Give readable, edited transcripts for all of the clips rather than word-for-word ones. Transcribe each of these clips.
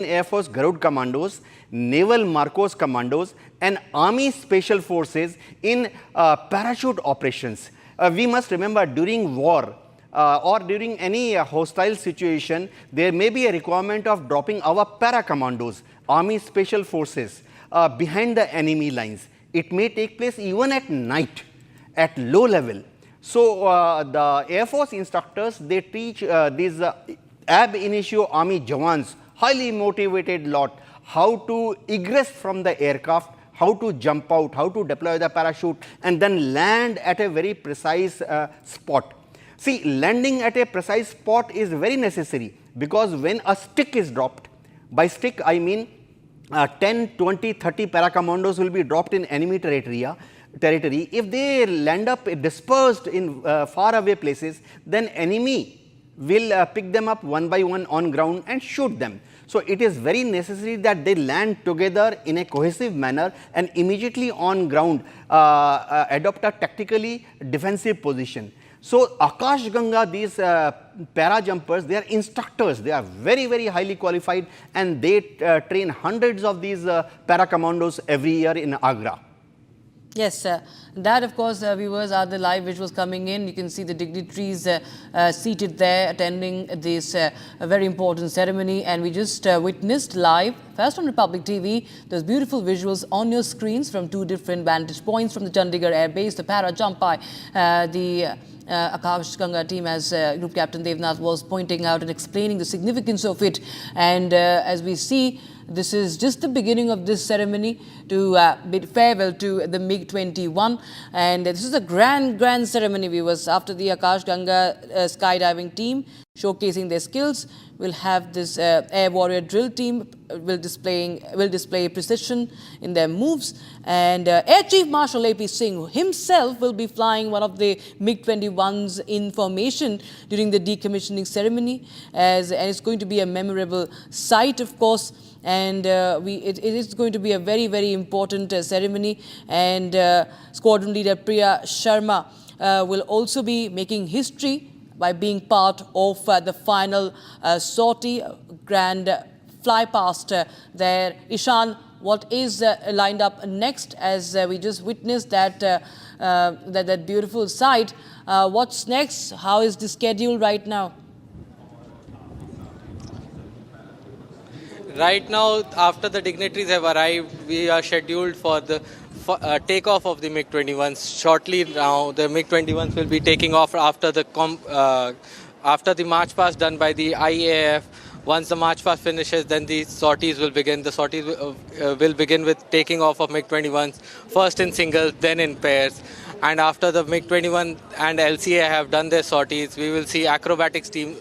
Air Force Garud Commandos, Naval Marcos Commandos and Army Special Forces in parachute operations. We must remember during war or during any hostile situation, there may be a requirement of dropping our para commandos, Army Special Forces behind the enemy lines. It may take place even at night, at low level. So, the Air Force instructors, they teach these ab initio Army Jawans, highly motivated lot, how to egress from the aircraft, how to jump out, how to deploy the parachute and then land at a very precise spot. See, landing at a precise spot is very necessary because when a stick is dropped, by stick I mean 10, 20, 30 paracommandos will be dropped in enemy territory. If they land up dispersed in far away places, then enemy will pick them up one by one on ground and shoot them. So, it is very necessary that they land together in a cohesive manner and immediately on ground adopt a tactically defensive position. So, Akash Ganga, these para jumpers, they are instructors, they are very, very highly qualified and they train hundreds of these para commandos every year in Agra. Yes, that of course, viewers, are the live visuals coming in. You can see the dignitaries seated there attending this very important ceremony, and we just witnessed live, first on Republic TV, those beautiful visuals on your screens from two different vantage points from the Chandigarh Air Base, the para jump by the Akash Ganga team, as Group Captain Devnath was pointing out and explaining the significance of it. And as we see, this is just the beginning of this ceremony to bid farewell to the MiG-21. And this is a grand ceremony, viewers. After the Akash Ganga skydiving team showcasing their skills, we'll have this air warrior drill team will display precision in their moves, and Air Chief Marshal AP Singh himself will be flying one of the MiG-21s in formation during the decommissioning ceremony, and it's going to be a memorable sight, of course. And it is going to be a very, very important ceremony, and Squadron Leader Priya Sharma will also be making history by being part of the final sortie, grand fly past there. Ishan, what is lined up next, as we just witnessed that beautiful sight? What's next? How is the schedule right now? Right now, after the dignitaries have arrived, we are scheduled for the takeoff of the MiG-21s. Shortly now, the MiG-21s will be taking off after the march past done by the IAF. Once the march past finishes, then the sorties will begin. The sorties will begin with taking off of MiG-21s, first in singles, then in pairs. And after the MiG-21 and LCA have done their sorties, we will see acrobatics team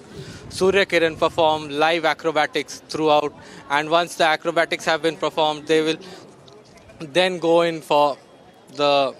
Surya Kiran perform live acrobatics throughout, and once the acrobatics have been performed, they will then go in for the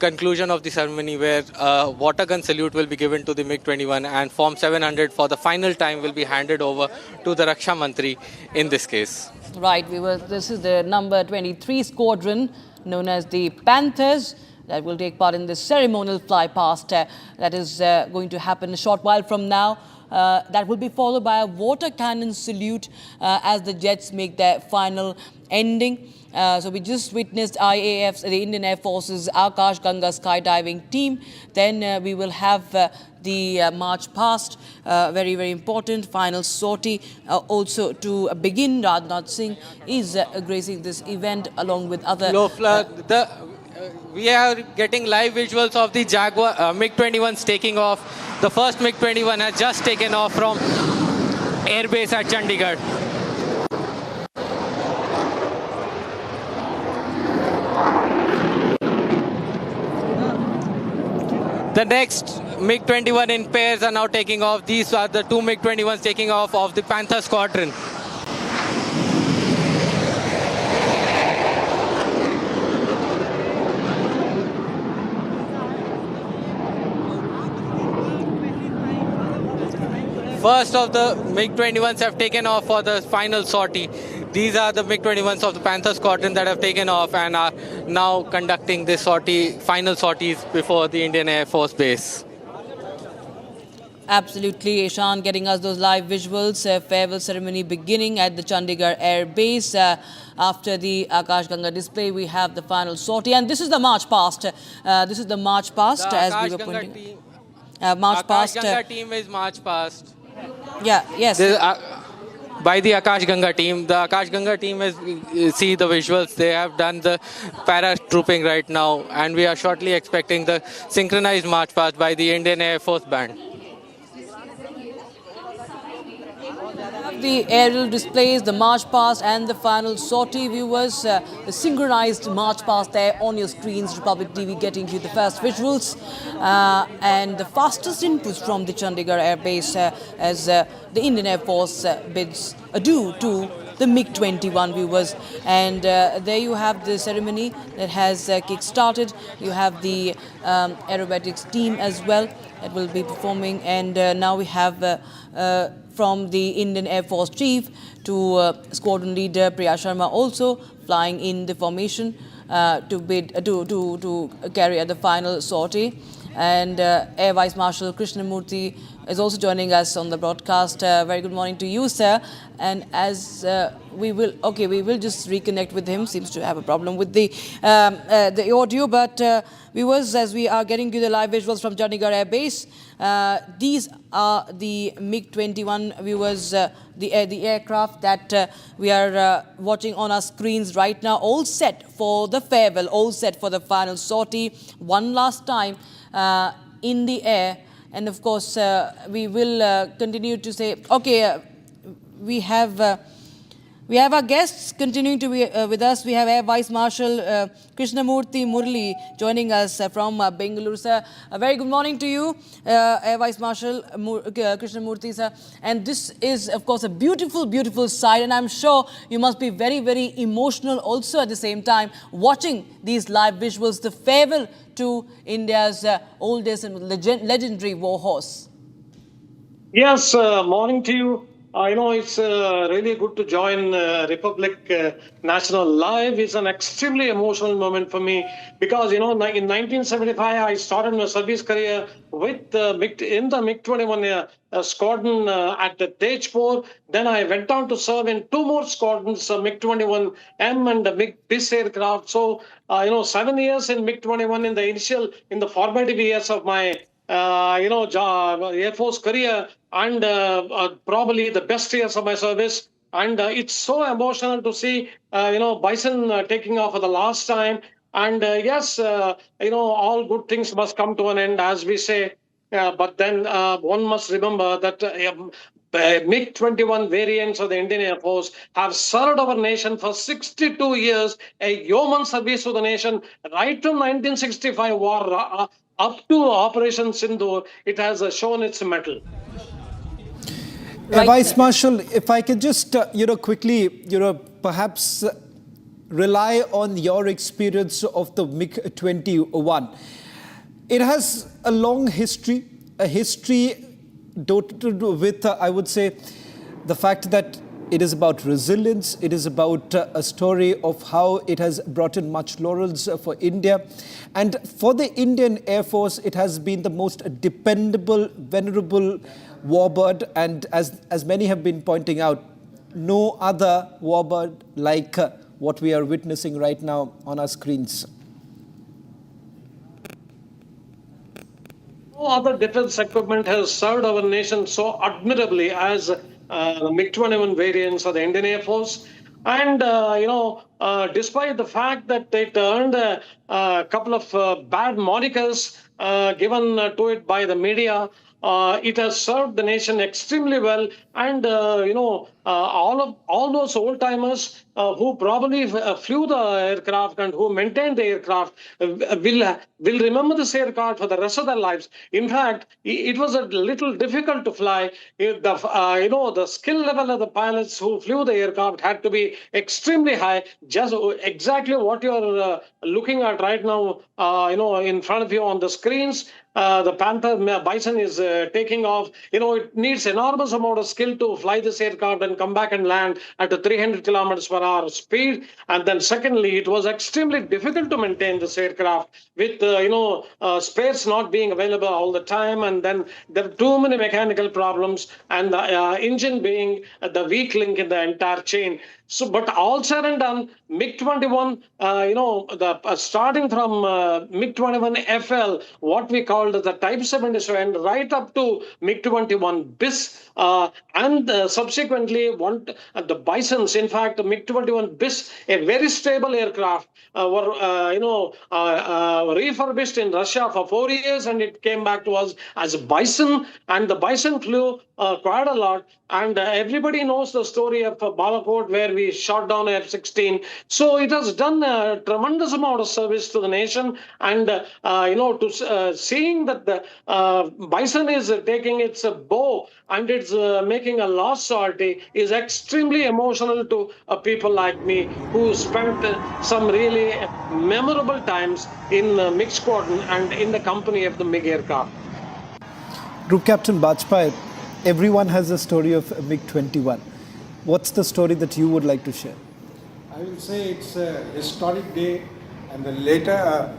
conclusion of the ceremony, where water gun salute will be given to the MiG-21 and Form 700 for the final time will be handed over to the Raksha Mantri in this case. Right, this is the number 23 squadron known as the Panthers that will take part in this ceremonial fly past that is going to happen a short while from now. That will be followed by a water cannon salute as the jets make their final ending. So we just witnessed IAF's, the Indian Air Force's Akash Ganga skydiving team. Then we will have the march past, very, very important final sortie also to begin. Rajnath Singh is gracing this event along with other... We are getting live visuals of the Jaguar MiG-21s taking off. The first MiG-21 has just taken off from Air Base at Chandigarh. The next MiG-21 in pairs are now taking off. These are the two MiG-21s taking off of the Panther Squadron. First of the MiG-21s have taken off for the final sortie. These are the MiG-21s of the Panther Squadron that have taken off and are now conducting this final sorties before the Indian Air Force Base. Absolutely, Ishan getting us those live visuals. Farewell ceremony beginning at the Chandigarh Air Base. After the Akash Ganga display, we have the final sortie, and this is the march past. This is the march past, The as we Akash were Ganga pointing. team, March Akash past. Ganga team is march past. Yeah. Yes. By the Akash Ganga team. The Akash Ganga team is, see the visuals, they have done the paratrooping right now, and we are shortly expecting the synchronized march past by the Indian Air Force band. The aerial displays, the march past and the final sortie, viewers. The synchronized march past there on your screens. Republic TV getting you the first visuals and the fastest inputs from the Chandigarh Air Base as the Indian Air Force bids adieu to the MiG-21, viewers. And there you have the ceremony that has kick-started. You have the aerobatics team as well that will be performing, and now we have from the Indian Air Force Chief to Squadron Leader Priya Sharma also flying in the formation to carry out the final sortie. And Air Vice Marshal Krishnamurthy is also joining us on the broadcast. Very good morning to you, sir. And as we will just reconnect with him. Seems to have a problem with the audio, but viewers, as we are getting you the live visuals from Chandigarh Air Base, these are the MiG-21 viewers, the aircraft that we are watching on our screens right now, all set for the farewell, all set for the final sortie. One last time in the air, and of course we will continue to say, okay, we have our guests continuing to be with us. We have Air Vice Marshal Krishnamurthy Murli joining us from Bengaluru, sir. A very good morning to you, Air Vice Marshal Krishnamurthy, sir. And this is, of course, a beautiful, beautiful sight. And I'm sure you must be very, very emotional also at the same time watching these live visuals, the farewell to India's oldest and legendary warhorse. Yes, morning to you. It's really good to join Republic National Live. It's an extremely emotional moment for me because, in 1975, I started my service career with in the MiG-21 squadron at the Tejpur. Then I went on to serve in two more squadrons, MiG-21M and the MiG-BIS aircraft. So, 7 years in MiG-21 in the formative years of my Air Force career, and probably the best years of my service. And it's so emotional to see, Bison taking off for the last time. And yes, all good things must come to an end, as we say. But then one must remember that MiG-21 variants of the Indian Air Force have served our nation for 62 years, a yeoman service to the nation, right from 1965 war up to Operation Sindoor. It has shown its mettle. Right. Vice Marshal, if I could just, quickly, perhaps rely on your experience of the MiG-21. It has a long history, dotted with, I would say, the fact that it is about resilience. It is about a story of how it has brought in much laurels for India. And for the Indian Air Force, it has been the most dependable, venerable warbird. And as many have been pointing out, no other warbird like what we are witnessing right now on our screens. No other defense equipment has served our nation so admirably as the MiG-21 variants of the Indian Air Force. And, despite the fact that it earned a couple of bad monikers given to it by the media, it has served the nation extremely well. And, all those old-timers who probably flew the aircraft and who maintained the aircraft will remember this aircraft for the rest of their lives. In fact, it was a little difficult to fly. The skill level of the pilots who flew the aircraft had to be extremely high. Just exactly what you're looking at right now, in front of you on the screens. The Panther Bison is taking off. It needs enormous amount of skill skill to fly this aircraft and come back and land at a 300 kilometers per hour speed. And then secondly, it was extremely difficult to maintain this aircraft with, spares not being available all the time. And then there are too many mechanical problems and the engine being the weak link in the entire chain. So, but all said and done, MiG-21, starting from MiG-21 FL, what we called the Type 77, right up to MiG-21 BIS, and subsequently the Bisons. In fact, MiG-21 BIS, a very stable aircraft, were refurbished in Russia for 4 years, and it came back to us as a Bison, and the Bison flew quite a lot. And everybody knows the story of Balakot, where we shot down F-16. So it has done a tremendous amount of service to the nation. And, seeing that the Bison is taking its bow and it's making a lost sortie is extremely emotional to people like me who spent some really memorable times in MiG Squadron and in the company of the MiG aircraft. Group Captain Bajpai, everyone has a story of MiG-21. What's the story that you would like to share? I will say it's a historic day, and the later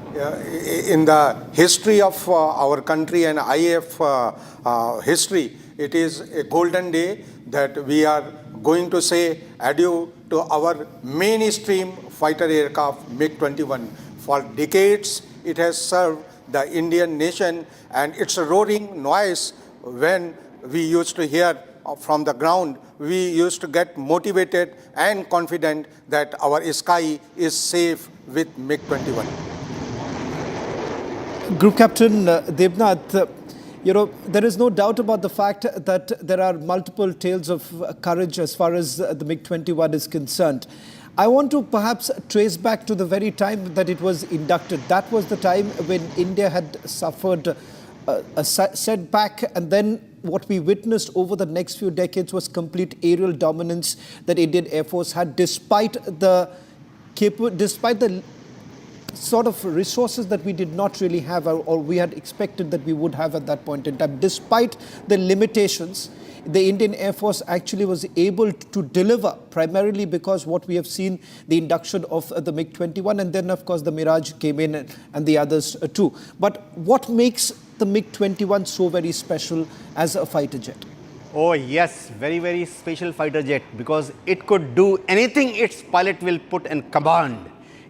in the history of our country and IAF history, it is a golden day that we are going to say adieu to our mainstream fighter aircraft MiG-21. For decades, it has served the Indian nation, and its roaring noise when we used to hear from the ground, we used to get motivated and confident that our sky is safe with MiG-21. Group Captain Debnath, there is no doubt about the fact that there are multiple tales of courage as far as the MiG-21 is concerned. I want to perhaps trace back to the very time that it was inducted. That was the time when India had suffered a setback, and then what we witnessed over the next few decades was complete aerial dominance that Indian Air Force had, despite the sort of resources that we did not really have, or we had expected that we would have at that point in time. Despite the limitations, the Indian Air Force actually was able to deliver, primarily because what we have seen, the induction of the MiG-21, and then of course the Mirage came in and the others too. But what makes the MiG-21 so very special as a fighter jet? Oh yes, very, very special fighter jet, because it could do anything its pilot will put in command.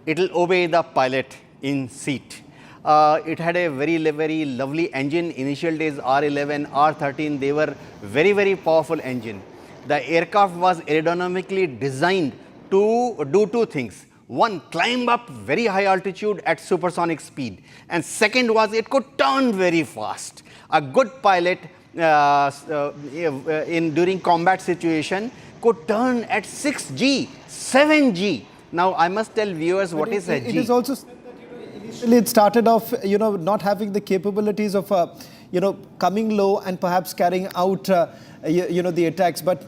It will obey the pilot in seat. It had a very, very lovely engine. Initial days R11, R13, they were very, very powerful engine. The aircraft was aerodynamically designed to do two things. One, climb up very high altitude at supersonic speed. And second was it could turn very fast. A good pilot during combat situation could turn at 6G, 7G. Now I must tell viewers what is a G. It is also said that initially it started off not having the capabilities of coming low and perhaps carrying out the attacks, but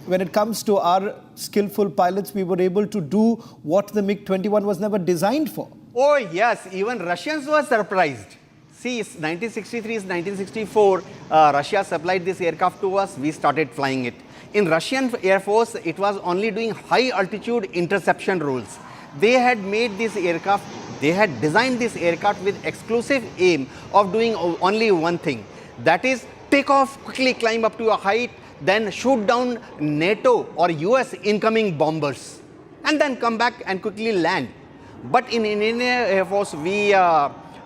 when it comes to our skillful pilots, we were able to do what the MiG-21 was never designed for. Oh yes, even Russians were surprised. See, 1963 is 1964, Russia supplied this aircraft to us, we started flying it. In Russian Air Force, it was only doing high altitude interception roles. They had made this aircraft, they had designed this aircraft with exclusive aim of doing only one thing. That is, take off, quickly climb up to a height, then shoot down NATO or US incoming bombers, and then come back and quickly land. But in Indian Air Force, we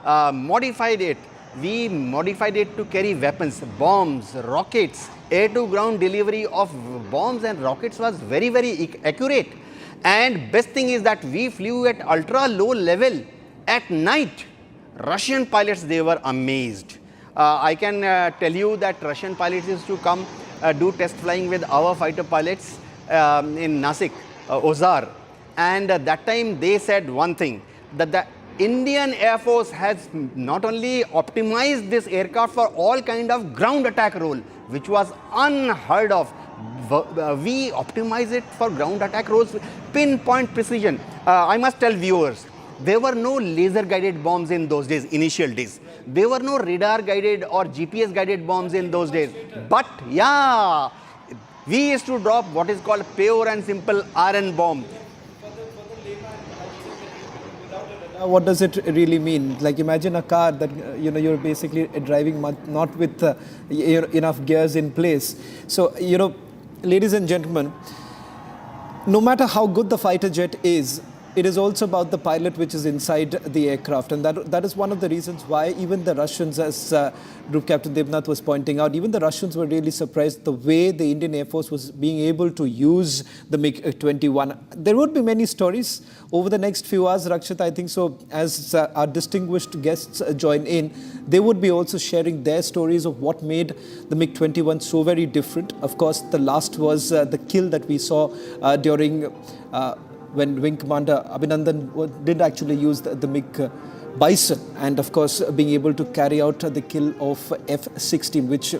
modified it. We modified it to carry weapons, bombs, rockets. Air-to-ground delivery of bombs and rockets was very, very accurate. And best thing is that we flew at ultra-low level at night. Russian pilots, they were amazed. I can tell you that Russian pilots used to come do test flying with our fighter pilots in Nasik, Ozar. And that time they said one thing, that the Indian Air Force has not only optimized this aircraft for all kind of ground attack role, which was unheard of. We optimize it for ground attack roles, pinpoint precision. I must tell viewers, there were no laser guided bombs in those days, initial days. There were no radar guided or GPS guided bombs in those days. But yeah, We used to drop what is called pure and simple iron bomb. What does it really mean? Like imagine a car that you're basically driving not with enough gears in place. So ladies and gentlemen, no matter how good the fighter jet is, it is also about the pilot which is inside the aircraft, and that is one of the reasons why even the Russians, as Group Captain Devnath was pointing out, even the Russians were really surprised the way the Indian Air Force was being able to use the MiG-21. There would be many stories over the next few hours, Rakshit, I think so. As our distinguished guests join in, they would be also sharing their stories of what made the MiG-21 so very different. Of course, the last was the kill that we saw during when Wing Commander Abhinandan did actually use the MiG Bison, and of course being able to carry out the kill of F-16, which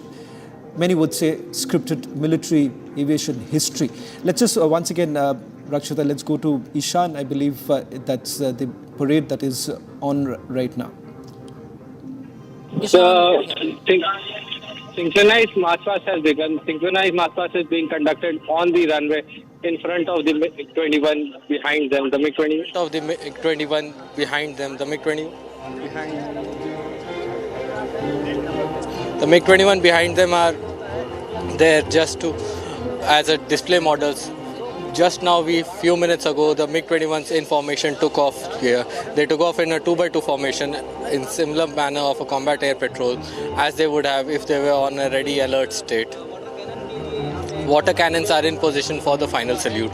many would say scripted military aviation history. Let's just once again, Rakshita, let's go to Ishan. I believe that's the parade that is on right now. So, synchronized march past has begun. Synchronized march past is being conducted on the runway in front of the MiG-21, behind them. The MiG-21 of the MiG-21 behind them. The MiG-21 behind them are there just to as a display models. Just now, few minutes ago, the MiG-21's in formation took off here. They took off in a 2x2 formation in similar manner of a combat air patrol as they would have if they were on a ready alert state. Water cannons are in position for the final salute.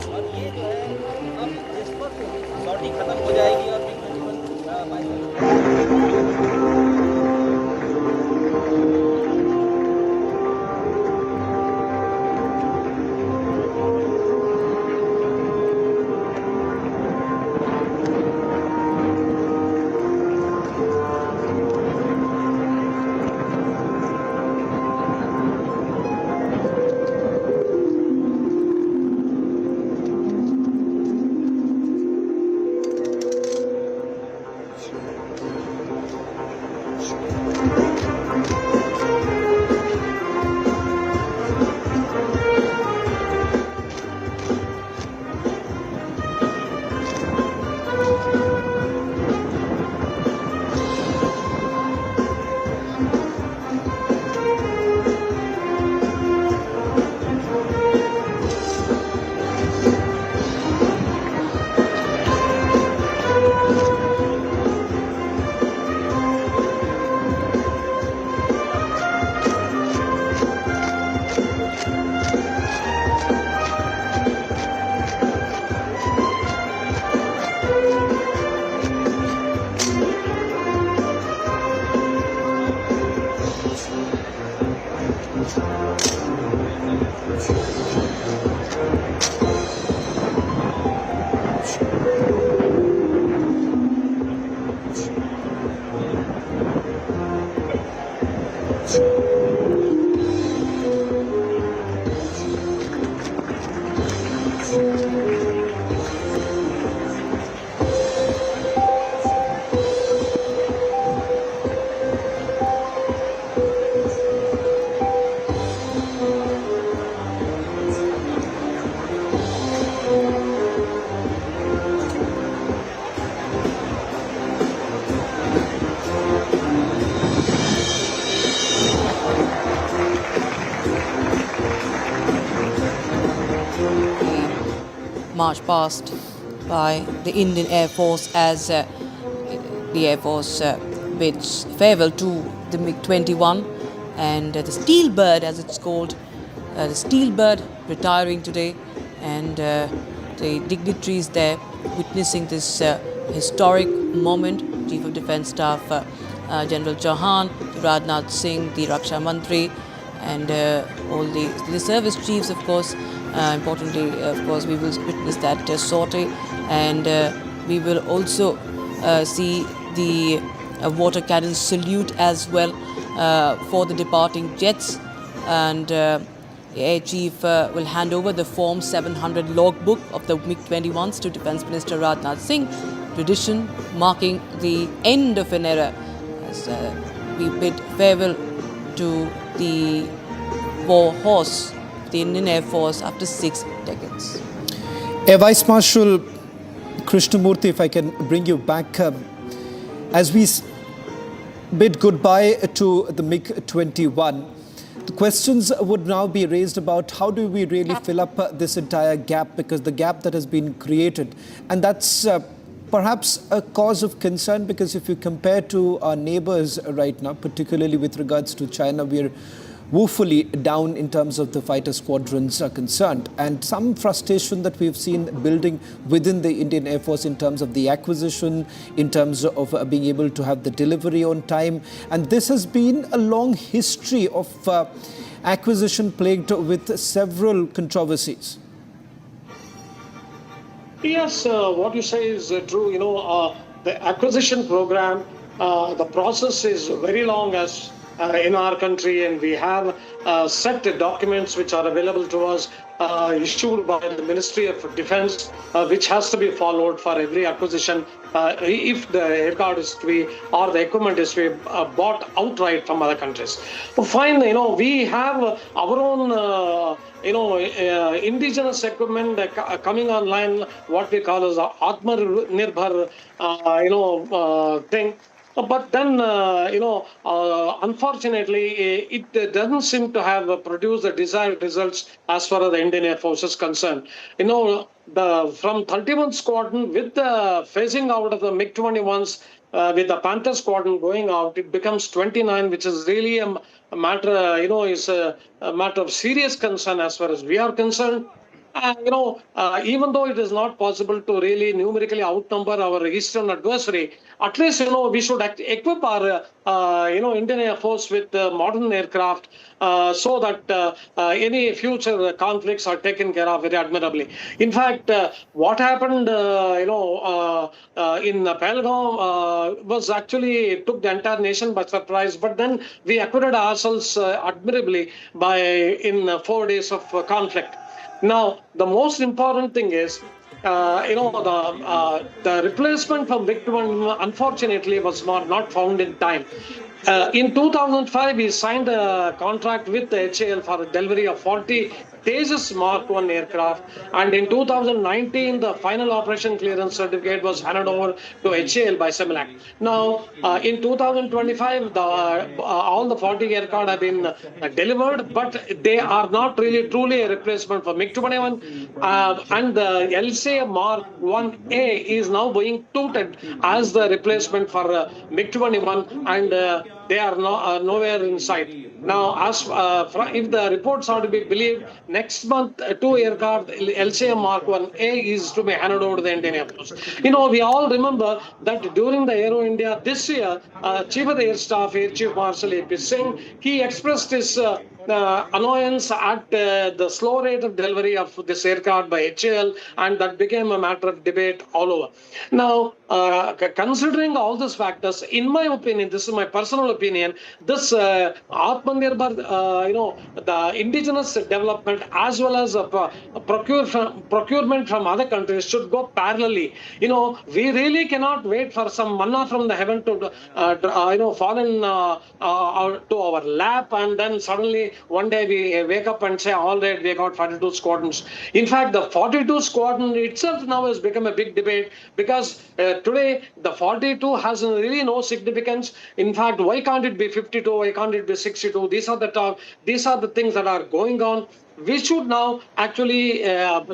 March past by the Indian Air Force as the Air Force bids farewell to the MiG-21 and the Steel Bird, as it's called, the Steel Bird retiring today, and the dignitaries there witnessing this historic moment. Chief of Defence Staff General Chauhan, Rajnath Singh, the Raksha Mantri, and all the service chiefs, of course. Importantly, of course, we will witness that sortie, and we will also see the water cannon salute as well for the departing jets, and the Air Chief will hand over the Form 700 logbook of the MiG-21s to Defence Minister Rajnath Singh, tradition marking the end of an era as we bid farewell to the war horse the Indian Air Force after 6 decades. Air Vice Marshal Krishnamurthy, if I can bring you back, as we bid goodbye to the MiG-21, the questions would now be raised about how do we really fill up this entire gap, because the gap that has been created, and that's perhaps a cause of concern, because if you compare to our neighbors right now, particularly with regards to China, we are woefully down in terms of the fighter squadrons are concerned, and some frustration that we've seen building within the Indian Air Force in terms of the acquisition, in terms of being able to have the delivery on time. And this has been a long history of acquisition plagued with several controversies. Yes, what you say is true. The acquisition program, the process is very long as in our country, and we have set documents which are available to us, issued by the Ministry of Defense, which has to be followed for every acquisition if the aircraft is to be, or the equipment is to be bought outright from other countries. Fine, we have our own indigenous equipment coming online, what we call as Atmanirbhar, thing. But then, unfortunately, it doesn't seem to have produced the desired results as far as the Indian Air Force is concerned. From 31 Squadron, with the phasing out of the MiG-21s, with the Panther Squadron going out, it becomes 29, which is really a matter, is a matter of serious concern as far as we are concerned. Even though it is not possible to really numerically outnumber our eastern adversary, at least, we should equip our, Indian Air Force with modern aircraft so that any future conflicts are taken care of very admirably. In fact, what happened, in Pahalgam was actually took the entire nation by surprise, but then we acquitted ourselves admirably in 4 days of conflict. Now, the most important thing is, the replacement for MiG-21 unfortunately was not found in time. In 2005, we signed a contract with the HAL for delivery of 40 Tejas Mark 1 aircraft, and in 2019, the final operation clearance certificate was handed over to HAL by Symbolic. Now, in 2025, all the 40 aircraft have been delivered, but they are not really truly a replacement for MiG-21. And the LCA Mark 1A is now being touted as the replacement for MiG-21, and they are nowhere in sight. Now, if the reports are to be believed, next month, 2 aircraft, LCA Mark 1A is to be handed over to the Indian Air Force. We all remember that during the Aero India this year, Chief of the Air Staff, Air Chief Marshal AP Singh, he expressed his annoyance at the slow rate of delivery of this aircraft by HAL, and that became a matter of debate all over. Now, considering all these factors, in my opinion, this is my personal opinion, this Atmanirbhar, the indigenous development as well as procurement from other countries should go parallelly. We really cannot wait for some manna from the heaven to fall in to our lap, and then suddenly one day we wake up and say, all right, we got 42 squadrons. In fact, the 42 squadron itself now has become a big debate, because today the 42 has really no significance. In fact, why can't it be 52? Why can't it be 62? These are the things that are going on. We should now actually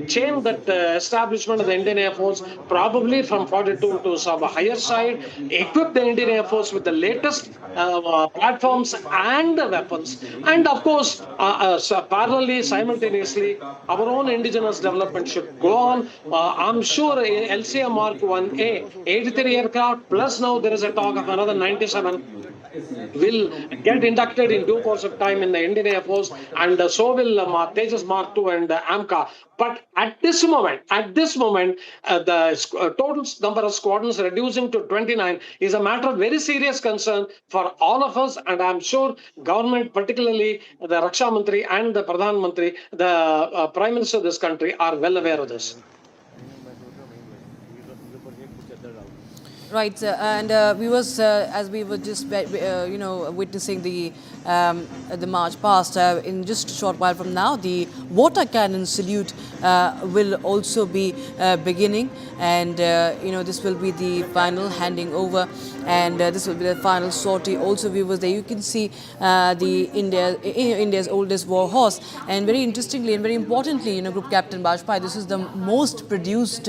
change that establishment of the Indian Air Force, probably from 42 to some higher side, equip the Indian Air Force with the latest platforms and weapons, and of course, parallelly, simultaneously, our own indigenous development should go on. I'm sure LCA Mark 1A, 83 aircraft, plus now there is a talk of another 97, will get inducted in due course of time in the Indian Air Force, and so will Tejas Mark 2 and AMCA. But at this moment, the total number of squadrons reducing to 29 is a matter of very serious concern for all of us, and I'm sure government, particularly the Raksha Mantri and the Pradhan Mantri, the Prime Minister of this country, are well aware of this. Right, and as we were just, witnessing the march past, in just a short while from now, the water cannon salute will also be beginning, and this will be the final handing over, and this will be the final sortie. Also, viewers, there you can see India's oldest war horse, and very interestingly and very importantly, Group Captain Bajpai, this is the most produced,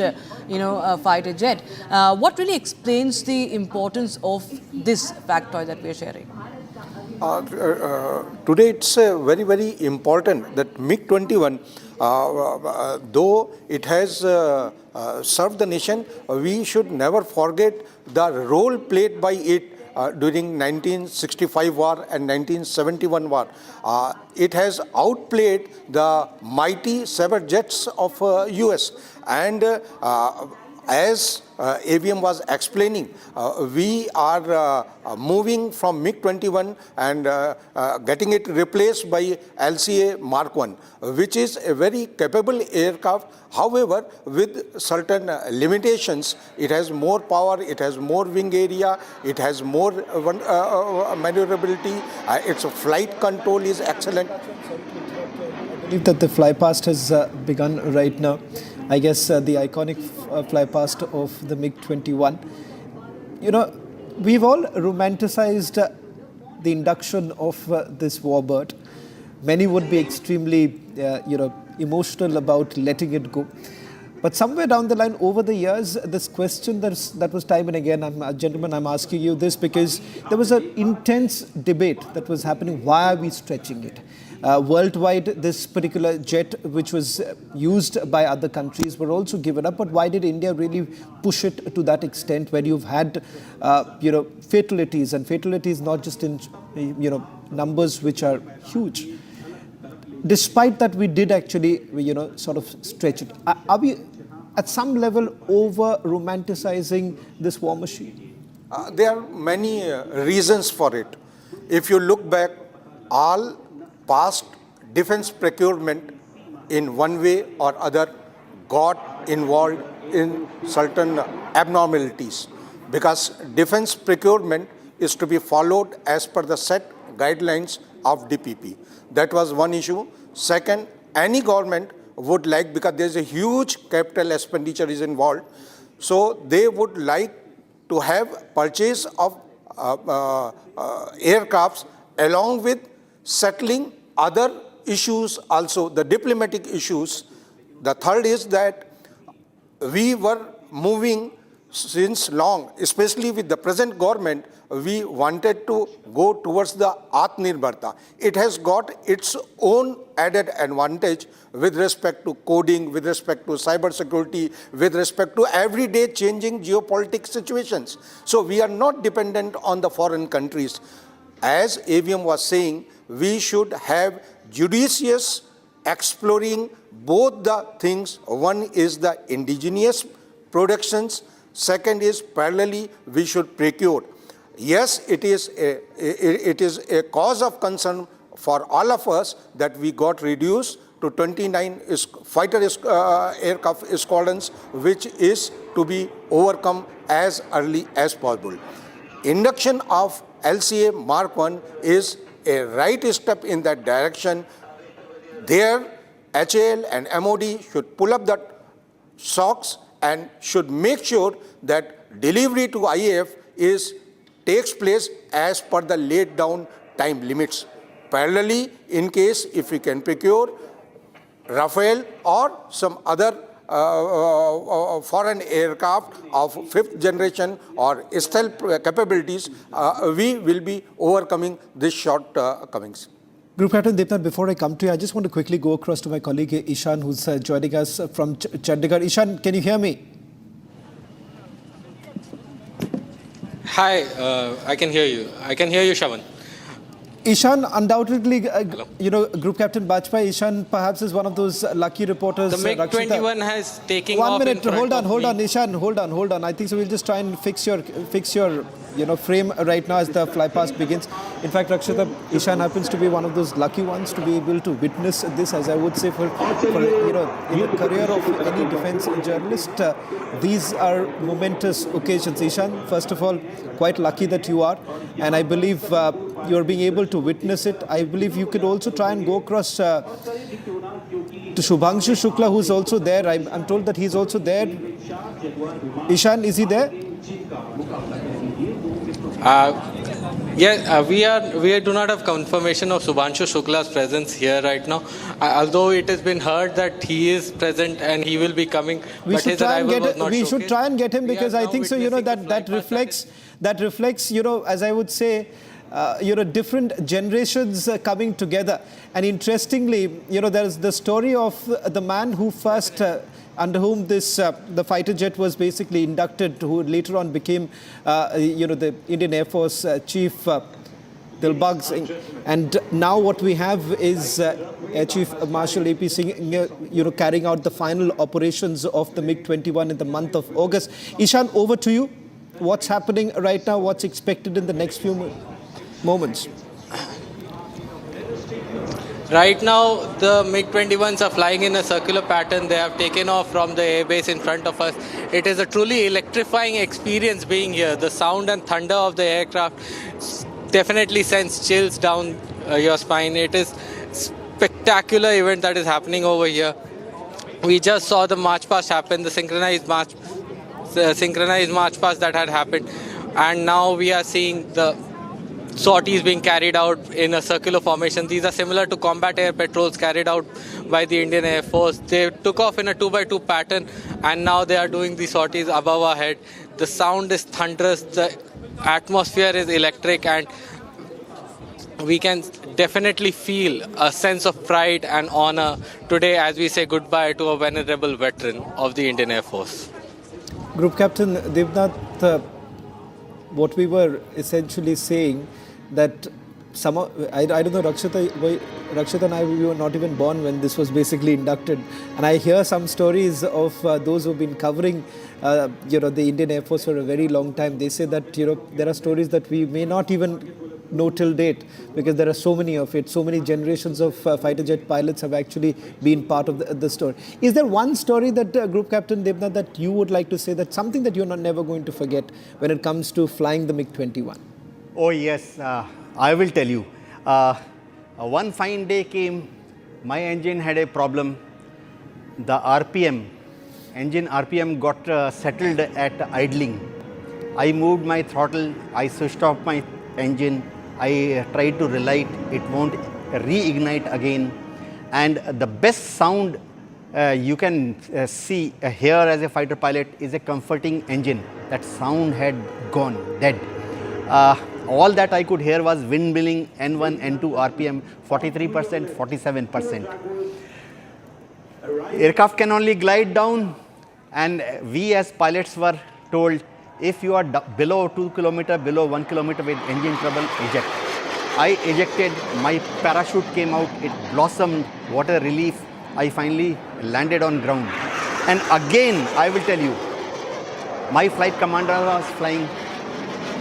fighter jet. What really explains the importance of this factoid that we are sharing? Today it's very, very important that MiG-21, though it has served the nation, we should never forget the role played by it during 1965 war and 1971 war. It has outplayed the mighty Sabre jets of US, and as AVM was explaining, we are moving from MiG-21 and getting it replaced by LCA Mark 1, which is a very capable aircraft. However, with certain limitations, it has more power, it has more wing area, it has more maneuverability, its flight control is excellent. I believe that the fly past has begun right now. I guess the iconic fly past of the MiG-21. We've all romanticized the induction of this warbird. Many would be extremely, emotional about letting it go. But somewhere down the line, over the years, this question that was time and again, gentlemen, I'm asking you this because there was an intense debate that was happening. Why are we stretching it? Worldwide, this particular jet, which was used by other countries, were also given up. But why did India really push it to that extent, where you've had, fatalities, and fatalities not just in, numbers which are huge? Despite that, we did actually, sort of stretch it. Are we, at some level, over-romanticizing this war machine? There are many reasons for it. If you look back, all past defense procurement in one way or other got involved in certain abnormalities, because defense procurement is to be followed as per the set guidelines of DPP. That was one issue. Second, any government would like, because there is a huge capital expenditure is involved, so they would like to have purchase of aircrafts along with settling other issues also, the diplomatic issues. The third is that we were moving since long, especially with the present government, we wanted to go towards the Atmanirbharta. It has got its own added advantage with respect to coding, with respect to cyber security, with respect to everyday changing geopolitical situations. So we are not dependent on the foreign countries. As AVM was saying, we should have judicious exploring both the things. One is the indigenous productions. Second is parallelly we should procure. Yes, it is a cause of concern for all of us that we got reduced to 29 fighter aircraft squadrons, which is to be overcome as early as possible. Induction of LCA Mark 1 is a right step in that direction. There, HAL and MOD should pull up the socks and should make sure that delivery to IAF takes place as per the laid down time limits. Parallelly, in case if we can procure Rafale or some other foreign aircraft of 5th generation or stealth capabilities, we will be overcoming these shortcomings. Group Captain Deepnath, before I come to you, I just want to quickly go across to my colleague Ishan, who's joining us from Chandigarh. Ishan, can you hear me? Hi, I can hear you. I can hear you, Shavan. Ishan, undoubtedly, Group Captain Bajpai, Ishan perhaps is one of those lucky reporters. The MiG-21 has taken off. 1 minute, hold on, Ishan, hold on. I think so. We'll just try and fix your frame right now as the fly past begins. In fact, Rakshita, Ishan happens to be one of those lucky ones to be able to witness this, as I would say, for you know, in the career of any defense journalist, these are momentous occasions. Ishan, first of all, quite lucky that you are, and I believe you're being able to witness it. I believe you could also try and go across to Shubhangshu Shukla, who's also there. I'm told that he's also there. Ishan, is he there? We do not have confirmation of Shubhanshu Shukla's presence here right now. Although it has been heard that he is present and he will be coming, We but should his try and arrival get was not we should showcased. try and get him, We because are I now think so. You know witnessing that the flight that reflects you know, as I would say, you know, different generations coming together. And interestingly, you know, there is the story of the man who first under whom this the fighter jet was basically inducted, who later on became you know, the Indian Air Force Chief Dilbag Singh. And now what we have is Air Chief Marshal AP Singh, you know, carrying out the final operations of the MiG-21 in the month of August. Ishan, over to you. What's happening right now? What's expected in the next few moments? Right now, the MiG-21s are flying in a circular pattern. They have taken off from the airbase in front of us. It is a truly electrifying experience being here. The sound and thunder of the aircraft definitely sends chills down your spine. It is spectacular event that is happening over here. We just saw the march past happen, the synchronized march past that had happened, and now we are seeing the sorties being carried out in a circular formation. These are similar to combat air patrols carried out by the Indian Air Force. They took off in a 2x2 pattern, and now they are doing the sorties above our head. The sound is thunderous, the atmosphere is electric, and we can definitely feel a sense of pride and honor today as we say goodbye to a venerable veteran of the Indian Air Force. Group Captain Devnath, what we were essentially saying that I don't know, Rakshita and I, we were not even born when this was basically inducted. And I hear some stories of those who've been covering you know, the Indian Air Force for a very long time. They say that, you know, there are stories that we may not even know till date, because there are so many of it. So many generations of fighter jet pilots have actually been part of the story. Is there one story that Group Captain Devnath, that you would like to say, that something that you're not never going to forget when it comes to flying the MiG-21? Oh yes, I will tell you. One fine day came, my engine had a problem. The engine RPM got settled at idling. I moved my throttle, I switched off my engine, I tried to relight, it won't reignite again. And the best sound you can hear as a fighter pilot is a comforting engine. That sound had gone dead. All that I could hear was windmilling N1, N2 RPM, 43%, 47%. Aircraft can only glide down, and we as pilots were told, if you are below 2 kilometer, below 1 kilometer with engine trouble, eject. I ejected, my parachute came out, it blossomed, what a relief. I finally landed on ground. And again, I will tell you, my flight commander was flying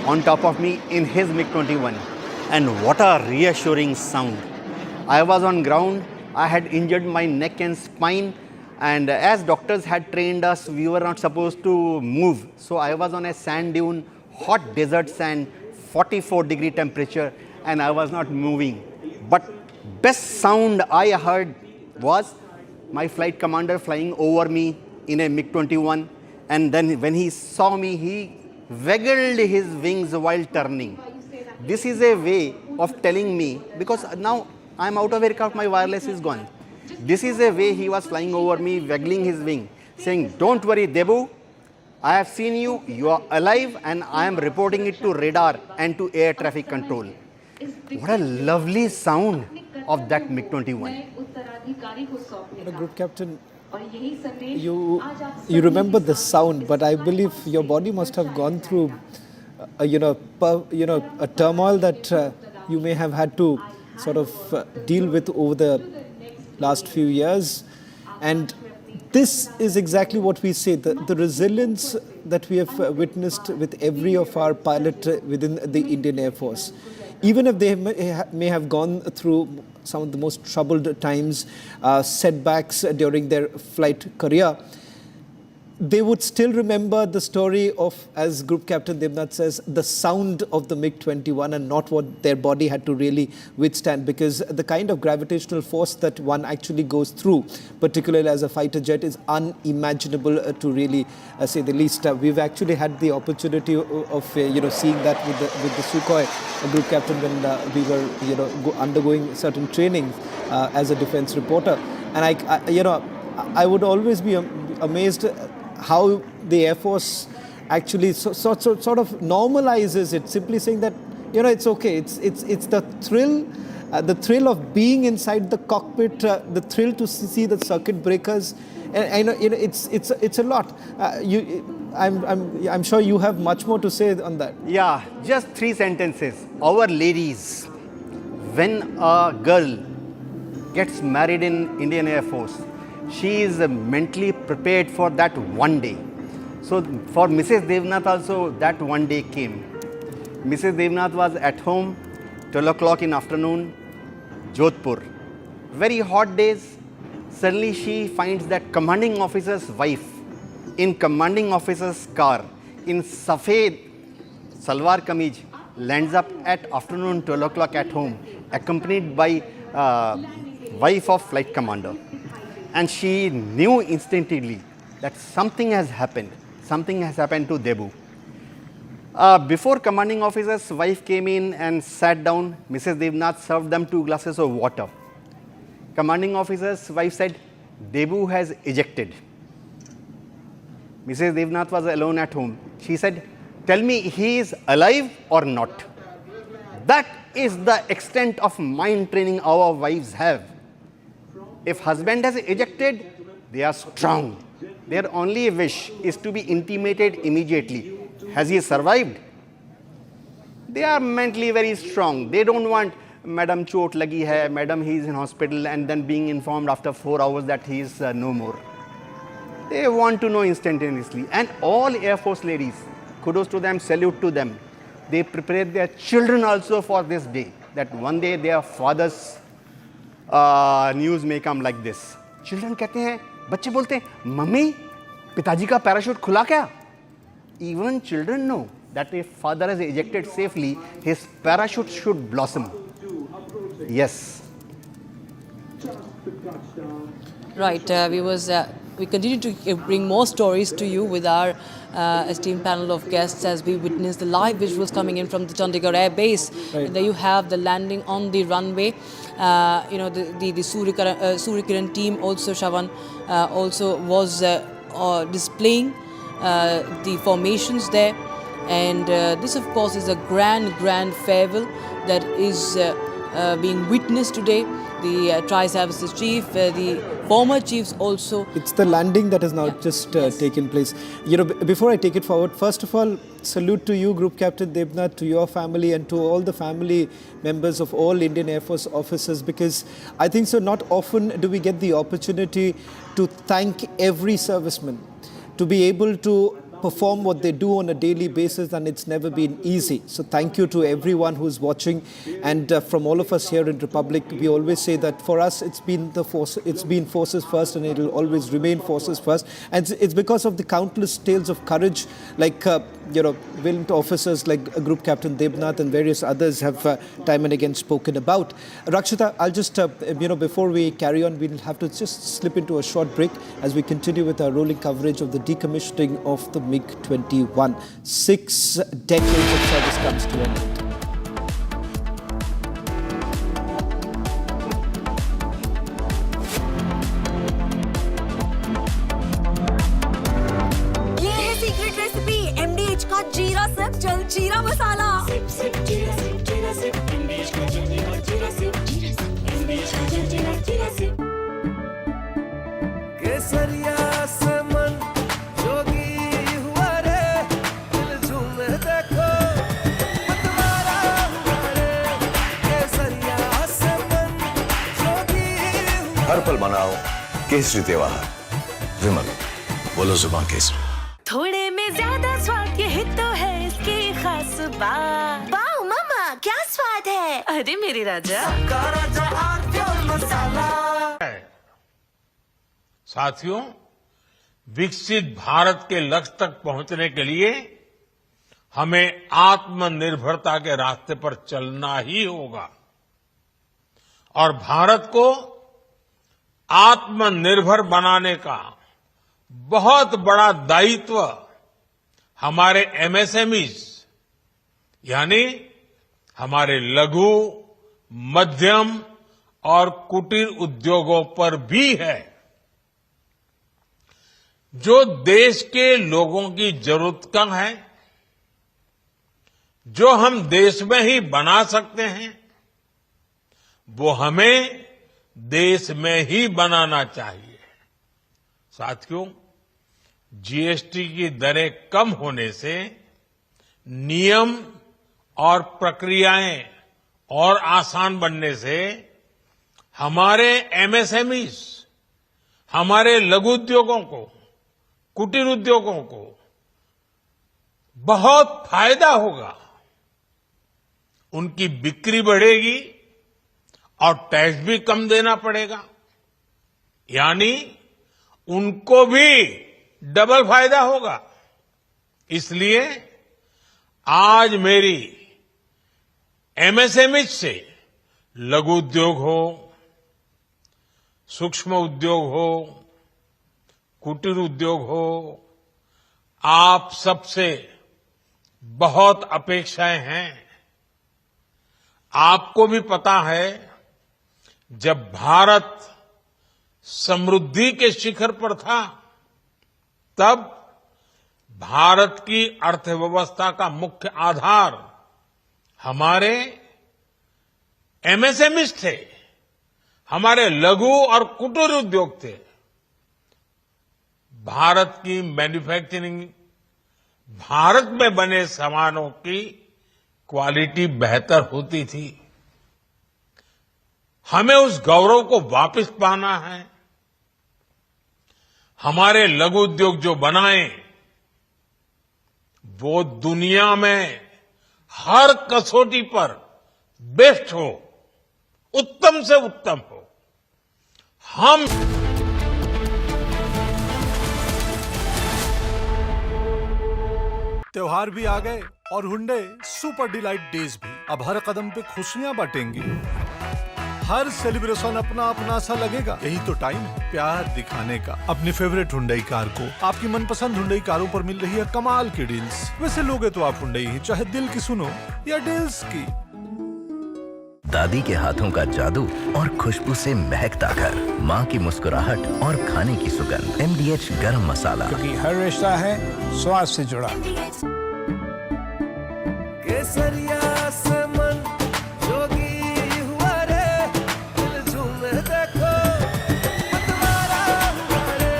on top of me in his MiG-21. And what a reassuring sound. I was on ground, I had injured my neck and spine, and as doctors had trained us, we were not supposed to move. So I was on a sand dune, hot desert sand, 44-degree temperature, and I was not moving. But best sound I heard was my flight commander flying over me in a MiG-21, and then when he saw me, he waggled his wings while turning. This is a way of telling me, because now I'm out of aircraft, my wireless is gone. This is a way he was flying over me, waggling his wing, saying, don't worry, Debu, I have seen you, you are alive, and I am reporting it to radar and to air traffic control. What a lovely sound of that MiG-21. Group Captain, you remember the sound, but I believe your body must have gone through, a turmoil that you may have had to sort of deal with over the last few years. And this is exactly what we say, the resilience that we have witnessed with every of our pilot within the Indian Air Force. even if they may have gone through some of the most troubled times, setbacks during their flight career, they would still remember the story of, as Group Captain Debnath says, the sound of the MiG-21 and not what their body had to really withstand, because the kind of gravitational force that one actually goes through, particularly as a fighter jet, is unimaginable to really say the least. We've actually had the opportunity of seeing that with the Sukhoi Group Captain when we were undergoing certain training as a defense reporter, and I would always be amazed how the Air Force actually sort of normalizes it, simply saying that it's okay. It's the thrill of being inside the cockpit, the thrill to see the circuit breakers, and it's a lot. I'm sure you have much more to say on that. Yeah, just 3 sentences. Our ladies, when a girl gets married in Indian Air Force, she is mentally prepared for that one day. So for Mrs. Debnath also, that one day came. Mrs. Debnath was at home, 12 o'clock in afternoon, Jodhpur. Very hot days. Suddenly she finds that commanding officer's wife in commanding officer's car in Safed Salwar Kameez lands up at afternoon 12 o'clock at home, accompanied by wife of flight commander. And she knew instantly that something has happened. Something has happened to Debu. Before commanding officer's wife came in and sat down, Mrs. Debnath served them 2 glasses of water. Commanding officer's wife said, Debu has ejected. Mrs. Debnath was alone at home. She said, tell me, he is alive or not? That is the extent of mind training our wives have. If husband has ejected, they are strong. Their only wish is to be intimated immediately. Has he survived? They are mentally very strong. They don't want, Madam chot lagi hai, Madam he is in hospital, and then being informed after 4 hours that he is no more. They want to know instantaneously. And all Air Force ladies, kudos to them, salute to them. They prepare their children also for this day, that one day their fathers news में कम like this. Children कहते हैं, बच्चे बोलते हैं, mummy पिताजी का parachute खुला क्या? Even children know that if father has ejected safely, his parachute should blossom. Yes. Right, we continue to bring more stories to you with our esteemed panel of guests as we witness the live visuals coming in from the Chandigarh Air Base. Right. And there you have the landing on the runway. The Suryakiran team also, Shavan, also was displaying the formations there. And this, of course, is a grand farewell that is being witnessed today. The Tri-Services Chief, the former chiefs also. It's the landing that has now just taken place. Before I take it forward, first of all, salute to you, Group Captain Debnath, to your family and to all the family members of all Indian Air Force officers, because I think so not often do we get the opportunity to thank every serviceman, to be able to perform what they do on a daily basis, and it's never been easy. So thank you to everyone who's watching, and from all of us here in Republic, we always say that for us it's been forces first, and it'll always remain forces first. And it's because of the countless tales of courage, like valiant officers like Group Captain Debnath and various others have time and again spoken about. Rakshita, I'll just before we carry on, we'll have to just slip into a short break as we continue with our rolling coverage of the decommissioning of the MiG-21. 6 decades of service comes to an end. ये है secret recipe MDH का जीरा SIP जल जीरा मसाला. SIP जीरा SIP MDH का जीरा SIP MDH का जीरा सिप. केसरिया से मन जोगी हुआ रे, दिल झूमे देखो मतवारा हुआ रे. केसरिया से मन जोगी हुआ. हर पल मनाओ केसरी त्योहार. विमल, बोलो जुबान केसरी. थोड़े में ज्यादा स्वाद, ये तो है इसकी खास बात. वाओ मामा, क्या स्वाद बात है। अरे मेरे राजा। साथियों, विकसित भारत के लक्ष्य तक पहुंचने के लिए हमें आत्मनिर्भरता के रास्ते पर चलना ही होगा और भारत को आत्मनिर्भर बनाने का बहुत बड़ा दायित्व हमारे एमएसएमईज यानी हमारे लघु, मध्यम और कुटीर उद्योगों पर भी है, जो देश के लोगों की जरूरत कम है, जो हम देश में ही बना सकते हैं, वो हमें देश में ही बनाना चाहिए। साथियों, जीएसटी की दरें कम होने से नियम और प्रक्रियाएं और आसान बनने से हमारे एमएसएमईज, हमारे लघु उद्योगों को, कुटीर उद्योगों को बहुत फायदा होगा। उनकी बिक्री बढ़ेगी और टैक्स भी कम देना पड़ेगा, यानी उनको भी डबल फायदा होगा। इसलिए आज मेरी एमएसएमई से लघु उद्योग हो, सूक्ष्म उद्योग हो, कुटीर उद्योग हो, आप सबसे बहुत अपेक्षाएं हैं। आपको भी पता है, जब भारत समृद्धि के शिखर पर था, तब भारत की अर्थव्यवस्था का मुख्य आधार हमारे एमएसएमईज थे, हमारे लघु और कुटीर उद्योग थे। भारत की मैन्युफैक्चरिंग, भारत में बने सामानों की क्वालिटी बेहतर होती थी। हमें उस गौरव को वापस पाना है। हमारे लघु उद्योग जो बनाए, वो दुनिया में हर कसौटी पर बेस्ट हो, उत्तम से उत्तम हो। हम त्योहार भी आ गए और हुंडई सुपर डिलाइट डेज भी। अब हर कदम पे खुशियां बांटेंगी। हर सेलिब्रेशन अपना अपना सा लगेगा। यही तो टाइम है प्यार दिखाने का। अपनी फेवरेट हुंडई कार को आपकी मनपसंद हुंडई कारों पर मिल रही है कमाल की डील्स। वैसे लोगे तो आप हुंडई ही, चाहे दिल की सुनो या डील्स की। दादी के हाथों का जादू और खुशबू से महकता घर, माँ की मुस्कुराहट और खाने की सुगंध। MDH गरम मसाला, क्योंकि हर रिश्ता है स्वाद से जुड़ा। केसरिया से मन जोगी हुआ रे, दिल झूमे देखो मतवारा हुआ रे।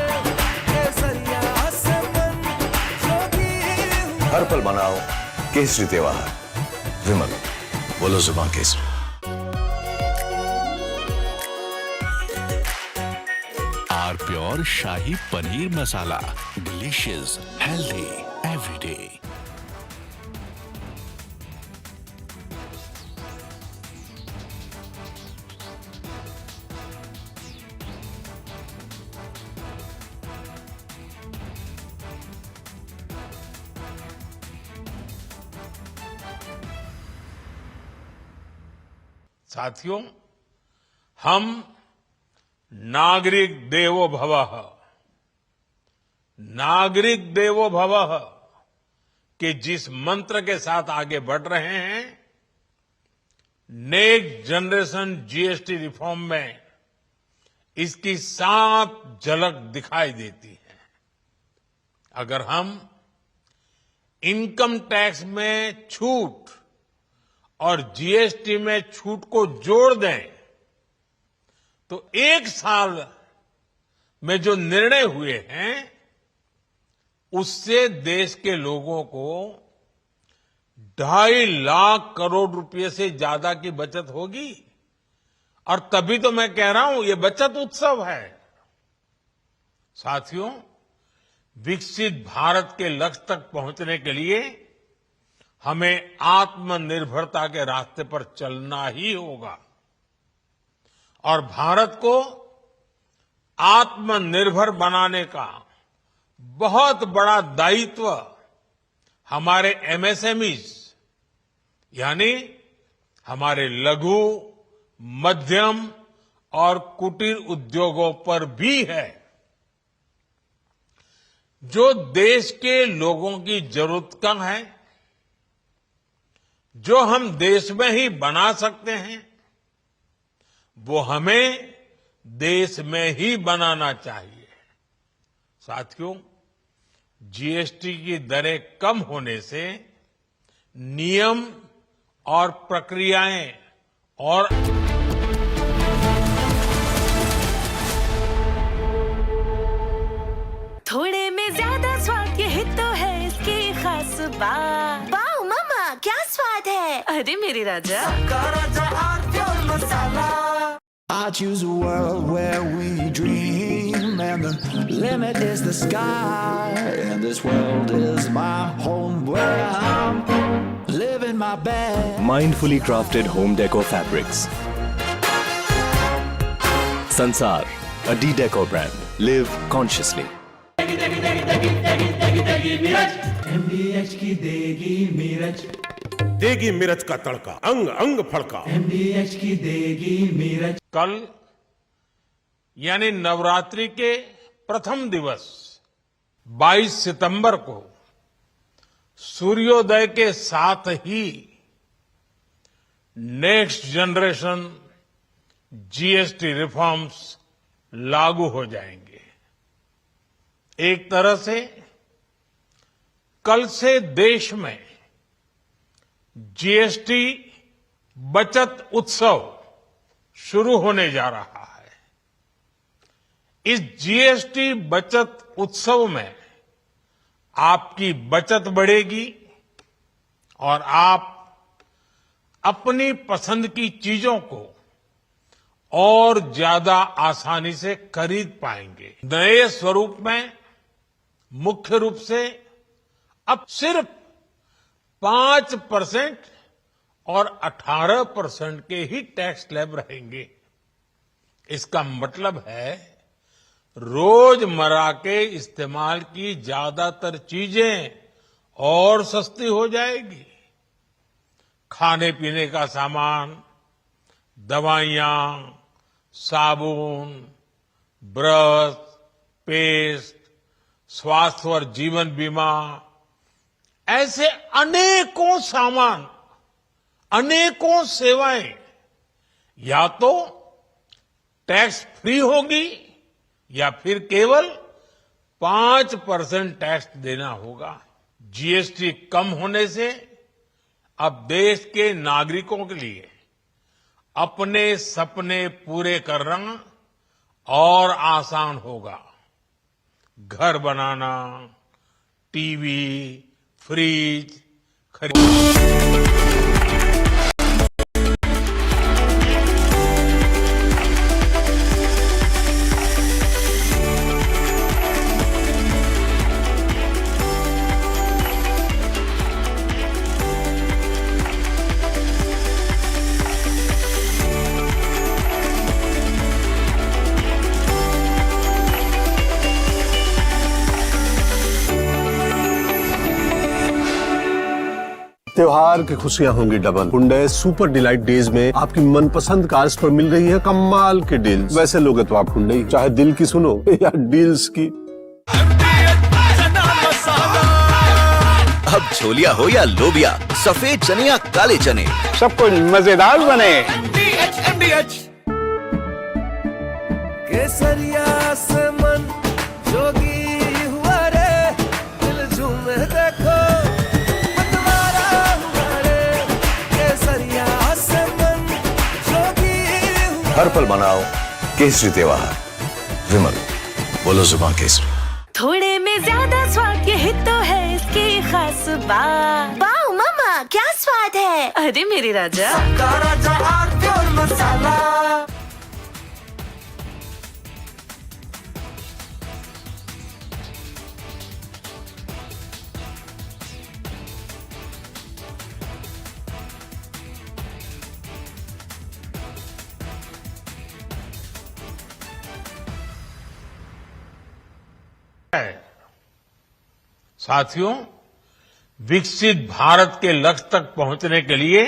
केसरिया से मन जोगी हुआ। हर पल मनाओ केसरी त्योहार। विमल, बोलो जुबान Kesari. Pure shahi paneer masala, delicious, healthy everyday. साथियों, हम नागरिक देवो भवः, नागरिक देवो भवः के जिस मंत्र के साथ आगे बढ़ रहे हैं, नेक्स्ट जनरेशन जीएसटी रिफॉर्म में इसकी साफ झलक दिखाई देती है। अगर हम इनकम टैक्स में छूट और जीएसटी में छूट को जोड़ दें, तो एक साल में जो निर्णय हुए हैं, उससे देश के लोगों को 2.5 लाख करोड़ रुपए से ज्यादा की बचत होगी। और तभी तो मैं कह रहा हूं, ये बचत उत्सव है। साथियों, विकसित भारत के लक्ष्य तक पहुंचने के लिए हमें आत्मनिर्भरता के रास्ते पर चलना ही होगा और भारत को आत्मनिर्भर बनाने का बहुत बड़ा दायित्व हमारे एमएसएमईज यानी हमारे लघु, मध्यम और कुटीर उद्योगों पर भी है, जो देश के लोगों की जरूरत का है, जो हम देश में ही बना सकते हैं, वो हमें देश में ही बनाना चाहिए। साथियों, जीएसटी की दरें कम होने से नियम और प्रक्रियाएं और थोड़े में ज्यादा स्वाद, यही तो है इसकी खास बात। वाओ मामा, क्या स्वाद है। अरे मेरे राजा, I choose a world where we dream and the limit is the sky, and this world is my home where I'm living my best. Mindfully crafted home decor fabrics. Sansar, a D-Decor brand. Live consciously. MDH की देगी मिरज, देगी मिरज का तड़का, अंग अंग फड़का। MDH की देगी मिरज। कल यानी नवरात्रि के प्रथम दिवस 22 सितंबर को सूर्योदय के साथ ही नेक्स्ट जनरेशन जीएसटी रिफॉर्म्स लागू हो जाएंगे। एक तरह से कल से देश में जीएसटी बचत उत्सव शुरू होने जा रहा है। इस जीएसटी बचत उत्सव में आपकी बचत बढ़ेगी और आप अपनी पसंद की चीजों को और ज्यादा आसानी से खरीद पाएंगे। नए स्वरूप में मुख्य रूप से अब सिर्फ 5% और 18% के ही टैक्स स्लैब रहेंगे। इसका मतलब है रोजमर्रा के इस्तेमाल की ज्यादातर चीजें और सस्ती हो जाएगी। खाने पीने का सामान, दवाइयां, साबुन, ब्रश, पेस्ट, स्वास्थ्य और जीवन बीमा, ऐसे अनेकों सामान, अनेकों सेवाएं या तो टैक्स फ्री होगी या फिर केवल 5% टैक्स देना होगा। जीएसटी कम होने से अब देश के नागरिकों के लिए अपने सपने पूरे करना और आसान होगा। घर बनाना, टीवी, फ्रिज खरीद। त्योहार की खुशियां होंगी double. Hyundai super delight days में आपकी मनपसंद कार्स पर मिल रही है कमाल के डील्स। वैसे लोगे तो आप हुंडई, चाहे दिल की सुनो या डील्स की। अब छोलिया हो या लोबिया, सफेद चने या काले चने, सब कुछ मजेदार बने। केसरिया से मन जोगी हुआ रे, दिल झूमे देखो हर पल मनाओ केसरी त्योहार। विमल, बोलो जुबान केसरी। थोड़े में ज्यादा स्वाद, यही तो है इसकी खास बात। वाओ मामा, क्या स्वाद है। अरे मेरे राजा, मसाला। है। साथियों, विकसित भारत के लक्ष्य तक पहुंचने के लिए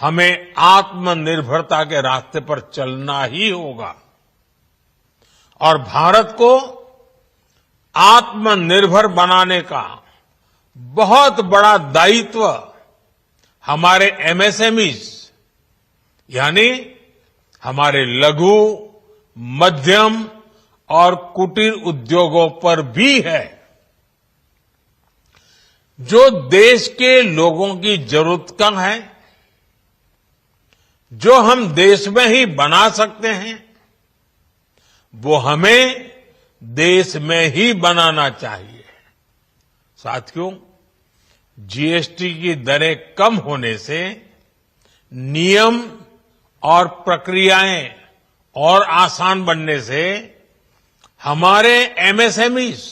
हमें आत्मनिर्भरता के रास्ते पर चलना ही होगा और भारत को आत्मनिर्भर बनाने का बहुत बड़ा दायित्व हमारे एमएसएमईज यानी हमारे लघु, मध्यम और कुटीर उद्योगों पर भी है, जो देश के लोगों की जरूरत कम है, जो हम देश में ही बना सकते हैं, वो हमें देश में ही बनाना चाहिए। साथियों, जीएसटी की दरें कम होने से नियम और प्रक्रियाएं और आसान बनने से हमारे एमएसएमईज,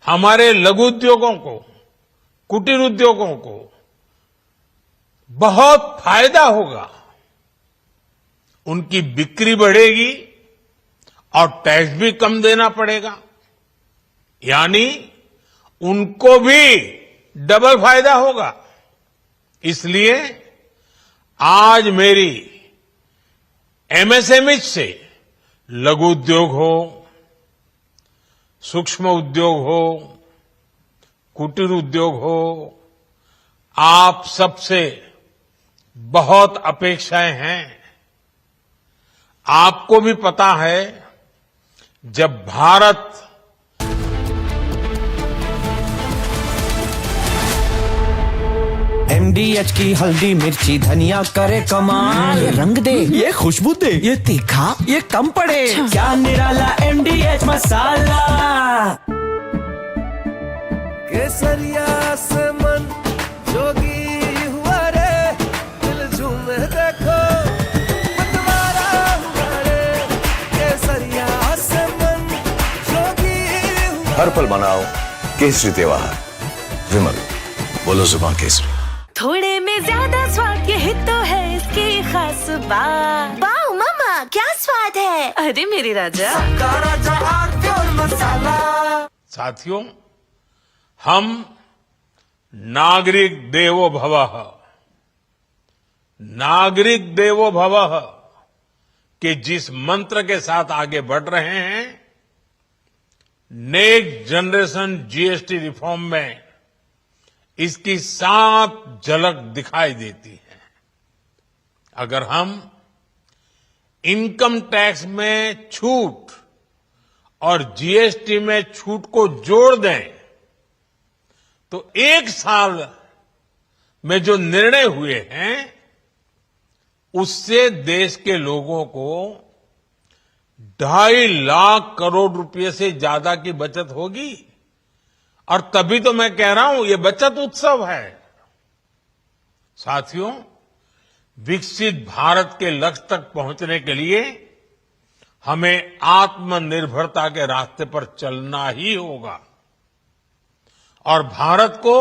हमारे लघु उद्योगों को, कुटीर उद्योगों को बहुत फायदा होगा। उनकी बिक्री बढ़ेगी और टैक्स भी कम देना पड़ेगा, यानी उनको भी डबल फायदा होगा। इसलिए आज मेरी एमएसएमई से लघु उद्योग हो, सूक्ष्म उद्योग हो, कुटीर उद्योग हो, आप सबसे बहुत अपेक्षाएं हैं। आपको भी पता है, जब भारत MDH की हल्दी मिर्ची धनिया करे कमाल, ये रंग दे, ये खुशबू दे, ये तीखा, ये कम पड़े, क्या निराला MDH मसाला। केसरिया से मन जोगी हुआ रे, दिल झूमे देखो मतवारा हुआ रे, केसरिया से मन जोगी हुआ। हर पल मनाओ केसरी त्योहार। विमल, बोलो जुबान केसरी। थोड़े में ज्यादा स्वाद, यही तो है इसकी खास बात। वाओ मामा, क्या स्वाद है। अरे मेरी राजा, राजा और मसाला। साथियों, हम नागरिक देवो भवः, नागरिक देवो भवः के जिस मंत्र के साथ आगे बढ़ रहे हैं, नेक्स्ट जनरेशन जीएसटी रिफॉर्म में इसकी साफ झलक दिखाई देती है। अगर हम इनकम टैक्स में छूट और जीएसटी में छूट को जोड़ दें, तो एक साल में जो निर्णय हुए हैं, उससे देश के लोगों को 2.5 लाख करोड़ रुपए से ज्यादा की बचत होगी। और तभी तो मैं कह रहा हूं, ये बचत उत्सव है। साथियों, विकसित भारत के लक्ष्य तक पहुंचने के लिए हमें आत्मनिर्भरता के रास्ते पर चलना ही होगा और भारत को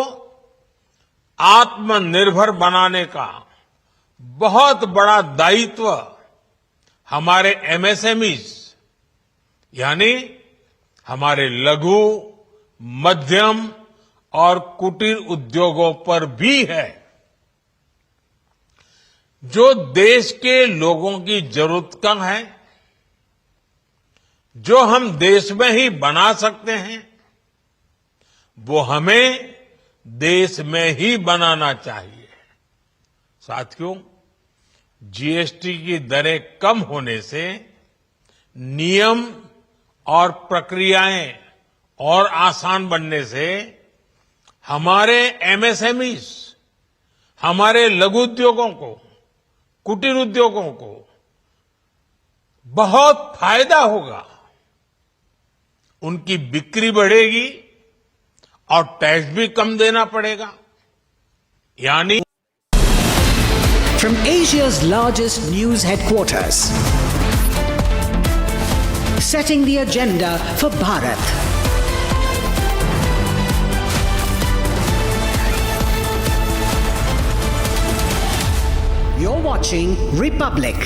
आत्मनिर्भर बनाने का बहुत बड़ा दायित्व हमारे एमएसएमईज यानी हमारे लघु, मध्यम और कुटीर उद्योगों पर भी है, जो देश के लोगों की जरूरत कम है, जो हम देश में ही बना सकते हैं, वो हमें देश में ही बनाना चाहिए। साथियों, जीएसटी की दरें कम होने से नियम और प्रक्रियाएं और आसान बनने से हमारे एमएसएमईज, हमारे लघु उद्योगों को, कुटीर उद्योगों को बहुत फायदा होगा। उनकी बिक्री बढ़ेगी और टैक्स भी कम देना पड़ेगा, यानी From Asia's largest news headquarters, setting the agenda for Bharat. You're watching Republic.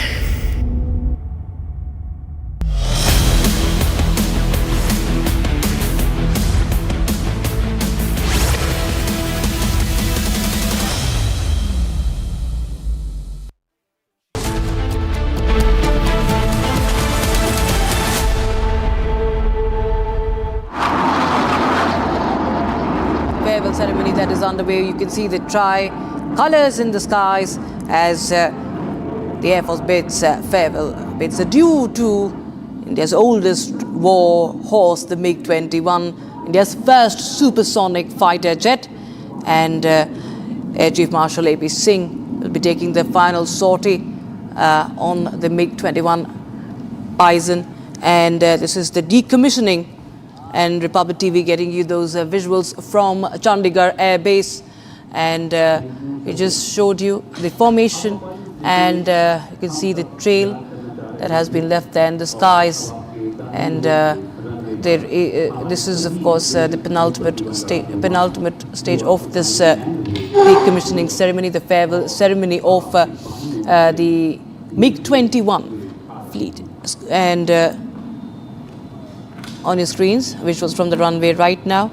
farewell ceremony that is underway. You can see the tri-colors in the skies as the Air Force bids farewell, bids adieu to India's oldest war horse, the MiG-21, India's first supersonic fighter jet, and Air Chief Marshal AP Singh will be taking the final sortie on the MiG-21 Bison. And this is the decommissioning, and Republic TV getting you those visuals from Chandigarh Air Base. And we just showed you the formation, and you can see the trail that has been left there in the skies. And this is, of course, the penultimate stage of this decommissioning ceremony, the farewell ceremony of the MiG-21 fleet. And on your screens, which was from the runway right now,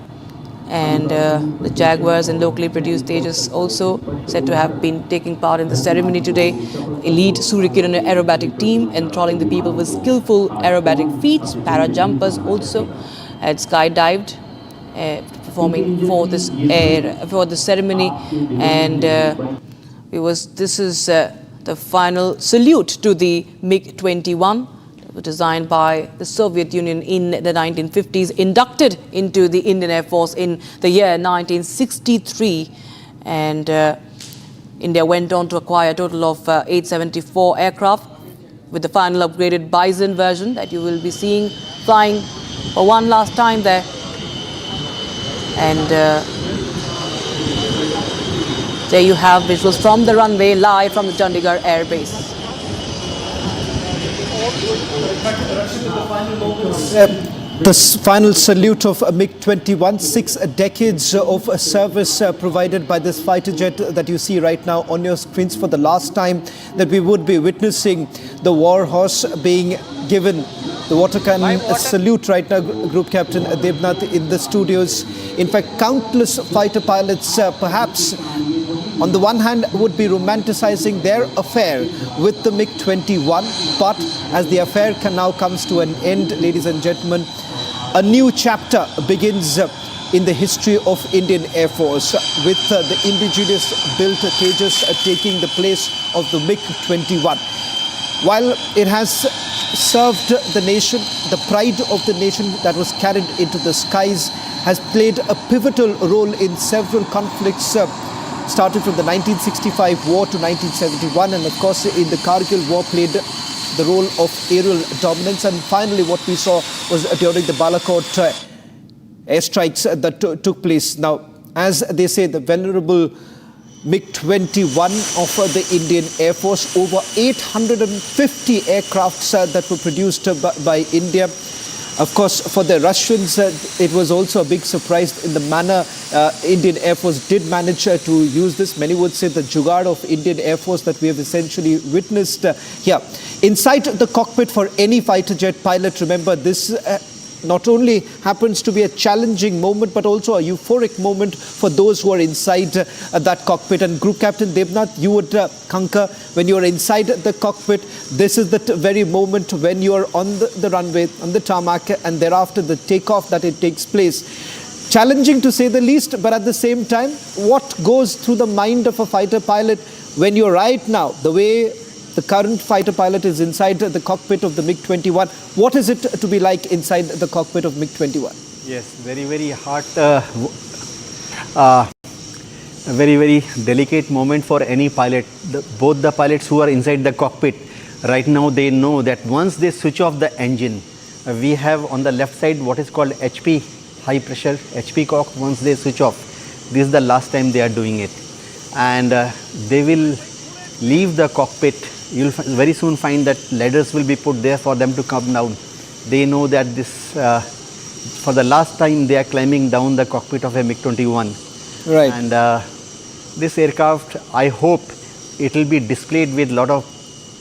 and the Jaguars and locally produced Tejas also said to have been taking part in the ceremony today. Elite Suryakiran aerobatic team enthralling the people with skillful aerobatic feats. Para jumpers also had skydived, performing for this ceremony, and this is the final salute to the MiG-21. Designed by the Soviet Union in the 1950s, inducted into the Indian Air Force in the year 1963, and India went on to acquire a total of 874 aircraft, with the final upgraded Bison version that you will be seeing flying for one last time there. And there you have visuals from the runway, live from the Chandigarh Air Base. The final salute of a MiG-21, 6 decades of service provided by this fighter jet that you see right now on your screens, for the last time that we would be witnessing the war horse being given the water cannon salute right now, Group Captain Debnath in the studios. In fact, countless fighter pilots perhaps on the one hand would be romanticizing their affair with the MiG-21, but as the affair now comes to an end, ladies and gentlemen, a new chapter begins in the history of Indian Air Force, with the indigenous built Tejas taking the place of the MiG-21. While it has served the nation, the pride of the nation that was carried into the skies has played a pivotal role in several conflicts, starting from the 1965 war to 1971, and of course in the Kargil war played the role of aerial dominance, and finally what we saw was during the Balakot airstrikes that took place. Now, as they say, the venerable MiG-21 of the Indian Air Force, over 850 aircrafts that were produced by India. Of course, for the Russians, it was also a big surprise in the manner Indian Air Force did manage to use this. Many would say the jugaad of Indian Air Force that we have essentially witnessed here. Inside the cockpit for any fighter jet pilot, remember, this not only happens to be a challenging moment, but also a euphoric moment for those who are inside that cockpit. And Group Captain Debnath, you would concur, when you are inside the cockpit, this is the very moment when you are on the runway, on the tarmac, and thereafter the takeoff that it takes place. Challenging to say the least, but at the same time, what goes through the mind of a fighter pilot when you're right now, the way the current fighter pilot is inside the cockpit of the MiG-21. What is it to be like inside the cockpit of MiG-21? Yes, very, very hard, very, very delicate moment for any pilot. Both the pilots who are inside the cockpit, right now they know that once they switch off the engine, we have on the left side what is called HP, high pressure HP cock. Once they switch off, this is the last time they are doing it. And they will leave the cockpit. You'll very soon find that ladders will be put there for them to come down. They know that this, for the last time, they are climbing down the cockpit of a MiG-21. Right. And this aircraft, I hope it will be displayed with a lot of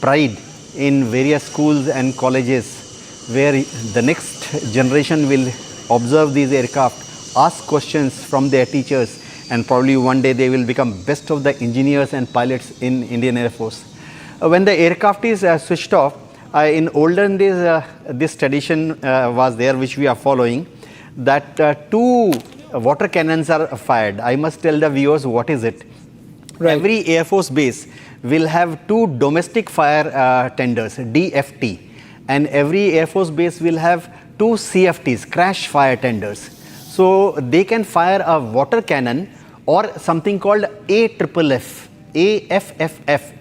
pride in various schools and colleges, where the next generation will observe these aircraft, ask questions from their teachers, and probably one day they will become best of the engineers and pilots in Indian Air Force. When the aircraft is switched off, in olden days, this tradition was there, which we are following, that two water cannons are fired. I must tell the viewers what is it. Every Air Force base will have 2 domestic fire tenders, DFT, and every Air Force base will have 2 CFTs, crash fire tenders. So they can fire a water cannon or something called AFFF,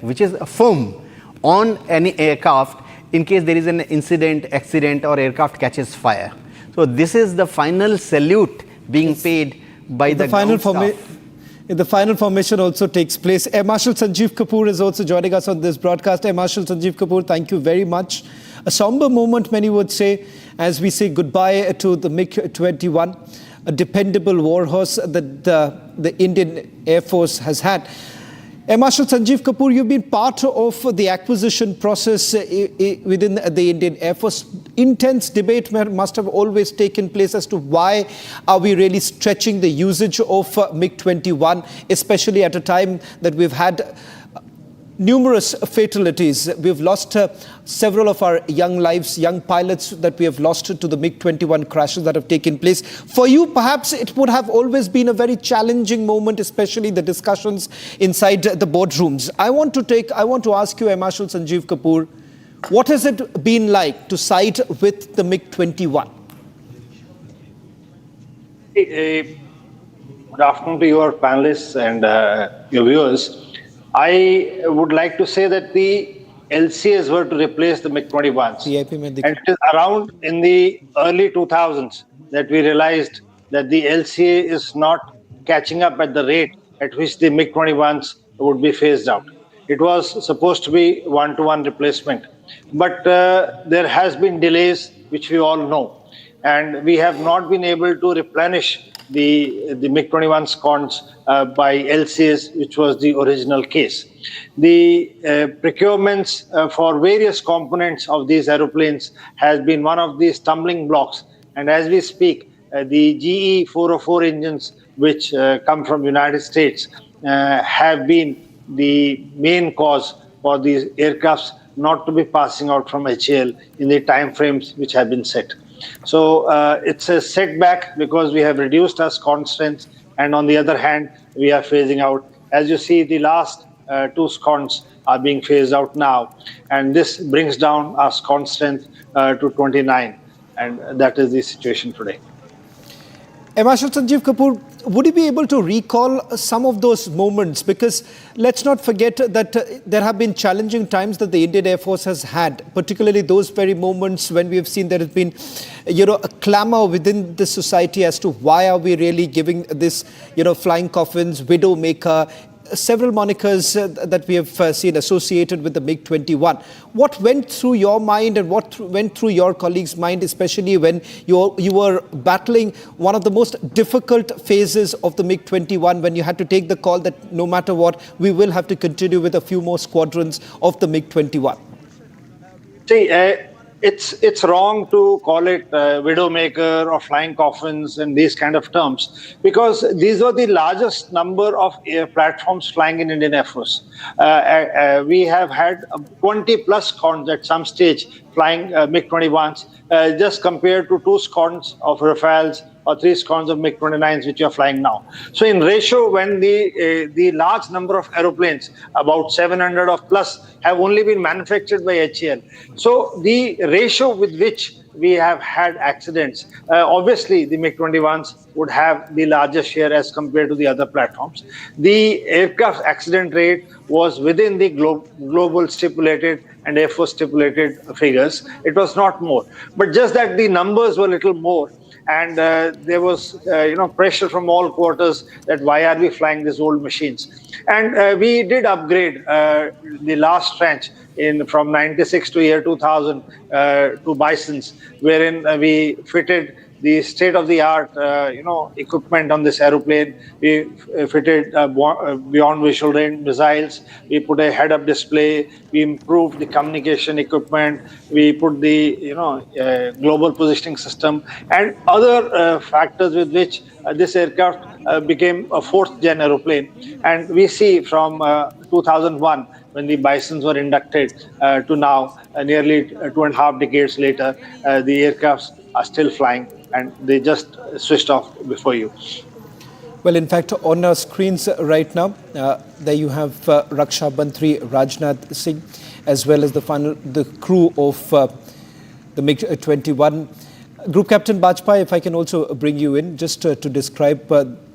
which is a foam on any aircraft in case there is an incident, accident, or aircraft catches fire. So this is the final salute being paid by the final ground staff. The final formation also takes place. Air Marshal Sanjeev Kapoor is also joining us on this broadcast. Air Marshal Sanjeev Kapoor, thank you very much. A somber moment, many would say, as we say goodbye to the MiG-21, a dependable warhorse that the Indian Air Force has had. Air Marshal Sanjeev Kapoor, you've been part of the acquisition process within the Indian Air Force. Intense debate must have always taken place as to why are we really stretching the usage of MiG-21, especially at a time that we've had numerous fatalities. We've lost several of our young lives, young pilots that we have lost to the MiG-21 crashes that have taken place. For you, perhaps it would have always been a very challenging moment, especially the discussions inside the boardrooms. I want to ask you, Air Marshal Sanjeev Kapoor, what has it been like to side with the MiG-21? Good afternoon to your panelists and your viewers. I would like to say that the LCAs were to replace the MiG-21s. And it is around in the early 2000s that we realized that the LCA is not catching up at the rate at which the MiG-21s would be phased out. It was supposed to be one-to-one replacement. But there has been delays, which we all know. And we have not been able to replenish the MiG-21 squadrons by LCAs, which was the original case. The procurements for various components of these aeroplanes has been one of the stumbling blocks. And as we speak, the GE 404 engines, which come from United States, have been the main cause for these aircrafts not to be passing out from HAL in the time frames which have been set. So it's a setback because we have reduced our squadron strength, and on the other hand, we are phasing out. As you see, the last 2 squadrons are being phased out now, and this brings down our squadron strength to 29, and that is the situation today. Air Marshal Sanjeev Kapoor, would you be able to recall some of those moments? Because let's not forget that there have been challenging times that the Indian Air Force has had, particularly those very moments when we have seen there has been, a clamor within the society as to why are we really giving this, flying coffins, Widowmaker, several monikers that we have seen associated with the MiG-21. What went through your mind and what went through your colleagues' mind, especially when you were battling one of the most difficult phases of the MiG-21, when you had to take the call that no matter what, we will have to continue with a few more squadrons of the MiG-21? See, it's wrong to call it Widowmaker or flying coffins and these kind of terms, because these are the largest number of air platforms flying in Indian Air Force. We have had 20 plus squadrons at some stage flying MiG-21s, just compared to 2 squadrons of Rafales or 3 squadrons of MiG-29s which are flying now. So in ratio, when the large number of aeroplanes, about 700 of plus, have only been manufactured by HAL. So the ratio with which we have had accidents, obviously the MiG-21s would have the largest share as compared to the other platforms. The aircraft accident rate was within the global stipulated and Air Force stipulated figures. It was not more, but just that the numbers were a little more. And there was, pressure from all quarters that why are we flying these old machines? And we did upgrade the last tranche from 96 to year 2000 to Bisons, wherein we fitted the state-of-the-art, equipment on this aeroplane. We fitted beyond visual range missiles. We put a head-up display. We improved the communication equipment. We put the, global positioning system and other factors with which this aircraft became a 4th-gen aeroplane. And we see from 2001, when the Bisons were inducted, to now, nearly 2.5 decades later, the aircrafts are still flying. and they just switched off before you. Well, in fact, on our screens right now, there you have Raksha Mantri Rajnath Singh, as well as the crew of the MiG-21. Group Captain Bajpai, if I can also bring you in, just to describe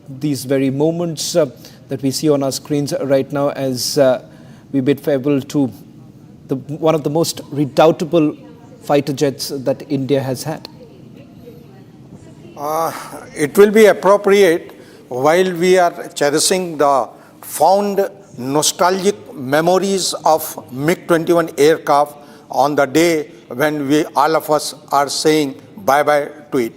these very moments that we see on our screens right now as we bid farewell to one of the most redoubtable fighter jets that India has had. It will be appropriate, while we are cherishing the fond nostalgic memories of MiG-21 aircraft on the day when all of us are saying bye-bye to it.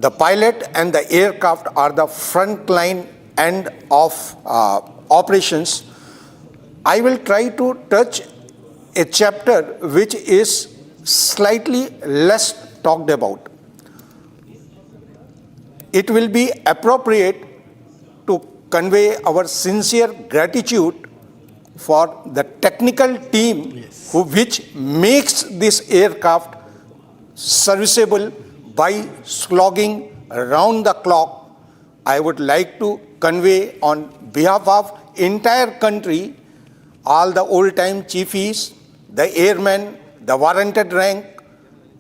The pilot and the aircraft are the front line end of operations. I will try to touch a chapter which is slightly less talked about. It will be appropriate to convey our sincere gratitude for the technical team which makes this aircraft serviceable by slogging around the clock. I would like to convey on behalf of entire country all the old-time chiefies, the airmen, the warranted rank,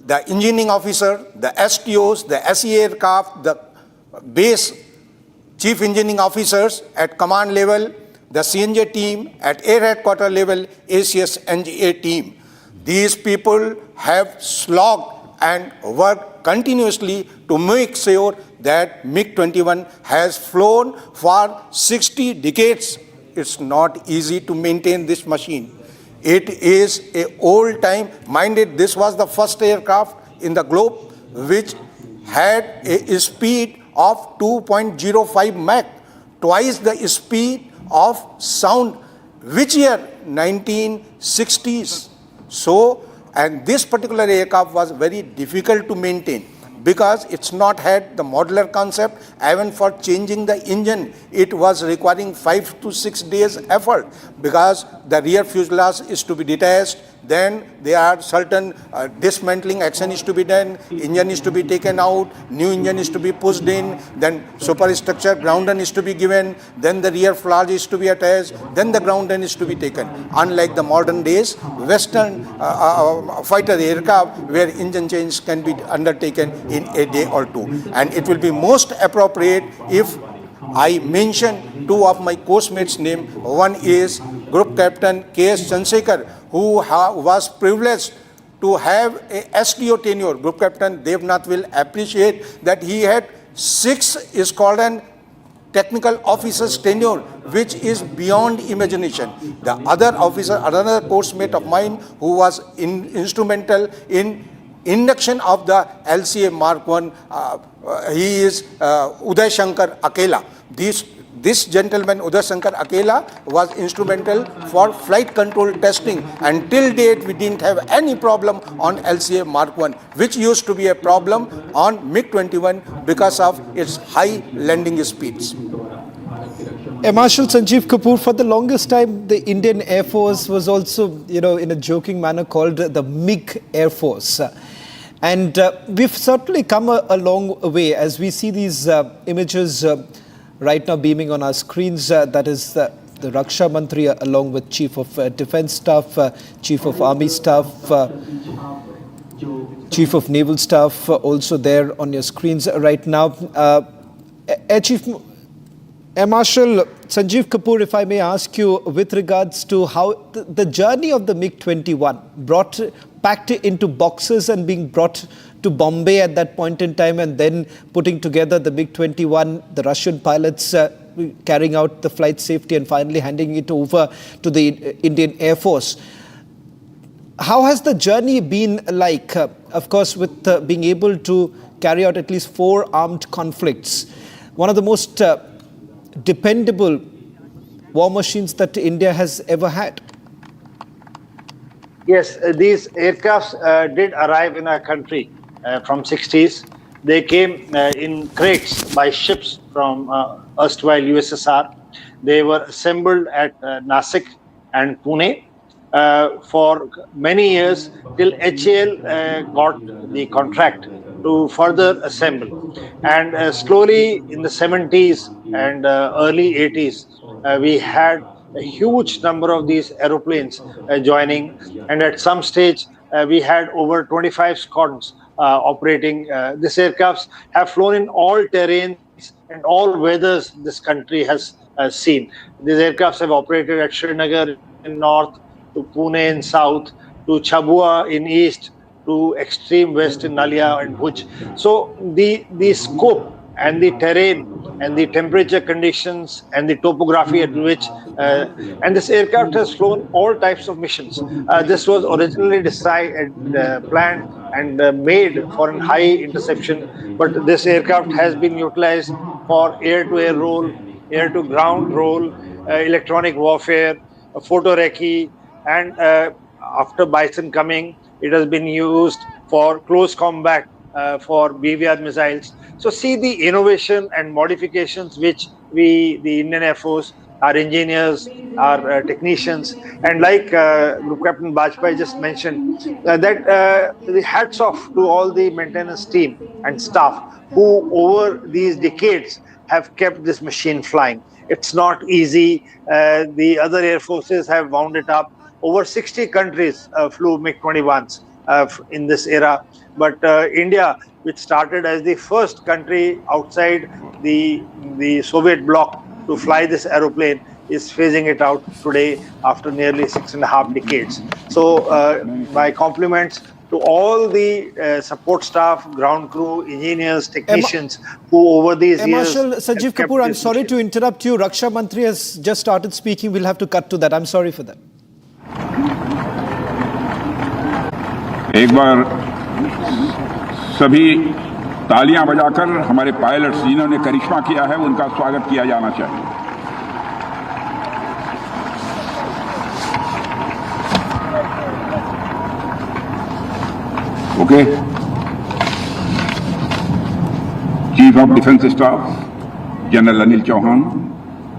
the engineering officer, the STOs, the SE aircraft, the base chief engineering officers at command level, the CNJ team at air headquarter level, ACS NGA team. These people have slogged and worked continuously to make sure that MiG-21 has flown for 60 decades. It's not easy to maintain this machine. It is a old time, minded, this was the first aircraft in the globe which had a speed of 2.05 Mach, twice the speed of sound. Which year? 1960s. So, and this particular aircraft was very difficult to maintain because it's not had the modular concept. Even for changing the engine, it was requiring 5 to 6 days effort because the rear fuselage is to be detached. Then there are certain dismantling action is to be done, engine is to be taken out, new engine is to be pushed in, then superstructure grounden is to be given, then the rear flange is to be attached, then the grounden is to be taken. Unlike the modern days, Western fighter aircraft where engine change can be undertaken in a day or two. And it will be most appropriate if I mention two of my course mates' name. One is Group Captain K.S. Chansekar, who was privileged to have a SDO tenure. Group Captain Devnath will appreciate that he had 6 squadron technical officers tenure, which is beyond imagination. The other officer, another course mate of mine, who was instrumental in induction of the LCA Mark 1, he is Uday Shankar Akela. This gentleman, Uday Shankar Akela, was instrumental for flight control testing. And till date, we didn't have any problem on LCA Mark 1, which used to be a problem on MiG-21 because of its high landing speeds. Air Marshal Sanjeev Kapoor, for the longest time, the Indian Air Force was also, in a joking manner called the MiG Air Force. And we've certainly come a long way as we see these images right now beaming on our screens. That is the Raksha Mantri along with Chief of Defence Staff, Chief of Army Staff, Chief of Naval Staff, also there on your screens right now. Air Marshal Sanjeev Kapoor, if I may ask you with regards to how the journey of the MiG-21 packed into boxes and being brought to Bombay at that point in time, and then putting together the MiG-21, the Russian pilots carrying out the flight safety and finally handing it over to the Indian Air Force. How has the journey been like? Of course, with being able to carry out at least 4 armed conflicts, one of the most dependable war machines that India has ever had. Yes, these aircrafts did arrive in our country from 60s. They came in crates by ships from erstwhile USSR. They were assembled at Nasik and Pune for many years till HAL got the contract to further assemble. And slowly in the 70s and early 80s, we had a huge number of these aeroplanes joining, and at some stage we had over 25 squadrons operating. These aircrafts have flown in all terrains and all weathers this country has seen. These aircrafts have operated at Srinagar in north, to Pune in south, to Chabua in east, to extreme west in Nalia and Bhuj. So the scope and the terrain and the temperature conditions and the topography at which and this aircraft has flown all types of missions. This was originally planned and made for a high interception, but this aircraft has been utilized for air-to-air role, air-to-ground role, electronic warfare, photo recce, and after Bison coming, it has been used for close combat for BVR missiles. So see the innovation and modifications which the Indian Air Force, our engineers, our technicians, and like Group Captain Bajpai just mentioned, that the hats off to all the maintenance team and staff who over these decades have kept this machine flying. It's not easy. The other air forces have wound it up. Over 60 countries flew MiG-21s in this era. But India, which started as the first country outside the Soviet bloc to fly this aeroplane, is phasing it out today after nearly 6.5 decades. So my compliments to all the support staff, ground crew, engineers, technicians who over these years... Marshal Sanjeev Kapoor, I'm sorry to interrupt you. Raksha Mantri has just started speaking. We'll have to cut to that. I'm sorry for that. एक बार सभी तालियां बजाकर हमारे pilots जिन्होंने करिश्मा किया है उनका स्वागत किया जाना चाहिए। Okay. Chief of defence staff general Anil Chauhan,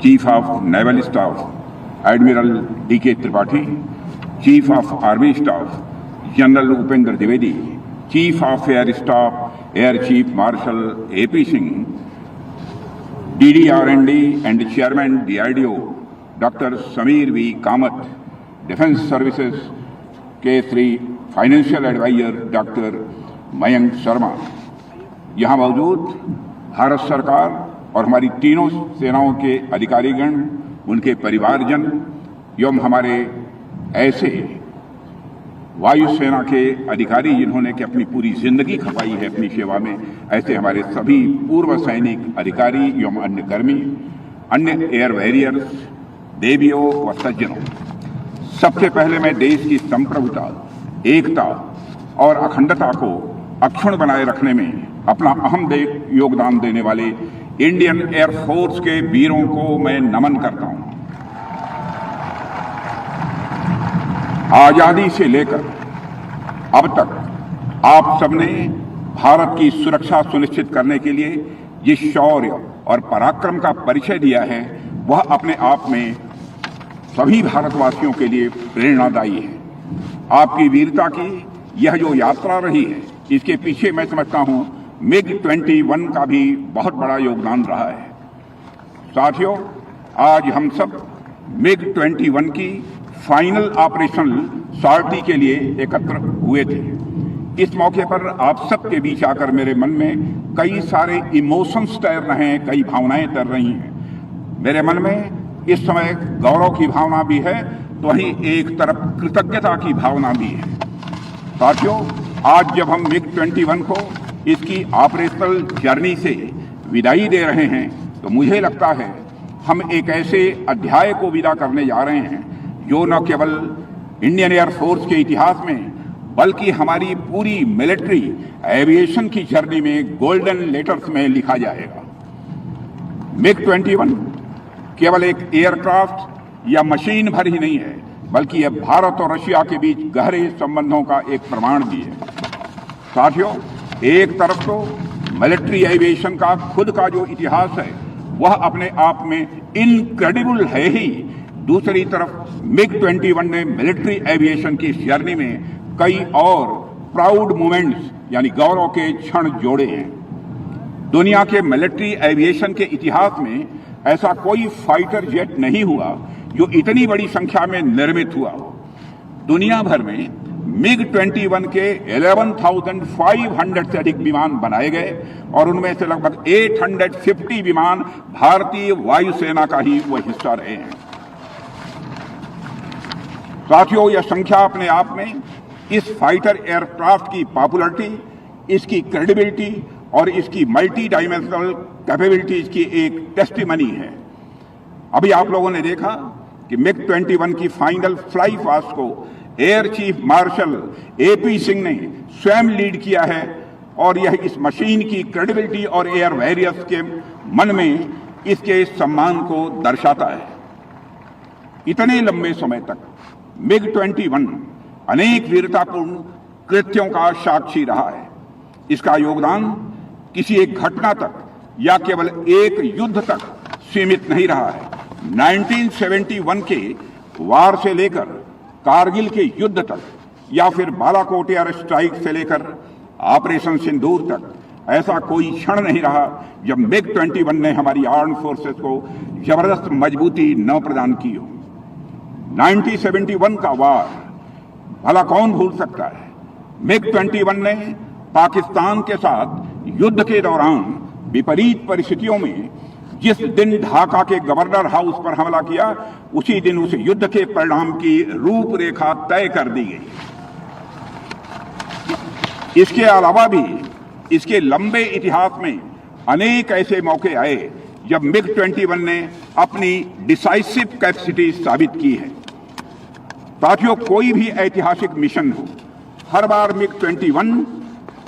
chief of naval staff admiral D K. Tripathi, chief of army staff general Upendra Dwivedi, chief of air staff air chief marshal AP Singh, DDR&D and Chairman DRDO Dr. Sameer V. Kamath, Defense Services K3 Financial Advisor Dr. Mayank Sharma। यहाँ मौजूद भारत सरकार और हमारी तीनों सेनाओं के अधिकारीगण, उनके परिवारजन एवं हमारे ऐसे वायुसेना के अधिकारी जिन्होंने कि अपनी पूरी जिंदगी खपाई है अपनी सेवा में, ऐसे हमारे सभी पूर्व सैनिक अधिकारी एवं अन्य कर्मी, अन्य एयर वॉरियर्स, देवियों व सज्जनों, सबसे पहले मैं देश की संप्रभुता, एकता और अखंडता को अक्षुण्ण बनाए रखने में अपना अहम योगदान देने वाले इंडियन एयर फोर्स के वीरों को मैं नमन करता हूं। आजादी से लेकर अब तक आप सबने भारत की सुरक्षा सुनिश्चित करने के लिए जिस शौर्य और पराक्रम का परिचय दिया है, वह अपने आप में सभी भारतवासियों के लिए प्रेरणादायी है। आपकी वीरता की यह जो यात्रा रही है, इसके पीछे मैं समझता हूं MiG-21 का भी बहुत बड़ा योगदान रहा है। साथियों, आज हम सब MiG-21 की फाइनल ऑपरेशनल सॉर्टी के लिए एकत्र हुए थे। इस मौके पर आप सबके बीच आकर मेरे मन में कई सारे इमोशंस तैर रहे हैं, कई भावनाएं तैर रही हैं। मेरे मन में इस समय गौरव की भावना भी है, तो वहीं एक तरफ कृतज्ञता की भावना भी है। साथियों, आज जब हम MiG-21 को इसकी ऑपरेशनल जर्नी से विदाई दे रहे हैं, तो मुझे लगता है हम एक ऐसे अध्याय को विदा करने जा रहे हैं जो न केवल इंडियन एयर फोर्स के इतिहास में, बल्कि हमारी पूरी मिलिट्री एविएशन की जर्नी में गोल्डन लेटर्स में लिखा जाएगा। MiG-21 केवल एक एयरक्राफ्ट या मशीन भर ही नहीं है, बल्कि यह भारत और रशिया के बीच गहरे संबंधों का एक प्रमाण भी है। साथियों, एक तरफ तो मिलिट्री एविएशन का खुद का जो इतिहास है वह अपने आप में इनक्रेडिबल है ही, दूसरी तरफ MiG-21 ने मिलिट्री एविएशन की जर्नी में कई और प्राउड मोमेंट्स यानी गौरव के क्षण जोड़े हैं। दुनिया के मिलिट्री एविएशन के इतिहास में ऐसा कोई फाइटर जेट नहीं हुआ जो इतनी बड़ी संख्या में निर्मित हुआ हो। दुनिया भर में MiG-21 के 11,500 से अधिक विमान बनाए गए और उनमें से लगभग 850 विमान भारतीय वायुसेना का ही वह हिस्सा रहे हैं। साथियों, यह संख्या अपने आप में इस फाइटर एयरक्राफ्ट की पॉपुलरिटी, इसकी क्रेडिबिलिटी और इसकी मल्टी डायमेंशनल कैपेबिलिटीज की एक टेस्टिमनी है। अभी आप लोगों ने देखा कि MiG-21 की फाइनल फ्लाई पास्ट को air chief marshal AP Singh ने स्वयं लीड किया है और यह इस मशीन की क्रेडिबिलिटी और एयर वॉरियर्स के मन में इसके सम्मान को दर्शाता है। इतने लंबे समय तक MiG-21 अनेक वीरतापूर्ण कृत्यों का साक्षी रहा है। इसका योगदान किसी एक घटना तक या केवल एक युद्ध तक सीमित नहीं रहा है। 1971 के वार से लेकर कारगिल के युद्ध तक या फिर बालाकोट एयर स्ट्राइक से लेकर ऑपरेशन सिंदूर तक ऐसा कोई क्षण नहीं रहा जब MiG-21 ने हमारी आर्म फोर्सेस को जबरदस्त मजबूती न प्रदान की हो। 1971 का वार भला कौन भूल सकता है। MiG-21 ने पाकिस्तान के साथ युद्ध के दौरान विपरीत परिस्थितियों में जिस दिन ढाका के गवर्नर हाउस पर हमला किया, उसी दिन उस युद्ध के परिणाम की रूपरेखा तय कर दी गई। इसके अलावा भी इसके लंबे इतिहास में अनेक ऐसे मौके आए जब MiG-21 ने अपनी डिसाइसिव कैपेसिटी साबित की है। साथियों, कोई भी ऐतिहासिक मिशन हो, हर बार MiG-21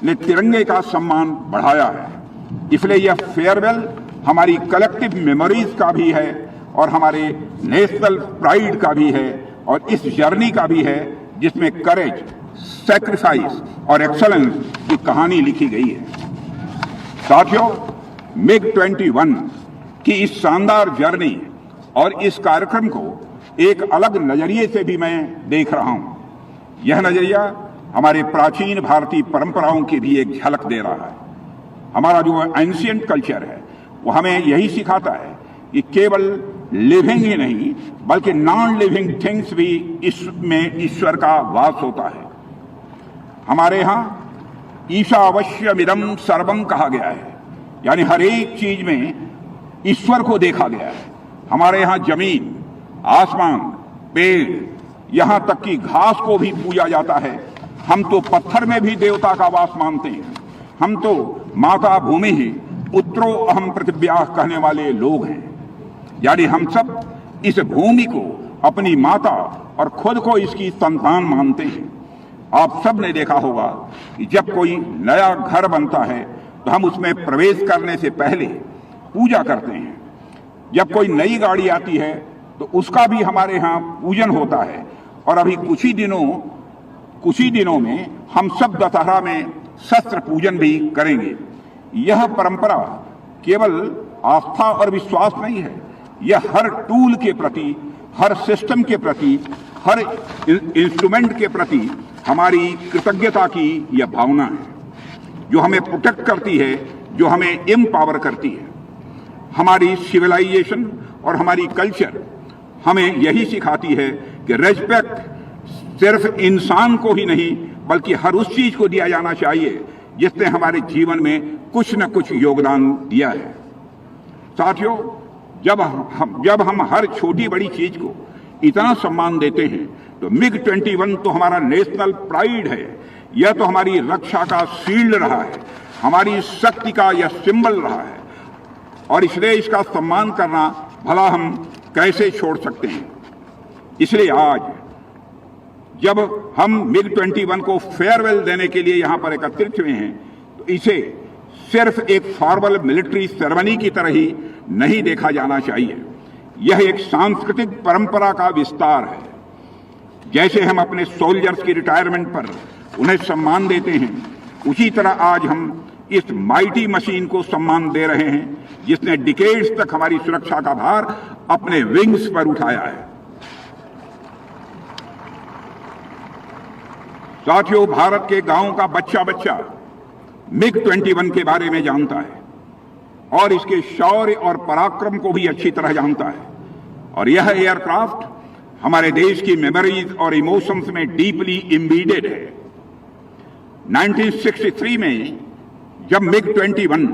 ने तिरंगे का सम्मान बढ़ाया है। इसलिए यह फेयरवेल हमारी कलेक्टिव मेमोरीज का भी है और हमारे नेशनल प्राइड का भी है और इस जर्नी का भी है जिसमें करेज, सैक्रिफाइस और एक्सेलेंस की कहानी लिखी गई है। साथियों, MiG-21 की इस शानदार जर्नी और इस कार्यक्रम को एक अलग नजरिए से भी मैं देख रहा हूं। यह नजरिया हमारे प्राचीन भारतीय परंपराओं की भी एक झलक दे रहा है। हमारा जो एंशिएंट कल्चर है वो हमें यही सिखाता है कि केवल लिविंग ही नहीं बल्कि नॉन लिविंग थिंग्स भी इसमें ईश्वर का वास होता है। हमारे यहाँ ईशावास्यमिदं सर्वम कहा गया है, यानी हर एक चीज में ईश्वर को देखा गया है। हमारे यहाँ जमीन, आसमान, पेड़, यहाँ तक कि घास को भी पूजा जाता है। हम तो पत्थर में भी देवता का वास मानते हैं। हम तो माता भूमि ही पुत्रो अहम पृथिव्याः कहने वाले लोग हैं, यानी हम सब इस भूमि को अपनी माता और खुद को इसकी संतान मानते हैं। आप सब ने देखा होगा कि जब कोई नया घर बनता है तो हम उसमें प्रवेश करने से पहले पूजा करते हैं। जब कोई नई गाड़ी आती है तो उसका भी हमारे यहाँ पूजन होता है। और अभी कुछ ही दिनों में हम सब दशहरा में शस्त्र पूजन भी करेंगे। यह परंपरा केवल आस्था और विश्वास नहीं है, यह हर टूल के प्रति, हर सिस्टम के प्रति, हर इंस्ट्रूमेंट के प्रति हमारी कृतज्ञता की यह भावना है जो हमें प्रोटेक्ट करती है, जो हमें एम्पावर करती है। हमारी सिविलाइजेशन और हमारी कल्चर हमें यही सिखाती है कि रेस्पेक्ट सिर्फ इंसान को ही नहीं बल्कि हर उस चीज को दिया जाना चाहिए जिसने हमारे जीवन में कुछ न कुछ योगदान दिया है। साथियों, जब हम हर छोटी बड़ी चीज को इतना सम्मान देते हैं तो MiG-21 तो हमारा नेशनल प्राइड है। यह तो हमारी रक्षा का शील्ड रहा है, हमारी शक्ति का यह सिंबल रहा है और इसलिए इसका सम्मान करना भला हम कैसे छोड़ सकते हैं। इसलिए आज जब हम MiG-21 को फेयरवेल देने के लिए यहाँ पर एकत्रित हुए हैं तो इसे सिर्फ एक फॉर्मल मिलिट्री सेरेमनी की तरह ही नहीं देखा जाना चाहिए। यह एक सांस्कृतिक परंपरा का विस्तार है। जैसे हम अपने सोल्जर्स की रिटायरमेंट पर उन्हें सम्मान देते हैं, उसी तरह आज हम इस माइटी मशीन को सम्मान दे रहे हैं जिसने डिकेड्स तक हमारी सुरक्षा का भार अपने विंग्स पर उठाया है। साथियों, भारत के गांवों का बच्चा MiG-21 के बारे में जानता है और इसके शौर्य और पराक्रम को भी अच्छी तरह जानता है। और यह एयरक्राफ्ट हमारे देश की मेमोरीज और इमोशंस में डीपली इम्बीडेड है। 1963 में जब MiG-21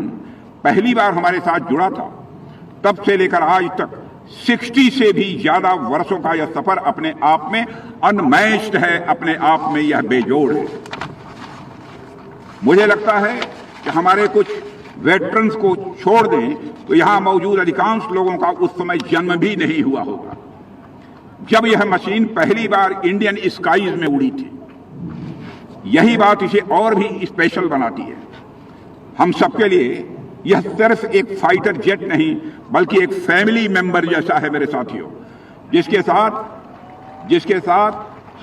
पहली बार हमारे साथ जुड़ा था, तब से लेकर आज तक 60 से भी ज्यादा वर्षों का यह सफर अपने आप में अनमैच्ड है, अपने आप में यह बेजोड़ है। मुझे लगता है कि हमारे कुछ वेटरन्स को छोड़ दें तो यहां मौजूद अधिकांश लोगों का उस समय जन्म भी नहीं हुआ होगा जब यह मशीन पहली बार इंडियन स्काईज में उड़ी थी। यही बात इसे और भी स्पेशल बनाती है। हम सबके लिए यह सिर्फ एक फाइटर जेट नहीं बल्कि एक फैमिली मेंबर जैसा है मेरे साथियों, जिसके साथ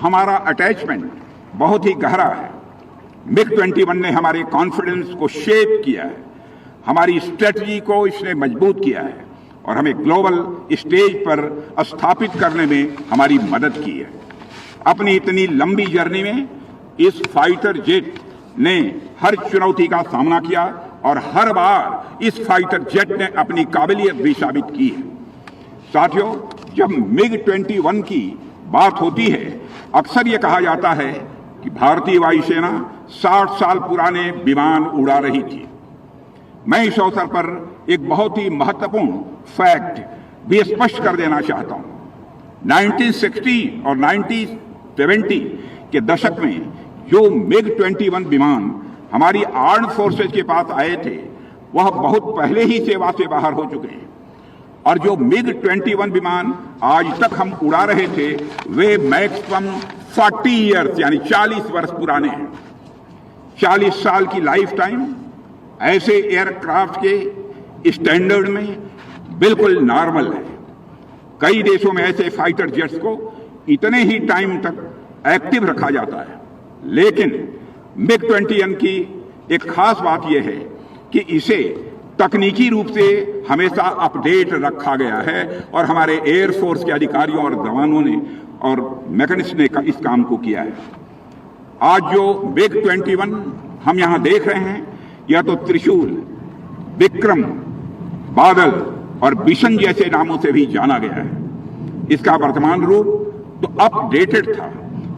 हमारा अटैचमेंट बहुत ही गहरा है। MiG-21 ने हमारे कॉन्फिडेंस को शेप किया है, हमारी स्ट्रेटजी को इसने मजबूत किया है और हमें ग्लोबल स्टेज पर स्थापित करने में हमारी मदद की है। अपनी इतनी लंबी जर्नी में इस फाइटर जेट ने हर चुनौती का सामना किया और हर बार इस फाइटर जेट ने अपनी काबिलियत भी साबित की है। साथियों, जब MiG-21 की बात होती है, अक्सर ये कहा जाता है कि भारतीय वायुसेना 60 साल पुराने विमान उड़ा रही थी। मैं इस अवसर पर एक बहुत ही महत्वपूर्ण फैक्ट भी स्पष्ट कर देना चाहता हूं। 1960 और 1970 के दशक में जो MiG-21 विमान हमारी आर्म्ड फोर्सेज के पास आए थे, वह बहुत पहले ही सेवा से बाहर हो चुके हैं। और जो MiG-21 विमान आज तक हम उड़ा रहे थे, वे मैक्सिमम 40 ईयर्स यानी 40 वर्ष पुराने हैं। 40 साल की लाइफ टाइम ऐसे एयरक्राफ्ट के स्टैंडर्ड में बिल्कुल नॉर्मल है। कई देशों में ऐसे फाइटर जेट्स को इतने ही टाइम तक एक्टिव रखा जाता है, लेकिन MiG-21 की एक खास बात यह है कि इसे तकनीकी रूप से हमेशा अपडेट रखा गया है और हमारे एयरफोर्स के अधिकारियों और जवानों ने और मैकेनिस्ट ने इस काम को किया है। आज जो MiG-21 हम यहां देख रहे हैं, यह तो त्रिशूल, विक्रम, बादल और मिशन जैसे नामों से भी जाना गया है। इसका वर्तमान रूप तो अपडेटेड था।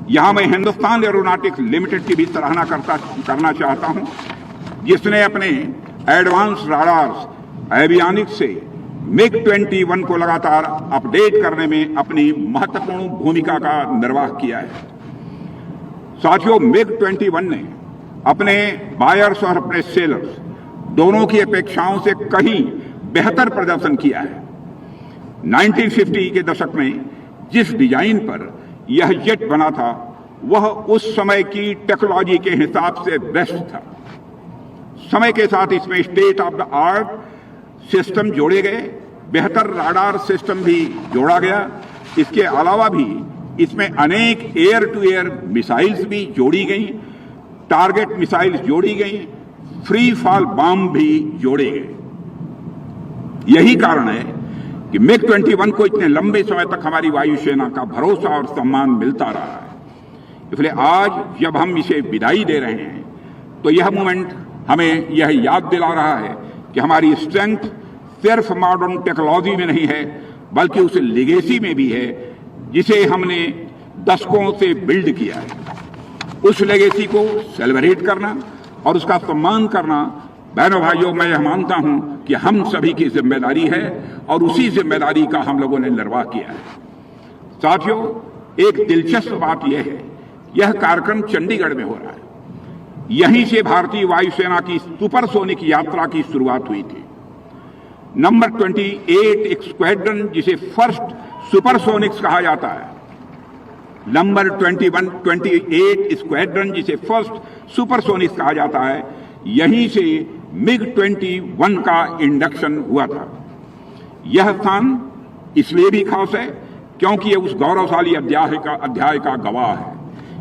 यहां मैं हिंदुस्तान एरोनॉटिक्स लिमिटेड की भी सराहना करना चाहता हूं, जिसने अपने एडवांस राडार्स एवियोनिक्स से MiG-21 को लगातार अपडेट करने में अपनी महत्वपूर्ण भूमिका का निर्वाह किया है। साथियों, MiG-21 ने अपने बायर्स और अपने सेलर्स दोनों की अपेक्षाओं से कहीं बेहतर प्रदर्शन किया है। 1950 के दशक में जिस डिजाइन पर यह जेट बना था, वह उस समय की टेक्नोलॉजी के हिसाब से बेस्ट था। समय के साथ इसमें state of the art system जोड़े गए, बेहतर राडार सिस्टम भी जोड़ा गया। इसके अलावा भी इसमें अनेक एयर टू एयर मिसाइल्स भी जोड़ी गई, टारगेट मिसाइल्स जोड़ी गई, फ्री फॉल बम भी जोड़े गए। यही कारण है कि MiG-21 को इतने लंबे समय तक हमारी वायुसेना का भरोसा और सम्मान मिलता रहा है। इसलिए आज जब हम इसे विदाई दे रहे हैं, तो यह मोमेंट हमें यह याद दिला रहा है कि हमारी स्ट्रेंथ सिर्फ मॉडर्न टेक्नोलॉजी में नहीं है, बल्कि उस लेगेसी में भी है जिसे हमने दशकों से बिल्ड किया है। उस लेगेसी को सेलिब्रेट करना और उसका सम्मान करना, बहनों भाइयों, मैं यह मानता हूं कि हम सभी की जिम्मेदारी है और उसी जिम्मेदारी का हम लोगों ने निर्वाह किया है। साथियों, एक दिलचस्प बात यह है, यह कार्यक्रम चंडीगढ़ में हो रहा है। यहीं से भारतीय वायुसेना की सुपरसोनिक यात्रा की शुरुआत हुई थी। नंबर 28 स्क्वाड्रन, जिसे फर्स्ट सुपरसोनिक्स कहा जाता है, नंबर 28 स्क्वाड्रन, जिसे फर्स्ट सुपरसोनिक्स कहा जाता है, यहीं से MiG-21 का इंडक्शन हुआ था। यह स्थान इसलिए भी खास है क्योंकि यह उस गौरवशाली अध्याय का गवाह है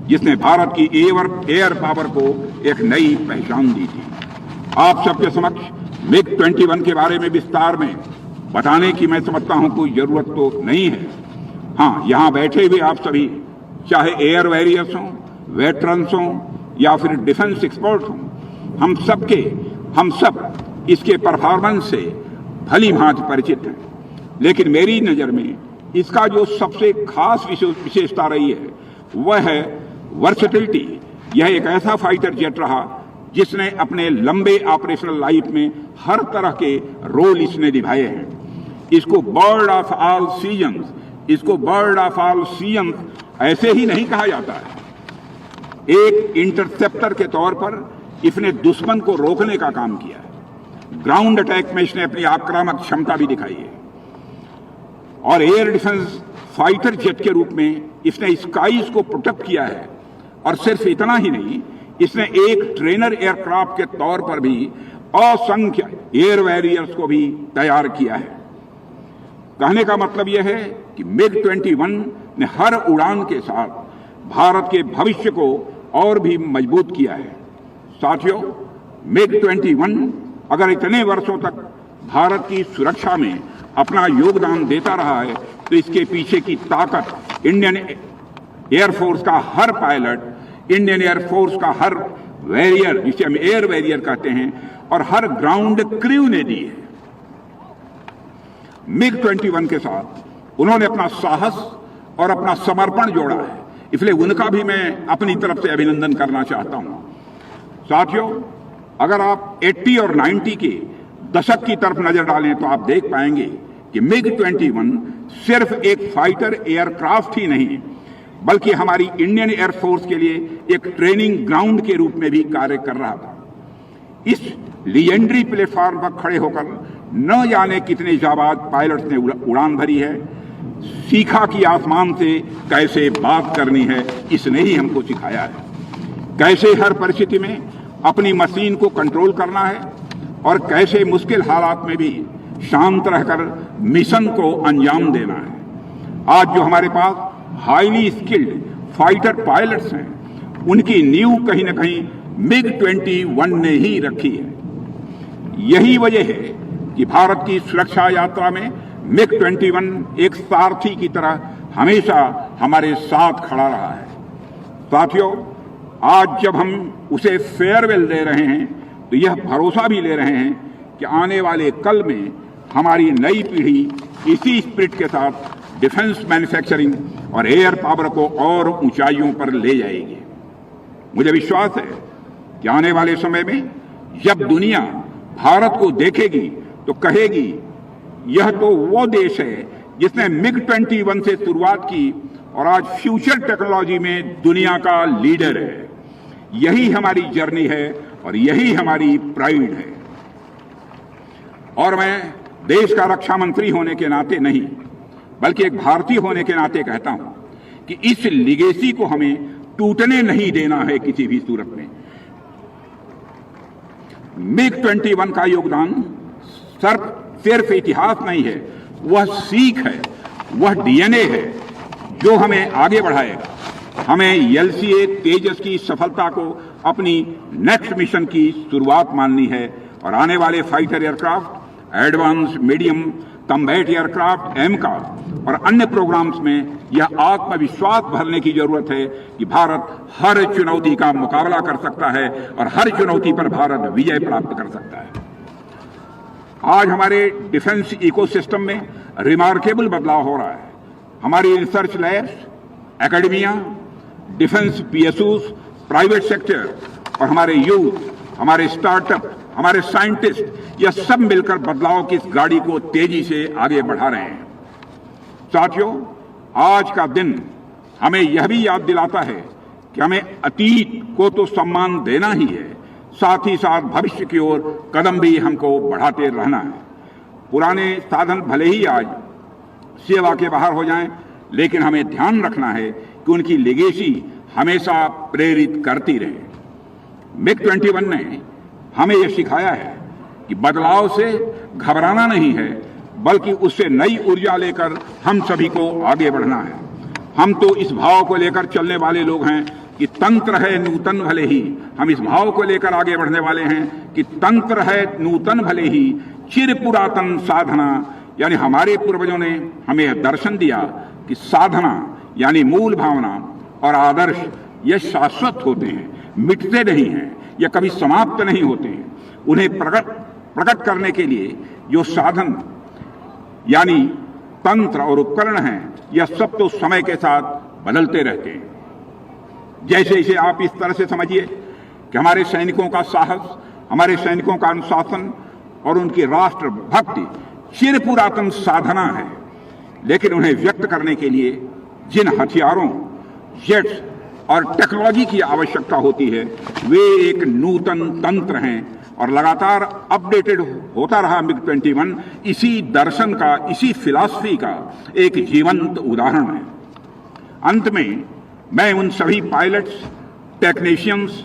जिसने भारत की एयर पावर को एक नई पहचान दी थी। आप सबके समक्ष MiG-21 के बारे में विस्तार में बताने की मैं समझता हूं कोई जरूरत तो नहीं है। हाँ, यहां बैठे हुए आप सभी, चाहे एयर वॉरियर्स हों, वेटरन्स हों या फिर डिफेंस एक्सपर्ट हों, हम सब इसके परफॉर्मेंस से भली भांति परिचित हैं। लेकिन मेरी नज़र में इसका जो सबसे खास विशेषता रही है वह है वर्सेटिलिटी। यह एक ऐसा फाइटर जेट रहा जिसने अपने लंबे ऑपरेशनल लाइफ में हर तरह के रोल इसने निभाए हैं। इसको बर्ड ऑफ ऑल सीजन्स ऐसे ही नहीं कहा जाता है। एक इंटरसेप्टर के तौर पर इसने दुश्मन को रोकने का काम किया है। ग्राउंड अटैक में इसने अपनी आक्रामक क्षमता भी दिखाई है और एयर डिफेंस फाइटर जेट के रूप में इसने स्काईज को प्रोटेक्ट किया है। और सिर्फ इतना ही नहीं, इसने एक ट्रेनर एयरक्राफ्ट के तौर पर भी असंख्य एयर वॉरियर्स को भी तैयार किया है। कहने का मतलब यह है कि MiG-21 ने हर उड़ान के साथ भारत के भविष्य को और भी मजबूत किया है। साथियों, MiG-21 अगर इतने वर्षों तक भारत की सुरक्षा में अपना योगदान देता रहा है तो इसके पीछे की ताकत इंडियन एयरफोर्स का हर पायलट, इंडियन एयरफोर्स का हर वॉरियर, जिसे हम एयर वॉरियर कहते हैं, और हर ग्राउंड क्रू ने दी है। MiG-21 के साथ उन्होंने अपना साहस और अपना समर्पण जोड़ा है, इसलिए उनका भी मैं अपनी तरफ से अभिनंदन करना चाहता हूं। साथियों, अगर आप 80 और 90 के दशक की तरफ नजर डालें तो आप देख पाएंगे कि MiG-21 सिर्फ एक फाइटर एयरक्राफ्ट ही नहीं बल्कि हमारी इंडियन एयरफोर्स के लिए एक ट्रेनिंग ग्राउंड के रूप में भी कार्य कर रहा था। इस लीजेंडरी प्लेटफॉर्म पर खड़े होकर न जाने कितने जाबाज पायलट्स ने उड़ान भरी है। सीखा कि आसमान से कैसे बात करनी है, इसने ही हमको सिखाया है। कैसे हर परिस्थिति में अपनी मशीन को कंट्रोल करना है और कैसे मुश्किल हालात में भी शांत रहकर मिशन को अंजाम देना है। आज जो हमारे पास हाईली स्किल्ड फाइटर पायलट्स हैं, उनकी नींव कहीं न कहीं MiG-21 ने ही रखी है। यही वजह है कि भारत की सुरक्षा यात्रा में MiG-21 एक सारथी की तरह हमेशा हमारे साथ खड़ा रहा है। साथियों, आज जब हम उसे फेयरवेल दे रहे हैं तो यह भरोसा भी ले रहे हैं कि आने वाले कल में हमारी नई पीढ़ी इसी स्पिरिट के साथ डिफेंस मैन्युफैक्चरिंग और एयर पावर को और ऊंचाइयों पर ले जाएगी। मुझे विश्वास है कि आने वाले समय में जब दुनिया भारत को देखेगी तो कहेगी यह तो वो देश है जिसने MiG-21 से शुरुआत की और आज फ्यूचर टेक्नोलॉजी में दुनिया का लीडर है। यही हमारी जर्नी है और यही हमारी प्राइड है। और मैं देश का रक्षा मंत्री होने के नाते नहीं बल्कि एक भारतीय होने के नाते कहता हूं कि इस लिगेसी को हमें टूटने नहीं देना है किसी भी सूरत में। MiG-21 का योगदान सिर्फ इतिहास नहीं है, वह सीख है, वह DNA है जो हमें आगे बढ़ाएगा। हमें LCA तेजस की सफलता को अपनी नेक्स्ट मिशन की शुरुआत माननी है और आने वाले fighter aircraft, advance medium combat aircraft, AMCA और अन्य प्रोग्राम्स में यह आत्मविश्वास भरने की जरूरत है कि भारत हर चुनौती का मुकाबला कर सकता है और हर चुनौती पर भारत विजय प्राप्त कर सकता है। आज हमारे डिफेंस इकोसिस्टम में रिमार्केबल बदलाव हो रहा है। हमारी research labs, academia, defence PSUs, private sector और हमारे यूथ, हमारे स्टार्टअप, हमारे साइंटिस्ट, यह सब मिलकर बदलाव की इस गाड़ी को तेजी से आगे बढ़ा रहे हैं। साथियों, आज का दिन हमें यह भी याद दिलाता है कि हमें अतीत को तो सम्मान देना ही है, साथ ही साथ भविष्य की ओर कदम भी हमको बढ़ाते रहना है। पुराने साधन भले ही आज सेवा के बाहर हो जाएं, लेकिन हमें ध्यान रखना है कि उनकी लेगेसी हमेशा प्रेरित करती रहे। MiG-21 ने हमें यह सिखाया है कि बदलाव से घबराना नहीं है बल्कि उससे नई ऊर्जा लेकर हम सभी को आगे बढ़ना है। हम तो इस भाव को लेकर चलने वाले लोग हैं कि तंत्र है नूतन भले ही। हम इस भाव को लेकर आगे बढ़ने वाले हैं कि तंत्र है नूतन भले ही, चिर पुरातन साधना। यानी हमारे पूर्वजों ने हमें यह दर्शन दिया कि साधना यानी मूल भावना और आदर्श ये शाश्वत होते हैं, मिटते नहीं हैं। ये कभी समाप्त नहीं होते हैं। उन्हें प्रकट करने के लिए जो साधन यानी तंत्र और उपकरण हैं, यह सब तो समय के साथ बदलते रहते हैं। जैसे इसे आप इस तरह से समझिए कि हमारे सैनिकों का साहस, हमारे सैनिकों का अनुशासन और उनकी राष्ट्र भक्ति चिर पुरातन साधना है, लेकिन उन्हें व्यक्त करने के लिए जिन हथियारों, जेट्स और टेक्नोलॉजी की आवश्यकता होती है, वे एक नूतन तंत्र हैं और लगातार अपडेटेड होता रहा MiG-21 इसी दर्शन का, इसी फिलॉसफी का एक जीवंत उदाहरण है। अंत में मैं उन सभी पायलट्स, टेक्नीशियंस,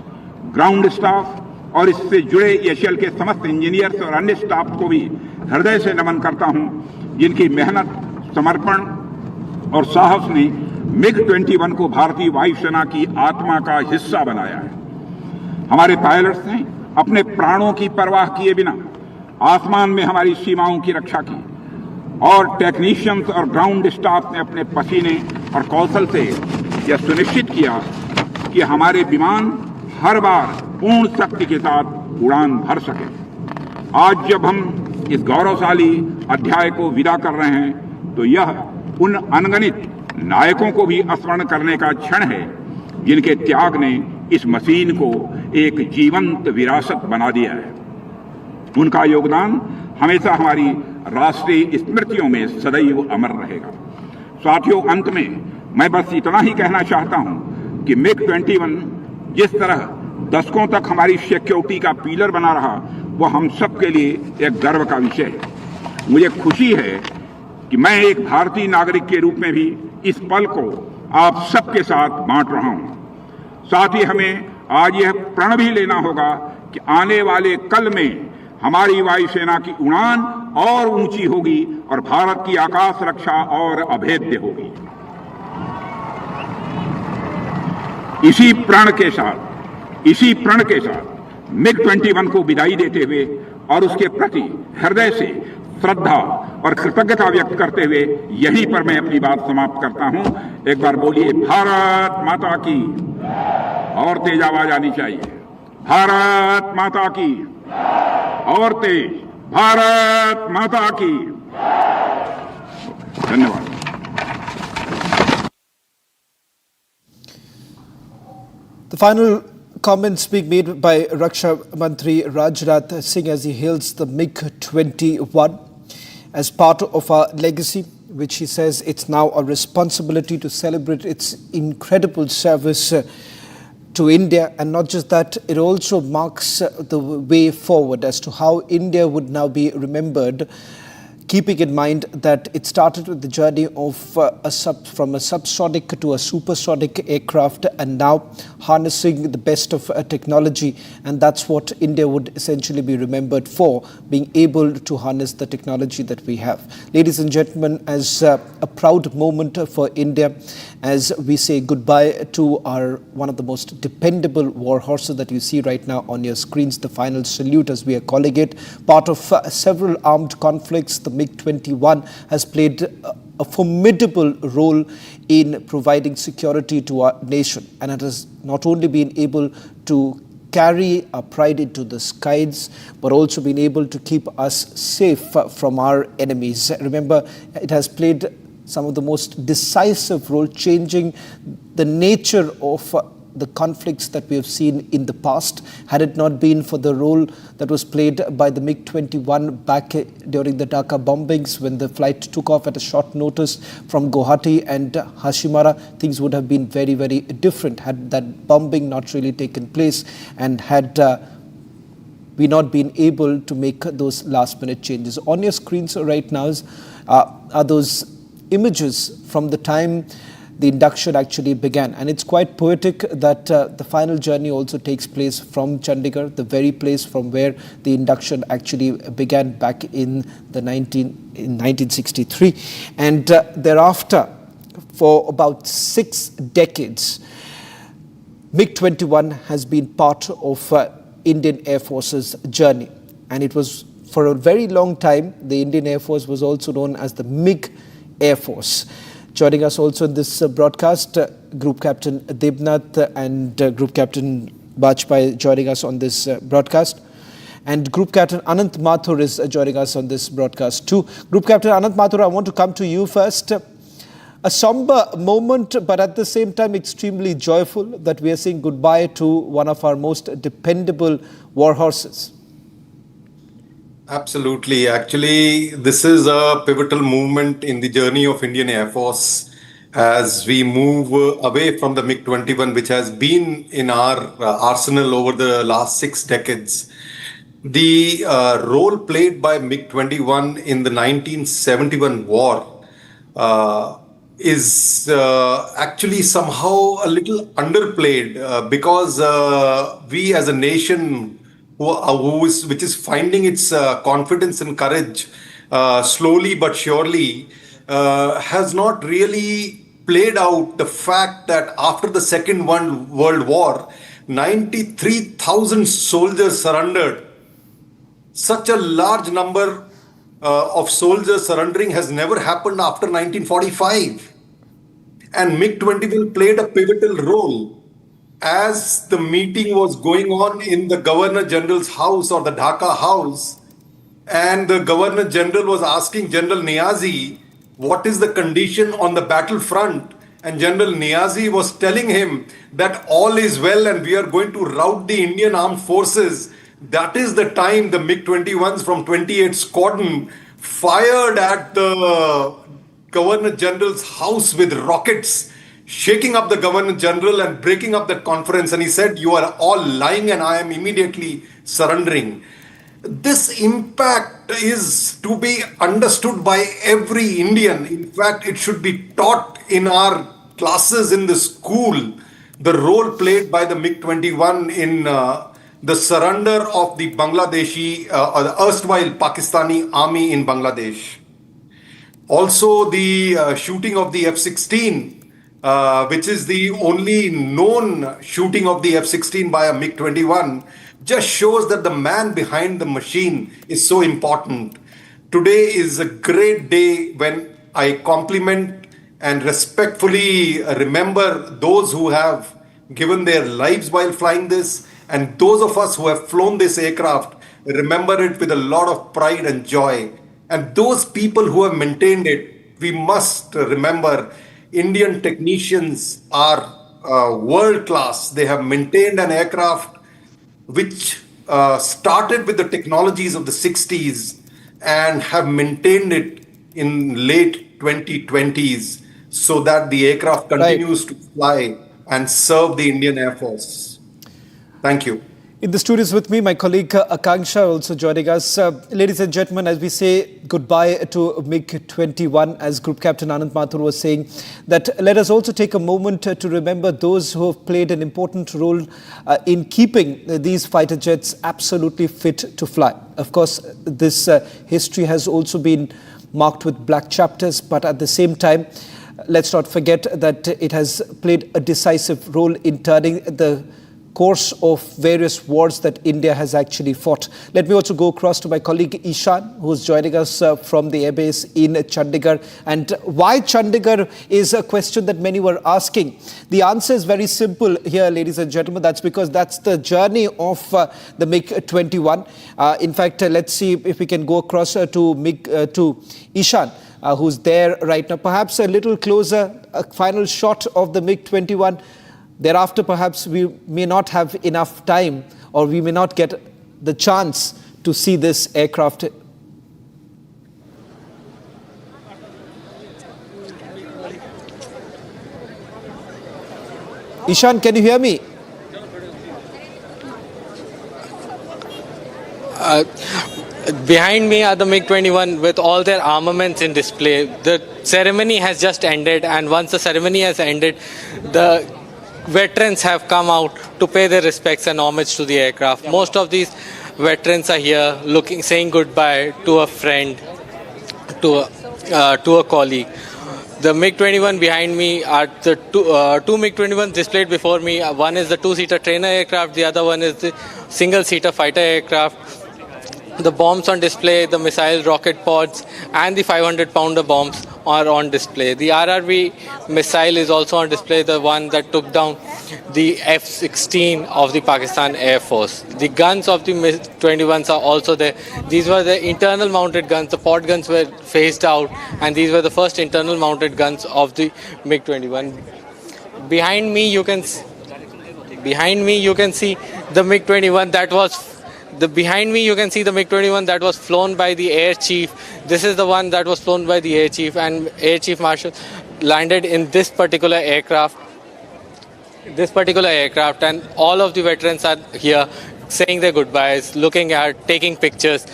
ग्राउंड स्टाफ और इससे जुड़े एशियल के समस्त इंजीनियर्स और अन्य स्टाफ को भी हृदय से नमन करता हूं, जिनकी मेहनत, समर्पण और साहस ने MiG-21 को भारतीय वायुसेना की आत्मा का हिस्सा बनाया है। हमारे पायलट्स ने अपने प्राणों की परवाह किए बिना आसमान में हमारी सीमाओं की रक्षा की और टेक्नीशियंस और ग्राउंड स्टाफ ने अपने पसीने और कौशल से यह सुनिश्चित किया कि हमारे विमान हर बार पूर्ण शक्ति के साथ उड़ान भर सके। आज जब हम इस गौरवशाली अध्याय को विदा कर रहे हैं, तो यह उन अनगिनत नायकों को भी स्मरण करने का क्षण है, जिनके त्याग ने इस मशीन को एक जीवंत विरासत बना दिया है। उनका योगदान हमेशा हमारी राष्ट्रीय स्मृतियों में सदैव अमर रहेगा। साथियों, अंत में मैं बस इतना ही कहना चाहता हूं कि MiG-21 जिस तरह दशकों तक हमारी सिक्योरिटी का पिलर बना रहा, वह हम सब के लिए एक गर्व का विषय है। मुझे खुशी है कि मैं एक भारतीय नागरिक के रूप में भी इस पल को आप सबके साथ बांट रहा हूं। साथ ही हमें आज यह प्रण भी लेना होगा कि आने वाले कल में हमारी वायुसेना की उड़ान और ऊंची होगी और भारत की आकाश रक्षा और अभेद्य होगी। इसी प्रण के साथ MiG-21 को विदाई देते हुए और उसके प्रति हृदय से श्रद्धा और कृतज्ञता व्यक्त करते हुए यहीं पर मैं अपनी बात समाप्त करता हूं। एक बार बोलिए भारत माता की, और तेज आवाज आनी चाहिए, भारत माता की, और तेज, भारत माता की। धन्यवाद। The final comments being made by Raksha Mantri Rajnath Singh as he hails the MiG-21 as part of our legacy, which he says it's now a responsibility to celebrate its incredible service to India. And not just that, it also marks the way forward as to how India would now be remembered, keeping in mind that it started with the journey of from a subsonic to a supersonic aircraft, and now harnessing the best of technology. And that's what India would essentially be remembered for, being able to harness the technology that we have. Ladies and gentlemen, as a proud moment for India, as we say goodbye to one of the most dependable war horses that you see right now on your screens, the final salute as we are calling it, part of several armed conflicts, the MiG-21 has played a formidable role in providing security to our nation, and it has not only been able to carry our pride into the skies, but also been able to keep us safe from our enemies. Remember, it has played some of the most decisive role, changing the nature of the conflicts that we have seen in the past. Had it not been for the role that was played by the MiG-21 back during the Dhaka bombings, when the flight took off at a short notice from Guwahati and Hashimara, things would have been very, very different had that bombing not really taken place, and had we not been able to make those last minute changes. On your screens right now are those images from the time the induction actually began. And it's quite poetic that the final journey also takes place from Chandigarh, the very place from where the induction actually began back in 1963. And thereafter, for about 6 decades, MiG-21 has been part of Indian Air Force's journey. And it was, for a very long time, the Indian Air Force was also known as the MiG Air Force. Joining us also in this broadcast, Group Captain Debnath and Group Captain Bajpai joining us on this broadcast. And Group Captain Anant Mathur is joining us on this broadcast too. Group Captain Anant Mathur, I want to come to you first. A somber moment, but at the same time extremely joyful that we are saying goodbye to one of our most dependable war horses. Absolutely. Actually, this is a pivotal movement in the journey of Indian Air Force as we move away from the MiG-21, which has been in our arsenal over the last 6 decades. The role played by MiG-21 in the 1971 war is actually somehow a little underplayed because we as a nation which is finding its confidence and courage slowly but surely has not really played out the fact that after the Second World War, 93,000 soldiers surrendered. Such a large number of soldiers surrendering has never happened after 1945. And MiG-21 played a pivotal role as the meeting was going on in the Governor General's house or the Dhaka house. And the Governor General was asking General Niazi, what is the condition on the battlefront? And General Niazi was telling him that all is well and we are going to rout the Indian Armed Forces. That is the time the MiG-21s from 28th Squadron fired at the Governor General's house with rockets, shaking up the Governor General and breaking up that conference. And he said, you are all lying and I am immediately surrendering. This impact is to be understood by every Indian. In fact, it should be taught in our classes in the school, the role played by the MiG-21 in the surrender of the Bangladeshi, or the erstwhile Pakistani army in Bangladesh. Also, the shooting of the F-16, which is the only known shooting of the F-16 by a MiG-21, just shows that the man behind the machine is so important. Today is a great day when I compliment and respectfully remember those who have given their lives while flying this, and those of us who have flown this aircraft remember it with a lot of pride and joy. And those people who have maintained it, we must remember Indian technicians are world class. They have maintained an aircraft which started with the technologies of the 60s and have maintained it in late 2020s so that the aircraft continues to fly and serve the Indian Air Force. Thank you. In the studios with me, my colleague Akanksha also joining us. Ladies and gentlemen, as we say goodbye to MiG-21, as Group Captain Anant Mathur was saying, that let us also take a moment to remember those who have played an important role in keeping these fighter jets absolutely fit to fly. Of course, this history has also been marked with black chapters, but at the same time, let's not forget that it has played a decisive role in turning the course of various wars that India has actually fought. Let me also go across to my colleague Ishan, who is joining us from the airbase in Chandigarh. And why Chandigarh is a question that many were asking. The answer is very simple here, ladies and gentlemen. That's because that's the journey of the MiG-21. In fact, let's see if we can go across to Ishan, who's there right now. Perhaps a little closer, a final shot of the MiG-21. Thereafter, perhaps we may not have enough time, or we may not get the chance to see this aircraft. Ishan, can you hear me? Behind me are the MiG-21 with all their armaments in display. The ceremony has just ended, and once the ceremony has ended, the veterans have come out to pay their respects and homage to the aircraft. Most of these veterans are here saying goodbye to a friend, to a colleague. The MiG-21 behind me are the two MiG-21s displayed before me. One is the two-seater trainer aircraft, the other one is the single-seater fighter aircraft. The bombs on display, the missile rocket pods and the 500-pounder bombs are on display. The RRB missile is also on display, the one that took down the F-16 of the Pakistan Air Force. The guns of the MiG-21s are also there. These were the internal mounted guns. The pod guns were phased out, and these were the first internal mounted guns of the MiG-21. Behind me you can see the MiG-21 that was behind me you can see the MiG-21 that was flown by the Air Chief. This is the one that was flown by the Air Chief, and Air Chief Marshal landed in this particular aircraft, and all of the veterans are here saying their goodbyes, looking at, taking pictures.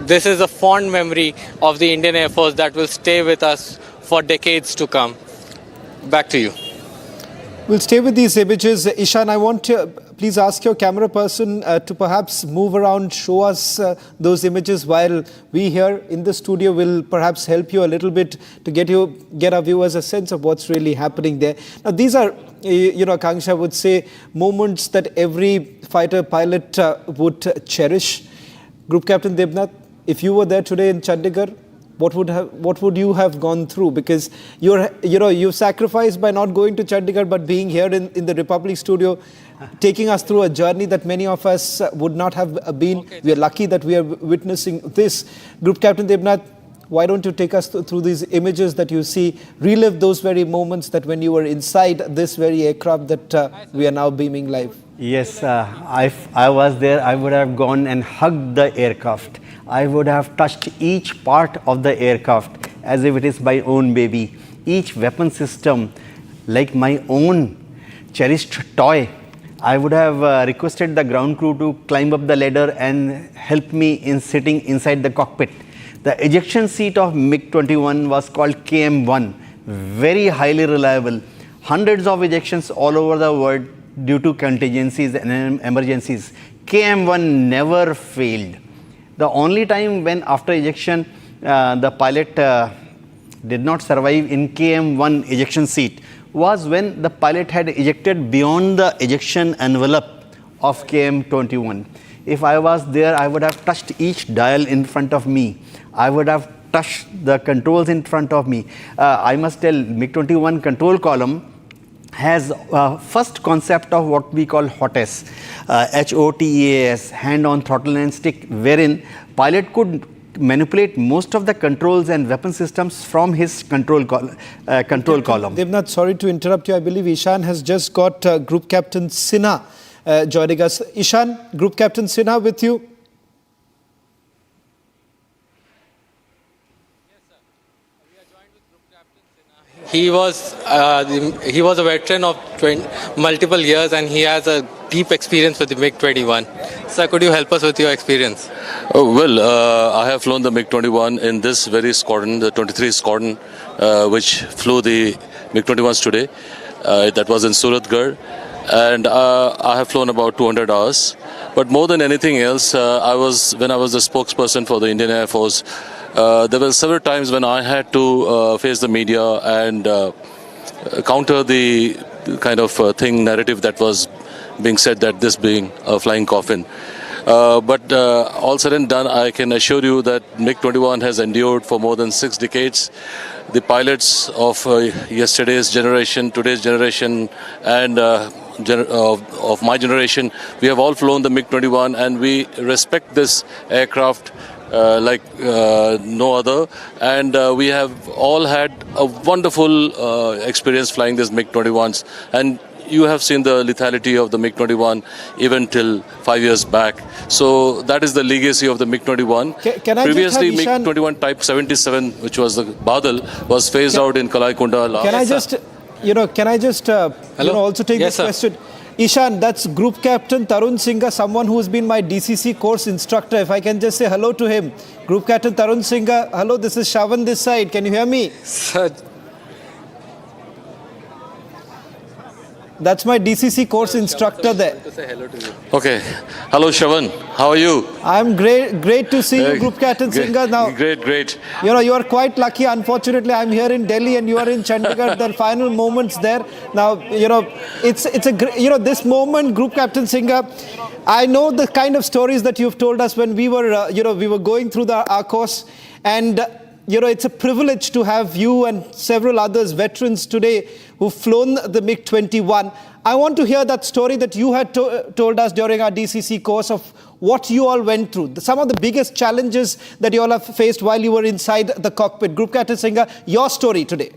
This is a fond memory of the Indian Air Force that will stay with us for decades to come. Back to you. We'll stay with these images. Ishan, I want to please ask your camera person to perhaps move around, show us those images while we here in the studio will perhaps help you a little bit to get our viewers a sense of what's really happening there. Now, these are, Akanksha would say, moments that every fighter pilot would cherish. Group Captain Debnath, if you were there today in Chandigarh, what would you have gone through? Because you sacrificed by not going to Chandigarh, but being here in the Republic studio, taking us through a journey that many of us would not have been. Okay. We are lucky that we are witnessing this. Group Captain Debnath, why don't you take us through these images that you see, relive those very moments that when you were inside this very aircraft that we are now beaming live? Yes, if I was there, I would have gone and hugged the aircraft. I would have touched each part of the aircraft as if it is my own baby. Each weapon system like my own cherished toy. I would have requested the ground crew to climb up the ladder and help me in sitting inside the cockpit. The ejection seat of MiG-21 was called KM1, very highly reliable. Hundreds of ejections all over the world due to contingencies and emergencies. KM1 never failed. The only time when after ejection the pilot did not survive in KM1 ejection seat was when the pilot had ejected beyond the ejection envelope of KM21. If I was there, I would have touched each dial in front of me. I would have touched the controls in front of me. I must tell, MiG-21 control column has first concept of what we call HOTAS, HOTAS, hand on throttle and stick, wherein pilot could manipulate most of the controls and weapon systems from his control column. Debnath, sorry to interrupt you. I believe Ishan has just got Group Captain Sinha joining us. Ishan, Group Captain Sinha with you. He was a veteran of multiple years, and he has a deep experience with the MiG-21. Sir, could you help us with your experience? I have flown the MiG-21 in this very squadron, the 23 squadron, which flew the MiG-21s today. That was in Suratgarh, and I have flown about 200 hours. But more than anything else, when I was the spokesperson for the Indian Air Force, there were several times when I had to face the media and counter the kind of narrative that was being said that this being a flying coffin. But all said and done, I can assure you that MiG-21 has endured for more than 6 decades. The pilots of yesterday's generation, today's generation, and of my generation, we have all flown the MiG-21, and we respect this aircraft like no other, and we have all had a wonderful experience flying these MiG-21s, and you have seen the lethality of the MiG-21 even till 5 years back. So that is the legacy of the MiG-21. Previously, MiG-21 Type 77, which was the Badal, was phased out in Kalaikunda. Can I just also take this question? Ishan, that's Group Captain Tarun Singha, someone who's been my DCC course instructor. If I can just say hello to him. Group Captain Tarun Singha, hello, this is Shavan this side. Can you hear me? Sir. That's my DCC course instructor there. Okay. Hello, Shravan. How are you? I'm great to see you, Group Captain Singh. Now, Great. you know, you are quite lucky. Unfortunately, I'm here in Delhi and you are in Chandigarh. The final moments there. Now, you know, this moment, Group Captain Singh, I know the kind of stories that you've told us when we were, we were going through our course. And, it's a privilege to have you and several others, veterans today, who've flown the MiG-21. I want to hear that story that you had told us during our DCC course of what you all went through. Some of the biggest challenges that you all have faced while you were inside the cockpit. Group Captain Singh, your story today.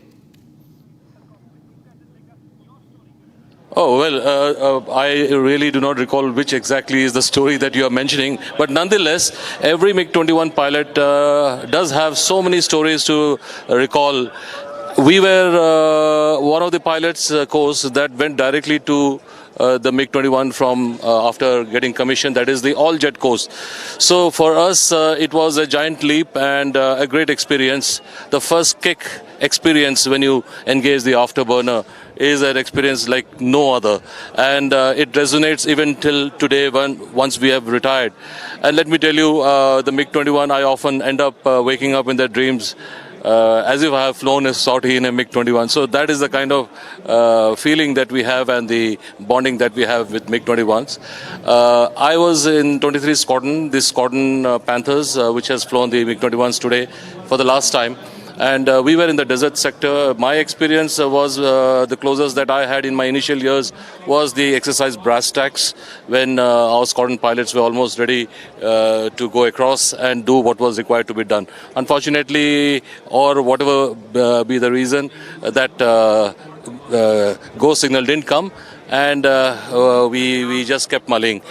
Oh, well, I really do not recall which exactly is the story that you are mentioning. But nonetheless, every MiG-21 pilot does have so many stories to recall. We were one of the pilots course that went directly to the MiG-21 from after getting commissioned, that is the all-jet course. So for us, it was a giant leap and a great experience. The first kick experience when you engage the afterburner is an experience like no other, and it resonates even till today once we have retired. And let me tell you, the MiG-21, I often end up waking up in their dreams as if I have flown a sortie in a MiG-21. So that is the kind of feeling that we have and the bonding that we have with MiG-21s. I was in 23 Squadron, the Squadron Panthers, which has flown the MiG-21s today for the last time. And we were in the desert sector. My experience was the closest that I had in my initial years was the exercise brass tacks, when our squadron pilots were almost ready to go across and do what was required to be done. Unfortunately, or whatever be the reason, that go signal didn't come, and we just kept mulling.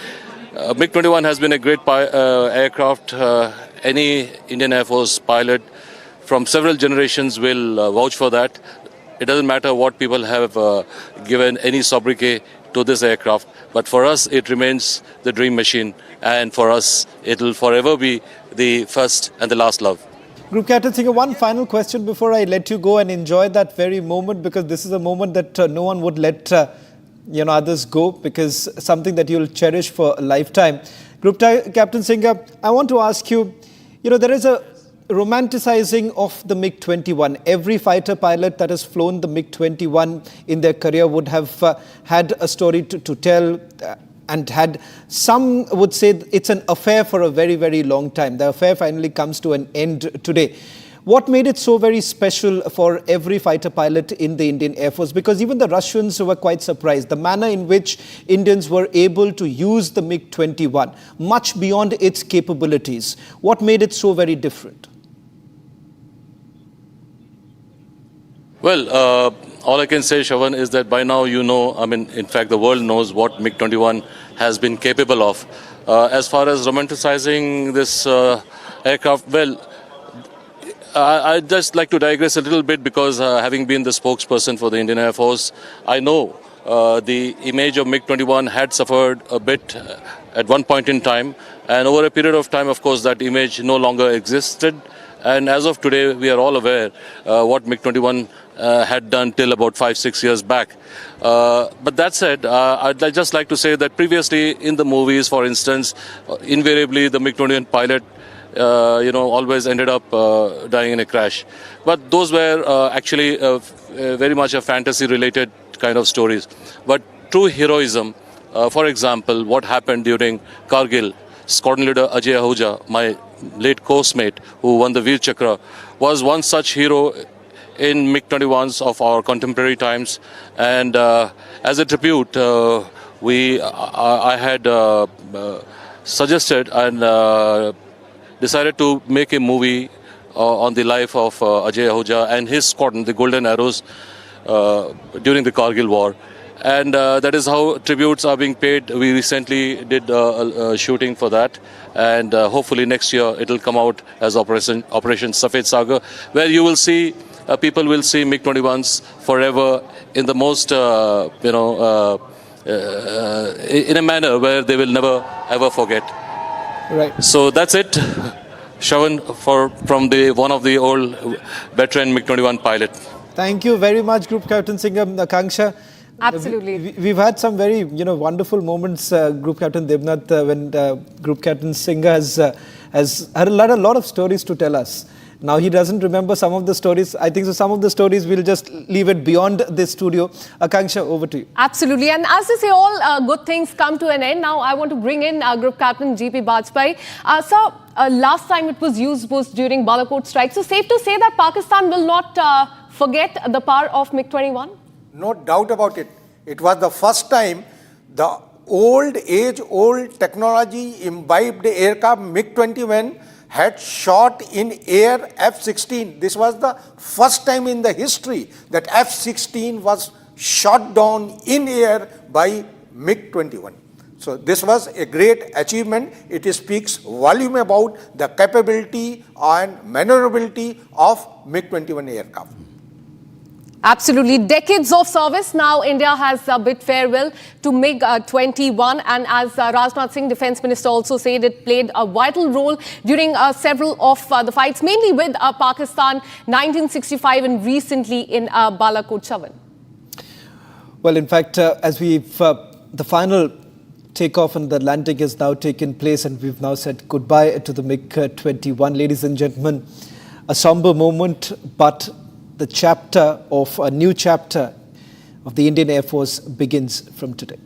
MiG-21 has been a great aircraft. Any Indian Air Force pilot from several generations will vouch for that. It doesn't matter what people have given any sobriquet to this aircraft, but for us it remains the dream machine, and for us it will forever be the first and the last love. Group Captain Singh, one final question before I let you go and enjoy that very moment, because this is a moment that no one would let others go, because something that you'll cherish for a lifetime. Group Captain Singh, I want to ask you, there is a romanticizing of the MiG-21. Every fighter pilot that has flown the MiG-21 in their career would have had a story to tell, and had, some would say it's an affair for a very, very long time. The affair finally comes to an end today. What made it so very special for every fighter pilot in the Indian Air Force? Because even the Russians were quite surprised. The manner in which Indians were able to use the MiG-21, much beyond its capabilities. What made it so very different? Well, all I can say, Shravan, is that by now in fact, the world knows what MiG-21 has been capable of. As far as romanticizing this aircraft, well, I'd just like to digress a little bit, because having been the spokesperson for the Indian Air Force, I know the image of MiG-21 had suffered a bit at one point in time, and over a period of time, of course, that image no longer existed. And as of today, we are all aware what MiG-21 had done till about 5-6 years back. But that said, I'd just like to say that previously in the movies, for instance, invariably the MiG-21 pilot always ended up dying in a crash. But those were actually very much a fantasy-related kind of stories. But true heroism, for example, what happened during Kargil, Squadron Leader Ajay Ahuja, my late course mate who won the Veer Chakra, was one such hero in MiG-21s of our contemporary times. And as a tribute, I had suggested and decided to make a movie on the life of Ajay Ahuja and his squadron, the Golden Arrows, during the Kargil War. And that is how tributes are being paid. We recently did a shooting for that, and hopefully next year it will come out as Operation Safed Sagar, where you will see, people will see MiG-21s forever in the most, in a manner where they will never ever forget. Right. So that's it, Shravan, from one of the old veteran MiG-21 pilot. Thank you very much, Group Captain Singh. Akanksha, Absolutely. We've had some very, wonderful moments, Group Captain Devnath, when Group Captain Singh has had a lot of stories to tell us. Now, he doesn't remember some of the stories. I think so some of the stories we'll just leave it beyond this studio. Akanksha, over to you. Absolutely. And as they say, all good things come to an end. Now, I want to bring in Group Captain GP Bajpai. Sir, last time it was used was during Balakot strike. So, safe to say that Pakistan will not forget the power of MiG-21? No doubt about it. It was the first time the old technology imbibed aircraft MiG-21 had shot in air F-16. This was the first time in the history that F-16 was shot down in air by MiG-21. So this was a great achievement. It speaks volume about the capability and maneuverability of MiG-21 aircraft. Absolutely. Decades of service. Now India has bid farewell to MiG-21, and as Rajnath Singh, Defence Minister, also said, it played a vital role during several of the fights, mainly with Pakistan, 1965 and recently in Balakot 7. Well, in fact, as the final takeoff in the Atlantic has now taken place, and we've now said goodbye to the MiG-21. Ladies and gentlemen, a somber moment, but a new chapter of the Indian Air Force begins from today.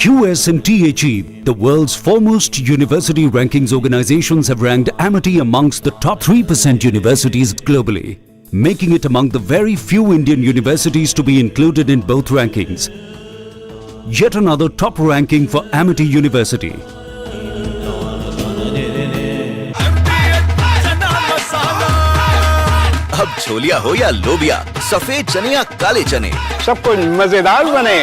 QS and THE, the world's foremost university rankings organizations, have ranked Amity amongst the top 3% universities globally, making it among the very few Indian universities to be included in both rankings. Yet another top ranking for Amity University. अब छोलिया हो या लोबिया, सफेद चने या काले चने, सब कुछ मजेदार बने।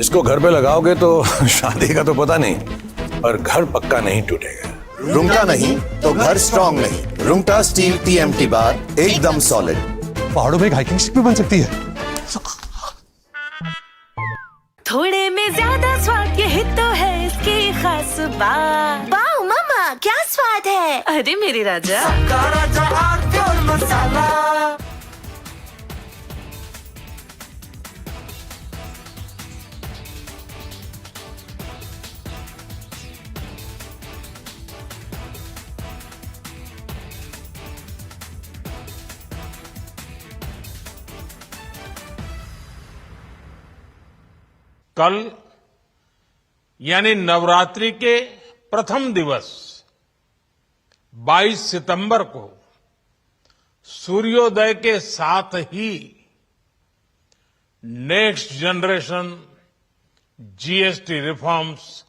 इसको घर पे लगाओगे तो शादी का तो पता नहीं, पर घर पक्का नहीं टूटेगा। रुंगटा नहीं तो घर स्ट्रॉन्ग नहीं। रुंगटा स्टील TMT बार एकदम सॉलिड। पहाड़ों में एक हाइकिंग स्टिक भी बन सकती है। थोड़े में ज्यादा स्वाद, यही तो है इसकी खास बात। वाओ मामा, क्या स्वाद है। अरे मेरे राजा, सबका राजा आर्थिक मसाला। कल यानी नवरात्रि के प्रथम दिवस 22 सितंबर को सूर्योदय के साथ ही नेक्स्ट जनरेशन जीएसटी रिफॉर्म्स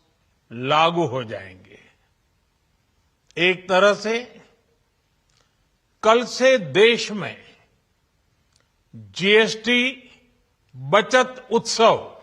लागू हो जाएंगे। एक तरह से कल से देश में जीएसटी बचत उत्सव।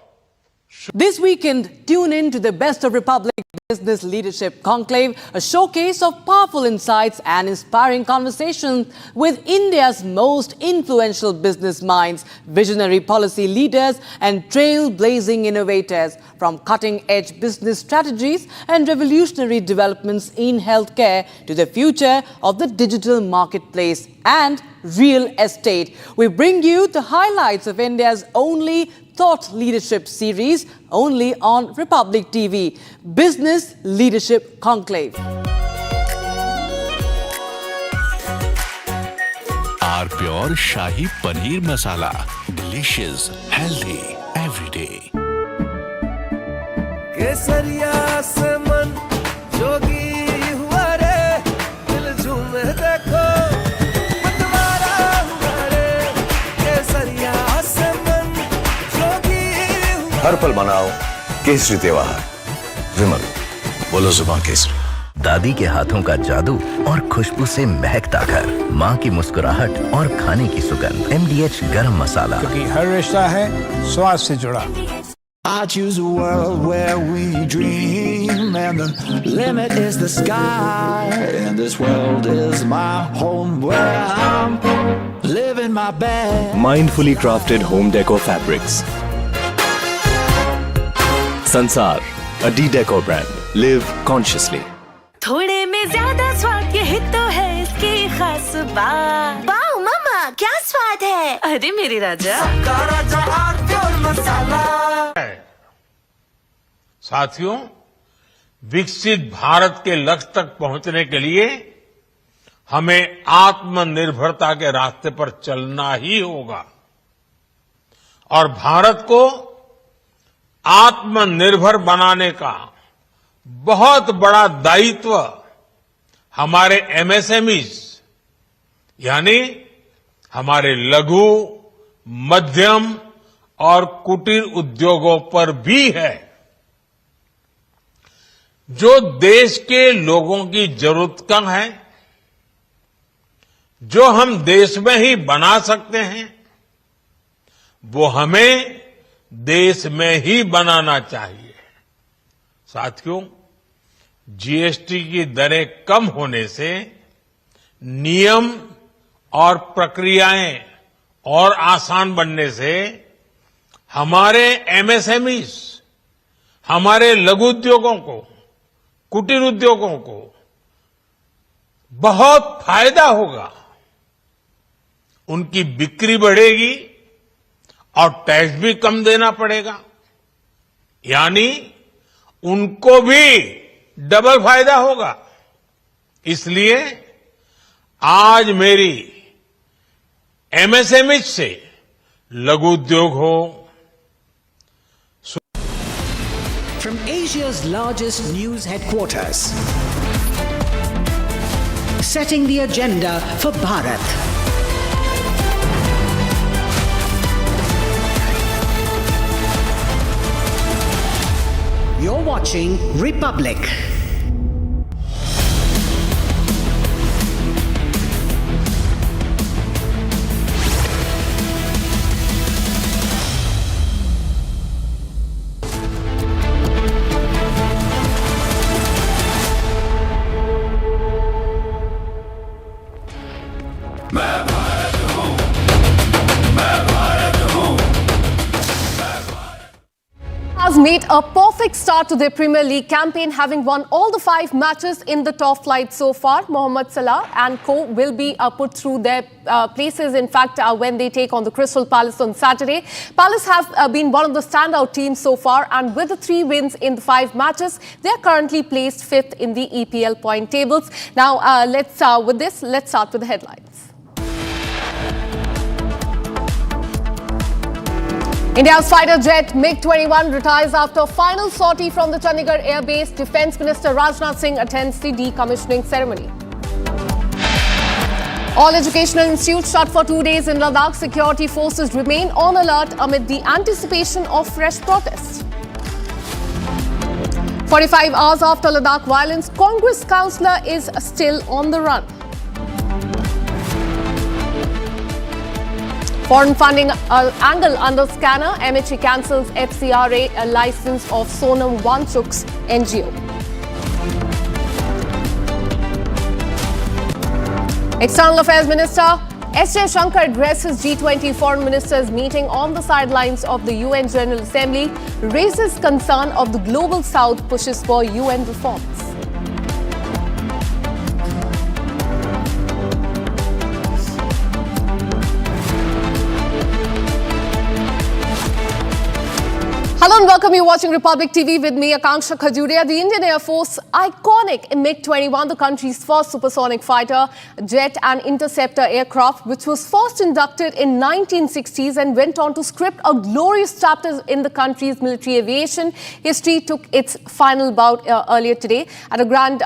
This weekend, tune in to the Best of Republic Business Leadership Conclave, a showcase of powerful insights and inspiring conversations with India's most influential business minds, visionary policy leaders, and trailblazing innovators. From cutting-edge business strategies and revolutionary developments in healthcare to the future of the digital marketplace and real estate, we bring you the highlights of India's only thought leadership series, only on Republic TV, Business Leadership Conclave. Our pure Shahi Paneer Masala. Delicious, healthy, every day. केसरिया से मन जोगी हुआ रे, दिल झूमे देखो मतवारा हुआ रे। केसरिया से मन जोगी हुआ। हर पल मनाओ केसरी त्योहार। विमल, बोलो जुबान केसरी। दादी के हाथों का जादू और खुशबू से महकता घर, माँ की मुस्कुराहट और खाने की सुगंध। MDH गरम मसाला, क्योंकि हर रिश्ता है स्वाद से जुड़ा। I choose a world where we dream and the limit is the sky, and this world is my home where I'm living my best. Mindfully crafted home decor fabrics. Sansar, a D-Decor brand. Live consciously. थोड़े में ज्यादा स्वाद, यही तो है इसकी खास बात। वाओ मामा, क्या स्वाद है। अरे मेरे राजा, साथियों, विकसित भारत के लक्ष्य तक पहुंचने के लिए हमें आत्मनिर्भरता के रास्ते पर चलना ही होगा और भारत को आत्मनिर्भर बनाने का बहुत बड़ा दायित्व हमारे MSMEs यानी हमारे लघु, मध्यम और कुटीर उद्योगों पर भी है, जो देश के लोगों की जरूरत कम है, जो हम देश में ही बना सकते हैं, वो हमें देश में ही बनाना चाहिए। साथियों, GST की दरें कम होने से नियम और प्रक्रियाएं और आसान बनने से हमारे MSMEs, हमारे लघु उद्योगों को, कुटीर उद्योगों को बहुत फायदा होगा। उनकी बिक्री बढ़ेगी और टैक्स भी कम देना पड़ेगा, यानी उनको भी डबल फायदा होगा। इसलिए आज मेरी MSME से लघु उद्योग हो, from Asia's largest news headquarters, setting the agenda for Bharat. You're watching Republic. Has made a perfect start to their Premier League campaign, having won all the 5 matches in the top flight so far. Mohamed Salah and co will be put through their places, in fact, when they take on the Crystal Palace on Saturday. Palace have been one of the standout teams so far, and with the 3 wins in the 5 matches, they are currently placed 5th in the EPL point tables. Now, let's start with the headlines. India's fighter jet MiG-21 retires after final sortie from the Chandigarh Air Base. Defence Minister Rajnath Singh attends the decommissioning ceremony. All educational institutes shut for 2 days in Ladakh. Security forces remain on alert amid the anticipation of fresh protests. 45 hours after Ladakh violence, Congress councillor is still on the run. Foreign funding angle under scanner. MHA cancels FCRA license of Sonam Wangchuk's NGO. External Affairs Minister S. J. Shankar addresses G20 foreign ministers meeting on the sidelines of the UN General Assembly, raises concern of the global south pushes for UN reforms. Hello and welcome. You're watching Republic TV with me, Akanksha Khajuria. The Indian Air Force iconic MiG-21, the country's first supersonic fighter jet and interceptor aircraft, which was first inducted in 1960s and went on to script a glorious chapter in the country's military aviation history, took its final bout earlier today at a grand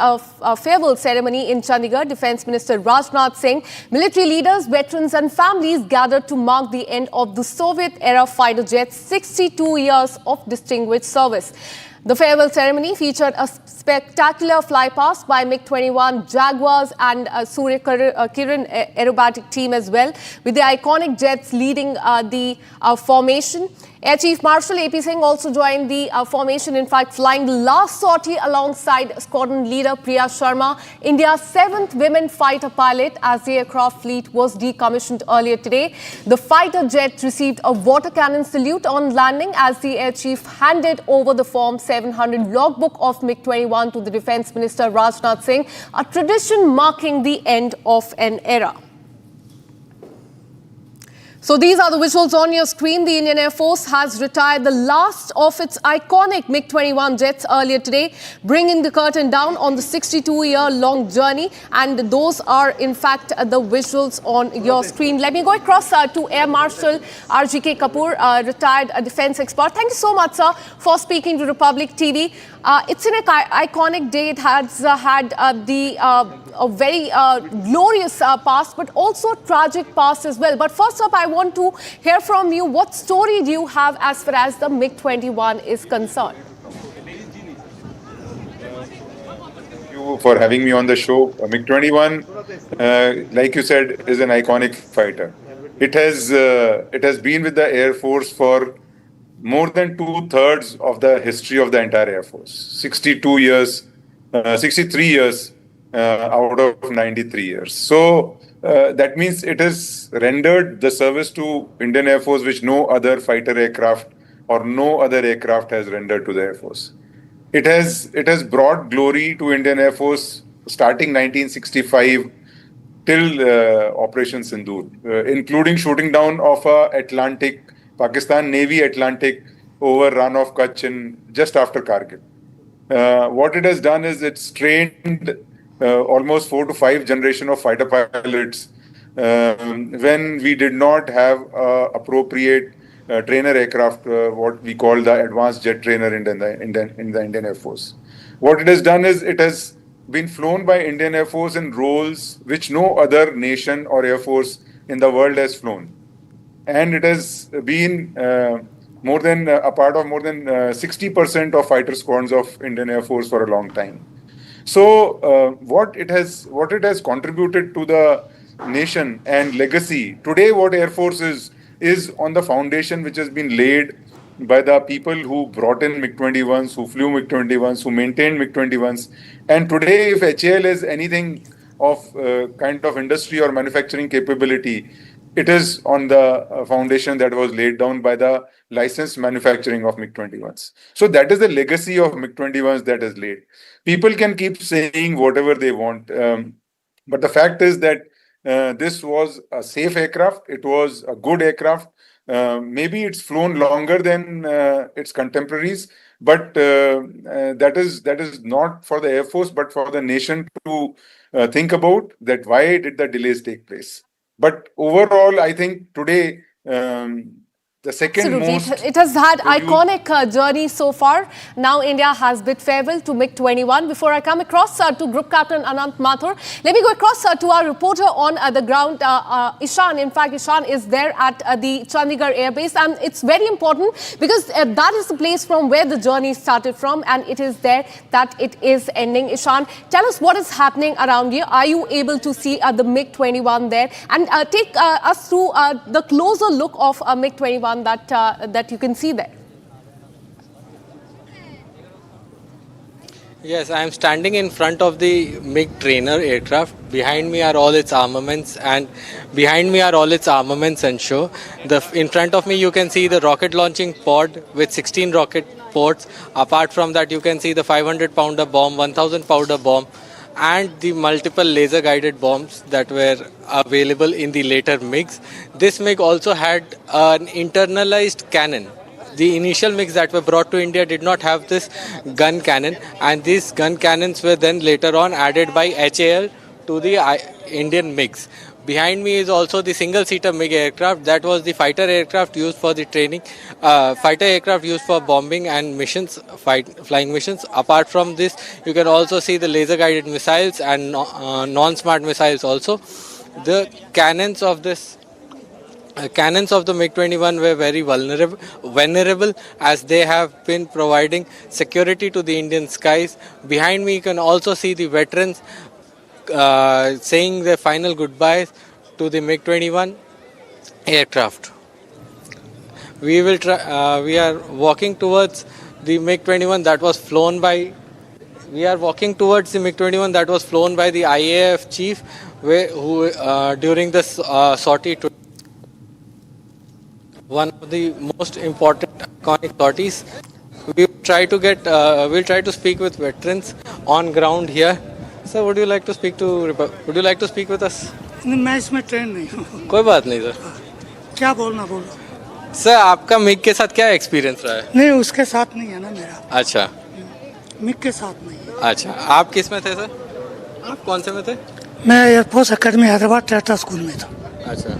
farewell ceremony in Chandigarh. Defence Minister Rajnath Singh, military leaders, veterans and families gathered to mark the end of the Soviet-era fighter jet's 62 years of distinguished service. The farewell ceremony featured a spectacular flypast by MiG-21 Jaguars and Surya Kiran aerobatic team as well, with the iconic jets leading the formation. Air Chief Marshal AP Singh also joined the formation, in fact flying the last sortie alongside squadron leader Priya Sharma, India's 7th women fighter pilot, as the aircraft fleet was decommissioned earlier today. The fighter jet received a water cannon salute on landing as the Air Chief handed over the Form 700 logbook of MiG-21 to the Defence Minister Rajnath Singh, a tradition marking the end of an era. So these are the visuals on your screen. The Indian Air Force has retired the last of its iconic MiG-21 jets earlier today, bringing the curtain down on the 62-year-long journey. And those are, in fact, the visuals on your screen. Let me go across to Air Marshal RGK Kapoor, retired defense expert. Thank you so much, sir, for speaking to Republic TV. It's an iconic day. It has had a very glorious past, but also tragic past as well. But first up, I want to hear from you. What story do you have as far as the MiG-21 is concerned? Thank you for having me on the show. MiG-21, like you said, is an iconic fighter. It has been with the Air Force for more than 2/3 of the history of the entire Air Force. 63 years out of 93 years. So that means it has rendered the service to Indian Air Force which no other fighter aircraft or no other aircraft has rendered to the Air Force. It has brought glory to Indian Air Force starting 1965 till Operation Sindoor, including shooting down of Pakistan Navy Atlantic over run of Kutch just after Kargil. What it has done is it's trained almost 4 to 5 generation of fighter pilots when we did not have appropriate trainer aircraft, what we call the advanced jet trainer in the Indian Air Force. What it has done is it has been flown by Indian Air Force in roles which no other nation or Air Force in the world has flown. And it has been a part of more than 60% of fighter squadrons of Indian Air Force for a long time. So what it has contributed to the nation and legacy today, what Air Force is on the foundation which has been laid by the people who brought in MiG-21s, who flew MiG-21s, who maintained MiG-21s. And today, if HAL is anything of kind of industry or manufacturing capability, it is on the foundation that was laid down by the licensed manufacturing of MiG-21s. So that is the legacy of MiG-21s that is laid. People can keep saying whatever they want, but the fact is that this was a safe aircraft. It was a good aircraft. Maybe it's flown longer than its contemporaries, but that is not for the Air Force, but for the nation to think about that. Why did the delays take place? But overall, I think today, the second most... It has had iconic journey so far. Now India has bid farewell to MiG-21. Before I come across to Group Captain Anant Mathur, let me go across to our reporter on the ground, Ishan. In fact, Ishan is there at the Chandigarh Air Base, and it's very important because that is the place from where the journey started from, and it is there that it is ending. Ishan, tell us what is happening around here. Are you able to see the MiG-21 there? And take us through the closer look of MiG-21 that you can see there. Yes, I am standing in front of the MiG trainer aircraft. Behind me are all its armaments, and show. In front of me you can see the rocket launching pod with 16 rocket ports. Apart from that, you can see the 500-pounder bomb, 1,000-pounder bomb, and the multiple laser guided bombs that were available in the later MiGs. This MiG also had an internalized cannon. The initial MiGs that were brought to India did not have this gun cannon, and these gun cannons were then later on added by HAL to the Indian MiGs. Behind me is also the single-seater MiG aircraft. That was the fighter aircraft used for the training, fighter aircraft used for bombing and missions, flying missions. Apart from this, you can also see the laser-guided missiles and non-smart missiles also. The cannons of this cannons of the MiG-21 were very vulnerable as they have been providing security to the Indian skies. Behind me you can also see the veterans saying their final goodbyes to the MiG-21 aircraft. We are walking towards the MiG-21 that was flown by. We are walking towards the MiG-21 that was flown by the IAF chief, who during this sortie. One of the most important iconic sorties. We'll try to speak with veterans on ground here. Sir, would you like to speak with us? मैं इसमें train नहीं हूँ। कोई बात नहीं sir. क्या बोलना बोलो। सर आपका मिग के साथ क्या एक्सपीरियंस रहा है? नहीं उसके साथ नहीं है ना मेरा। अच्छा। मिग के साथ नहीं है। अच्छा आप किस में थे सर? आप कौन से में थे? मैं एयरफोर्स एकेडमी हैदराबाद टेटा स्कूल में था। अच्छा।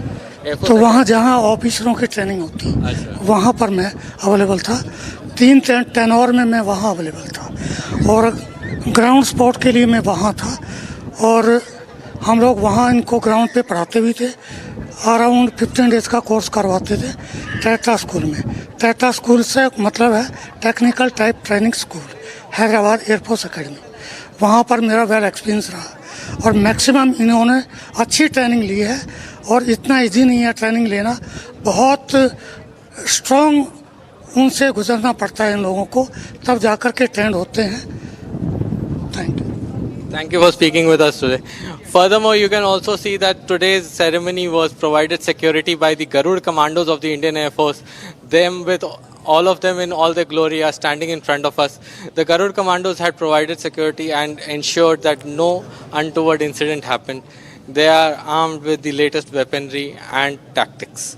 तो वहाँ जहाँ ऑफिसरों की ट्रेनिंग होती है वहाँ पर मैं अवेलेबल था। 3 टेनोर में मैं वहाँ अवेलेबल था और ग्राउंड स्पोर्ट के लिए मैं वहाँ था और हम लोग वहाँ इनको ग्राउंड पे पढ़ाते भी थे। अराउंड 15 डेज का कोर्स करवाते थे टेटा स्कूल में। टेटा स्कूल से मतलब है technical type training school, Hyderabad air force academy. वहाँ पर मेरा वेल एक्सपीरियंस रहा और मैक्सिमम इन्होंने अच्छी ट्रेनिंग ली है और इतना इजी नहीं है ट्रेनिंग लेना, बहुत स्ट्रॉन्ग उनसे गुजरना पड़ता है इन लोगों को, तब जाकर के ट्रेंड होते हैं। Thank you. Thank you for speaking with us today. Furthermore, you can also see that today's ceremony was provided security by the Garud commandos of the Indian Air Force. All of them in all their glory are standing in front of us. The Garud commandos had provided security and ensured that no untoward incident happened. They are armed with the latest weaponry and tactics.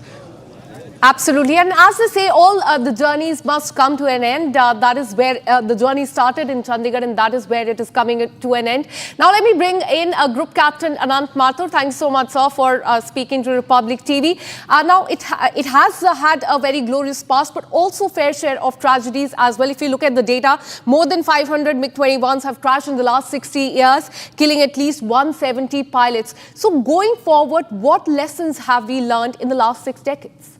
Absolutely. And as they say, all the journeys must come to an end. That is where the journey started in Chandigarh, and that is where it is coming to an end. Now, let me bring in Group Captain Anant Mathur. Thanks so much, sir, for speaking to Republic TV. Now, it has had a very glorious past, but also fair share of tragedies as well. If you look at the data, more than 500 MiG-21s have crashed in the last 60 years, killing at least 170 pilots. So, going forward, what lessons have we learned in the last 6 decades?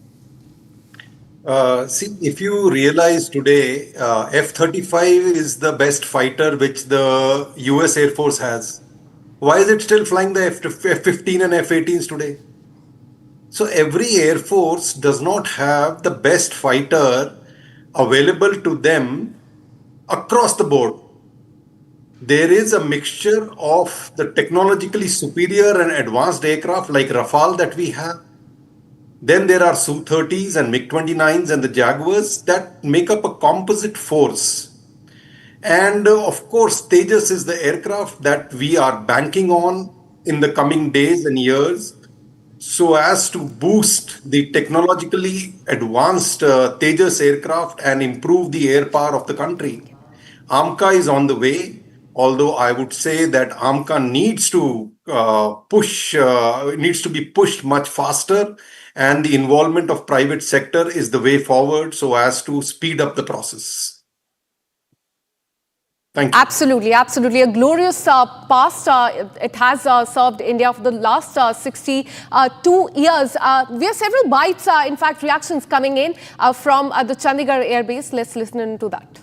See, if you realize today, F-35 is the best fighter which the US Air Force has. Why is it still flying the F-15 and F-18s today? So every Air Force does not have the best fighter available to them across the board. There is a mixture of the technologically superior and advanced aircraft like Rafale that we have. Then there are Su-30s and MiG-29s and the Jaguars that make up a composite force. And of course, Tejas is the aircraft that we are banking on in the coming days and years so as to boost the technologically advanced Tejas aircraft and improve the air power of the country. AMCA is on the way, although I would say that AMCA needs to be pushed much faster, and the involvement of private sector is the way forward so as to speed up the process. Thank you. Absolutely, absolutely. A glorious past. It has served India for the last 62 years. We have several bites, in fact, reactions coming in from the Chandigarh Air Base. Let's listen into that.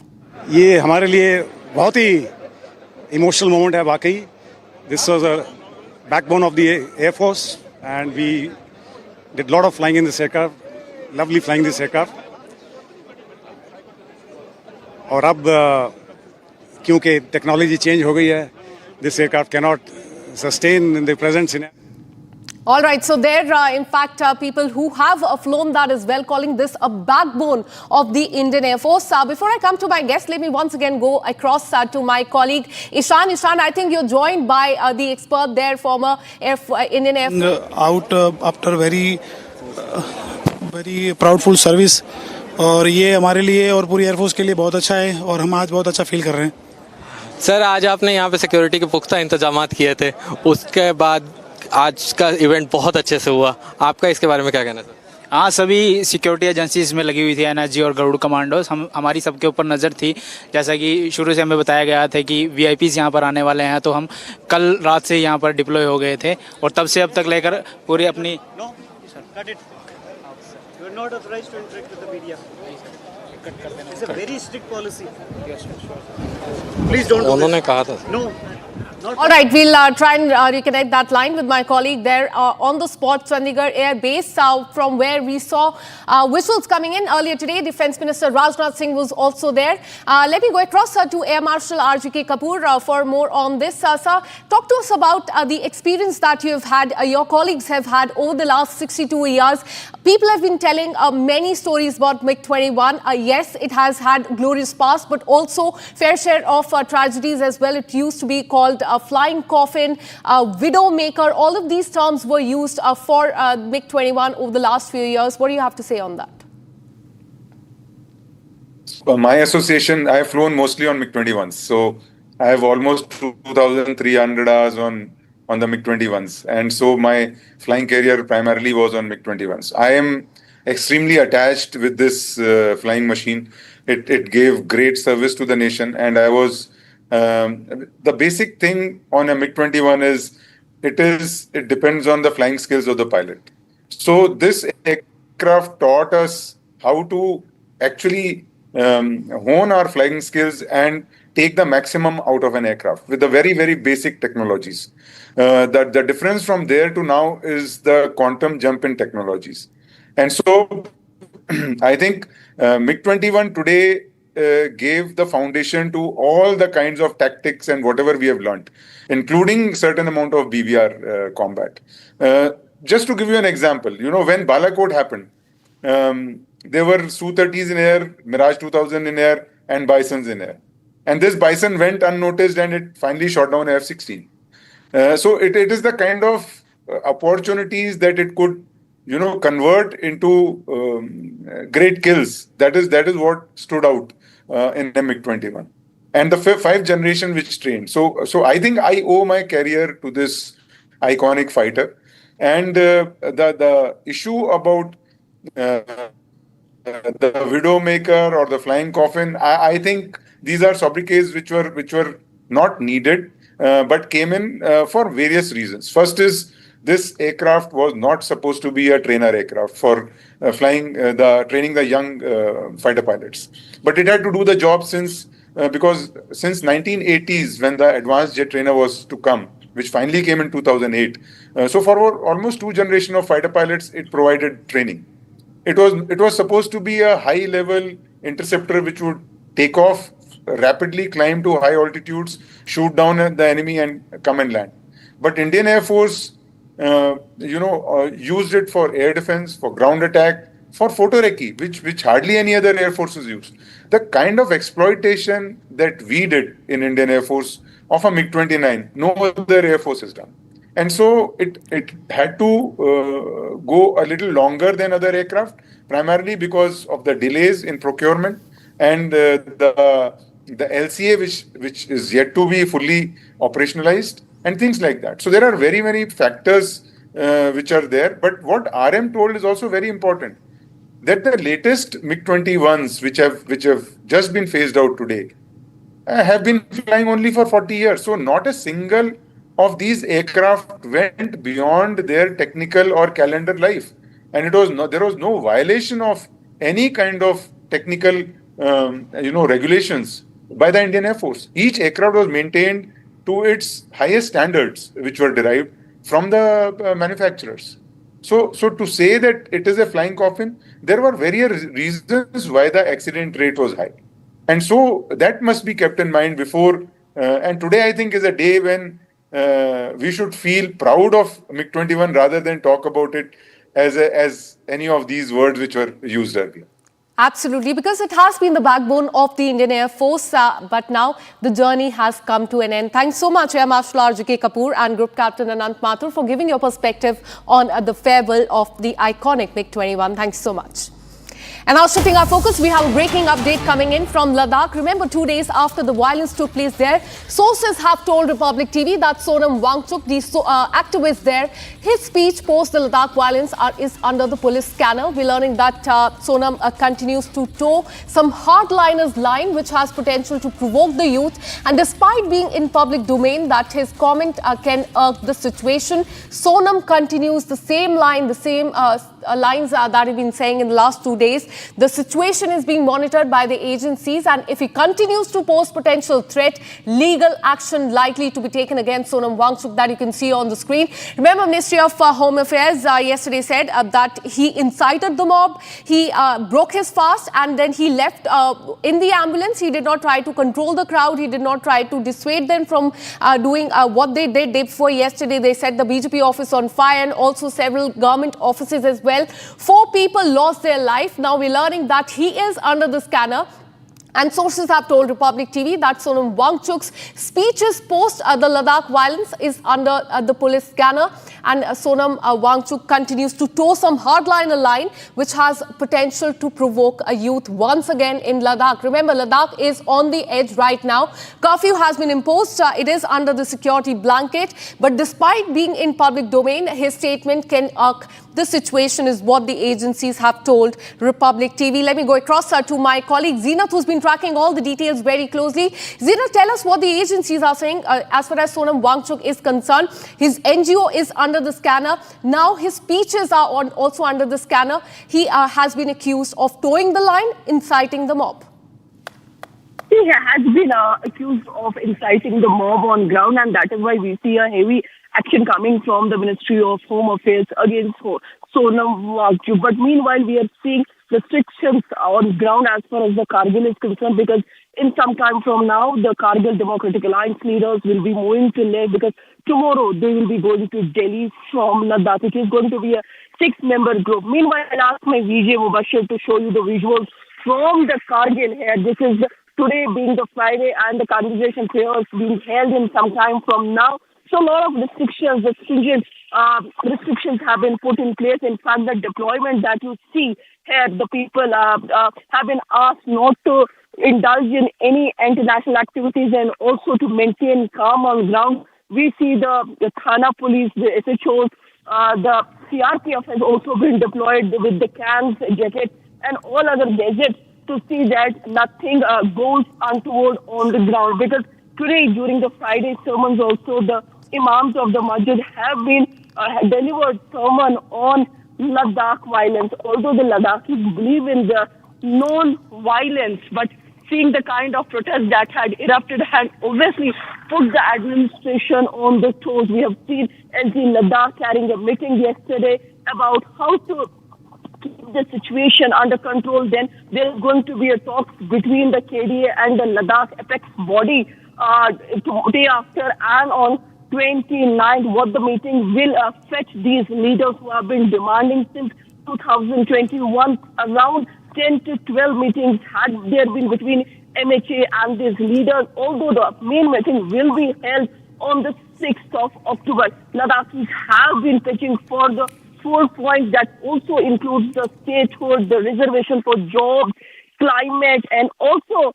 ये हमारे लिए बहुत ही emotional moment है वाकई. This was a backbone of the Air Force, and we did a lot of flying in this aircraft. Lovely flying this aircraft. और अब क्योंकि technology change हो गई है, this aircraft cannot sustain in the present scenario. All right, so there in fact people who have flown that as well, calling this a backbone of the Indian Air Force. Before I come to my guest, let me once again go across to my colleague Ishan. Ishan, I think you're joined by the expert there, former Indian Air Force. Out after very proudful service, और ये हमारे लिए और पूरी air force के लिए बहुत अच्छा है और हम आज बहुत अच्छा फील कर रहे हैं. सर, आज आपने यहाँ पे सिक्योरिटी के पुख्ता इंतजाम किए थे, उसके बाद आज का इवेंट बहुत अच्छे से हुआ. आपका इसके बारे में क्या कहना है सर? हाँ, सभी सिक्योरिटी एजेंसीज में लगी हुई थी, एनएसजी और गरुड़ कमांडोज. हमारी सबके ऊपर नज़र थी. जैसा कि शुरू से हमें बताया गया था कि वीआईपीज़ यहाँ पर आने वाले हैं, तो हम कल रात से यहाँ पर डिप्लॉय हो गए थे और तब से अब तक लेकर पूरी अपनी are not authorized to interact with the media. It's a very strict policy. Please don't do उन्होंने this. कहा था No. All right, we'll try and reconnect that line with my colleague there on the spot, Chandigarh Air Base, from where we saw whistles coming in earlier today. Defence Minister Rajnath Singh was also there. Let me go across to Air Marshal RGK Kapoor for more on this. Sir, talk to us about the experience that you have had, your colleagues have had over the last 62 years. People have been telling many stories about MiG-21. Yes, it has had glorious past, but also fair share of tragedies as well. It used to be called a flying coffin, widow maker. All of these terms were used for MiG-21 over the last few years. What do you have to say on that? My association, I have flown mostly on MiG-21s. So I have almost 2,300 hours on the MiG-21s. And so my flying career primarily was on MiG-21s. I am extremely attached with this flying machine. It gave great service to the nation, and I was the basic thing on a MiG-21 is it depends on the flying skills of the pilot. So this aircraft taught us how to actually hone our flying skills and take the maximum out of an aircraft with the very, very basic technologies. The difference from there to now is the quantum jump in technologies. And so I think MiG-21 today gave the foundation to all the kinds of tactics and whatever we have learned, including certain amount of BVR combat. Just to give you an example, when Balakot happened, there were Su-30s in air, Mirage 2000 in air, and Bisons in air. And this Bison went unnoticed and it finally shot down F-16. So it is the kind of opportunities that it could convert into great kills. That is what stood out in the MiG-21. And the fifth generation which trained. So I think I owe my career to this iconic fighter. And the issue about the Widowmaker or the flying coffin, I think these are sobriquets which were not needed, but came in for various reasons. First is, this aircraft was not supposed to be a trainer aircraft for training the young fighter pilots. But it had to do the job because since 1980s, when the advanced jet trainer was to come, which finally came in 2008. So for almost 2 generations of fighter pilots, it provided training. It was supposed to be a high-level interceptor which would take off, rapidly climb to high altitudes, shoot down at the enemy and come and land. But Indian Air Force used it for air defense, for ground attack, for photo recce, which hardly any other air forces used. The kind of exploitation that we did in Indian Air Force of a MiG-29, no other air force has done. And so it had to go a little longer than other aircraft, primarily because of the delays in procurement and the LCA, which is yet to be fully operationalized, and things like that. So there are very many factors which are there. But what RM told is also very important, that the latest MiG-21s, which have just been phased out today, have been flying only for 40 years. So not a single of these aircraft went beyond their technical or calendar life. And there was no violation of any kind of technical regulations by the Indian Air Force. Each aircraft was maintained to its highest standards, which were derived from the manufacturers. So to say that it is a flying coffin, there were various reasons why the accident rate was high. And so that must be kept in mind before. And today, I think, is a day when we should feel proud of MiG-21 rather than talk about it as any of these words which were used earlier. Absolutely, because it has been the backbone of the Indian Air Force, but now the journey has come to an end. Thanks so much, Air Marshal RGK Kapoor and Group Captain Anant Mathur, for giving your perspective on the farewell of the iconic MiG-21. Thanks so much. And now shifting our focus, we have a breaking update coming in from Ladakh. Remember, 2 days after the violence took place there, sources have told Republic TV that Sonam Wangchuk, the activist there, his speech post the Ladakh violence is under the police scanner. We're learning that Sonam continues to toe some hardliners line, which has potential to provoke the youth. And despite being in public domain, that his comment can irk the situation, Sonam continues the same line, the same lines that have been saying in the last 2 days. The situation is being monitored by the agencies, and if he continues to pose potential threat, legal action likely to be taken against Sonam Wangchuk, that you can see on the screen. Remember, Ministry of Home Affairs yesterday said that he incited the mob, he broke his fast, and then he left in the ambulance. He did not try to control the crowd. He did not try to dissuade them from doing what they did. Day before yesterday, they set the BJP office on fire and also several government offices as well. 4 people lost their life. Now we're learning that he is under the scanner. And sources have told Republic TV that Sonam Wangchuk's speeches post the Ladakh violence is under the police scanner. And Sonam Wangchuk continues to toe some hardliner line, which has potential to provoke a youth once again in Ladakh. Remember, Ladakh is on the edge right now. Curfew has been imposed. It is under the security blanket. But despite being in public domain, his statement can the situation is what the agencies have told Republic TV. Let me go across to my colleague Zeenat, who's been tracking all the details very closely. Zeenat, tell us what the agencies are saying as far as Sonam Wangchuk is concerned. His NGO is under the scanner. Now his speeches are also under the scanner. He has been accused of towing the line, inciting the mob. He has been accused of inciting the mob on ground, and that is why we see a heavy action coming from the Ministry of Home Affairs against Sonam Wangchuk. But meanwhile, we are seeing restrictions on ground as far as the Kargil is concerned, because in some time from now, the Kargil Democratic Alliance leaders will be moving to Leh, because tomorrow they will be going to Delhi from Ladakh. It is going to be a 6-member group. Meanwhile, I'll ask my VJ Mubashir to show you the visuals from the Kargil here. This is today being the Friday, and the conversation prayers being held in some time from now. So a lot of restrictions, the stringent restrictions have been put in place. In fact, the deployment that you see here, the people have been asked not to indulge in any international activities and also to maintain calm on ground. We see the Thana police, the SHOs, the CRPF has also been deployed with the cans, jackets, and all other gadgets to see that nothing goes untoward on the ground. Because today, during the Friday sermons also, the Imams of the Masjid have been delivered sermon on Ladakh violence. Although the Ladakhis believe in the non-violence, but seeing the kind of protest that had erupted had obviously put the administration on the toes. We have seen LG Ladakh carrying a meeting yesterday about how to keep the situation under control. Then there is going to be a talk between the KDA and the Ladakh apex body day after, and on 29th, what the meeting will fetch these leaders who have been demanding since 2021. Around 10 to 12 meetings had there been between MHA and these leaders, although the main meeting will be held on the 6th of October. Ladakhis have been pitching for the 4 points that also includes the statehood, the reservation for jobs, climate, and also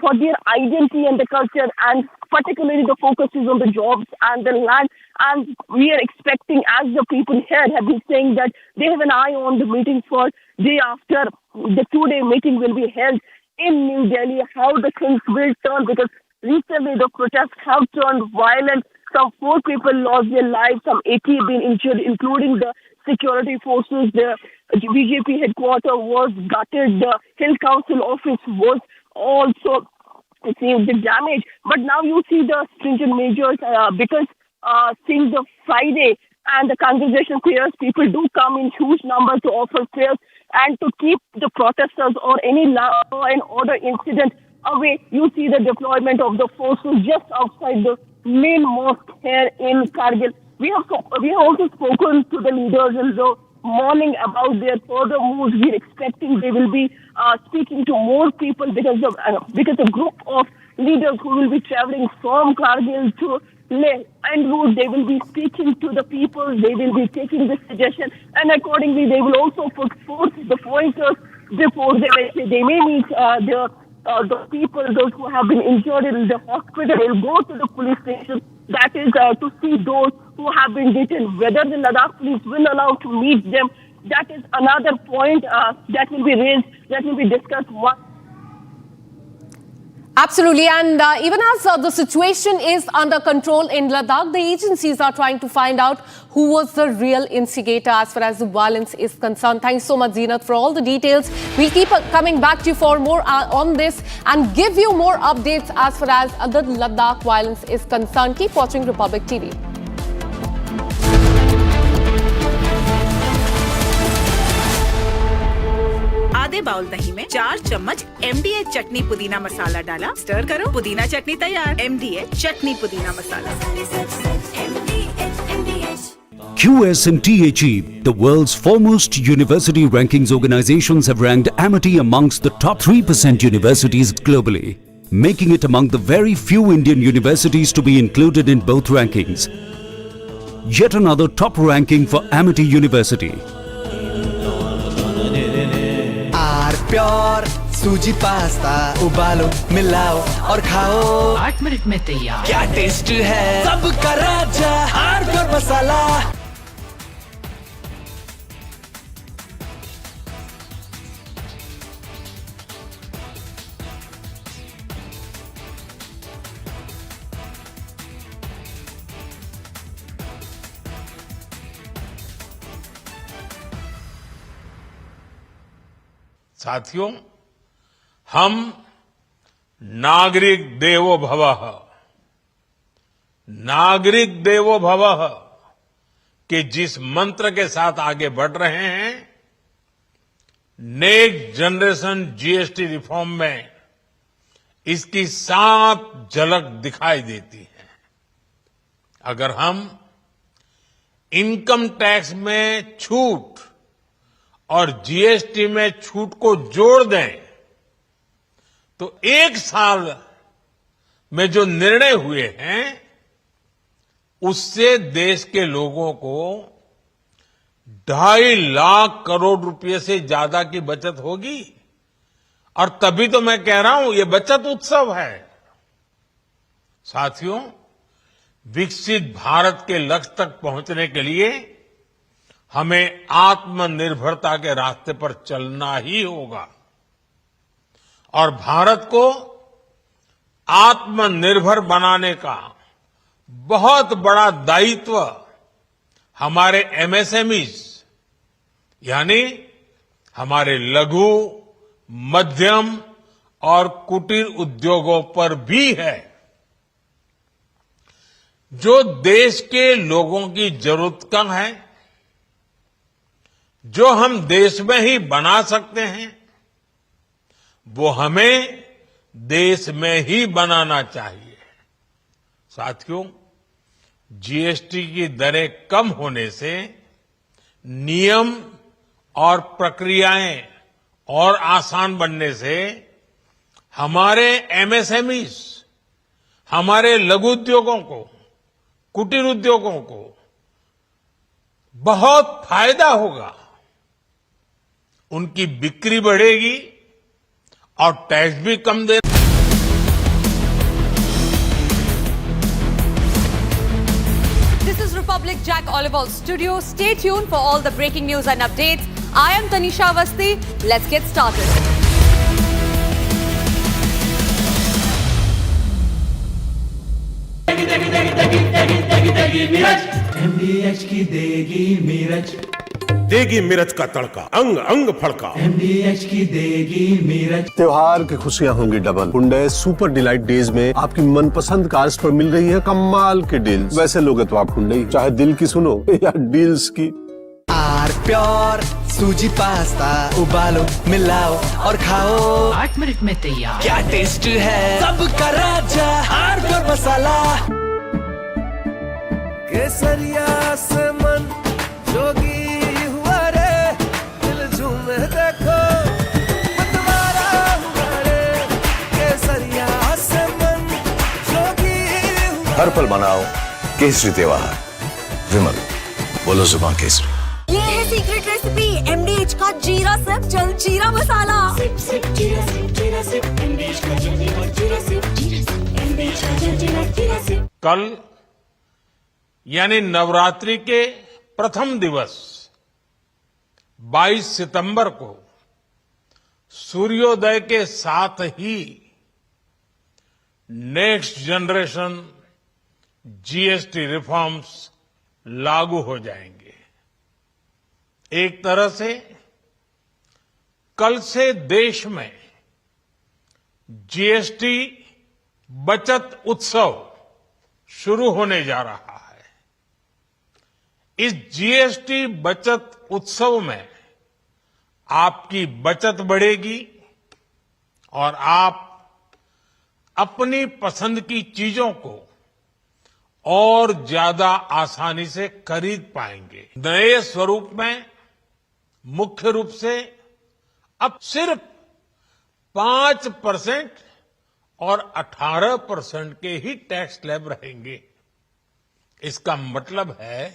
for their identity and the culture, and particularly the focus is on the jobs and the land. And we are expecting, as the people here have been saying, that they have an eye on the meeting for day after. The 2-day meeting will be held in New Delhi, how the things will turn, because recently the protests have turned violent. Some 4 people lost their lives, some 80 have been injured, including the security forces. The BJP headquarters was gutted. The Hill Council office was also received the damage. But now you see the stringent measures because since the Friday and the congregation prayers, people do come in huge numbers to offer prayers and to keep the protesters or any law and order incident away. You see the deployment of the forces just outside the main mosque here in Kargil. We have also spoken to the leaders in the morning about their further moves. We're expecting they will be speaking to more people because a group of leaders who will be traveling from Kargil to Leh and they will be speaking to the people. They will be taking the suggestion, and accordingly they will also put forth the pointers before they may meet the people, those who have been injured in the hospital. They'll go to the police station. That is to see those who have been detained. Whether the Ladakh police will allow to meet them, that is another point that will be raised, that will be discussed. Absolutely, and even as the situation is under control in Ladakh, the agencies are trying to find out who was the real instigator as far as the violence is concerned. Thanks so much, Zeenat, for all the details. We'll keep coming back to you for more on this and give you more updates as far as the Ladakh violence is concerned. Keep watching Republic TV. आधे bowl दही में 4 चम्मच MDH चटनी पुदीना मसाला डाला, stir करो, पुदीना चटनी तैयार। MDH चटनी पुदीना मसाला। QS&THE, the world's foremost university rankings organizations, have ranked Amity amongst the top 3% universities globally, making it among the very few Indian universities to be included in both rankings. Yet another top ranking for Amity University. Pure suji pasta उबालो मिलाओ और खाओ 8 minute में तैयार। क्या test है सबका राजा hardcore मसाला। साथियों, हम नागरिक देवो भवः, नागरिक देवो भवः के जिस मंत्र के साथ आगे बढ़ रहे हैं, नेक्स्ट जनरेशन जीएसटी रिफॉर्म में इसकी साफ झलक दिखाई देती है। अगर हम इनकम टैक्स में छूट और जीएसटी में छूट को जोड़ दें तो 1 साल में जो निर्णय हुए हैं उससे देश के लोगों को 2.5 लाख करोड़ रुपए से ज्यादा की बचत होगी। और तभी तो मैं कह रहा हूं ये बचत उत्सव है। साथियों, विकसित भारत के लक्ष्य तक पहुंचने के लिए हमें आत्मनिर्भरता के रास्ते पर चलना ही होगा और भारत को आत्मनिर्भर बनाने का बहुत बड़ा दायित्व हमारे एमएसएमईज यानी हमारे लघु, मध्यम और कुटीर उद्योगों पर भी है, जो देश के लोगों की जरूरत कम है, जो हम देश में ही बना सकते हैं, वो हमें देश में ही बनाना चाहिए। साथियों, जीएसटी की दरें कम होने से नियम और प्रक्रियाएं और आसान बनने से हमारे एमएसएमईज, हमारे लघु उद्योगों को, कुटीर उद्योगों को बहुत फायदा होगा। उनकी बिक्री बढ़ेगी और टैक्स भी कम दे। This is Republic Jack Oliver's studio. Stay tuned for all the breaking news and updates. I am Tanisha Avasthi. Let's get started. MDH की देगी मिरज, देगी मिरज का तड़का, अंग अंग फड़का। MDH की देगी मिरज। त्योहार की खुशियां होंगी double. Hyundai super delight days में आपकी मनपसंद कार्स पर मिल रही है कमाल के डील्स। वैसे लोगे तो आप हुंडई, चाहे दिल की सुनो या डील्स की। प्योर सूजी पास्ता उबालो मिलाओ और खाओ 8 मिनट में तैयार। क्या टेस्ट है सबका राजा हार्डकोर मसाला। केसरिया से मन जोगी हुआ रे, दिल झूमे देखो मतवारा हुआ रे। केसरिया से मन जोगी हुआ। हर पल मनाओ केसरी त्योहार। विमल, बोलो जुबान केसरी। ये है सीक्रेट रेसिपी MDH का जीरा सिप जल जीरा मसाला। सिप सिप जीरा सिप जीरा सिप MDH का जल जीरा सिप MDH का जल जीरा सिप। कल यानी नवरात्रि के प्रथम दिवस 22 सितंबर को सूर्योदय के साथ ही नेक्स्ट जनरेशन जीएसटी रिफॉर्म्स लागू हो जाएंगे। एक तरह से कल से देश में जीएसटी बचत उत्सव शुरू होने जा रहा है। इस जीएसटी बचत उत्सव में आपकी बचत बढ़ेगी और आप अपनी पसंद की चीजों को और ज्यादा आसानी से खरीद पाएंगे। नए स्वरूप में मुख्य रूप से अब सिर्फ 5% और 18% के ही टैक्स स्लैब रहेंगे। इसका मतलब है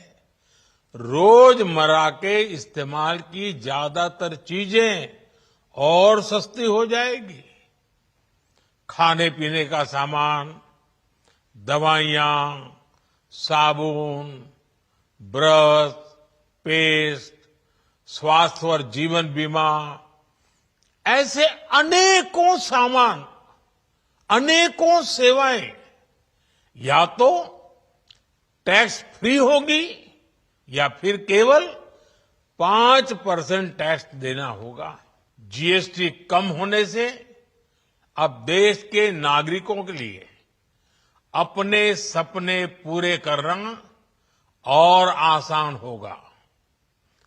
रोजमर्रा के इस्तेमाल की ज्यादातर चीजें और सस्ती हो जाएगी। खाने पीने का सामान, दवाइयां, साबुन, ब्रश, पेस्ट, स्वास्थ्य और जीवन बीमा, ऐसे अनेकों सामान, अनेकों सेवाएं या तो टैक्स फ्री होगी या फिर केवल 5% टैक्स देना होगा। जीएसटी कम होने से अब देश के नागरिकों के लिए अपने सपने पूरे करना और आसान होगा।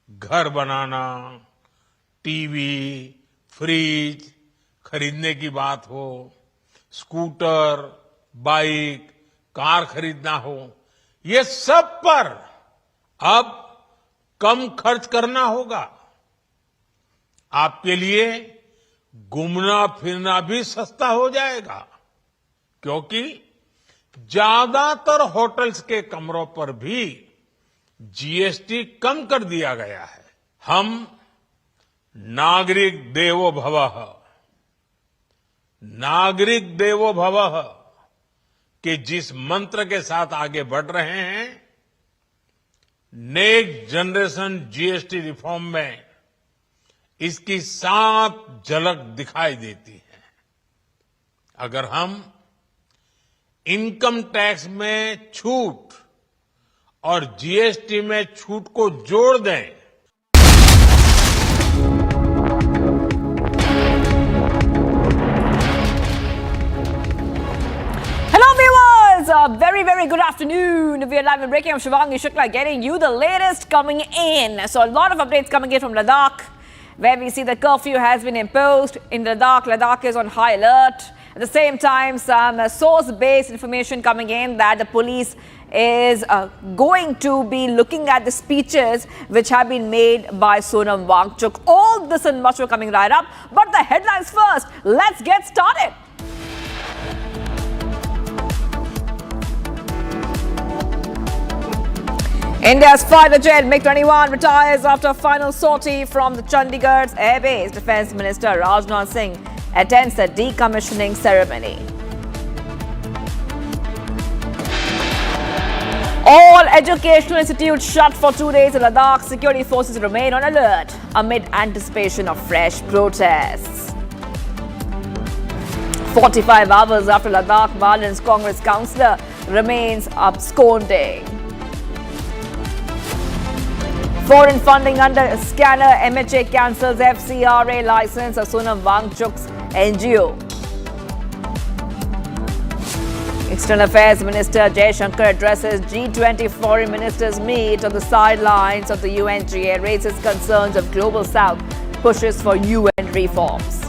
घर बनाना, टीवी, फ्रिज खरीदने की बात हो, स्कूटर, बाइक, कार खरीदना हो, ये सब पर अब कम खर्च करना होगा। आपके लिए घूमना फिरना भी सस्ता हो जाएगा, क्योंकि ज्यादातर होटल्स के कमरों पर भी जीएसटी कम कर दिया गया है। हम नागरिक देवो भवः, नागरिक देवो भवः के जिस मंत्र के साथ आगे बढ़ रहे हैं, नेक्स्ट जनरेशन जीएसटी रिफॉर्म में इसकी साफ झलक दिखाई देती है। अगर हम इनकम टैक्स में छूट और जीएसटी में छूट को जोड़ दें, very good afternoon. We are live and breaking. I'm Shivangi Shukla getting you the latest coming in. So a lot of updates coming in from Ladakh, where we see the curfew has been imposed in Ladakh. Ladakh is on high alert. At the same time, some source-based information coming in that the police is going to be looking at the speeches which have been made by Sonam Wangchuk. All this and much more coming right up. But the headlines first. Let's get started. India's fighter jet MiG-21 retires after a final sortie from the Chandigarh's Air Base. Defence Minister Rajnath Singh attends the decommissioning ceremony. All educational institutes shut for 2 days in Ladakh. Security forces remain on alert amid anticipation of fresh protests. 45 hours after Ladakh violence, Congress councillor remains absconding. Foreign funding under scanner, MHA cancels FCRA license of Sonam Wangchuk's NGO. External Affairs Minister Jai Shankar addresses G20 foreign ministers meet on the sidelines of the UNGA, raises concerns of Global South, pushes for UN reforms.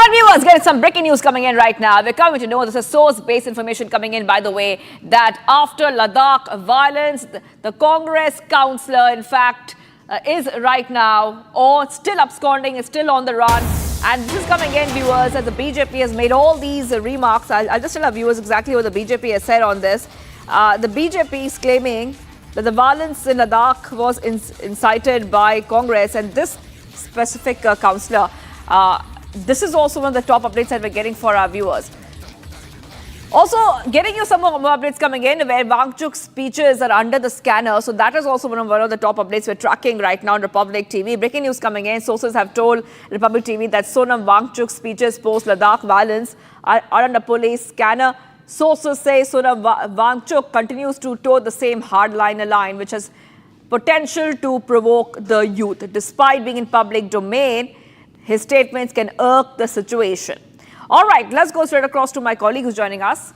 Viewers, getting some breaking news coming in right now. We're coming to know this is source-based information coming in, by the way, that after Ladakh violence, the Congress councillor, in fact, is right now or still absconding, is still on the run. And this is coming in, viewers, as the BJP has made all these remarks. I'll just tell our viewers exactly what the BJP has said on this. The BJP is claiming that the violence in Ladakh was incited by Congress, and this specific councillor this is also one of the top updates that we're getting for our viewers. Also, getting you some more updates coming in where Wangchuk's speeches are under the scanner. So that is also one of the top updates we're tracking right now on Republic TV. Breaking news coming in. Sources have told Republic TV that Sonam Wangchuk's speeches post-Ladakh violence are under police scanner. Sources say Sonam Wangchuk continues to toe the same hardliner line, which has potential to provoke the youth. Despite being in public domain, his statements can irk the situation. All right, let's go straight across to my colleague who's joining us.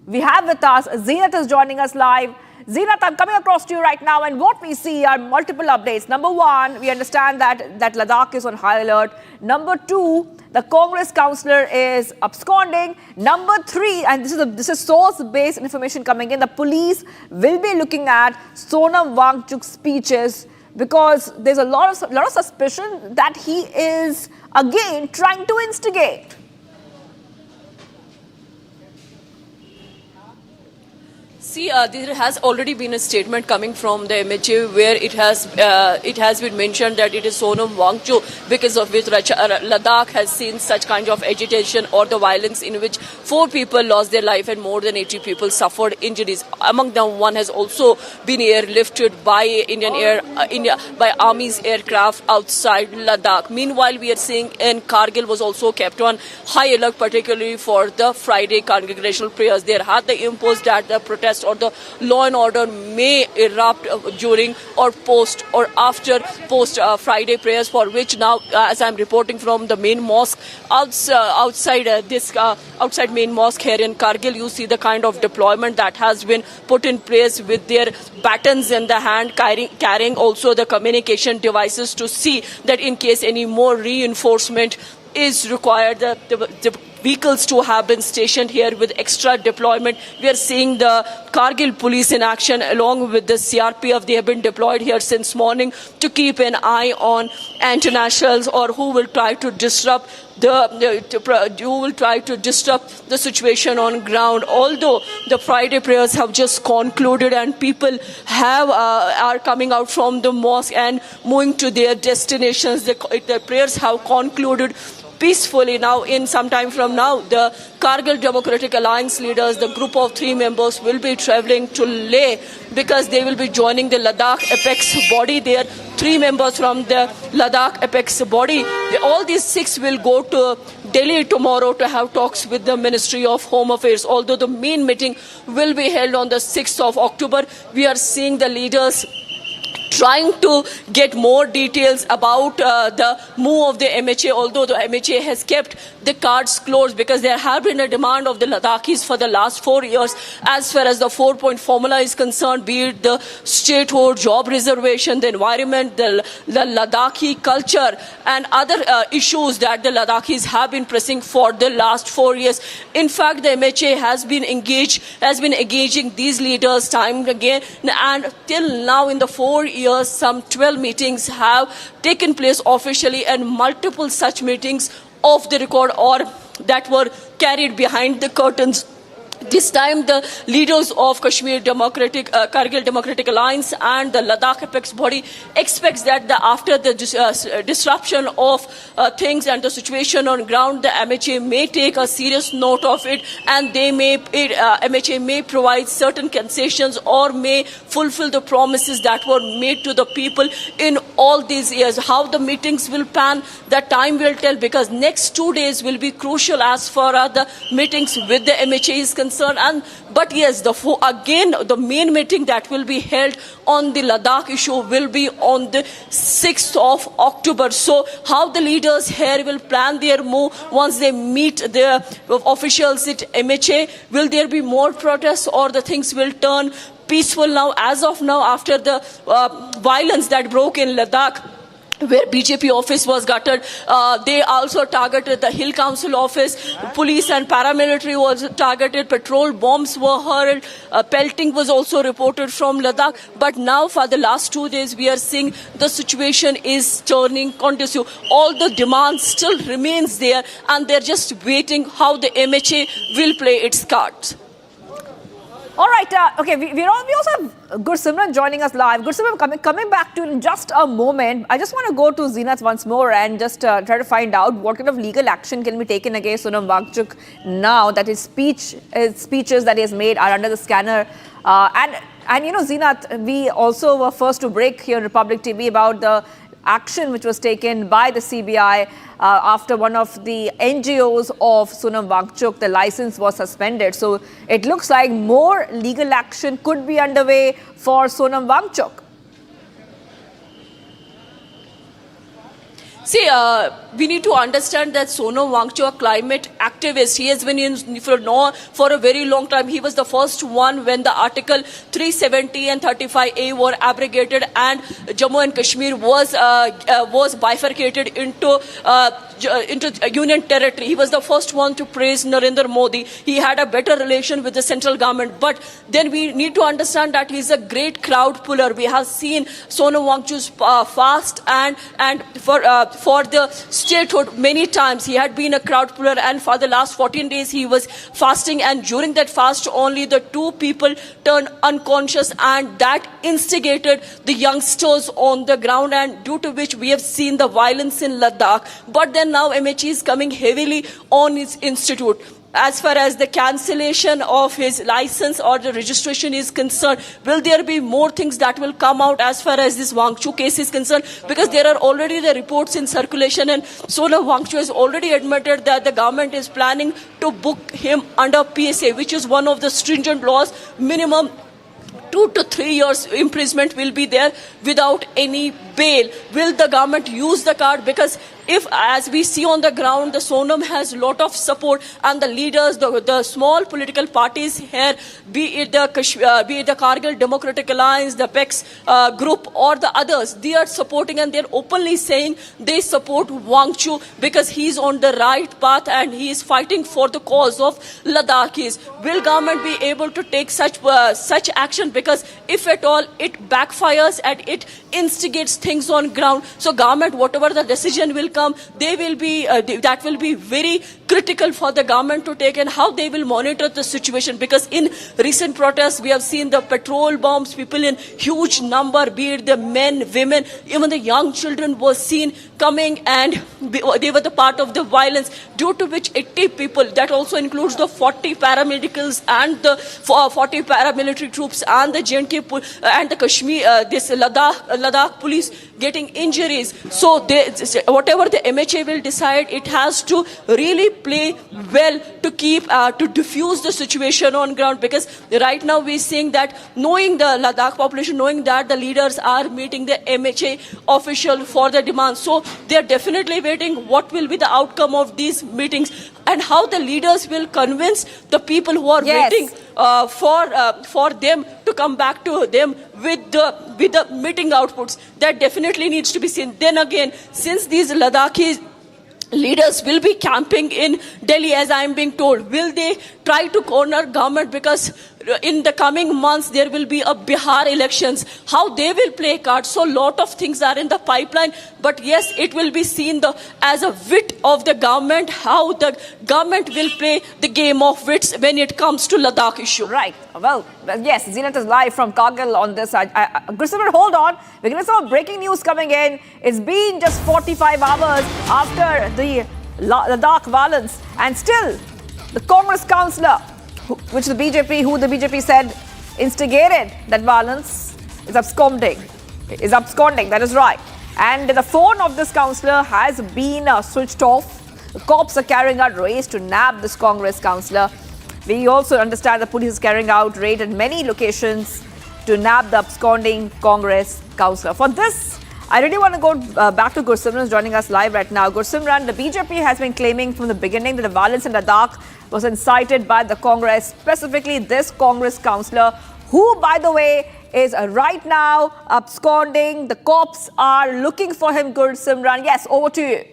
We have with us, Zeenat is joining us live. Zeenat, I'm coming across to you right now, and what we see are multiple updates. Number one, we understand that Ladakh is on high alert. Number two, the Congress councillor is absconding. Number three, and this is source-based information coming in, the police will be looking at Sonam Wangchuk's speeches because there's a lot of suspicion that he is, again, trying to instigate. See, there has already been a statement coming from the MHA where it has been mentioned that it is Sonam Wangchuk because of which Ladakh has seen such kind of agitation or the violence in which 4 people lost their life and more than 80 people suffered injuries. Among them, one has also been airlifted by by Army's aircraft outside Ladakh. Meanwhile, we are seeing in Kargil was also kept on high alert, particularly for the Friday congregational prayers. There had the impulse that the protest or the law and order may erupt during or post or after Friday prayers, for which now, as I'm reporting from the main mosque outside main mosque here in Kargil, you see the kind of deployment that has been put in place with their batons in the hand, carrying also the communication devices to see that in case any more reinforcement is required, the vehicles to have been stationed here with extra deployment. We are seeing the Kargil police in action along with the CRPF. They have been deployed here since morning to keep an eye on anti-nationals or who will try to disrupt the situation on ground. Although the Friday prayers have just concluded and people are coming out from the mosque and moving to their destinations, the prayers have concluded peacefully. Now, in some time from now, the Kargil Democratic Alliance leaders, the group of 3 members, will be travelling to Leh because they will be joining the Ladakh Apex body there. 3 members from the Ladakh Apex body. All these 6 will go to Delhi tomorrow to have talks with the Ministry of Home Affairs. Although the main meeting will be held on the 6th of October, we are seeing the leaders trying to get more details about the move of the MHA, although the MHA has kept the cards closed because there have been a demand of the Ladakhis for the last 4 years as far as the 4-point formula is concerned, be it the statehood, job reservation, the environment, the Ladakhi culture and other issues that the Ladakhis have been pressing for the last 4 years. In fact, the MHA has been engaging these leaders time and again, and till now in the 4 years, some 12 meetings have taken place officially and multiple such meetings off the record or that were carried behind the curtains. This time, the leaders of Kargil Democratic Alliance and the Ladakh Apex body expects that after the disruption of things and the situation on ground, the MHA may take a serious note of it, and MHA may provide certain concessions or may fulfill the promises that were made to the people in all these years. How the meetings will pan, that time will tell, because next 2 days will be crucial as far as the meetings with the MHA is concerned. But yes, the main meeting that will be held on the Ladakh issue will be on the 6th of October. So how the leaders here will plan their move once they meet the officials at MHA? Will there be more protests or the things will turn peaceful now? As of now, after the violence that broke in Ladakh, where BJP office was gutted, they also targeted the Hill Council office. Police and paramilitary was targeted. Petrol bombs were hurled. Pelting was also reported from Ladakh. But now, for the last 2 days, we are seeing the situation is turning conducive. All the demand still remains there, and they're just waiting how the MHA will play its cards. All right. Okay. We also have Gursimran joining us live. Gursimran, coming back to you in just a moment. I just want to go to Zenith once more and just try to find out what kind of legal action can be taken against Sonam Wangchuk now that his speeches that he has made are under the scanner. And you know, Zenith, we also were first to break here on Republic TV about the action which was taken by the CBI after one of the NGOs of Sonam Wangchuk, the license was suspended. So it looks like more legal action could be underway for Sonam Wangchuk. See, we need to understand that Sonam Wangchuk, a climate activist, he has been in for a very long time. He was the first one when the Article 370 and 35A were abrogated and Jammu and Kashmir was bifurcated into union territory. He was the first one to praise Narendra Modi. He had a better relation with the central government. But then we need to understand that he's a great crowd puller. We have seen Sonam Wangchuk's fast and for the statehood many times. He had been a crowd puller, and for the last 14 days he was fasting, and during that fast only the two people turned unconscious, and that instigated the youngsters on the ground, and due to which we have seen the violence in Ladakh. But then now MHE is coming heavily on its institute. As far as the cancellation of his license or the registration is concerned, will there be more things that will come out as far as this Wangchuk case is concerned? Because there are already the reports in circulation, and Sonam Wangchuk has already admitted that the government is planning to book him under PSA, which is one of the stringent laws. Minimum 2 to 3 years imprisonment will be there without any bail. Will the government use the card? Because if, as we see on the ground, the Sonam has a lot of support, and the leaders, the small political parties here, be it the Kargil Democratic Alliance, the PEX group, or the others, they are supporting, and they're openly saying they support Wangchuk because he's on the right path and he is fighting for the cause of Ladakhis. Will government be able to take such action? Because if at all it backfires and it instigates things on ground, so government, whatever the decision will come, they will be that will be very critical for the government to take, and how they will monitor the situation. Because in recent protests we have seen the petrol bombs, people in huge number, be it the men, women, even the young children were seen coming, and they were the part of the violence, due to which 80 people, that also includes the 40 paramedicals and the 40 paramilitary troops and the J&K and the Kashmir, this Ladakh police getting injuries. So whatever the MHA will decide, it has to really play well to keep to diffuse the situation on ground. Because right now we're seeing that, knowing the Ladakh population, knowing that the leaders are meeting the MHA official for the demands, so they're definitely waiting what will be the outcome of these meetings and how the leaders will convince the people who are waiting for them to come back to them with the meeting outputs. That definitely needs to be seen. Then again, since these Ladakhi leaders will be camping in Delhi, as I am being told, will they try to corner government? Because in the coming months there will be a Bihar elections, how they will play cards. So lot of things are in the pipeline, but yes, it will be seen as a wit of the government, how the government will play the game of wits when it comes to Ladakh issue. Right. Well, yes, Zenith is live from Kargil on this. Gursimran, hold on. We're going to see some breaking news coming in. It's been just 45 hours after the Ladakh violence, and still the Congress councillor, who the BJP said instigated that violence, is absconding. That is right. And the phone of this councillor has been switched off. The cops are carrying out raids to nab this Congress councillor. We also understand the police is carrying out raid at many locations to nab the absconding Congress councillor. For this, I really want to go back to Gursimran, who's joining us live right now. Gursimran, the BJP has been claiming from the beginning that the violence in Ladakh was incited by the Congress, specifically this Congress councillor, who, by the way, is right now absconding. The cops are looking for him, Gursimran. Yes, over to you.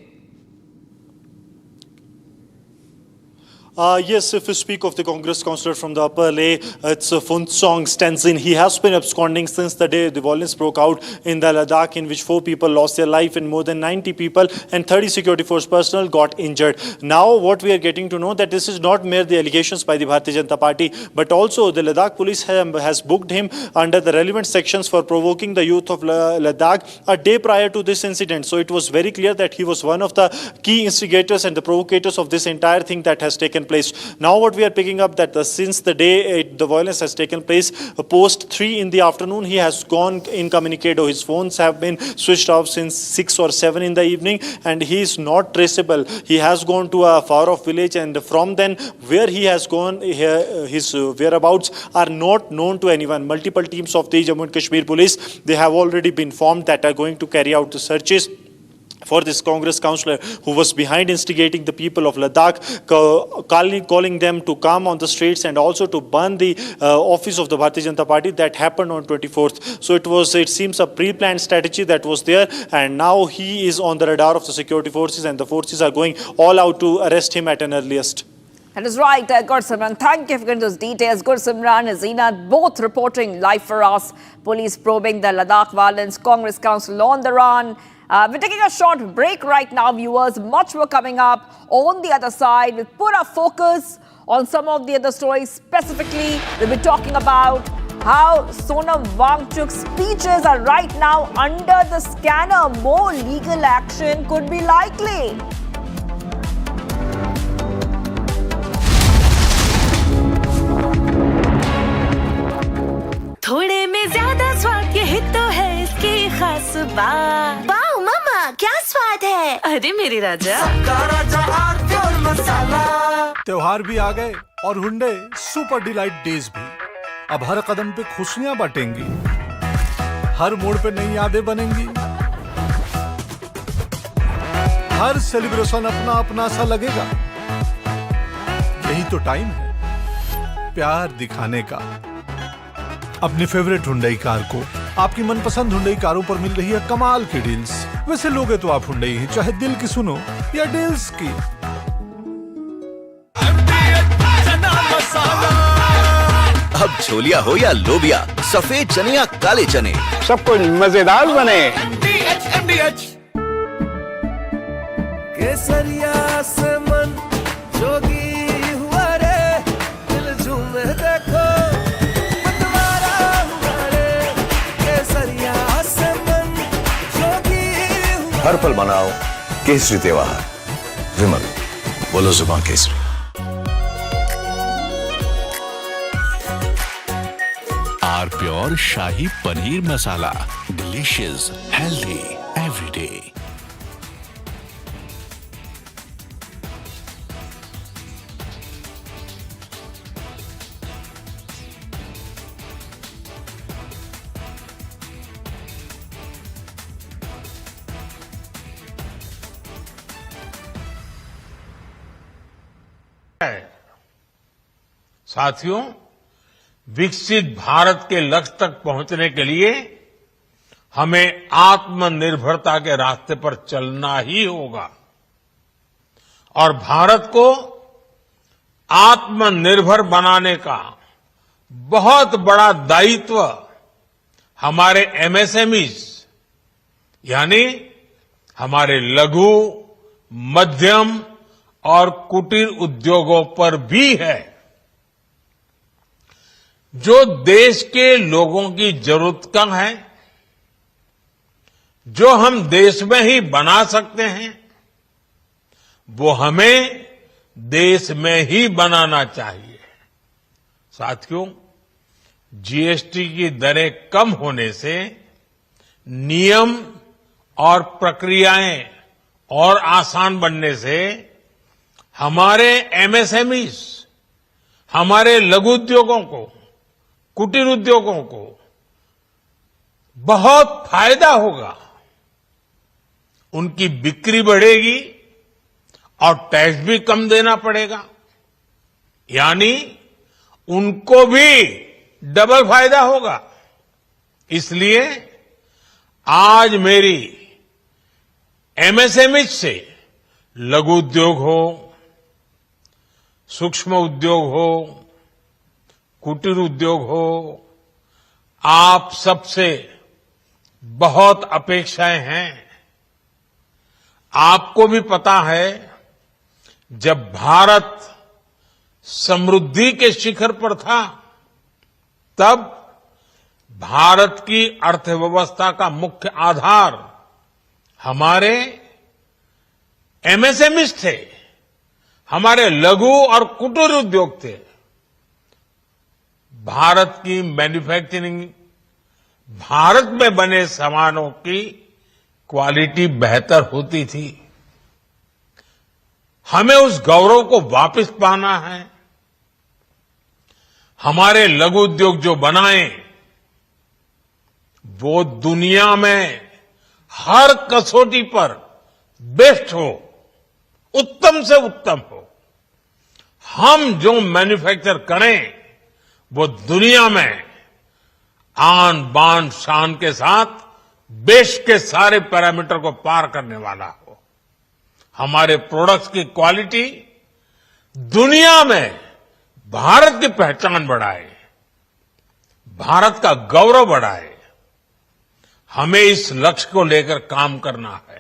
Yes, if we speak of the Congress councillor from the Upper Leh, it's Funsong Stenzin. He has been absconding since the day the violence broke out in the Ladakh, in which 4 people lost their life and more than 90 people and 30 security force personnel got injured. Now, what we are getting to know that this is not mere the allegations by the Bharatiya Janata Party, but also the Ladakh police has booked him under the relevant sections for provoking the youth of Ladakh a day prior to this incident. So it was very clear that he was one of the key instigators and the provocators of this entire thing that has taken place. Now what we are picking up that since the day the violence has taken place, post 3 in the afternoon, he has gone incommunicado. His phones have been switched off since 6 or 7 in the evening, and he is not traceable. He has gone to a far-off village, and from then where he has gone, his whereabouts are not known to anyone. Multiple teams of the Jammu and Kashmir police, they have already been formed that are going to carry out the searches for this Congress councillor who was behind instigating the people of Ladakh, calling them to come on the streets and also to burn the office of the Bharatiya Janata Party. That happened on 24th. So it seems a pre-planned strategy that was there, and now he is on the radar of the security forces, and the forces are going all out to arrest him at an earliest. That is right, Gursimran. Thank you for getting those details. Gursimran and Zeenat both reporting live for us. Police probing the Ladakh violence, Congress council on the run. We're taking a short break right now, viewers. Much more coming up on the other side. We'll put our focus on some of the other stories. Specifically, we'll be talking about how Sonam Wangchuk's speeches are right now under the scanner. More legal action could be likely. थोड़े में ज्यादा स्वाद यही तो है इसकी खास बात। वाओ मम्मा, क्या स्वाद है? अरे मेरे राजा, सबका राजा आरती और मसाला। त्योहार भी आ गए और हुंडई सुपर डिलाइट डेज भी। अब हर कदम पे खुशियां बांटेंगी, हर मोड़ पे नई यादें बनेंगी, हर सेलिब्रेशन अपना अपना सा लगेगा। यही तो टाइम है प्यार दिखाने का। अपनी फेवरेट हुंडई कार को आपकी मनपसंद हुंडई कारों पर मिल रही है कमाल की डील्स। वैसे लोगे तो आप हुंडई ही, चाहे दिल की सुनो या डील्स की। अब छोलिया हो या लोबिया, सफेद चने या काले चने, सब कुछ मजेदार बने। केसरिया से मन जोगी हुआ रे, दिल झूमे देखो मतवारा हुआ रे। केसरिया से मन जोगी हुआ। हर पल मनाओ केसरी त्योहार। विमल, बोलो जुबान केसरी। R pure shahi paneer masala, delicious, healthy everyday. साथियों, विकसित भारत के लक्ष्य तक पहुंचने के लिए हमें आत्मनिर्भरता के रास्ते पर चलना ही होगा और भारत को आत्मनिर्भर बनाने का बहुत बड़ा दायित्व हमारे एमएसएमईज यानी हमारे लघु, मध्यम और कुटीर उद्योगों पर भी है, जो देश के लोगों की जरूरत कम है, जो हम देश में ही बना सकते हैं, वो हमें देश में ही बनाना चाहिए। साथियों, जीएसटी की दरें कम होने से नियम और प्रक्रियाएं और आसान बनने से हमारे एमएसएमईज, हमारे लघु उद्योगों को, कुटीर उद्योगों को बहुत फायदा होगा। उनकी बिक्री बढ़ेगी और टैक्स भी कम देना पड़ेगा, यानी उनको भी डबल फायदा होगा। इसलिए आज मेरी एमएसएमई से लघु उद्योग हो, सूक्ष्म उद्योग हो, कुटीर उद्योग हो, आप सबसे बहुत अपेक्षाएं हैं। आपको भी पता है, जब भारत समृद्धि के शिखर पर था, तब भारत की अर्थव्यवस्था का मुख्य आधार हमारे एमएसएमईज थे, हमारे लघु और कुटीर उद्योग थे। भारत की मैन्युफैक्चरिंग, भारत में बने सामानों की क्वालिटी बेहतर होती थी। हमें उस गौरव को वापस पाना है। हमारे लघु उद्योग जो बनाए, वो दुनिया में हर कसौटी पर बेस्ट हो, उत्तम से उत्तम हो। हम जो मैन्युफैक्चर करें, वो दुनिया में आन बान शान के साथ बेस्ट के सारे पैरामीटर को पार करने वाला हो। हमारे प्रोडक्ट्स की क्वालिटी दुनिया में भारत की पहचान बढ़ाए, भारत का गौरव बढ़ाए। हमें इस लक्ष्य को लेकर काम करना है।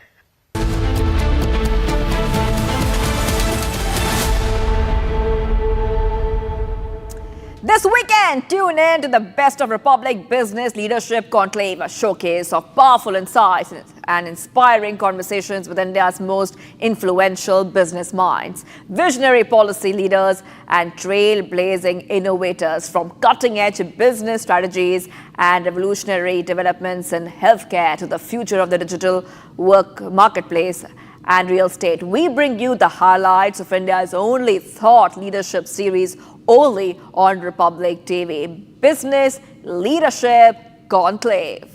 This weekend, tune in to the Best of Republic Business Leadership Conclave, a showcase of powerful insights and inspiring conversations with India's most influential business minds, visionary policy leaders, and trailblazing innovators, from cutting-edge business strategies and revolutionary developments in healthcare to the future of the digital work marketplace and real estate. We bring you the highlights of India's only thought leadership series, only on Republic TV. Business Leadership Conclave.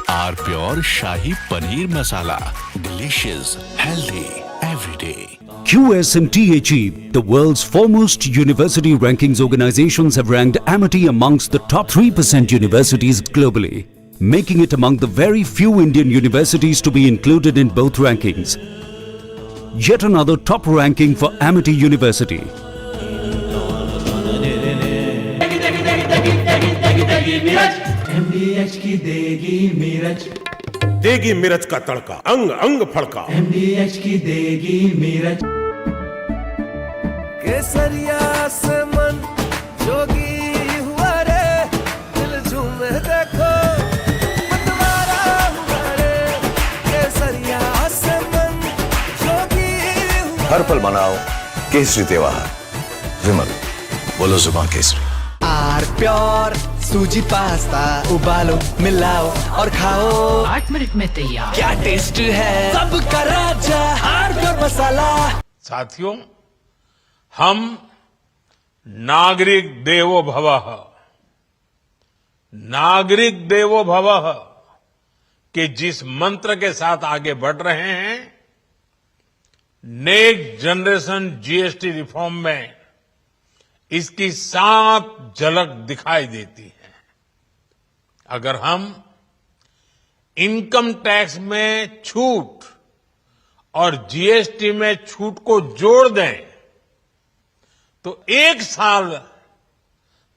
R pure shahi paneer masala, delicious, healthy every day. QSMTHE, the world's foremost university rankings organizations, have ranked Amity amongst the top 3% universities globally, making it among the very few Indian universities to be included in both rankings. Yet another top ranking for Amity University. MDH की देगी मीरज, देगी मिरज का तड़का, अंग अंग फड़का। MDH की देगी मीरज, केसरिया से मन जोगी हुआ रे, दिल झूमे देखो मतवारा हुआ रे। केसरिया से मन जोगी हुआ। हर पल मनाओ केसरी त्योहार। विमल, बोलो जुबान केसरी। आर प्योर सूजी पास्ता, उबालो मिलाओ और खाओ, 8 मिनट में तैयार। क्या टेस्ट है सबका राजा, आर प्योर मसाला। साथियों, हम नागरिक देवो भवः, नागरिक देवो भवः के जिस मंत्र के साथ आगे बढ़ रहे हैं, नेक्स्ट जनरेशन जीएसटी रिफॉर्म में इसकी साफ झलक दिखाई देती है। अगर हम इनकम टैक्स में छूट और जीएसटी में छूट को जोड़ दें, तो 1 साल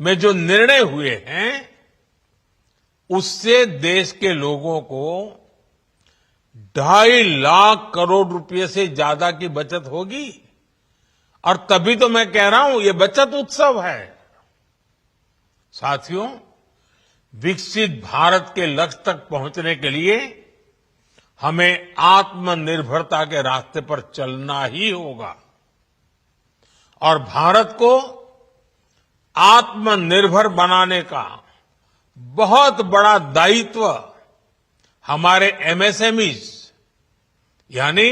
में जो निर्णय हुए हैं, उससे देश के लोगों को 2.5 लाख करोड़ रुपए से ज्यादा की बचत होगी। और तभी तो मैं कह रहा हूं, ये बचत उत्सव है। साथियों, विकसित भारत के लक्ष्य तक पहुंचने के लिए हमें आत्मनिर्भरता के रास्ते पर चलना ही होगा। और भारत को आत्मनिर्भर बनाने का बहुत बड़ा दायित्व हमारे एमएसएमईज, यानी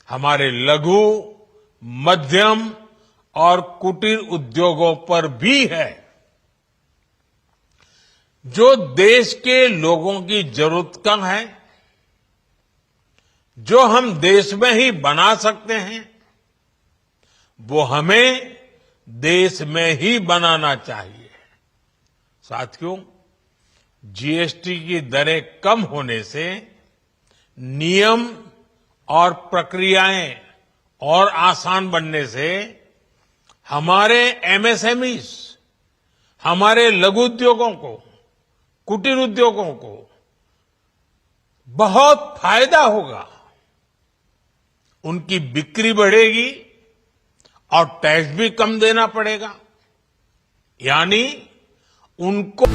हमारे लघु, मध्यम और कुटीर उद्योगों पर भी है, जो देश के लोगों की जरूरत का है, जो हम देश में ही बना सकते हैं, वो हमें देश में ही बनाना चाहिए। साथियों, जीएसटी की दरें कम होने से नियम और प्रक्रियाएं और आसान बनने से हमारे एमएसएमईज, हमारे लघु उद्योगों को, कुटीर उद्योगों को बहुत फायदा होगा। उनकी बिक्री बढ़ेगी और टैक्स भी कम देना पड़ेगा, यानी उनको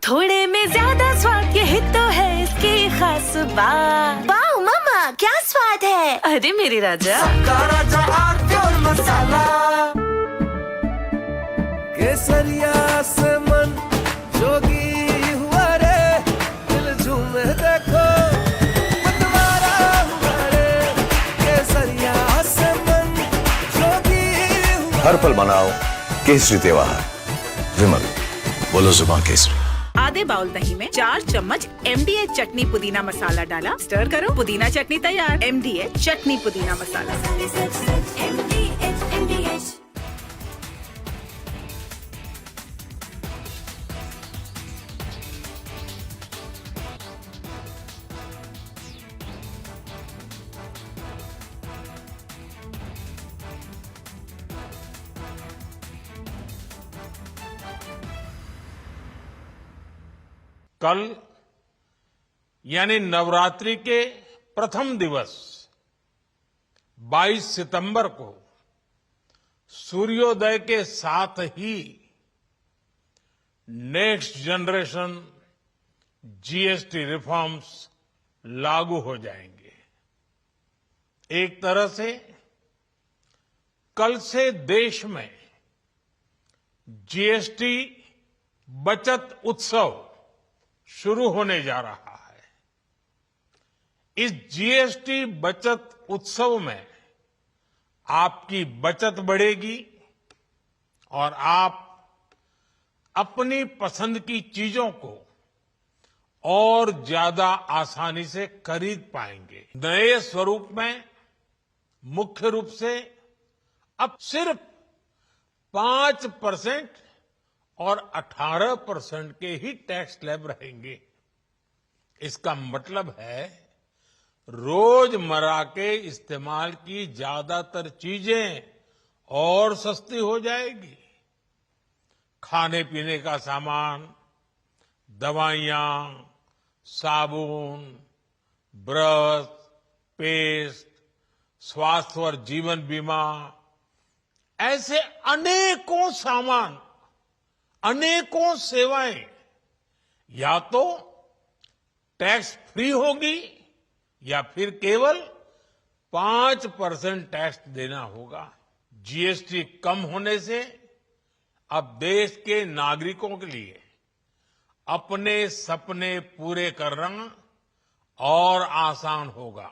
थोड़े में ज्यादा स्वाद, यही तो है इसकी खास बात। वाओ मम्मा, क्या स्वाद है। अरे मेरे राजा, सबका राजा और मसाला, केसरिया से मन जोगी हुआ रे, दिल झूमे देखो मतवारा हुआ रे, केसरिया से मन जोगी हुआ। हर पल मनाओ केसरी त्योहार। विमल, बोलो जुबान केसरी। आधे बाउल दही में 4 चम्मच MDH चटनी पुदीना मसाला डाला, स्टर करो, पुदीना चटनी तैयार। MDH चटनी पुदीना मसाला। कल यानी नवरात्रि के प्रथम दिवस 22 सितंबर को सूर्योदय के साथ ही नेक्स्ट जनरेशन जीएसटी रिफॉर्म्स लागू हो जाएंगे। एक तरह से कल से देश में जीएसटी बचत उत्सव शुरू होने जा रहा है। इस जीएसटी बचत उत्सव में आपकी बचत बढ़ेगी और आप अपनी पसंद की चीजों को और ज्यादा आसानी से खरीद पाएंगे। नए स्वरूप में मुख्य रूप से अब सिर्फ 5% और 18% के ही टैक्स स्लैब रहेंगे। इसका मतलब है रोजमर्रा के इस्तेमाल की ज्यादातर चीजें और सस्ती हो जाएगी। खाने पीने का सामान, दवाइयां, साबुन, ब्रश, पेस्ट, स्वास्थ्य और जीवन बीमा, ऐसे अनेकों सामान, अनेकों सेवाएं या तो टैक्स फ्री होगी या फिर केवल 5% टैक्स देना होगा। जीएसटी कम होने से अब देश के नागरिकों के लिए अपने सपने पूरे करना और आसान होगा।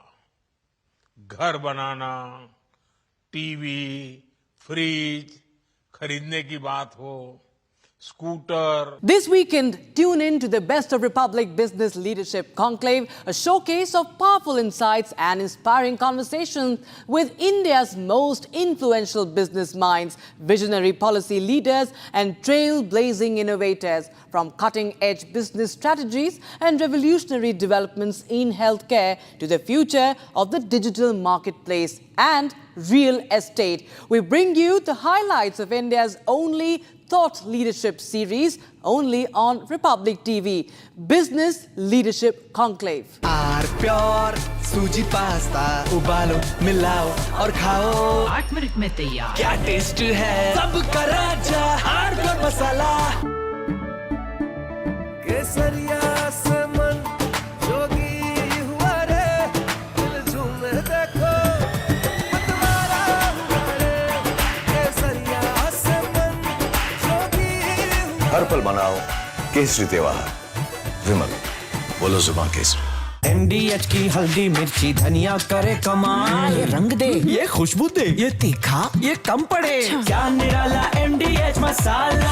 घर बनाना, टीवी, फ्रिज खरीदने की बात हो, scooter. This weekend, tune in to the Best of Republic Business Leadership Conclave, a showcase of powerful insights and inspiring conversations with India's most influential business minds, visionary policy leaders, and trailblazing innovators. From cutting-edge business strategies and revolutionary developments in healthcare to the future of the digital marketplace and real estate, we bring you the highlights of India's only thought leadership series, only on Republic TV, Business Leadership Conclave. R pure suji pasta, उबालो, मिलाओ और खाओ, 8 minute में तैयार। क्या test है, सबका राजा are pure मसाला। केसरिया से मन जोगी हुआ रे, दिल झूमे देखो मतवारा हुआ रे, केसरिया से मन जोगी हुआ। हर पल मनाओ केसरी त्योहार। विमल, बोलो जुबान केसरी। MDH की हल्दी मिर्ची धनिया करे कमाल, ये रंग दे, ये खुशबू दे, ये तीखा, ये कम पड़े, क्या निराला MDH मसाला।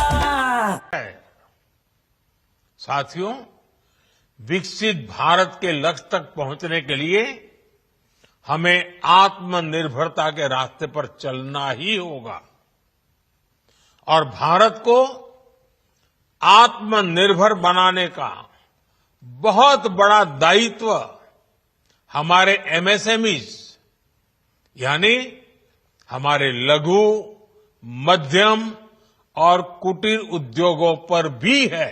साथियों, विकसित भारत के लक्ष्य तक पहुंचने के लिए हमें आत्मनिर्भरता के रास्ते पर चलना ही होगा। और भारत को आत्मनिर्भर बनाने का बहुत बड़ा दायित्व हमारे एमएसएमईज यानी हमारे लघु, मध्यम और कुटीर उद्योगों पर भी है,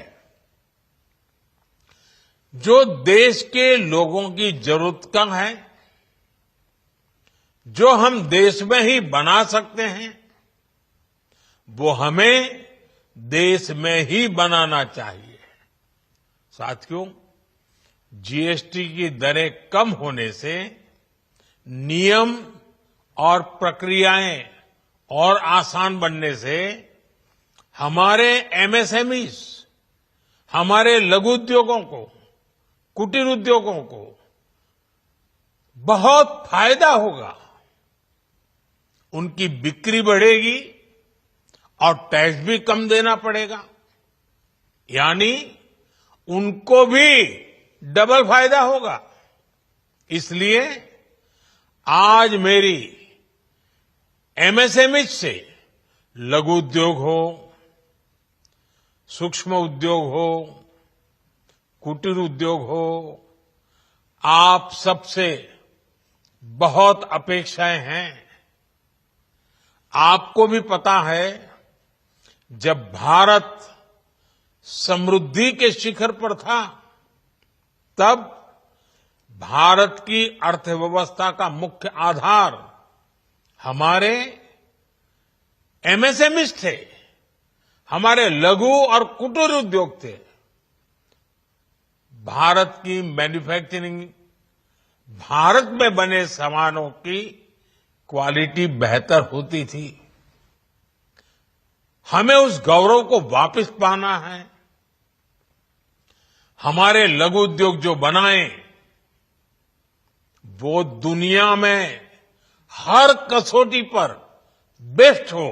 जो देश के लोगों की जरूरत कम है, जो हम देश में ही बना सकते हैं, वो हमें देश में ही बनाना चाहिए। साथियों, जीएसटी की दरें कम होने से नियम और प्रक्रियाएं और आसान बनने से हमारे एमएसएमईज, हमारे लघु उद्योगों को, कुटीर उद्योगों को बहुत फायदा होगा। उनकी बिक्री बढ़ेगी और टैक्स भी कम देना पड़ेगा, यानी उनको भी डबल फायदा होगा। इसलिए आज मेरी एमएसएमई से लघु उद्योग हो, सूक्ष्म उद्योग हो, कुटीर उद्योग हो, आप सबसे बहुत अपेक्षाएं हैं। आपको भी पता है, जब भारत समृद्धि के शिखर पर था, तब भारत की अर्थव्यवस्था का मुख्य आधार हमारे एमएसएमईज थे, हमारे लघु और कुटीर उद्योग थे। भारत की मैन्युफैक्चरिंग, भारत में बने सामानों की क्वालिटी बेहतर होती थी। हमें उस गौरव को वापस पाना है। हमारे लघु उद्योग जो बनाए, वो दुनिया में हर कसौटी पर बेस्ट हो,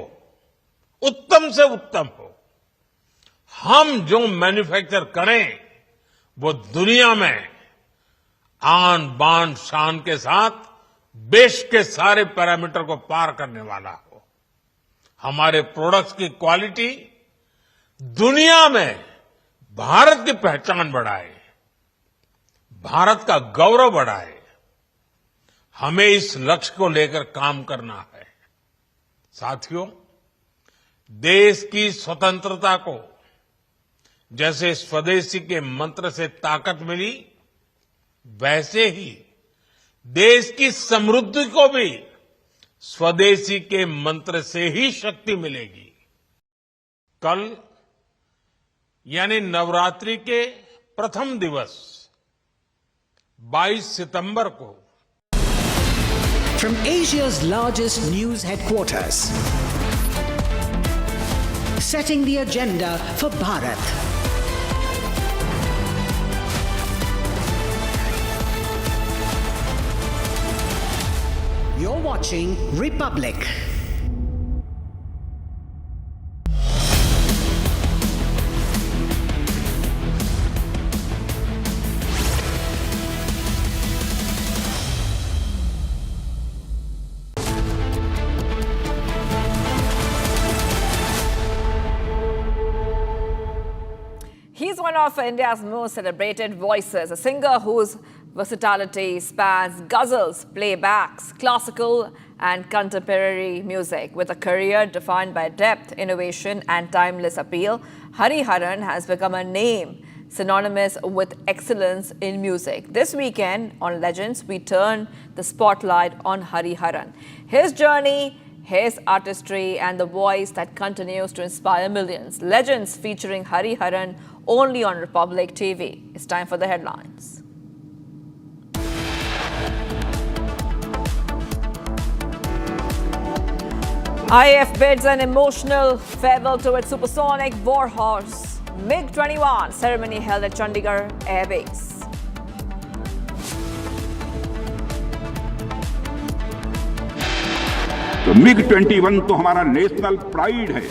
उत्तम से उत्तम हो। हम जो मैन्युफैक्चर करें, वो दुनिया में आन बान शान के साथ बेस्ट के सारे पैरामीटर को पार करने वाला हो। हमारे प्रोडक्ट्स की क्वालिटी दुनिया में भारत की पहचान बढ़ाए, भारत का गौरव बढ़ाए। हमें इस लक्ष्य को लेकर काम करना है। साथियों, देश की स्वतंत्रता को जैसे स्वदेशी के मंत्र से ताकत मिली, वैसे ही देश की समृद्धि को भी स्वदेशी के मंत्र से ही शक्ति मिलेगी। कल यानी नवरात्रि के प्रथम दिवस 22 सितंबर को From Asia's largest news headquarters, setting the agenda for Bharat. You're watching Republic. He's one of India's most celebrated voices, a singer whose versatility spans ghazals, playbacks, classical and contemporary music. With a career defined by depth, innovation and timeless appeal, Hari Haran has become a name synonymous with excellence in music. This weekend on Legends, we turn the spotlight on Hari Haran. His journey, his artistry and the voice that continues to inspire millions. Legends featuring Hari Haran only on Republic TV. It's time for the headlines. IAF bids an emotional farewell to its supersonic warhorse, MiG-21, ceremony held at Chandigarh Air Base. तो MiG-21 तो हमारा national pride है,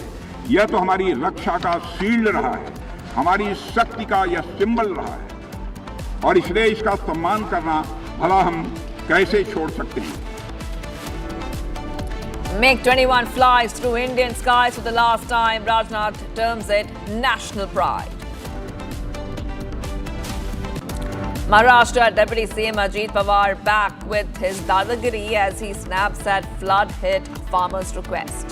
यह तो हमारी रक्षा का shield रहा है, हमारी शक्ति का यह सिंबल रहा है और इसलिए इसका सम्मान करना भला हम कैसे छोड़ सकते हैं। MiG-21 flies through Indian skies for the last time. Rajnath terms it national pride. Maharashtra Deputy CM Ajit Pawar back with his dadagiri as he snaps at flood-hit farmers' request.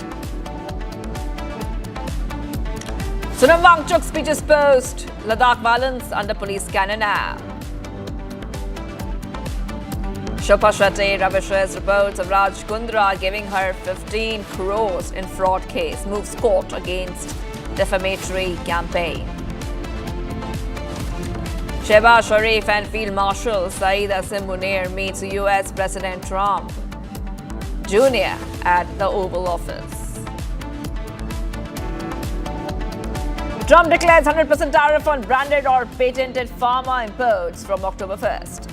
Sonam Wangchuk's speeches post. Ladakh violence under police cannon now. Shilpa Shetty rubbishes reports of Raj Kundra giving her 15 crores in fraud case. Moves court against defamatory campaign. Shehbaz Sharif and Field Marshal Saeed Asim Munir meets US President Trump Jr. at the Oval Office. Trump declares 100% tariff on branded or patented pharma imports from October 1st.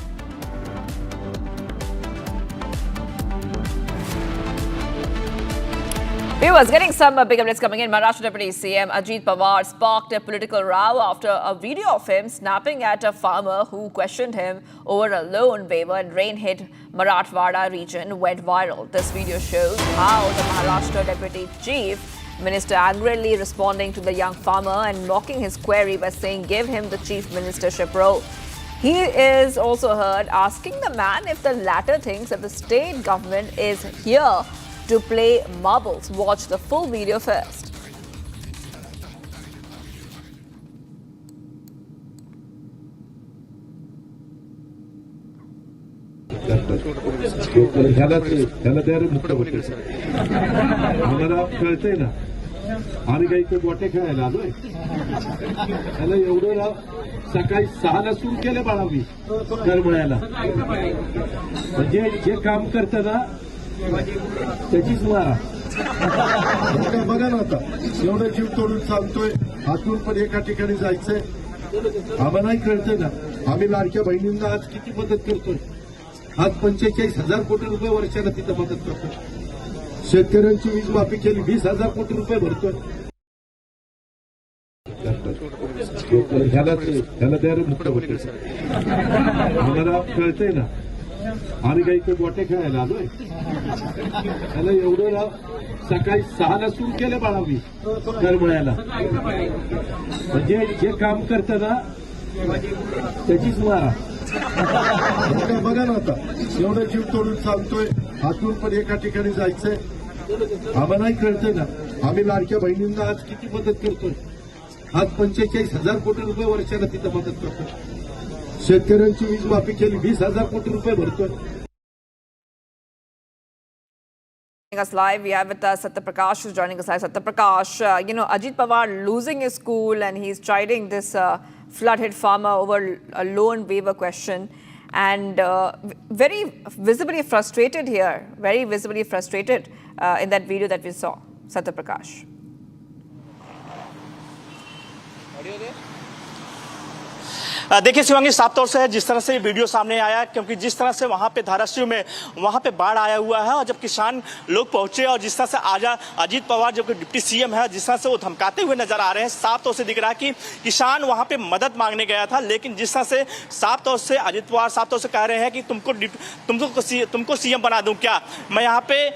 Viewers, getting some big updates coming in. Maharashtra Deputy CM Ajit Pawar sparked a political row after a video of him snapping at a farmer who questioned him over a loan waiver in rain-hit Marathwada region went viral. This video shows how the Maharashtra Deputy Chief Minister angrily responding to the young farmer and mocking his query by saying give him the Chief Ministership role. He is also heard asking the man if the latter thinks that the state government is here to play marbles. Watch the full video first. आम्ही काही तो गोटे खेळायला आलोय त्याला एवढं सकाळी 6ला सुरू केलं बाळा मी करमळ्याला म्हणजे जे काम करतं ना त्याचीच मारा बघा ना आता एवढं जीव तोडून चालतोय हातून पण एका ठिकाणी जायचंय आम्हालाही कळतंय ना आम्ही लाडक्या बहिणींना आज किती मदत करतोय आज 45,000 कोटी रुपये वर्षाला तिथं मदत करतोय शेतकऱ्यांची वीज माफी केली 20,000 कोटी रुपये भरतोय त्याला द्या रे मुक्त होते आम्हाला कळतंय ना आम्ही काही तो गोटे खेळायला आलोय त्याला एवढं सकाळी 6ला सुरू केलं बाळा मी करमळ्याला म्हणजे जे काम करतं ना त्याचीच मारा बघा ना आता एवढं जीव तोडून चालतोय हातून पण एका ठिकाणी जायचंय आम्हालाही कळतंय ना आम्ही लाडक्या बहिणींना आज किती मदत करतोय आज 45,000 कोटी रुपये वर्षाला तिथं मदत करतोय शेतकऱ्यांची वीज माफी केली 20,000 कोटी रुपये भरतोय. Us live, we have with us Satyaprakash who's joining us live. Satyaprakash, Ajit Pawar losing his cool and he's chiding this flood-hit farmer over a loan waiver question and very visibly frustrated here, very visibly frustrated in that video that we saw. Satyaprakash. देखिए शिवांगी, साफ तौर से है जिस तरह से ये video सामने आया क्योंकि जिस तरह से वहाँ पे धाराशिव में वहाँ पे बाढ़ आया हुआ है और जब किसान लोग पहुंचे और जिस तरह से अजीत पवार जो कि डिप्टी सीएम है जिस तरह से वो धमकाते हुए नजर आ रहे हैं, साफ तौर से दिख रहा है कि किसान वहाँ पे मदद मांगने गया था। लेकिन जिस तरह से साफ तौर से अजीत पवार साफ तौर से कह रहे हैं कि तुमको सीएम बना दूं क्या, मैं यहाँ पे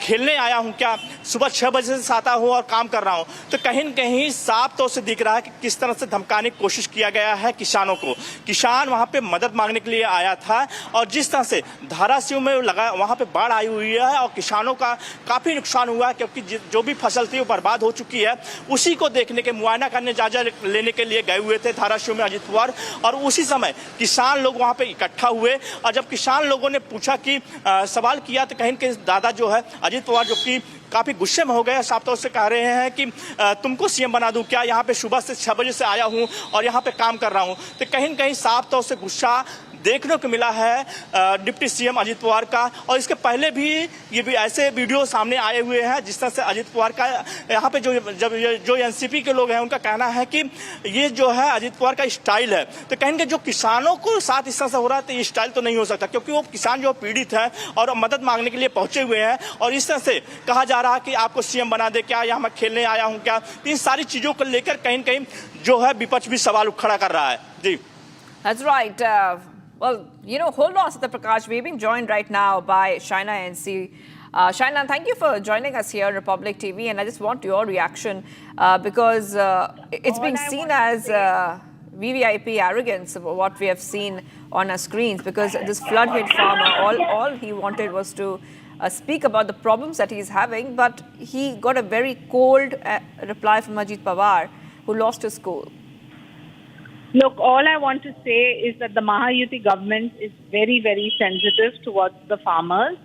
खेलने आया हूँ क्या, सुबह 6 बजे से आता हूँ और काम कर रहा हूँ। तो कहीं न कहीं साफ तौर से दिख रहा है कि किस तरह से धमकाने की कोशिश किया गया है किसानों को। किसान वहां पे मदद मांगने के लिए आया था और जिस तरह से धाराशिव में वहां पे बाढ़ आई हुई है और किसानों का काफी नुकसान हुआ है क्योंकि जो भी फसल थी वो बर्बाद हो चुकी है, उसी को देखने के मुआयना करने जायजा लेने के लिए गए हुए थे धाराशिव में अजीत पवार। और उसी समय किसान लोग वहां पे इकट्ठा हुए और जब किसान लोगों ने पूछा कि सवाल किया तो कहीं कहीं दादा जो है अजीत पवार जो कि काफी गुस्से में हो गए, साफ तौर से कह रहे हैं कि तुमको सीएम बना दूं क्या, यहाँ पे सुबह से 6 बजे से आया हूँ और यहाँ पे काम कर रहा हूँ। तो कहीं न कहीं साफ तौर से गुस्सा देखने को मिला है डिप्टी सीएम अजीत पवार का। और इसके पहले भी ये भी ऐसे वीडियो सामने आए हुए हैं जिस तरह से अजीत पवार का यहाँ पे जो एनसीपी के लोग हैं उनका कहना है कि ये जो है अजीत पवार का स्टाइल है। तो कहेंगे जो किसानों को साथ इस तरह से हो रहा है तो ये स्टाइल तो नहीं हो सकता क्योंकि वो किसान जो पीड़ित है और मदद मांगने के लिए पहुंचे हुए हैं और इस तरह से कहा जा रहा है कि आपको सीएम बना दे क्या, यहाँ मैं खेलने आया हूँ क्या। इन सारी चीजों को लेकर कहीं न कहीं जो है विपक्ष भी सवाल खड़ा कर रहा है। जी, That's right. Well, hold on, Satyaprakash. We're being joined right now by Shaina NC. Shaina, thank you for joining us here on Republic TV, and I just want your reaction because it's being seen as VVIP arrogance of what we have seen on our screens, because this flood-hit farmer, all he wanted was to speak about the problems that he's having, but he got a very cold reply from Ajit Pawar, who lost his cool. Look, all I want to say is that the Mahayuti government is very, very sensitive towards the farmers.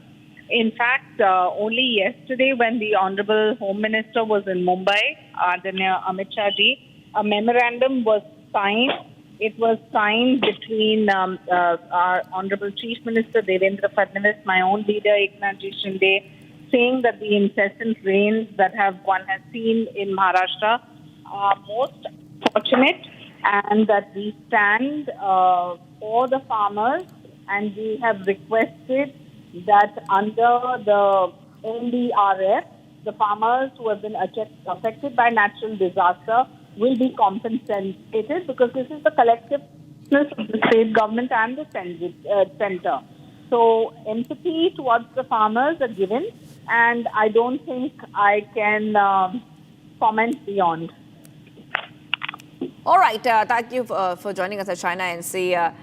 In fact, only yesterday when the Honorable Home Minister was in Mumbai, Adanya Amit Shah ji, a memorandum was signed. It was signed between our Honorable Chief Minister Devendra Fadnavis, my own leader Eknath ji Shinde, saying that the incessant rains that one has seen in Maharashtra are most fortunate, and that we stand for the farmers, and we have requested that under the NDRF, the farmers who have been affected by natural disaster will be compensated, because this is the collectiveness of the state government and the center. So empathy towards the farmers are given, and I don't think I can comment beyond. All right, thank you for joining us at China NC,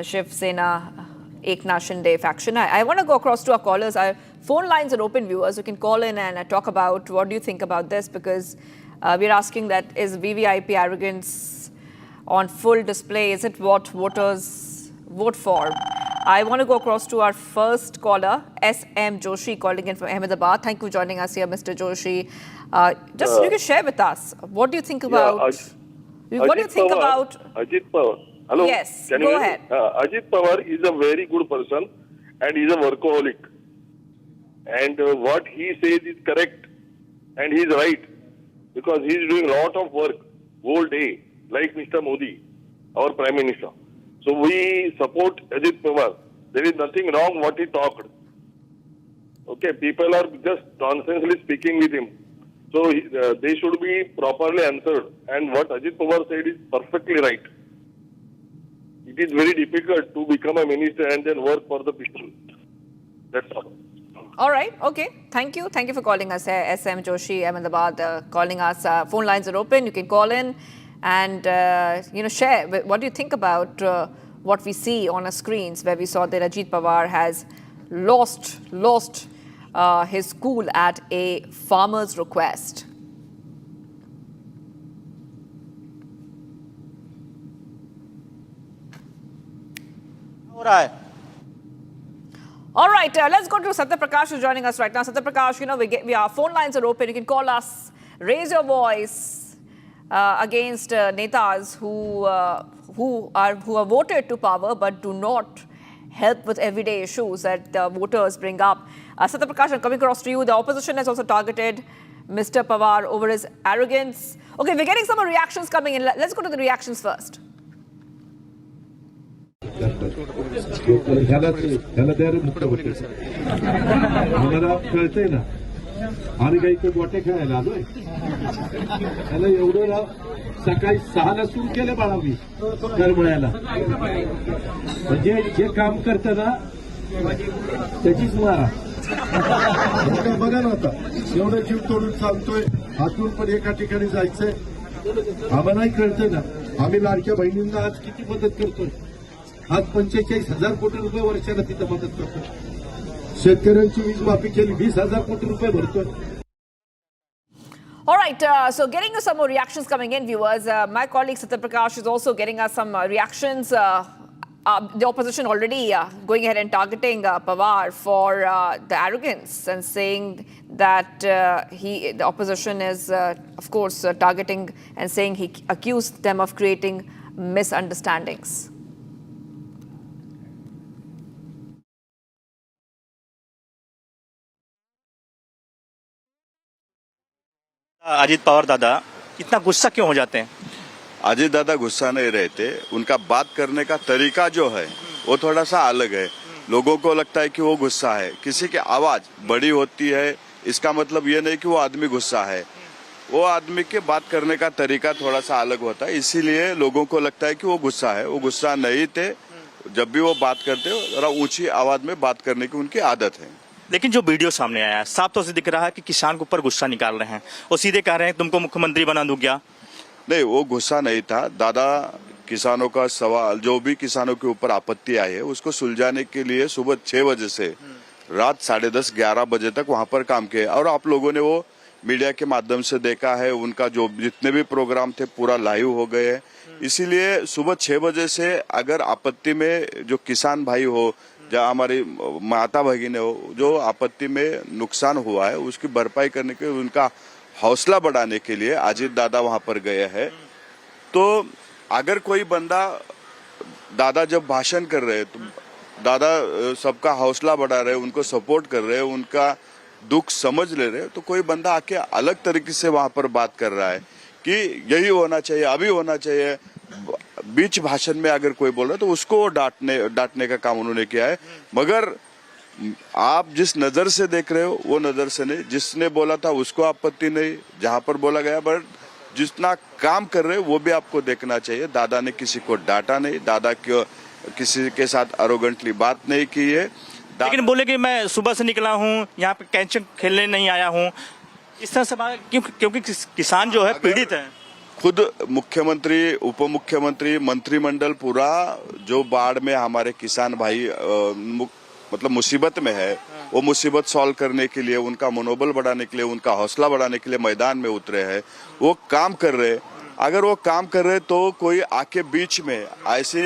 Shiv Sena, Eknath Shinde faction. I want to go across to our callers. Our phone lines are open, viewers. You can call in and talk about what do you think about this, because we're asking that is VVIP arrogance on full display? Is it what voters vote for? I want to go across to our first caller, SM Joshi, calling in from Ahmedabad. Thank you for joining us here, Mr. Joshi. Just you can share with us, what do you think about... what do you think about... Ajit Pawar. Hello? Yes, Can go you ahead. Ajit Pawar is a very good person, and he's a workaholic. And what he says is correct, and he's right, because he's doing a lot of work whole day, like Mr. Modi, our Prime Minister. So we support Ajit Pawar. There is nothing wrong what he talked. Okay, people are just nonsensely speaking with him. So they should be properly answered. And what Ajit Pawar said is perfectly right. It is very difficult to become a minister and then work for the people. That's all. All right. Okay. Thank you. Thank you for calling us, SM Joshi, Ahmedabad, calling us. Phone lines are open. You can call in and, share. What do you think about what we see on our screens, where we saw that Ajit Pawar has lost his cool at a farmer's request? All right, let's go to Satya Prakash, who's joining us right now. Satya Prakash, our phone lines are open. You can call us, raise your voice against netas who are voted to power but do not help with everyday issues that voters bring up. Satya Prakash, I'm coming across to you. The opposition has also targeted Mr. Pawar over his arrogance. Okay, we're getting some reactions coming in. Let's go to the reactions first. ह्याला द्या रे मुख्यमंत्री आम्हाला कळतंय ना आम्ही काही इथे गोटे खेळायला आलोय त्याला एवढं सकाळी 6ला सुरू केलं बाळा मी करमळ्याला म्हणजे जे काम करतं ना त्याचीच मारा बघा ना आता एवढं जीव तोडून चालतोय हातून पण एका ठिकाणी जायचंय आम्हालाही कळतंय ना आम्ही लाडक्या बहिणींना आज किती मदत करतोय आज 45,000 कोटी रुपये वर्षाला तिथं मदत करतो शेतकऱ्यांची वीज माफी केली 20,000 कोटी रुपये भरतोय. All right, so getting us some more reactions coming in, viewers. My colleague Satya Prakash is also getting us some reactions. The opposition already going ahead and targeting Pawar for the arrogance and saying that the opposition is, of course, targeting and saying he accused them of creating misunderstandings. Ajit Pawar दादा इतना गुस्सा क्यों हो जाते हैं? अजीत दादा गुस्सा नहीं रहते, उनका बात करने का तरीका जो है वो थोड़ा सा अलग है. लोगों को लगता है कि वो गुस्सा है. किसी की आवाज बड़ी होती है इसका मतलब ये नहीं कि वो आदमी गुस्सा है. वो आदमी के बात करने का तरीका थोड़ा सा अलग होता है, इसीलिए लोगों को लगता है कि वो गुस्सा है. वो गुस्सा नहीं थे. जब भी वो बात करते हो जरा ऊंची आवाज में बात करने की उनकी आदत है. लेकिन जो वीडियो सामने आया है साफ तौर से दिख रहा है कि किसान के ऊपर गुस्सा निकाल रहे हैं और सीधे कह रहे हैं तुमको मुख्यमंत्री बना दूं क्या? नहीं, वो गुस्सा नहीं था। दादा किसानों का सवाल, जो भी किसानों के ऊपर आपत्ति आई है उसको सुलझाने के लिए सुबह 6 बजे से रात 10:30 11 बजे तक वहां पर काम किया और आप लोगों ने वो मीडिया के माध्यम से देखा है। उनका जो जितने भी प्रोग्राम थे पूरा लाइव हो गए हैं। इसीलिए सुबह 6 बजे से अगर आपत्ति में जो किसान भाई हो, जहाँ हमारी माता भगिनी हो, जो आपत्ति में नुकसान हुआ है उसकी भरपाई करने के लिए, उनका हौसला बढ़ाने के लिए अजीत दादा वहां पर गए हैं। तो अगर कोई बंदा, दादा जब भाषण कर रहे हैं तो दादा सबका हौसला बढ़ा रहे, उनको सपोर्ट कर रहे, उनका दुख समझ ले रहे, तो कोई बंदा आके अलग तरीके से वहां पर बात कर रहा है कि यही होना चाहिए, अभी होना चाहिए, बीच भाषण में अगर कोई बोल रहा है तो उसको डांटने का काम उन्होंने किया है। मगर आप जिस नजर से देख रहे हो वो नजर से नहीं, जिसने बोला था उसको आपत्ति नहीं, जहां पर बोला गया, बट जितना काम कर रहे हो वो भी आपको देखना चाहिए। दादा ने किसी को डांटा नहीं, दादा क्यों किसी के साथ अरोगेंटली बात नहीं की है। लेकिन बोले कि मैं सुबह से निकला हूँ, यहाँ पे कैच खेलने नहीं आया हूँ, इस तरह से क्योंकि किसान जो है पीड़ित है। खुद मुख्यमंत्री, उप मुख्यमंत्री, मंत्रिमंडल पूरा जो बाढ़ में हमारे किसान भाई मतलब मुसीबत में है, वो मुसीबत सॉल्व करने के लिए, उनका मनोबल बढ़ाने के लिए, उनका हौसला बढ़ाने के लिए मैदान में उतरे हैं, वो काम कर रहे। अगर वो काम कर रहे तो कोई आके बीच में ऐसी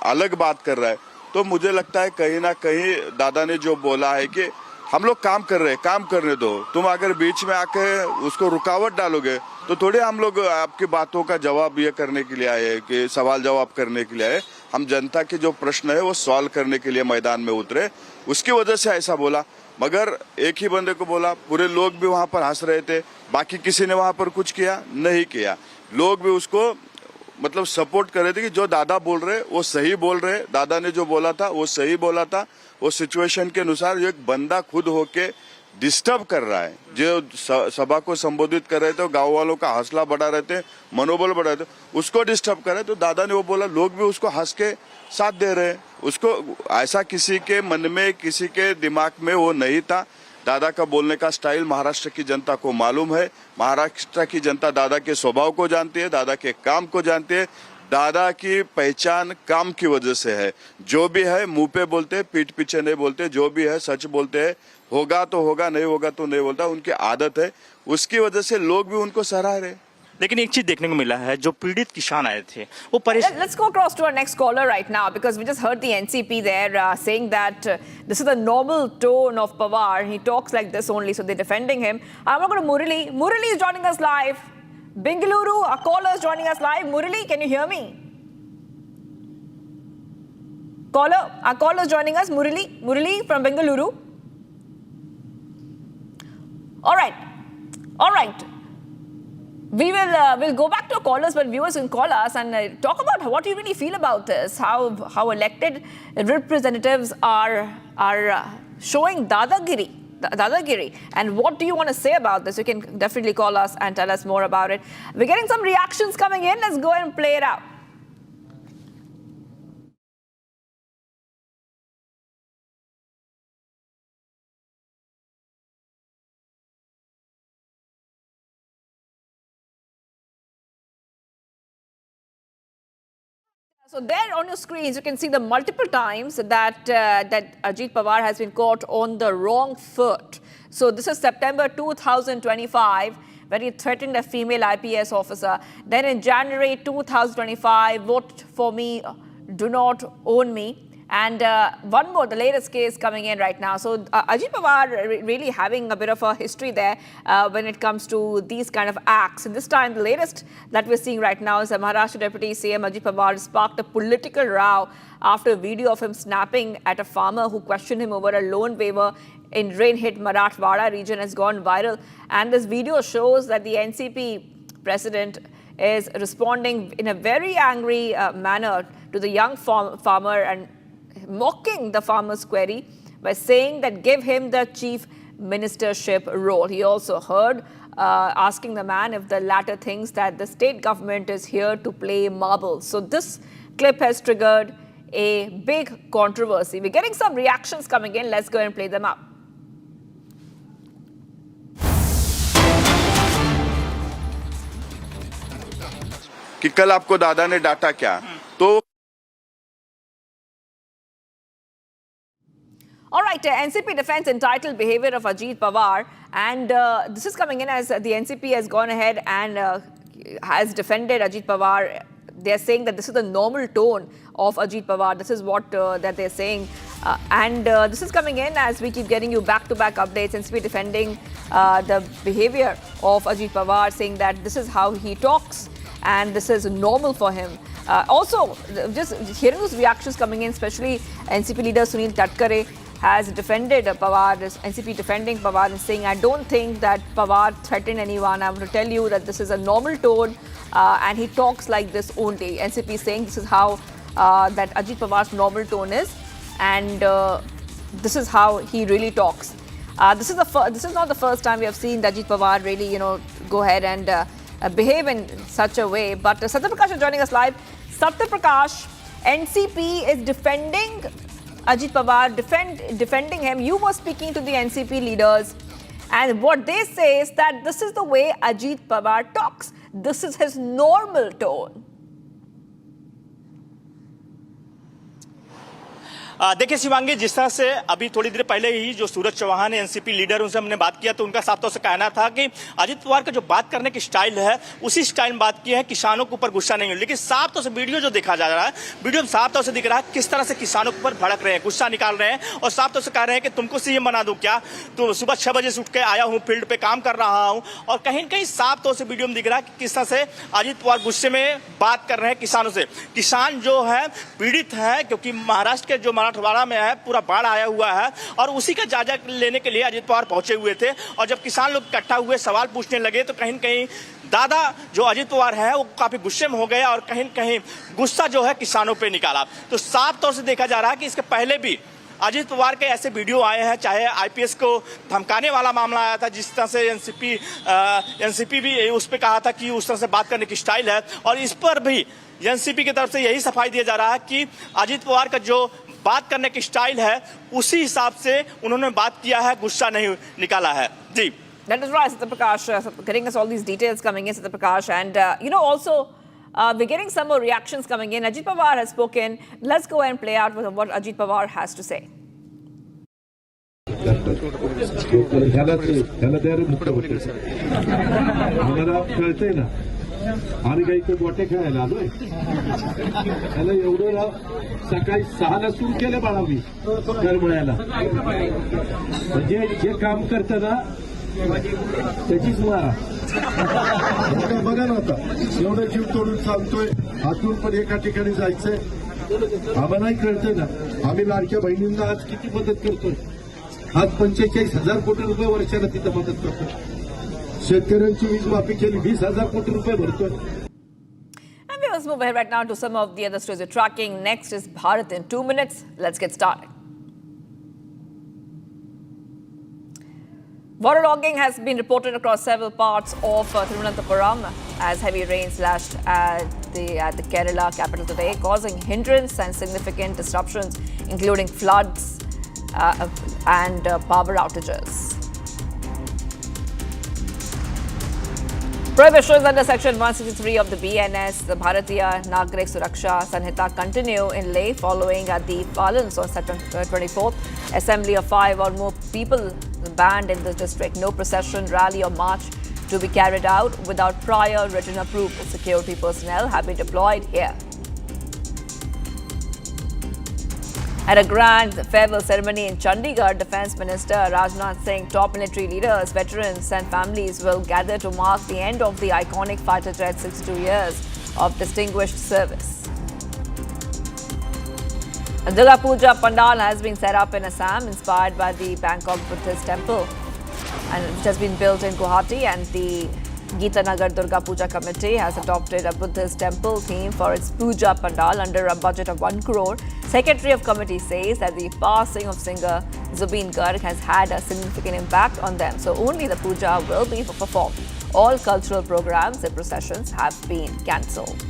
अलग बात कर रहा है तो मुझे लगता है कहीं ना कहीं दादा ने जो बोला है कि हम लोग काम कर रहे हैं, काम करने दो, तुम अगर बीच में आके उसको रुकावट डालोगे तो थोड़े हम लोग आपकी बातों का जवाब ये करने के लिए आए कि सवाल जवाब करने के लिए आए। हम जनता के जो प्रश्न है वो सॉल्व करने के लिए मैदान में उतरे, उसकी वजह से ऐसा बोला। मगर एक ही बंदे को बोला, पूरे लोग भी वहां पर हंस रहे थे, बाकी किसी ने वहां पर कुछ किया नहीं किया। लोग भी उसको मतलब सपोर्ट कर रहे थे कि जो दादा बोल रहे वो सही बोल रहे, दादा ने जो बोला था वो सही बोला था। वो सिचुएशन के अनुसार जो एक बंदा खुद होके डिस्टर्ब कर रहा है, जो सभा को संबोधित कर रहे थे, गांव वालों का हौसला बढ़ा रहे थे, मनोबल बढ़ा रहे थे, उसको डिस्टर्ब कर रहे, तो दादा ने वो बोला, लोग भी उसको हंस के साथ दे रहे। उसको ऐसा किसी के मन में, किसी के दिमाग में वो नहीं था। दादा का बोलने का स्टाइल महाराष्ट्र की जनता को मालूम है। महाराष्ट्र की जनता दादा के स्वभाव को जानती है, दादा के काम को जानती है। दादा की पहचान काम की वजह से है। जो भी है मुंह पे बोलते, पीठ पीछे नहीं बोलते, जो भी है सच बोलते हैं। होगा तो होगा, नहीं होगा तो नहीं बोलता, उनकी आदत है। उसकी वजह से लोग भी उनको सराह रहे। लेकिन एक चीज देखने को मिला है, जो पीड़ित किसान आए थे वो Let's go across to our next caller right now, because we just heard the NCP there saying that this is the normal tone of Pawar. He talks like this only, so they're defending him. I'm going to Murali. Murali is joining us live. Bengaluru, our caller is joining us live. Murali, can you hear me? Caller, our caller is joining us. Murali from Bengaluru. All right. We'll go back to callers, but viewers can call us and talk about what you really feel about this. How elected representatives are showing dadagiri, and what do you want to say about this? You can definitely call us and tell us more about it. We're getting some reactions coming in. Let's go and play it out. So there on your screens, you can see the multiple times that Ajit Pawar has been caught on the wrong foot. So this is September 2025, when he threatened a female IPS officer. Then in January 2025, vote for me, do not own me. And one more, the latest case coming in right now. So Ajit Pawar really having a bit of a history there when it comes to these kind of acts. And this time, the latest that we're seeing right now is that Maharashtra Deputy CM Ajit Pawar sparked a political row after a video of him snapping at a farmer who questioned him over a loan waiver in rain-hit Marathwada region has gone viral. And this video shows that the NCP president is responding in a very angry manner to the young farmer and mocking the farmer's query by saying that give him the chief ministership role. He also heard asking the man if the latter thinks that the state government is here to play marbles. So this clip has triggered a big controversy. We're getting some reactions coming in. Let's go and play them out. कि कल आपको दादा ने डांटा क्या, तो All right, NCP defends entitled behavior of Ajit Pawar, and this is coming in as the NCP has gone ahead and has defended Ajit Pawar. They're saying that this is the normal tone of Ajit Pawar. This is what that they're saying. And this is coming in as we keep getting you back-to-back updates. NCP defending the behavior of Ajit Pawar, saying that this is how he talks and this is normal for him. Also, just hearing those reactions coming in, especially NCP leader Sunil Tatkare has defended Pawar, NCP defending Pawar and saying, I don't think that Pawar threatened anyone. I want to tell you that this is a normal tone and he talks like this only. NCP is saying this is how that Ajit Pawar's normal tone is, and this is how he really talks. This is not the first time we have seen Ajit Pawar really, go ahead and behave in such a way. But Satya Prakash is joining us live. Satya Prakash, NCP is defending Ajit Pawar, defending him. You were speaking to the NCP leaders, and what they say is that this is the way Ajit Pawar talks. This is his normal tone. देखिए शिवांगी, जिस तरह से अभी थोड़ी देर पहले ही जो सूरज Chauhan NCP leader उनसे हमने बात किया तो उनका साफ तौर से कहना था कि अजित पवार का जो बात करने की स्टाइल है उसी स्टाइल में बात की है, किसानों के ऊपर गुस्सा नहीं हो। लेकिन साफ तौर से वीडियो जो देखा जा रहा है, वीडियो में साफ तौर से दिख रहा है किस तरह से किसानों के ऊपर भड़क रहे हैं, गुस्सा निकाल रहे हैं और साफ तौर से कह रहे हैं कि तुमको सीएम बना दूं क्या, तो सुबह 6 बजे से उठ के आया हूं, फील्ड पे काम कर रहा हूं। और कहीं न कहीं साफ तौर से वीडियो में दिख रहा है कि किस तरह से अजित पवार गुस्से में बात कर रहे हैं किसानों से। किसान जो है पीड़ित है, क्योंकि महाराष्ट्र के जो मराठवाड़ा में है पूरा बाढ़ आया हुआ है और उसी का जायजा लेने के लिए अजित पवार पहुंचे हुए थे। और जब किसान लोग इकट्ठा हुए, सवाल पूछने लगे तो कहीं न कहीं दादा जो अजित पवार है वो काफी गुस्से में हो गया और कहीं न कहीं गुस्सा जो है किसानों पे निकाला। तो साफ तौर से देखा जा रहा है कि इसके पहले भी अजित पवार के ऐसे वीडियो आए हैं, चाहे आईपीएस को धमकाने वाला मामला आया था, जिस तरह से एनसीपी भी उस पर कहा था कि उस तरह से बात करने की स्टाइल है, और इस पर भी एनसीपी की तरफ से यही सफाई दिया जा रहा है कि अजित पवार का जो बात करने की स्टाइल है उसी हिसाब से उन्होंने बात किया है, गुस्सा नहीं निकाला है। जी, that is right, Satya Prakash, getting us all these details coming in, Satya Prakash, and also we're getting some more reactions coming in. Ajit Pawar has spoken. Let's go and play out what Ajit Pawar has to say. आम्ही काही तो गोटे खेळायला आलोय, त्याला एवढं सकाळी 6ला सुरू केलं बाळा मी करमळ्याला, म्हणजे जे काम करतं ना त्याचीच मारा बघा ना। आता एवढं जीव तोडून चालतोय, आतून पण एका ठिकाणी जायचंय, आम्हालाही कळतंय ना। आम्ही लाडक्या बहिणींना आज किती मदत करतोय, आज 45,000 कोटी रुपये वर्षाला तिथं मदत करतोय, शेतकऱ्यांची वीज माफी केली, 20,000 कोटी रुपये भरतोय। And we must move ahead right now to some of the other stories we're tracking. Next is Bharat in 2 minutes. Let's get started. Waterlogging has been reported across several parts of Thiruvananthapuram as heavy rain slashed at the Kerala capital today, causing hindrance and significant disruptions, including floods and power outages. Prohibitions under Section 163 of the BNS, the Bharatiya Nagrik Suraksha Sanhita, continue in Leh following the violence on September 24th. Assembly of 5 or more people banned in the district. No procession, rally or march to be carried out without prior written approval. Security personnel have been deployed here. At a grand farewell ceremony in Chandigarh, Defence Minister Rajnath Singh, top military leaders, veterans and families will gather to mark the end of the iconic fighter jet's 62 years of distinguished service. A Durga Puja Pandal has been set up in Assam, inspired by the Bangkok Buddhist temple, and it has been built in Guwahati, and the Geetanagar Durga Puja Committee has adopted a Buddhist temple theme for its Puja Pandal under a budget of 1 crore. Secretary of committee says that the passing of singer Zubeen Garg has had a significant impact on them, so only the puja will be performed. All cultural programs and processions have been cancelled.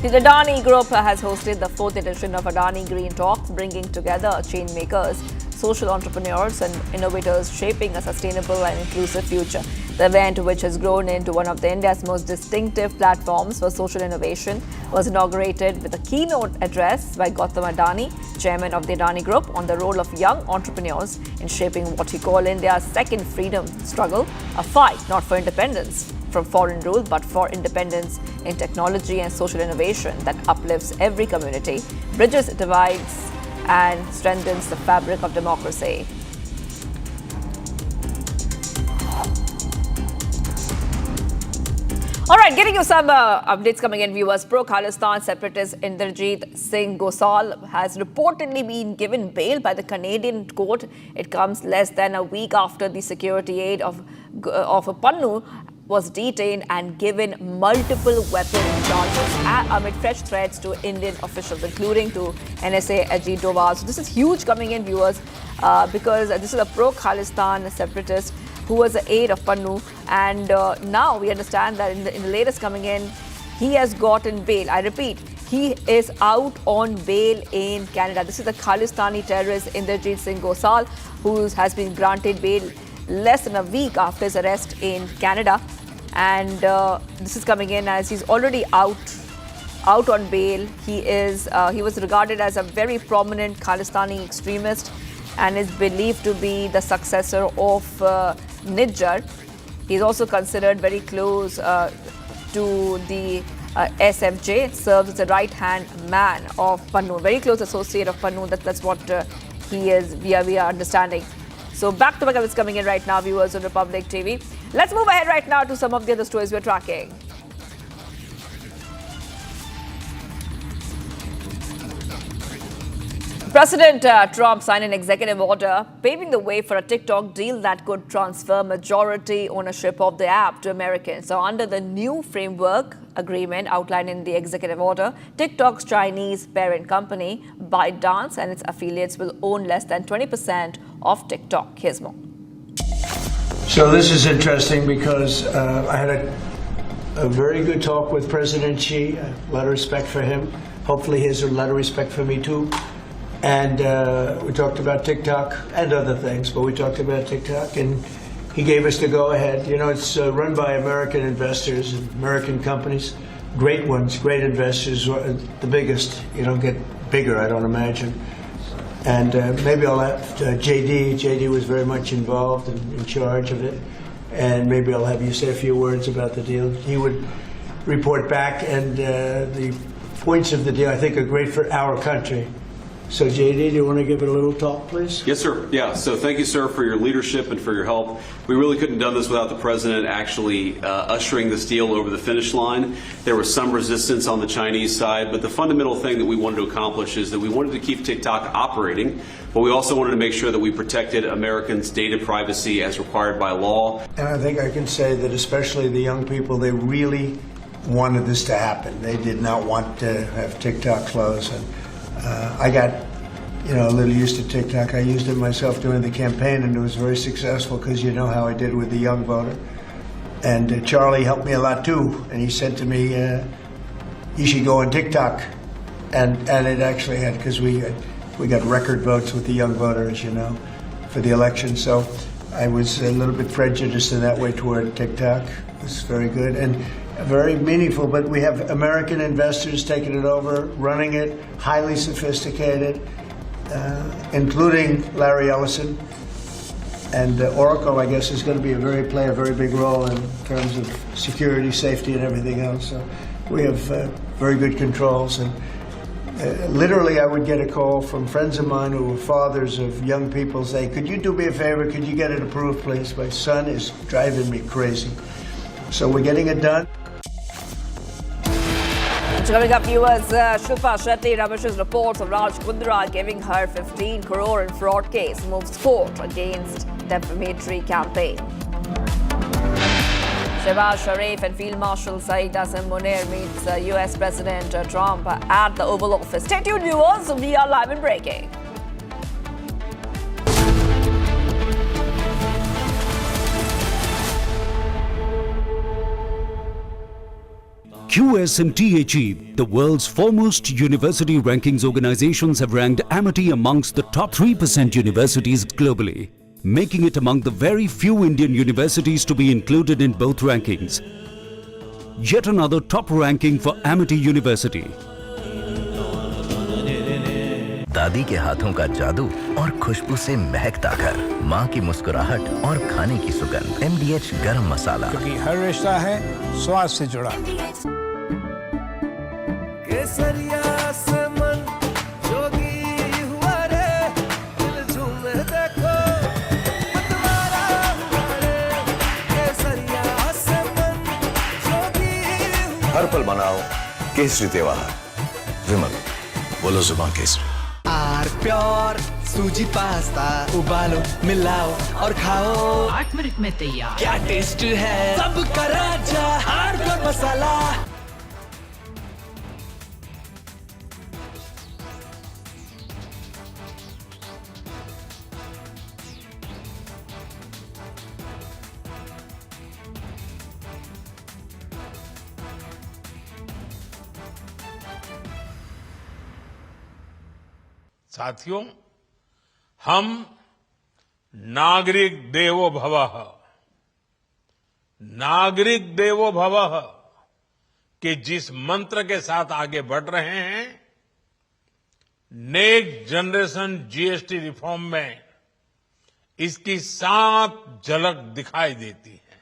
The Adani Group has hosted the 4th edition of Adani Green Talks, bringing together chain makers, social entrepreneurs and innovators shaping a sustainable and inclusive future. The event, which has grown into one of India's most distinctive platforms for social innovation, was inaugurated with a keynote address by Gautam Adani, chairman of the Adani Group, on the role of young entrepreneurs in shaping what he called India's second freedom struggle, a fight not for independence from foreign rule, but for independence in technology and social innovation that uplifts every community, bridges divides, and strengthens the fabric of democracy. All right, getting you some updates coming in, viewers. Pro-Khalistan separatist Inderjeet Singh Gosal has reportedly been given bail by the Canadian court. It comes less than a week after the security aide of Pannu was detained and given multiple weapon charges amid fresh threats to Indian officials, including to NSA Ajit Doval. So this is huge coming in, viewers, because this is a pro-Khalistan separatist who was the aide of Pannu, and now we understand that in the latest coming in, he has gotten bail. I repeat, he is out on bail in Canada. This is the Khalistani terrorist Inderjeet Singh Gosal, who has been granted bail less than a week after his arrest in Canada, and this is coming in as he's already out on bail. He was regarded as a very prominent Khalistani extremist and is believed to be the successor of Nijjar. He's also considered very close to the SFJ, serves as the right-hand man of Pannu, very close associate of Pannu. That's what he is, we are understanding. So back to what's coming in right now, viewers on Republic TV. Let's move ahead right now to some of the other stories we're tracking. President Trump signed an executive order paving the way for a TikTok deal that could transfer majority ownership of the app to Americans. So under the new framework agreement outlined in the executive order, TikTok's Chinese parent company, ByteDance, and its affiliates will own less than 20% of TikTok. Here's more. So this is interesting because I had a very good talk with President Xi, a lot of respect for him. Hopefully he has a lot of respect for me too. And we talked about TikTok and other things, but we talked about TikTok, and he gave us the go-ahead. You know, it's run by American investors and American companies, great ones, great investors, the biggest. You don't get bigger, I don't imagine. And maybe I'll have JD. JD was very much involved and in charge of it. And maybe I'll have you say a few words about the deal. He would report back, and the points of the deal, I think, are great for our country. So, JD, do you want to give it a little talk, please? Yes, sir. Yeah, so thank you, sir, for your leadership and for your help. We really couldn't have done this without the President actually ushering this deal over the finish line. There was some resistance on the Chinese side, but the fundamental thing that we wanted to accomplish is that we wanted to keep TikTok operating, but we also wanted to make sure that we protected Americans' data privacy as required by law. And I think I can say that especially the young people, they really wanted this to happen. They did not want to have TikTok close. And I got, a little used to TikTok. I used it myself during the campaign, and it was very successful because you know how I did with the young voter. And Charlie helped me a lot too, and he said to me, "You should go on TikTok," and it actually had, because we got record votes with the young voter, as you know, for the election. So I was a little bit prejudiced in that way toward TikTok. It was very good and very meaningful, but we have American investors taking it over, running it, highly sophisticated, including Larry Ellison. And Oracle, I guess, is going to play a very big role in terms of security, safety, and everything else. So we have very good controls. And literally, I would get a call from friends of mine who were fathers of young people saying, "Could you do me a favor? Could you get it approved, please? My son is driving me crazy." So we're getting it done. Coming up, viewers, Shilpa Shetty rubbishes reports of Raj Kundra giving her 15 crore in fraud case, moves court against defamatory campaign. Shehbaz Sharif and Field Marshal Saeed-Azam Munir meets US President Trump at the Oval Office. Stay tuned, viewers. We are live and breaking. QS and THE, the world's foremost university rankings organizations, have ranked Amity amongst the top 3% universities globally, making it among the very few Indian universities to be included in both rankings. Yet another top ranking for Amity University. दादी के हाथों का जादू और खुशबू से महकता घर, माँ की मुस्कुराहट और खाने की सुगंध। MDH गरम मसाला, क्योंकि हर रिश्ता है स्वाद से जुड़ा। केसरिया से मन जोगी हुआ रे, दिल झूमे देखो मतवारा हुआ रे। केसरिया से मन जोगी हुआ। हर पल मनाओ केसरी त्योहार। विमल, बोलो जुबान केसरी। आर प्योर सूजी पास्ता उबालो मिलाओ और खाओ 8 मिनट में तैयार। क्या टेस्ट है सबका राजा आर प्योर मसाला। साथियों, हम नागरिक देवो भवः, नागरिक देवो भवः के जिस मंत्र के साथ आगे बढ़ रहे हैं, नेक्स्ट जनरेशन जीएसटी रिफॉर्म में इसकी साफ झलक दिखाई देती है।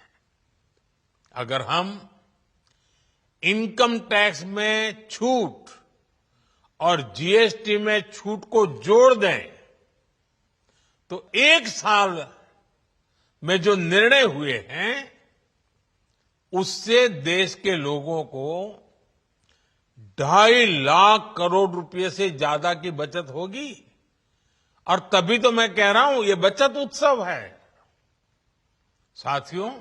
अगर हम इनकम टैक्स में छूट और जीएसटी में छूट को जोड़ दें तो 1 साल में जो निर्णय हुए हैं उससे देश के लोगों को 2.5 लाख करोड़ रुपए से ज्यादा की बचत होगी। और तभी तो मैं कह रहा हूं ये बचत उत्सव है। साथियों,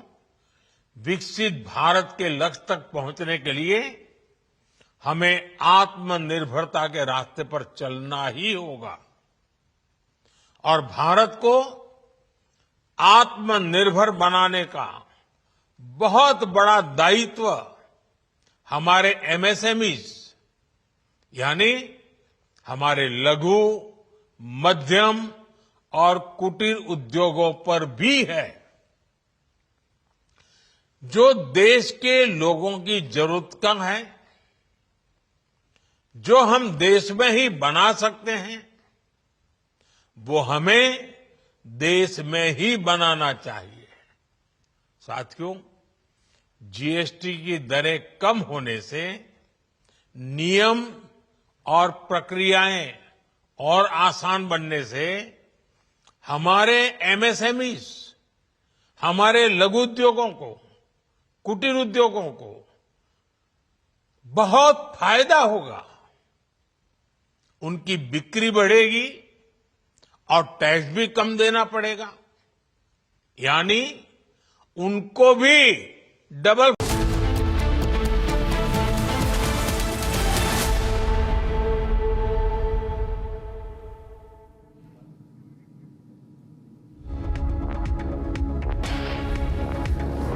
विकसित भारत के लक्ष्य तक पहुंचने के लिए हमें आत्मनिर्भरता के रास्ते पर चलना ही होगा और भारत को आत्मनिर्भर बनाने का बहुत बड़ा दायित्व हमारे एमएसएमईज यानी हमारे लघु, मध्यम और कुटीर उद्योगों पर भी है, जो देश के लोगों की जरूरत का है, जो हम देश में ही बना सकते हैं, वो हमें देश में ही बनाना चाहिए। साथियों, जीएसटी की दरें कम होने से नियम और प्रक्रियाएं और आसान बनने से हमारे एमएसएमईज, हमारे लघु उद्योगों को, कुटीर उद्योगों को बहुत फायदा होगा। उनकी बिक्री बढ़ेगी और टैक्स भी कम देना पड़ेगा, यानी उनको भी double.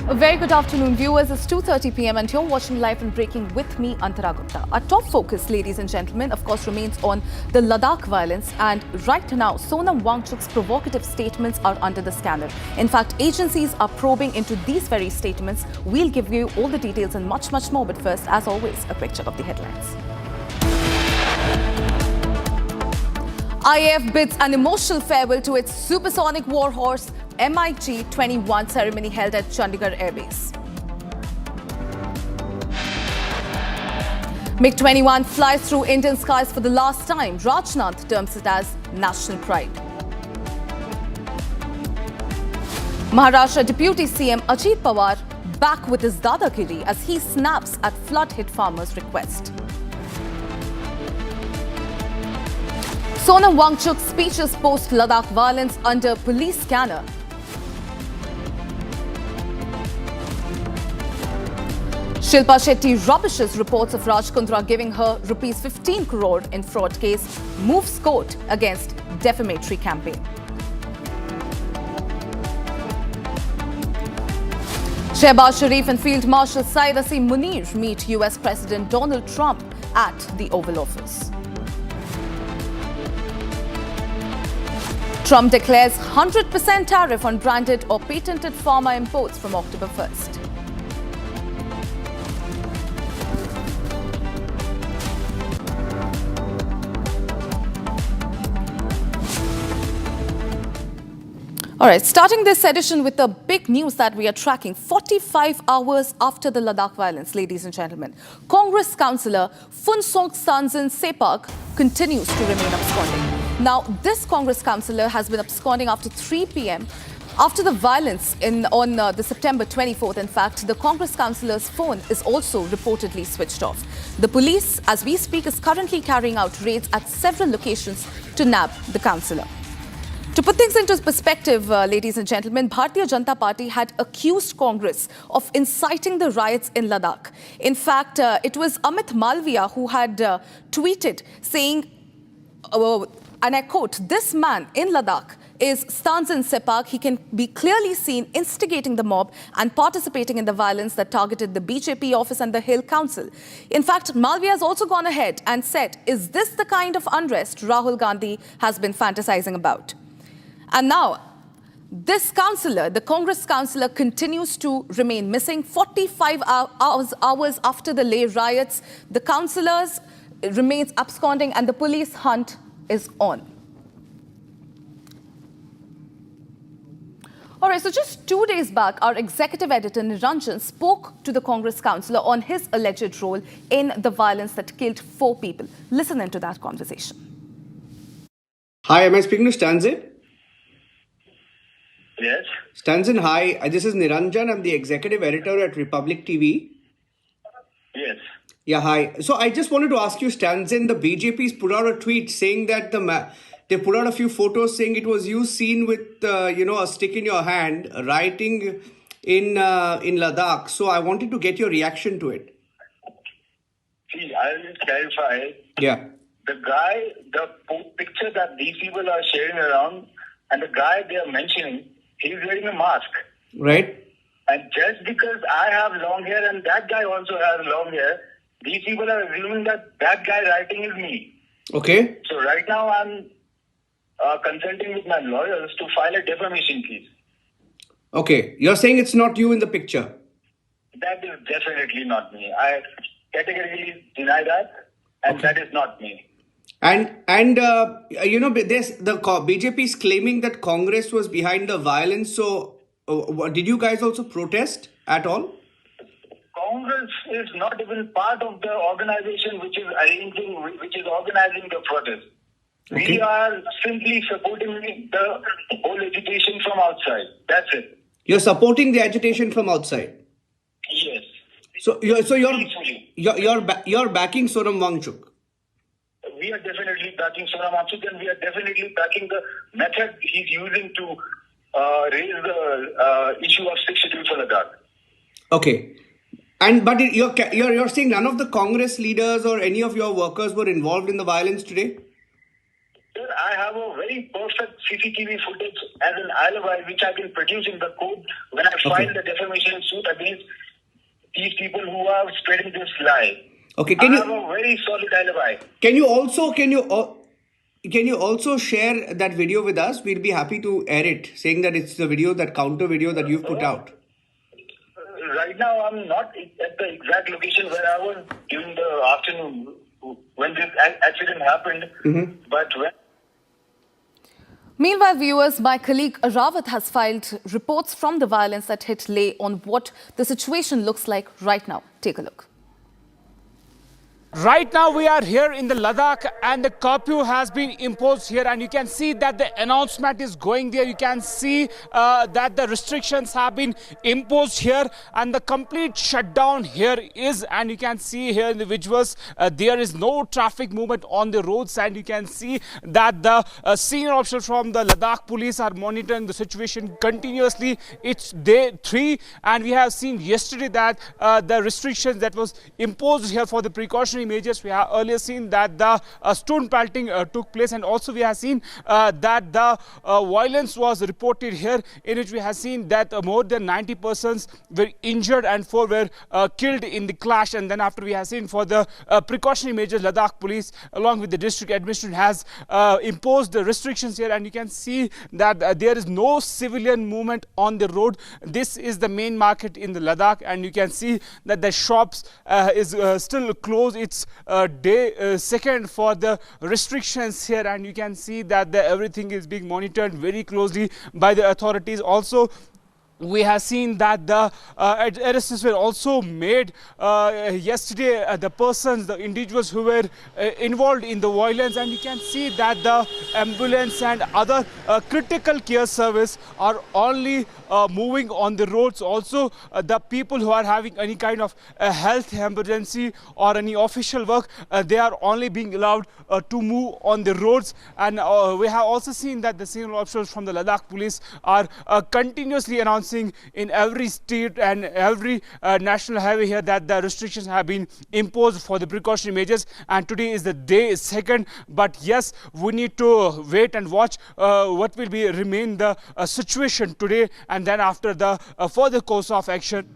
A very good afternoon, viewers. It's 2:30 p.m. and you're watching Live and Breaking with me, Antara Gupta. Our top focus, ladies and gentlemen, of course, remains on the Ladakh violence. And right now, Sonam Wangchuk's provocative statements are under the scanner. In fact, agencies are probing into these very statements. We'll give you all the details and much, much more. But first, as always, a quick check of the headlines. IAF bids an emotional farewell to its supersonic warhorse MiG-21 ceremony held at Chandigarh Air Base. MiG-21 flies through Indian skies for the last time. Rajnath terms it as national pride. Maharashtra Deputy CM Ajit Pawar back with his dadagiri as he snaps at flood-hit farmers' request. Sonam Wangchuk's speeches post-Ladakh violence under police scanner. Shilpa Shetty rubbishes reports of Raj Kundra giving her rupees 15 crore in fraud case, moves court against defamatory campaign. Shehbaz Sharif and Field Marshal Syed Asim Munir meet US President Donald Trump at the Oval Office. Trump declares 100% tariff on branded or patented pharma imports from October 1st. All right, starting this edition with the big news that we are tracking 45 hours after the Ladakh violence, ladies and gentlemen. Congress councillor Funsok Sanzin Sepak continues to remain absconding. Now, this Congress councillor has been absconding after 3 p.m. After the violence on the September 24th, in fact, the Congress councillor's phone is also reportedly switched off. The police, as we speak, is currently carrying out raids at several locations to nab the councillor. To put things into perspective, ladies and gentlemen, Bharatiya Janata Party had accused Congress of inciting the riots in Ladakh. In fact, it was Amit Malviya who had tweeted saying, and I quote, "This man in Ladakh is Stanzin Sepak. He can be clearly seen instigating the mob and participating in the violence that targeted the BJP office and the Hill Council." In fact, Malviya has also gone ahead and said, is this the kind of unrest Rahul Gandhi has been fantasizing about? And now, this councillor, the Congress councillor, continues to remain missing. 45 hours after the Leh riots, the councillors remains absconding and the police hunt is on. All right, so just 2 days back, our executive editor Niranjan spoke to the Congress councillor on his alleged role in the violence that killed 4 people. Listen into that conversation. Hi, am I speaking to Stanzin? Yes. Stanzin, hi. This is Niranjan. I'm the executive editor at Republic TV. Yes. Yeah, hi. So I just wanted to ask you, Stanzin, the BJP's put out a tweet saying that they put out a few photos saying it was you seen with, a stick in your hand, rioting in Ladakh. So I wanted to get your reaction to it. See, I will clarify. Yeah. The guy, the picture that these people are sharing around, and the guy they are mentioning, he's wearing a mask. Right. And just because I have long hair and that guy also has long hair, these people are assuming that that guy writing is me. Okay. So right now I'm consulting with my lawyers to file a defamation case. Okay. You're saying it's not you in the picture? That is definitely not me. I categorically deny that, and that is not me. And the BJP is claiming that Congress was behind the violence. So did you guys also protest at all? Congress is not even part of the organization which is organizing the protest. Okay. We are simply supporting the whole agitation from outside. That's it. You're supporting the agitation from outside? Yes. So you're backing Sonam Wangchuk? We are definitely backing Sonam Wangchuk, and we are definitely backing the method he's using to raise the issue of 6th schedule for Ladakh. Okay. But you're saying none of the Congress leaders or any of your workers were involved in the violence today? Sir, I have a very perfect CCTV footage as an alibi which I can produce in the court when I file the defamation suit against these people who are spreading this lie. Okay, I have a very solid alibi. Can you also share that video with us? We'll be happy to air it, saying that it's the video, that counter video that you've put out. Right now, I'm not at the exact location where I was during the afternoon when this accident happened. But when... Meanwhile, viewers, my colleague Rawat has filed reports from the violence that hit Leh on what the situation looks like right now. Take a look. Right now we are here in the Ladakh and the curfew has been imposed here, and you can see that the announcement is going there. You can see that the restrictions have been imposed here and the complete shutdown here is, and you can see here in the visuals there is no traffic movement on the roads, and you can see that the senior officers from the Ladakh police are monitoring the situation continuously. It's day 3 and we have seen yesterday that the restrictions that was imposed here for the precautionary images, we have earlier seen that the stone pelting took place, and also we have seen that the violence was reported here, in which we have seen that more than 90 persons were injured and 4 were killed in the clash. And then after we have seen for the precautionary measures, Ladakh police along with the district administration has imposed the restrictions here, and you can see that there is no civilian movement on the road. This is the main market in the Ladakh, and you can see that the shops is still closed. It's day second for the restrictions here, and you can see that everything is being monitored very closely by the authorities. Also, we have seen that the arrests were also made yesterday, the persons, the individuals who were involved in the violence, and you can see that the ambulance and other critical care service are only moving on the roads. Also, the people who are having any kind of health emergency or any official work, they are only being allowed to move on the roads. And we have also seen that the senior officials from the Ladakh police are continuously announcing in every state and every national highway here that the restrictions have been imposed for the precautionary measures. And today is the day second, but yes, we need to wait and watch what will be remain the situation today, and then after the further course of action.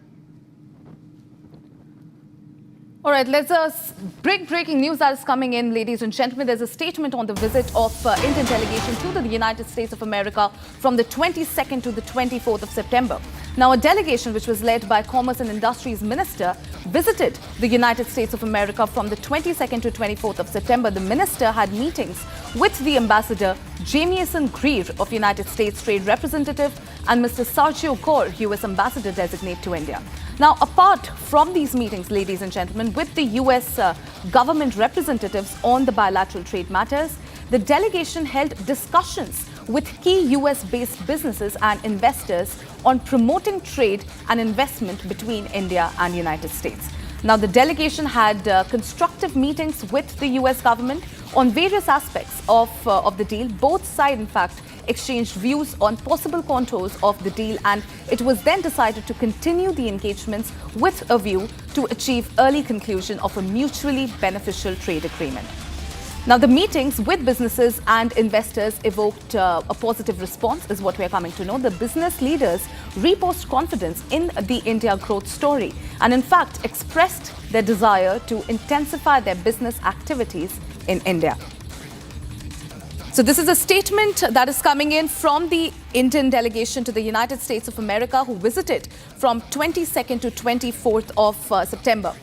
All right, let's breaking news that is coming in, ladies and gentlemen. There's a statement on the visit of Indian delegation to the United States of America from the 22nd to the 24th of September. Now, a delegation which was led by Commerce and Industries Minister visited the United States of America from the 22nd to 24th of September. The minister had meetings with the Ambassador Jamieson Greer of United States Trade Representative and Mr. Sergio Gore, US Ambassador Designate to India. Now, apart from these meetings, ladies and gentlemen, with the US government representatives on the bilateral trade matters, the delegation held discussions with key US-based businesses and investors on promoting trade and investment between India and United States. Now, the delegation had constructive meetings with the US government on various aspects of the deal. Both sides, in fact, exchanged views on possible contours of the deal, and it was then decided to continue the engagements with a view to achieve early conclusion of a mutually beneficial trade agreement. Now, the meetings with businesses and investors evoked a positive response, is what we are coming to know. The business leaders reposed confidence in the India growth story and, in fact, expressed their desire to intensify their business activities in India. So this is a statement that is coming in from the Indian delegation to the United States of America, who visited from 22nd to 24th of September.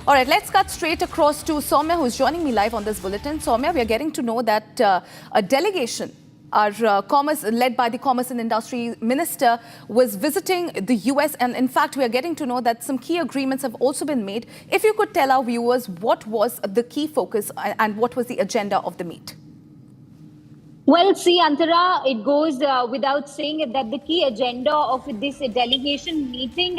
All right, let's cut straight across to Soumya, who is joining me live on this bulletin. Soumya, we are getting to know that a delegation, led by the Commerce and Industry Minister, was visiting the US. And in fact, we are getting to know that some key agreements have also been made. If you could tell our viewers what was the key focus and what was the agenda of the meet. Well, see, Antara, it goes without saying that the key agenda of this delegation meeting,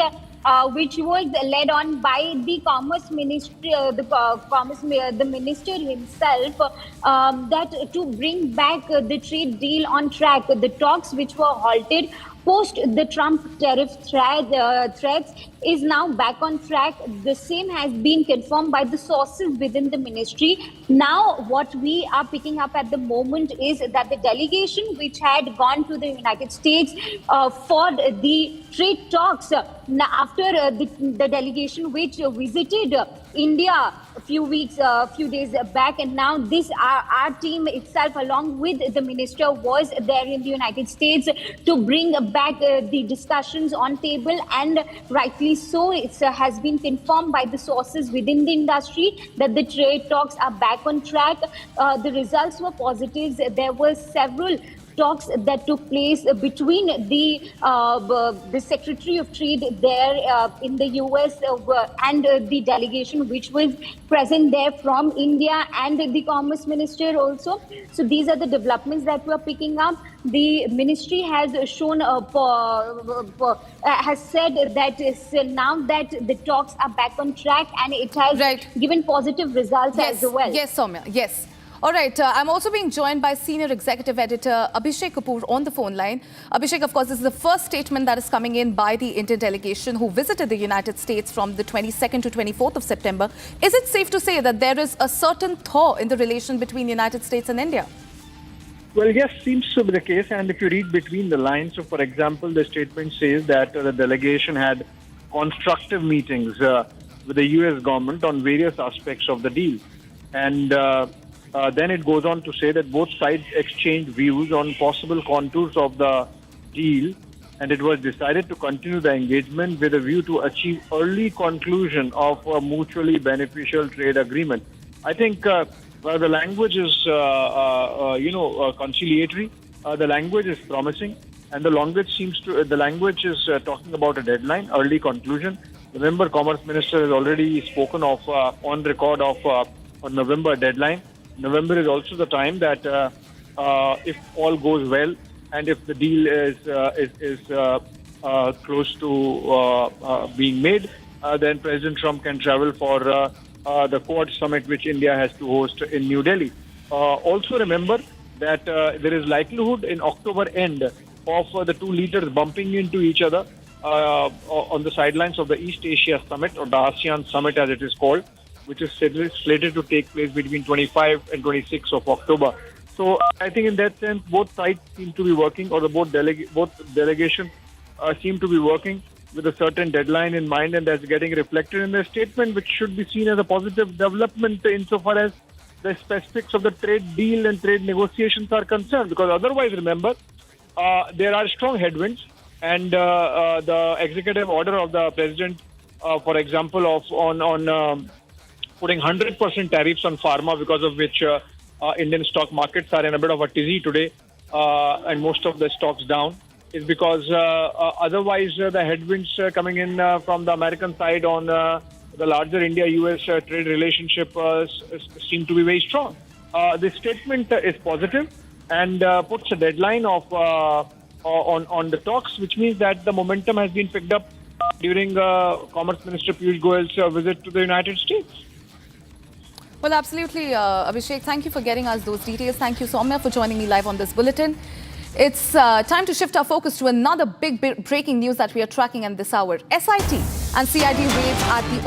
which was led on by the Commerce Ministry, the Minister himself, that to bring back the trade deal on track. The talks which were halted post the Trump tariff threats is now back on track. The same has been confirmed by the sources within the ministry. Now, what we are picking up at the moment is that the delegation which had gone to the United States for the trade talks, after the delegation which visited India a few days back, and now this our team itself, along with the minister, was there in the United States to bring back the discussions on table, and rightly so. It has been confirmed by the sources within the industry that the trade talks are back on track. The results were positive. There were several talks that took place between the Secretary of Trade there in the US and the delegation which was present there from India, and the Commerce Minister also. So these are the developments that we are picking up. The ministry has shown has said that now that the talks are back on track, and it has given positive results as well. Yes, Soumya, yes. All right, I'm also being joined by Senior Executive Editor Abhishek Kapoor on the phone line. Abhishek, of course, this is the first statement that is coming in by the Indian delegation who visited the United States from the 22nd to 24th of September. Is it safe to say that there is a certain thaw in the relation between the United States and India? Well, yes, seems to be the case. And if you read between the lines, so for example, the statement says that the delegation had constructive meetings with the U.S. government on various aspects of the deal. And then it goes on to say that both sides exchanged views on possible contours of the deal, and it was decided to continue the engagement with a view to achieve early conclusion of a mutually beneficial trade agreement. I think while the language is, conciliatory, the language is promising, and the language is talking about a deadline, early conclusion. Remember, Commerce Minister has already spoken of on record of a November deadline. November is also the time that if all goes well and if the deal is close to being made, then President Trump can travel for the Quad Summit, which India has to host in New Delhi. Also remember that there is likelihood in October end of the two leaders bumping into each other on the sidelines of the East Asia Summit, or the ASEAN Summit as it is called, which is slated to take place between 25 and 26 of October. So I think in that sense, both sides seem to be working, or both delegations seem to be working with a certain deadline in mind, and that's getting reflected in their statement, which should be seen as a positive development insofar as the specifics of the trade deal and trade negotiations are concerned. Because otherwise, remember, there are strong headwinds, and the executive order of the president, for example, on putting 100% tariffs on pharma, because of which Indian stock markets are in a bit of a tizzy today, and most of the stocks down, is because otherwise the headwinds coming in from the American side on the larger India-US trade relationship seem to be very strong. This statement is positive and puts a deadline of on the talks, which means that the momentum has been picked up during Commerce Minister Piyush Goyal's visit to the United States. Well, absolutely, Abhishek. Thank you for getting us those details. Thank you, Soumya, for joining me live on this bulletin. It's time to shift our focus to another big breaking news that we are tracking in this hour. SIT and CID raids at the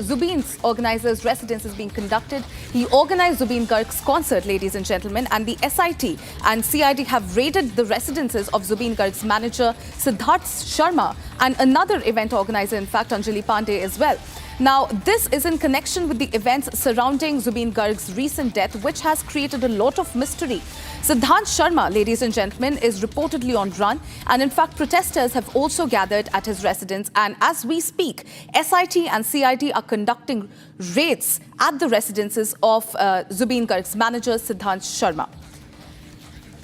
Zubeen's organizer's residence is being conducted. He organized Zubeen Garg's concert, ladies and gentlemen, and the SIT and CID have raided the residences of Zubeen Garg's manager, Siddharth Sharma, and another event organizer, in fact, Anjali Pandey as well. Now, this is in connection with the events surrounding Zubeen Garg's recent death, which has created a lot of mystery. Siddharth Sharma, ladies and gentlemen, is reportedly on run, and in fact, protesters have also gathered at his residence. And as we speak, SIT and CID are conducting raids at the residences of Zubeen Garg's manager, Siddharth Sharma.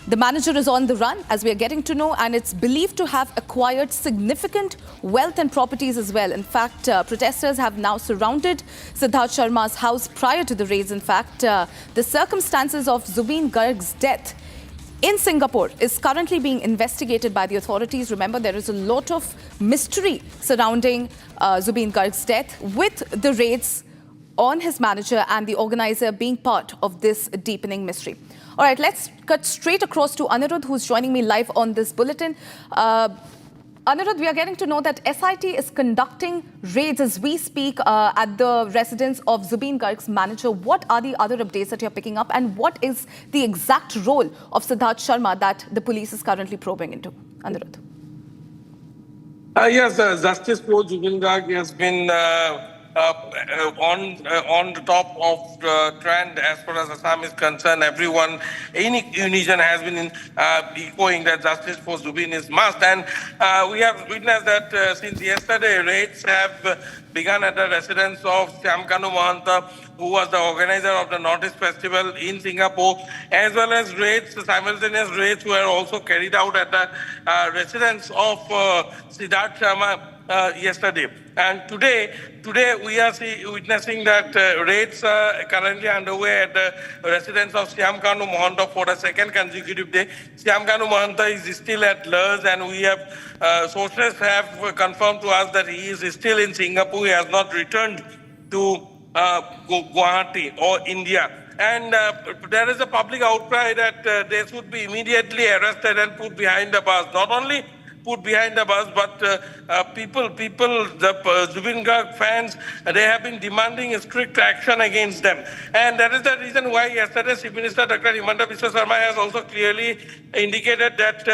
The manager is on the run, as we are getting to know, and it's believed to have acquired significant wealth and properties as well. In fact, protesters have now surrounded Siddharth Sharma's house prior to the raids. In fact, the circumstances of Zubeen Garg's death in Singapore is currently being investigated by the authorities. Remember, there is a lot of mystery surrounding Zubeen Garg's death, with the raids on his manager and the organizer being part of this deepening mystery. All right, let's cut straight across to Anirudh, who's joining me live on this bulletin. Anirudh, we are getting to know that SIT is conducting raids as we speak at the residence of Zubeen Garg's manager. What are the other updates that you're picking up, and what is the exact role of Siddharth Sharma that the police is currently probing into? Anirudh. Yes, Justice for Zubeen Garg has been on the top of the trend as far as Assam is concerned. Everyone, any Indonesian has been echoing that justice for Zubeen is must. And we have witnessed that since yesterday, raids have begun at the residence of Syamkanu Mahanta, who was the organizer of the Northeast Festival in Singapore, as well as raids, simultaneous raids were also carried out at the residence of Siddharth Sharma yesterday. And today we are witnessing that raids are currently underway at the residence of Syamkanu Mahanta for the second consecutive day. Syamkanu Mahanta is still at Lurs, and we have sources have confirmed to us that he is still in Singapore. He has not returned to Guwahati or India. and there is a public outcry that they should be immediately arrested and put behind the bars. Not only put behind the bus, but the Zubin Garg fans, they have been demanding strict action against them. And that is the reason why yesterday Chief Minister Dr. Himanta Biswa Sarma has also clearly indicated that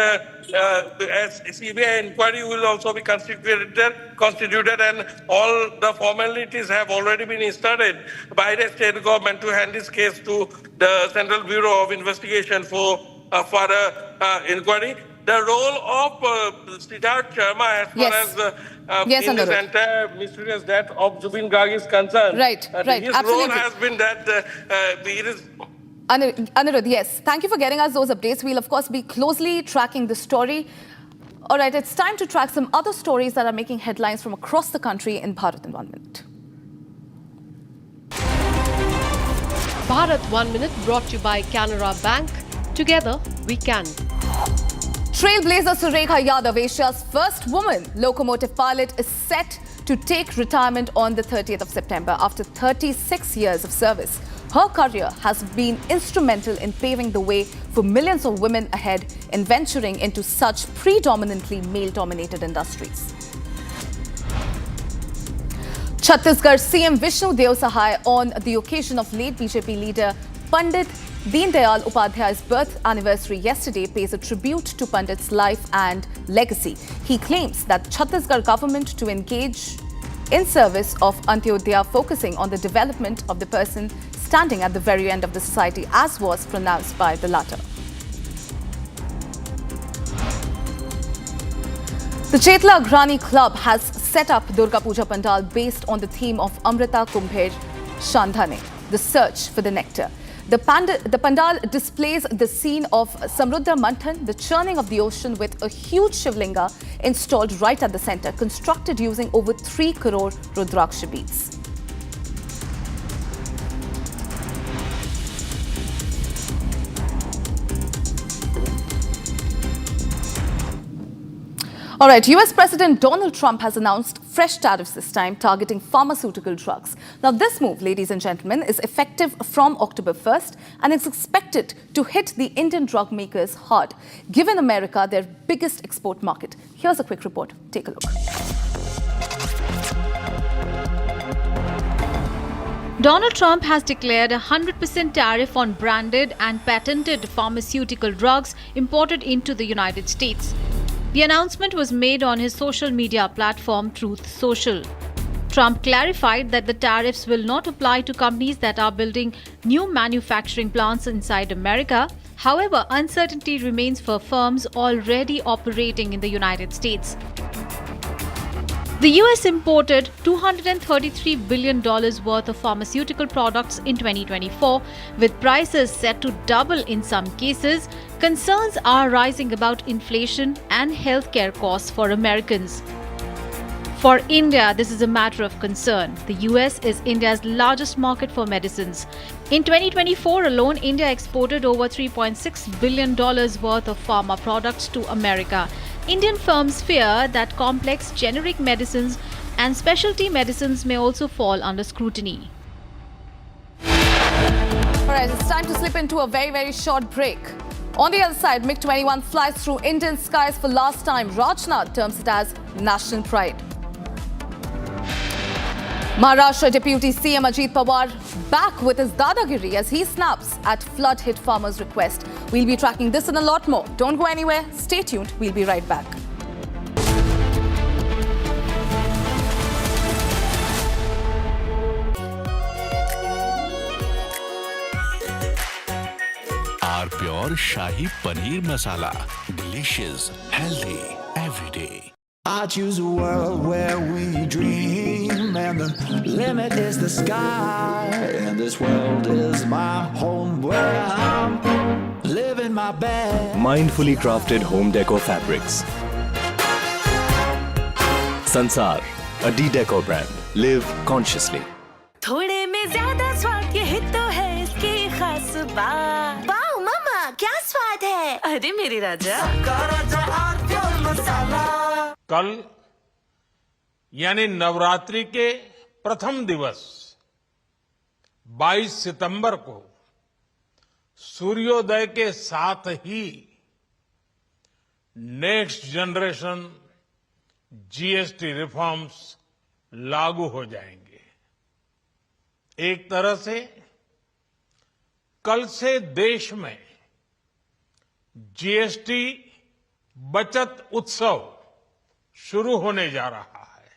CBI inquiry will also be constituted and all the formalities have already been started by the state government to hand this case to the Central Bureau of Investigation for further inquiry. The role of Siddharth Sharma as far as in this entire mysterious death of Zubin Garg is concerned. Right. His role has been that it is... Anirudh, yes. Thank you for getting us those updates. We'll, of course, be closely tracking the story. All right, it's time to track some other stories that are making headlines from across the country in Bharat in 1 minute. Bharat 1 minute brought to you by Canara Bank. Together, we can. Trailblazer Surekha Yadav, Asia's first woman locomotive pilot, is set to take retirement on the 30th of September after 36 years of service. Her career has been instrumental in paving the way for millions of women ahead in venturing into such predominantly male-dominated industries. Chhattisgarh CM Vishnu Deo Sahai, on the occasion of late BJP leader Pandit Deen Dayal Upadhyay's birth anniversary yesterday, pays a tribute to Pandit's life and legacy. He claims that Chhattisgarh government to engage in service of Antyodaya, focusing on the development of the person standing at the very end of the society, as was pronounced by the latter. The Chetla Agrani Club has set up Durga Puja Pandal based on the theme of Amrita Kumbher Shandhane, the search for the nectar. The pandal displays the scene of Samrudra Manthan, the churning of the ocean, with a huge Shivlinga installed right at the center, constructed using over 3 crore Rudraksha beads. All right, US President Donald Trump has announced fresh tariffs this time, targeting pharmaceutical drugs. Now, this move, ladies and gentlemen, is effective from October 1st and is expected to hit the Indian drug makers hard, given America their biggest export market. Here's a quick report. Take a look. Donald Trump has declared a 100% tariff on branded and patented pharmaceutical drugs imported into the United States. The announcement was made on his social media platform, Truth Social. Trump clarified that the tariffs will not apply to companies that are building new manufacturing plants inside America. However, uncertainty remains for firms already operating in the United States. The US imported $233 billion worth of pharmaceutical products in 2024, with prices set to double in some cases. Concerns are rising about inflation and healthcare costs for Americans. For India, this is a matter of concern. The US is India's largest market for medicines. In 2024 alone, India exported over $3.6 billion worth of pharma products to America. Indian firms fear that complex generic medicines and specialty medicines may also fall under scrutiny. All right, it's time to slip into a very, very short break. On the other side, MiG-21 flies through Indian skies for last time. Rajnath terms it as national pride. Maharashtra Deputy CM Ajit Pawar back with his dadagiri as he snaps at flood-hit farmers' request. We'll be tracking this and a lot more. Don't go anywhere. Stay tuned. We'll be right back. Our pure Shahi Paneer Masala. Delicious, healthy, every day. I choose a world where we dream, and the limit is the sky. And this world is my home where I'm living my best. Mindfully crafted home decor fabrics. Sansar, a decor brand. Live consciously. थोड़े में ज़्यादा स्वाद यही तो है इसकी खास बात। वाओ मामा, क्या स्वाद है? अरे मेरे राजा। कल यानी नवरात्रि के प्रथम दिवस 22 सितंबर को सूर्योदय के साथ ही नेक्स्ट जनरेशन जीएसटी रिफॉर्म्स लागू हो जाएंगे। एक तरह से कल से देश में जीएसटी बचत उत्सव शुरू होने जा रहा है।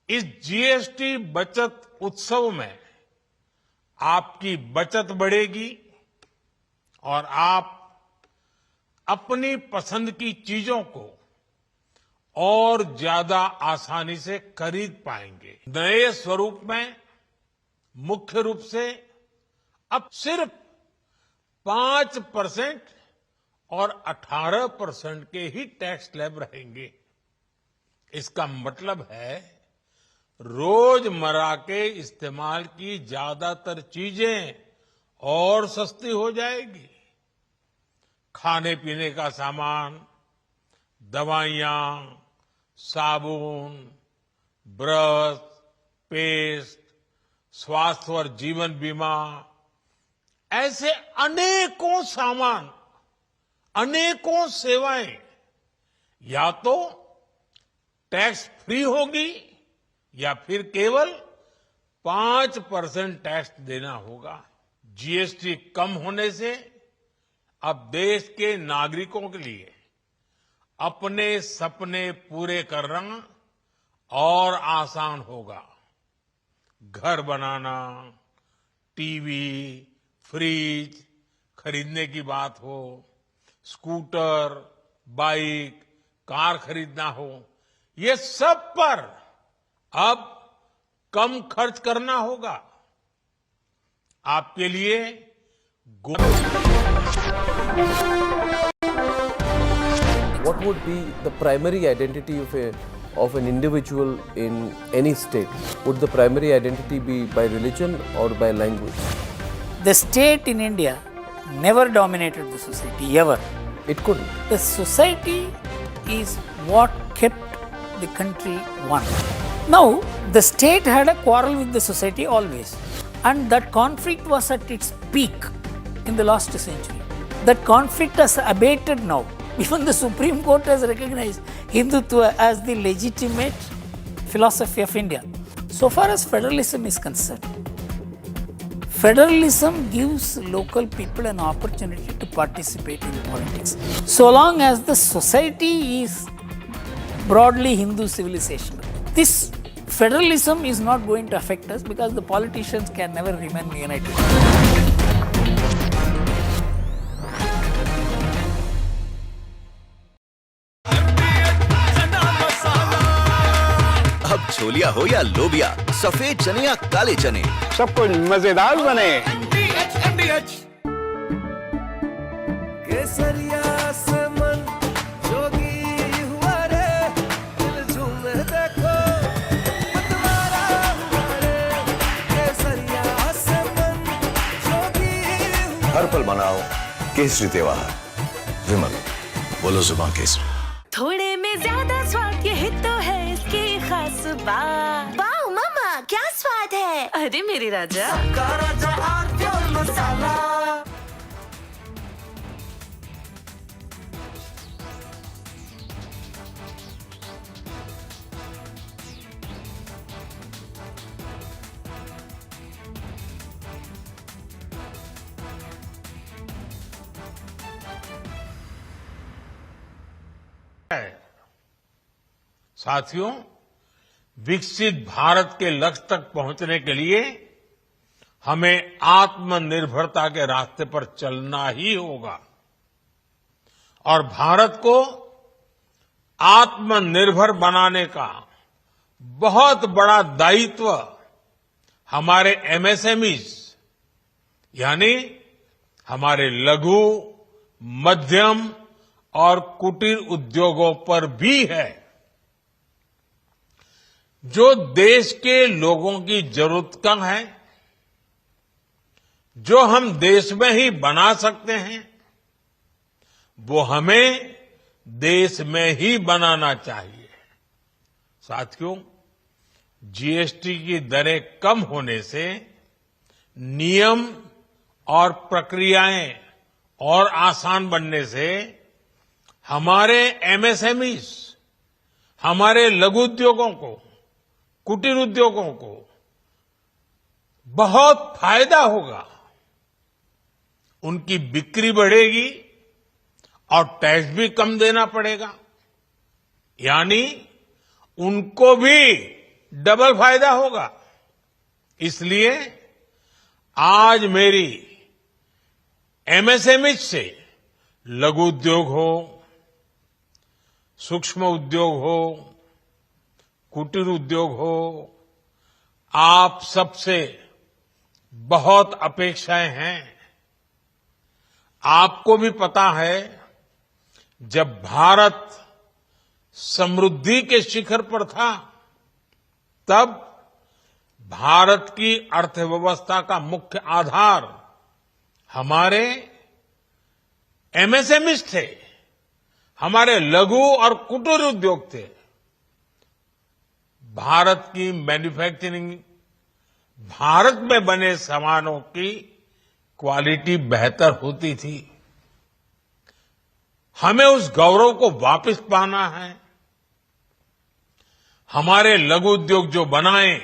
इस जीएसटी बचत उत्सव में आपकी बचत बढ़ेगी और आप अपनी पसंद की चीजों को और ज्यादा आसानी से खरीद पाएंगे। नए स्वरूप में मुख्य रूप से अब सिर्फ 5% और 18% के ही टैक्स स्लैब रहेंगे। इसका मतलब है रोजमर्रा के इस्तेमाल की ज्यादातर चीजें और सस्ती हो जाएगी। खाने पीने का सामान, दवाइयां, साबुन, ब्रश, पेस्ट, स्वास्थ्य और जीवन बीमा, ऐसे अनेकों सामान, अनेकों सेवाएं या तो टैक्स फ्री होगी या फिर केवल 5% टैक्स देना होगा। जीएसटी कम होने से अब देश के नागरिकों के लिए अपने सपने पूरे करना और आसान होगा। घर बनाना, टीवी, फ्रिज खरीदने की बात हो, स्कूटर, बाइक, कार खरीदना हो, ये सब पर अब कम खर्च करना होगा। आपके लिए What would be the primary identity of an individual in any state? Would the primary identity be by religion or by language? The state in India never dominated the society, ever. It couldn't. The society is what kept the country one. Now, the state had a quarrel with the society always, and that conflict was at its peak in the last century. That conflict has abated now. Even the Supreme Court has recognized Hindutva as the legitimate philosophy of India. So far as federalism is concerned, federalism gives local people an opportunity to participate in politics. So long as the society is broadly Hindu civilization, this federalism is not going to affect us because the politicians can never remain united. अब छोलिया हो या लोबिया, सफेद चने या काले चने, सब कुछ मजेदार बने। केसरिया से मन जोगी हुआ रे, दिल झूमे देखो मतवारा हुआ रे। केसरिया से मन जोगी हुआ। हर पल मनाओ केसरी त्योहार। विमल, बोलो जुबान केसरी। थोड़े में ज्यादा स्वाद, यही तो है इसकी खास बात। वाओ मामा, क्या स्वाद है। अरे मेरे राजा, सबका राजा और मसाला। साथियों, विकसित भारत के लक्ष्य तक पहुंचने के लिए हमें आत्मनिर्भरता के रास्ते पर चलना ही होगा और भारत को आत्मनिर्भर बनाने का बहुत बड़ा दायित्व हमारे एमएसएमईज यानी हमारे लघु, मध्यम और कुटीर उद्योगों पर भी है, जो देश के लोगों की जरूरत कम है, जो हम देश में ही बना सकते हैं, वो हमें देश में ही बनाना चाहिए। साथियों, जीएसटी की दरें कम होने से नियम और प्रक्रियाएं और आसान बनने से हमारे एमएसएमईज, हमारे लघु उद्योगों को, कुटीर उद्योगों को बहुत फायदा होगा। उनकी बिक्री बढ़ेगी और टैक्स भी कम देना पड़ेगा, यानी उनको भी डबल फायदा होगा। इसलिए आज मेरी एमएसएमई से लघु उद्योग हो, सूक्ष्म उद्योग हो, कुटीर उद्योग हो, आप सबसे बहुत अपेक्षाएं हैं। आपको भी पता है, जब भारत समृद्धि के शिखर पर था, तब भारत की अर्थव्यवस्था का मुख्य आधार हमारे एमएसएमईज थे, हमारे लघु और कुटीर उद्योग थे। भारत की मैन्युफैक्चरिंग, भारत में बने सामानों की क्वालिटी बेहतर होती थी। हमें उस गौरव को वापस पाना है। हमारे लघु उद्योग जो बनाए,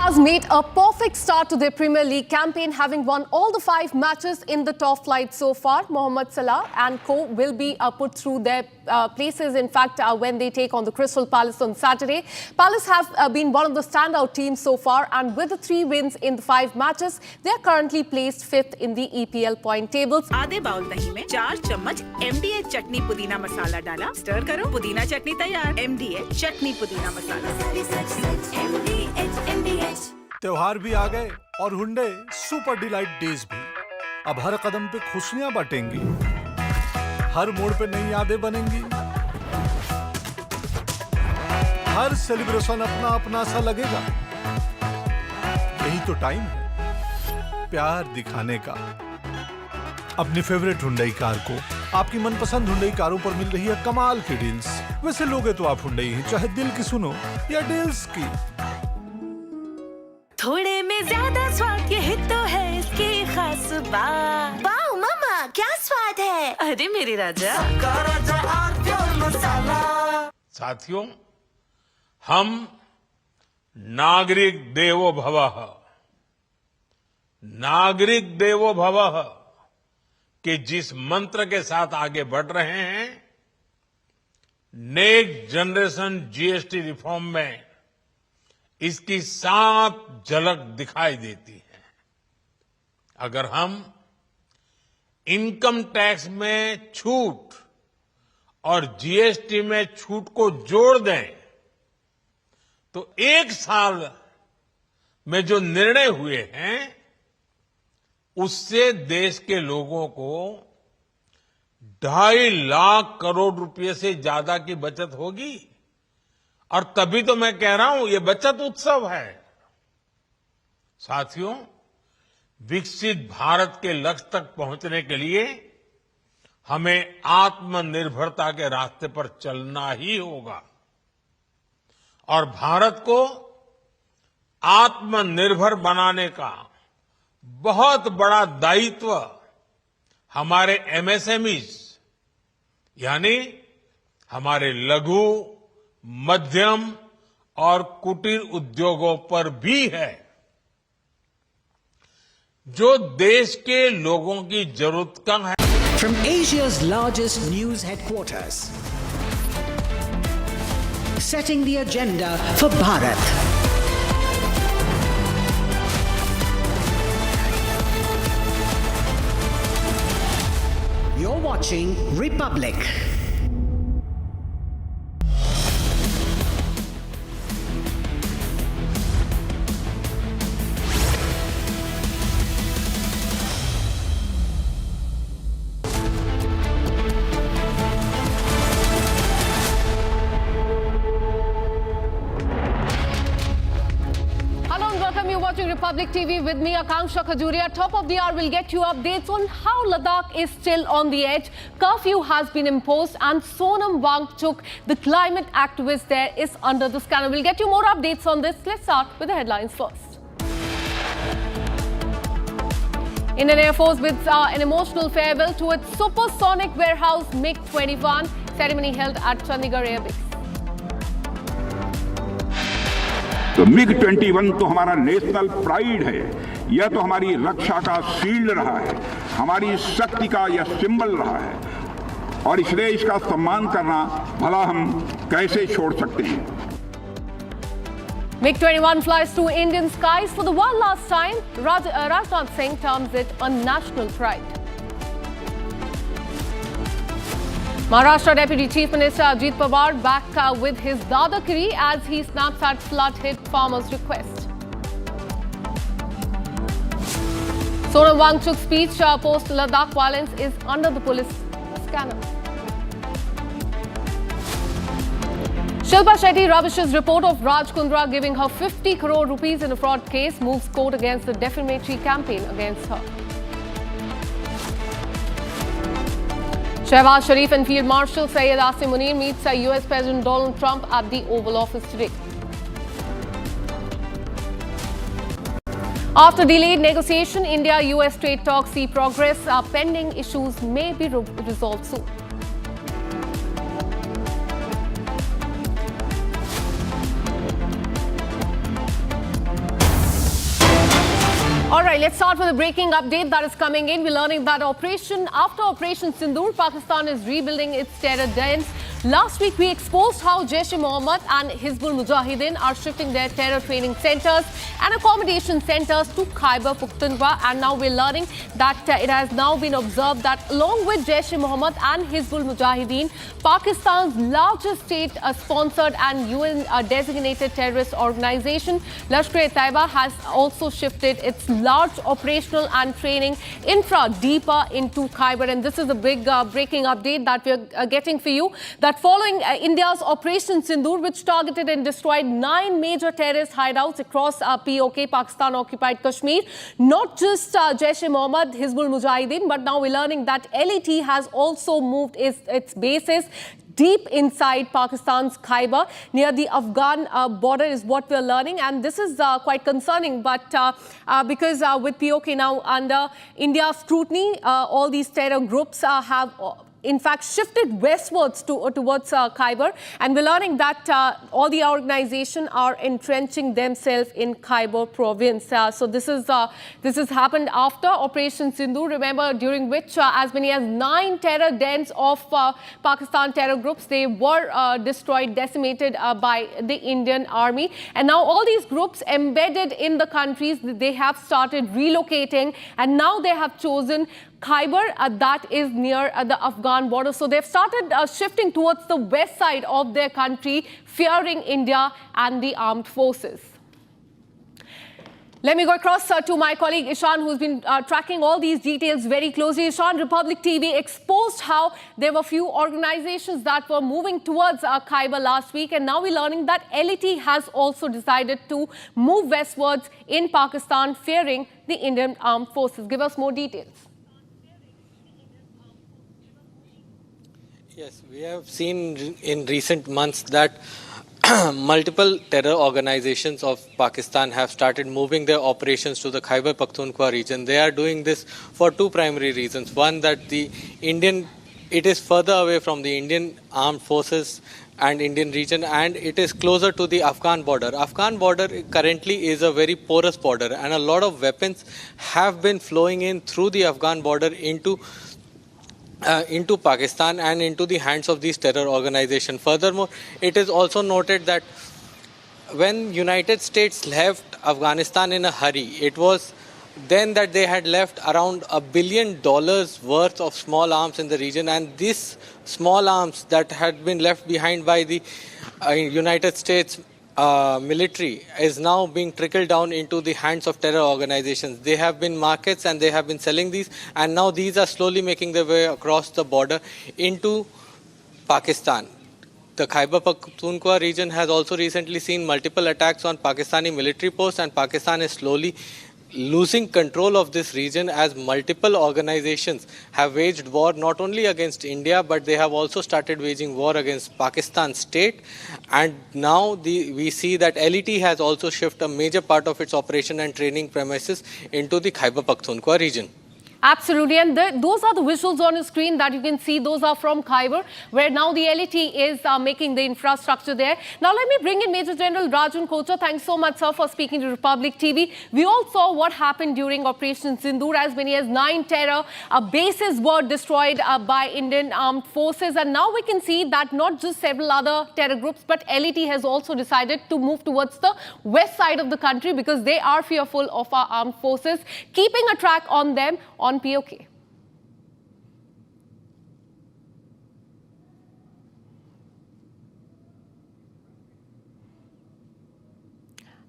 has made a perfect start to their Premier League campaign, having won all the 5 matches in the top flight so far. Mohamed Salah and co will be put through their places, in fact, when they take on the Crystal Palace on Saturday. Palace have been one of the standout teams so far, and with the 3 wins in the 5 matches, they are currently placed 5th in the EPL point tables. आधे bowl दही में 4 चम्मच MDH चटनी पुदीना मसाला डाला, stir करो, पुदीना चटनी तैयार। MDH चटनी पुदीना मसाला। त्योहार भी आ गए और हुंडई सुपर डिलाइट डेज भी। अब हर कदम पे खुशियां बांटेंगी, हर मोड़ पे नई यादें बनेंगी, हर सेलिब्रेशन अपना अपना सा लगेगा। यही तो टाइम है प्यार दिखाने का। अपनी फेवरेट हुंडई कार को आपकी मनपसंद हुंडई कारों पर मिल रही है कमाल की डील्स। वैसे लोगे तो आप हुंडई ही, चाहे दिल की सुनो या डील्स की। थोड़े में ज्यादा स्वाद, यही तो है इसकी खास बात। वाओ मामा, क्या स्वाद है। अरे मेरे राजा, साथियों, हम नागरिक देवो भवः, नागरिक देवो भवः के जिस मंत्र के साथ आगे बढ़ रहे हैं, नेक्स्ट जनरेशन जीएसटी रिफॉर्म में इसकी साफ झलक दिखाई देती है। अगर हम इनकम टैक्स में छूट और जीएसटी में छूट को जोड़ दें, तो 1 साल में जो निर्णय हुए हैं, उससे देश के लोगों को 2.5 लाख करोड़ रुपए से ज्यादा की बचत होगी। और तभी तो मैं कह रहा हूं, ये बचत उत्सव है। साथियों, विकसित भारत के लक्ष्य तक पहुंचने के लिए हमें आत्मनिर्भरता के रास्ते पर चलना ही होगा। और भारत को आत्मनिर्भर बनाने का बहुत बड़ा दायित्व हमारे एमएसएमईज, यानी हमारे लघु, मध्यम और कुटीर उद्योगों पर भी है, जो देश के लोगों की जरूरत का है। From Asia's largest news headquarters, setting the agenda for Bharat. You're watching Republic. welcome. You're watching Republic TV with me, Akanksha Khajuria. Top of the hour, we'll get you updates on how Ladakh is still on the edge. Curfew has been imposed and Sonam Wangchuk, the climate activist there, is under the scanner. We'll get you more updates on this. Let's start with the headlines first. Indian Air Force bids an emotional farewell to its supersonic warehouse MiG-21, ceremony held at Chandigarh Air Base. तो MiG-21 तो हमारा national pride है, यह तो हमारी रक्षा का shield रहा है, हमारी शक्ति का यह सिंबल रहा है और इसलिए इसका सम्मान करना भला हम कैसे छोड़ सकते हैं। MiG-21 flies through Indian skies for the one last time. Rajnath Singh terms it a national pride. Maharashtra Deputy Chief Minister Ajit Pawar back with his dadakiri as he snaps at flood-hit farmers' request. Sonam Wangchuk's speech post-Ladakh violence is under the police scanner. Shilpa Shetty rubbishes report of Raj Kundra giving her 50 crore rupees in a fraud case, moves court against the defamatory campaign against her. Shehbaz Sharif and Field Marshal Syed Asim Munir meets US President Donald Trump at the Oval Office today. After delayed negotiation, India-US trade talks see progress. Pending issues may be resolved soon. All right, let's start with a breaking update that is coming in. We're learning that after Operation Sindoor, Pakistan is rebuilding its terror dens. Last week, we exposed how Jaish-e-Mohammed and Hizbul Mujahideen are shifting their terror training centers and accommodation centers to Khyber Pakhtunkhwa. And now we're learning that it has now been observed that along with Jaish-e-Mohammed and Hizbul Mujahideen, Pakistan's largest state-sponsored and UN-designated terrorist organization, Lashkar-e-Taiba, has also shifted its large operational and training infra deeper into Khyber. And this is a big breaking update that we're getting for you. That following India's Operation Sindoor, which targeted and destroyed 9 major terrorist hideouts across POK, Pakistan-occupied Kashmir, not just Jaish-e-Mohammed, Hizbul Mujahideen, but now we're learning that LAT has also moved its bases deep inside Pakistan's Khyber, near the Afghan border is what we're learning. And this is quite concerning, but because with POK now under India's scrutiny, all these terror groups have in fact shifted westwards towards Khyber, and we're learning that all the organizations are entrenching themselves in Khyber province. So this has happened after Operation Sindoor, remember, during which as many as 9 terror dens of Pakistan terror groups, they were destroyed, decimated by the Indian Army. And now all these groups embedded in the countries, they have started relocating, and now they have chosen Khyber, that is near the Afghan border. So they've started shifting towards the west side of their country, fearing India and the armed forces. Let me go across to my colleague Ishan, who's been tracking all these details very closely. Ishan, Republic TV exposed how there were few organizations that were moving towards Khyber last week, and now we're learning that LAT has also decided to move westwards in Pakistan, fearing the Indian armed forces. Give us more details. Yes, we have seen in recent months that multiple terror organizations of Pakistan have started moving their operations to the Khyber Pakhtunkhwa region. They are doing this for 2 primary reasons. One, that it is further away from the Indian armed forces and Indian region, and it is closer to the Afghan border. Afghan border currently is a very porous border, and a lot of weapons have been flowing in through the Afghan border into Pakistan and into the hands of these terror organizations. Furthermore, it is also noted that when United States left Afghanistan in a hurry, it was then that they had left around $1 billion worth of small arms in the region, and these small arms that had been left behind by the United States military is now being trickled down into the hands of terror organizations. They have been markets and they have been selling these, and now these are slowly making their way across the border into Pakistan. the Khyber Pakhtunkhwa region has also recently seen multiple attacks on Pakistani military posts, and Pakistan is slowly losing control of this region as multiple organizations have waged war not only against India, but they have also started waging war against Pakistan state. And now we see that LET has also shifted a major part of its operation and training premises into the Khyber Pakhtunkhwa region. Absolutely, and those are the visuals on your screen that you can see. Those are from Khyber, where now the LET is making the infrastructure there. Now let me bring in Major General Rajan Kochar. Thanks so much, sir, for speaking to Republic TV. We all saw what happened during Operation Sindoor. As many as 9 terror bases were destroyed by Indian armed forces, and now we can see that not just several other terror groups, but LET has also decided to move towards the west side of the country because they are fearful of our armed forces, keeping a track on them on POK.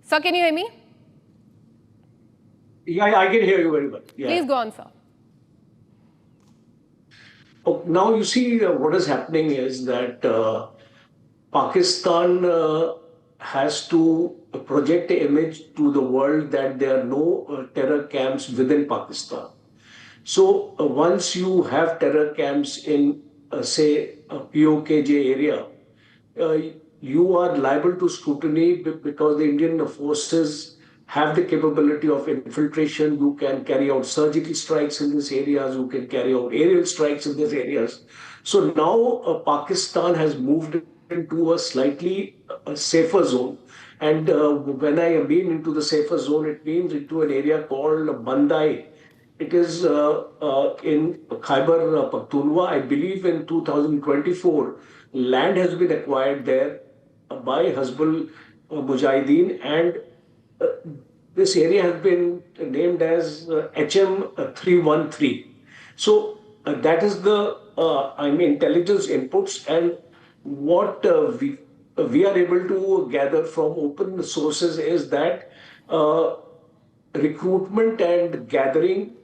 Sir, can you hear me? Yeah, I can hear you very well. Yeah. Please go on, sir. Oh, now you see what is happening is that Pakistan has to project an image to the world that there are no terror camps within Pakistan. So once you have terror camps in, say, a POKJ area, you are liable to scrutiny because the Indian forces have the capability of infiltration. You can carry out surgical strikes in these areas. You can carry out aerial strikes in these areas. So now Pakistan has moved into a slightly safer zone. And when I mean into the safer zone, it means into an area called Bandai. It is in Khyber Pakhtunkhwa. I believe in 2024, land has been acquired there by Hizbul Mujahideen, and this area has been named as HM313. So that is the intelligence inputs, and what we are able to gather from open sources is that recruitment and gathering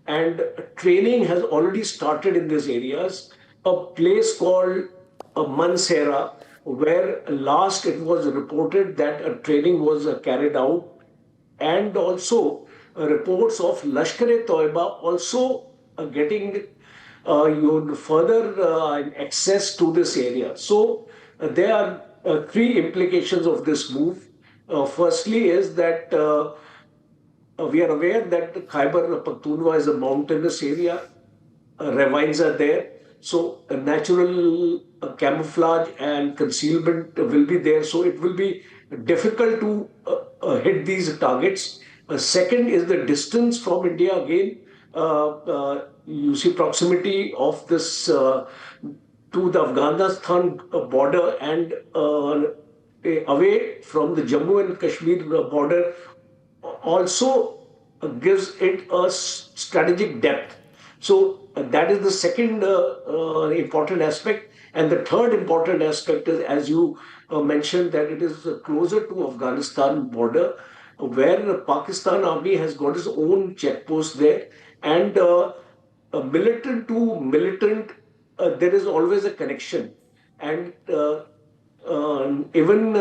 and training has already started in these areas. A place called Mansehra, where last it was reported that a training was carried out, and also reports of Lashkar-e-Toiba also getting further access to this area. So there are 3 implications of this move. Firstly is that we are aware that Khyber Pakhtunkhwa is a mountainous area. Ravines are there. So natural camouflage and concealment will be there. So it will be difficult to hit these targets. Second is the distance from India again. You see proximity of this to the Afghanistan border and away from the Jammu and Kashmir border also gives it a strategic depth. So that is the second important aspect. And the third important aspect is, as you mentioned, that it is closer to Afghanistan border, where the Pakistan Army has got its own checkpost there. And militant to militant, there is always a connection. And even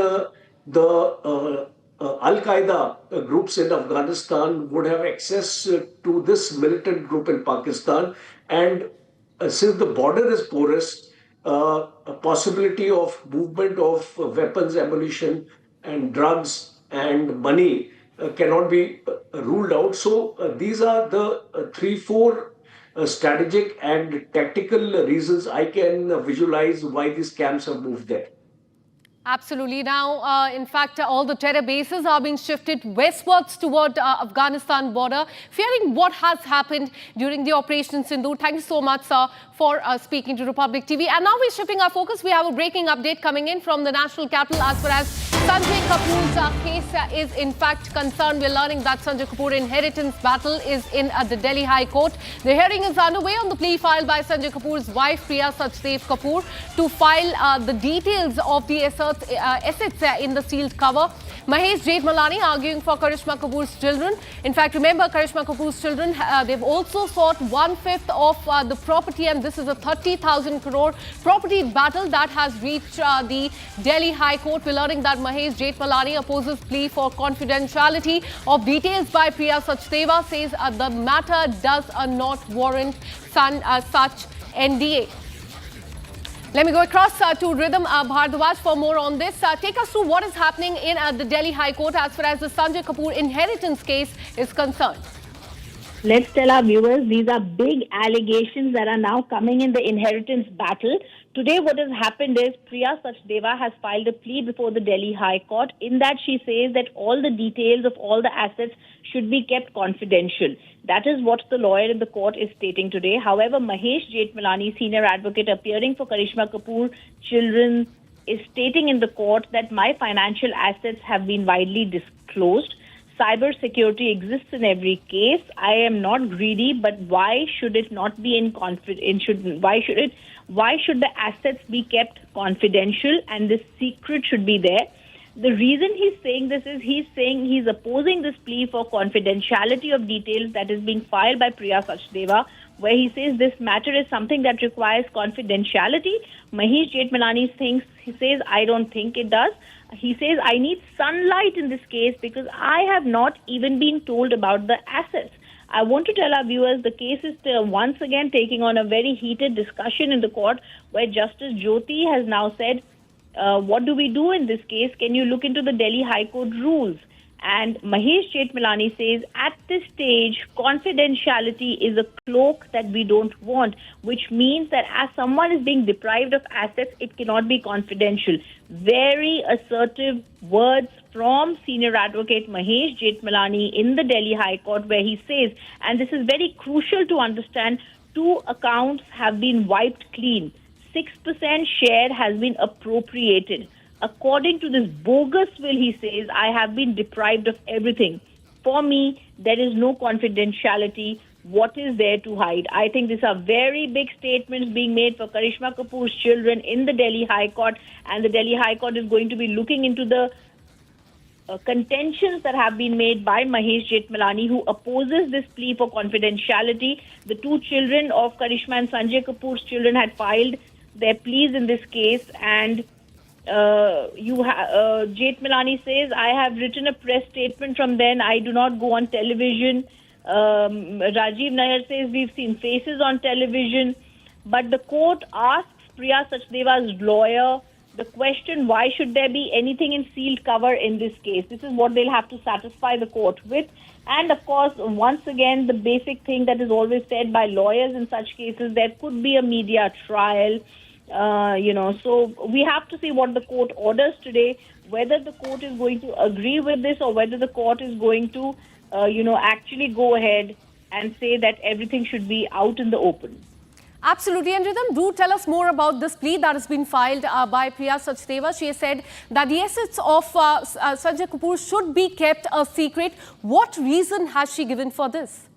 the Al-Qaeda groups in Afghanistan would have access to this militant group in Pakistan. And since the border is porous, a possibility of movement of weapons, ammunition, and drugs and money cannot be ruled out. So these are the 3-4 strategic and tactical reasons I can visualize why these camps have moved there. Absolutely. Now, in fact, all the terror bases are being shifted westwards toward Afghanistan border, fearing what has happened during the Operation Sindoor. Thank you so much, sir, for speaking to Republic TV. And now we're shifting our focus. We have a breaking update coming in from the national capital as far as Sanjay Kapoor's case is in fact concerned. We're learning that Sanjay Kapoor inheritance battle is in the Delhi High Court. The hearing is underway on the plea filed by Sanjay Kapoor's wife, Priya Sachdev Kapoor, to file the details of the assets in the sealed cover. Mahesh Jethmalani arguing for Karishma Kapoor's children. In fact, remember Karishma Kapoor's children, they've also sought 1/5 of the property, and this is a 30,000 crore property battle that has reached the Delhi High Court. We're learning that Mahesh Jethmalani opposes plea for confidentiality of details by Priya Sachdeva, says the matter does not warrant such NDA. Let me go across to Rhythm Bhardwaj for more on this. Take us through what is happening in the Delhi High Court as far as the Sanjay Kapoor inheritance case is concerned. Let's tell our viewers, these are big allegations that are now coming in the inheritance battle. Today what has happened is Priya Sachdeva has filed a plea before the Delhi High Court. In that she says that all the details of all the assets should be kept confidential. That is what the lawyer in the court is stating today. However, Mahesh Jethmalani, senior advocate appearing for Karishma Kapoor children, is stating in the court that my financial assets have been widely disclosed. Cyber security exists in every case. I am not greedy, but why should it not be in why should the assets be kept confidential and this secret should be there? The reason he's saying this is he's saying he's opposing this plea for confidentiality of details that is being filed by Priya Sachdeva, where he says this matter is something that requires confidentiality. Mahesh Jethmalani says, I don't think it does. He says, I need sunlight in this case because I have not even been told about the assets. I want to tell our viewers the case is once again taking on a very heated discussion in the court, where Justice Jyoti has now said, what do we do in this case? Can you look into the Delhi High Court rules? And Mahesh Jethmalani says, at this stage, confidentiality is a cloak that we don't want, which means that as someone is being deprived of assets, it cannot be confidential. Very assertive words from senior advocate Mahesh Jethmalani in the Delhi High Court, where he says, and this is very crucial to understand, 2 accounts have been wiped clean. 6% share has been appropriated. According to this bogus will, he says, I have been deprived of everything. For me, there is no confidentiality. What is there to hide? I think these are very big statements being made for Karishma Kapoor's children in the Delhi High Court, and the Delhi High Court is going to be looking into the contentions that have been made by Mahesh Jethmalani, who opposes this plea for confidentiality. The 2 children of Karishma and Sanjay Kapoor's children had filed their pleas in this case, and Jethmalani says, I have written a press statement from then. I do not go on television. Rajiv Nair says, we've seen faces on television. But the court asks Priya Sachdeva's lawyer the question, why should there be anything in sealed cover in this case? This is what they'll have to satisfy the court with. And of course, once again, the basic thing that is always said by lawyers in such cases, there could be a media trial. So we have to see what the court orders today, whether the court is going to agree with this or whether the court is going to, actually go ahead and say that everything should be out in the open. Absolutely. And Rhythm, do tell us more about this plea that has been filed by Priya Sachdeva. She has said that the assets of Sanjay Kapoor should be kept a secret. What reason has she given for this?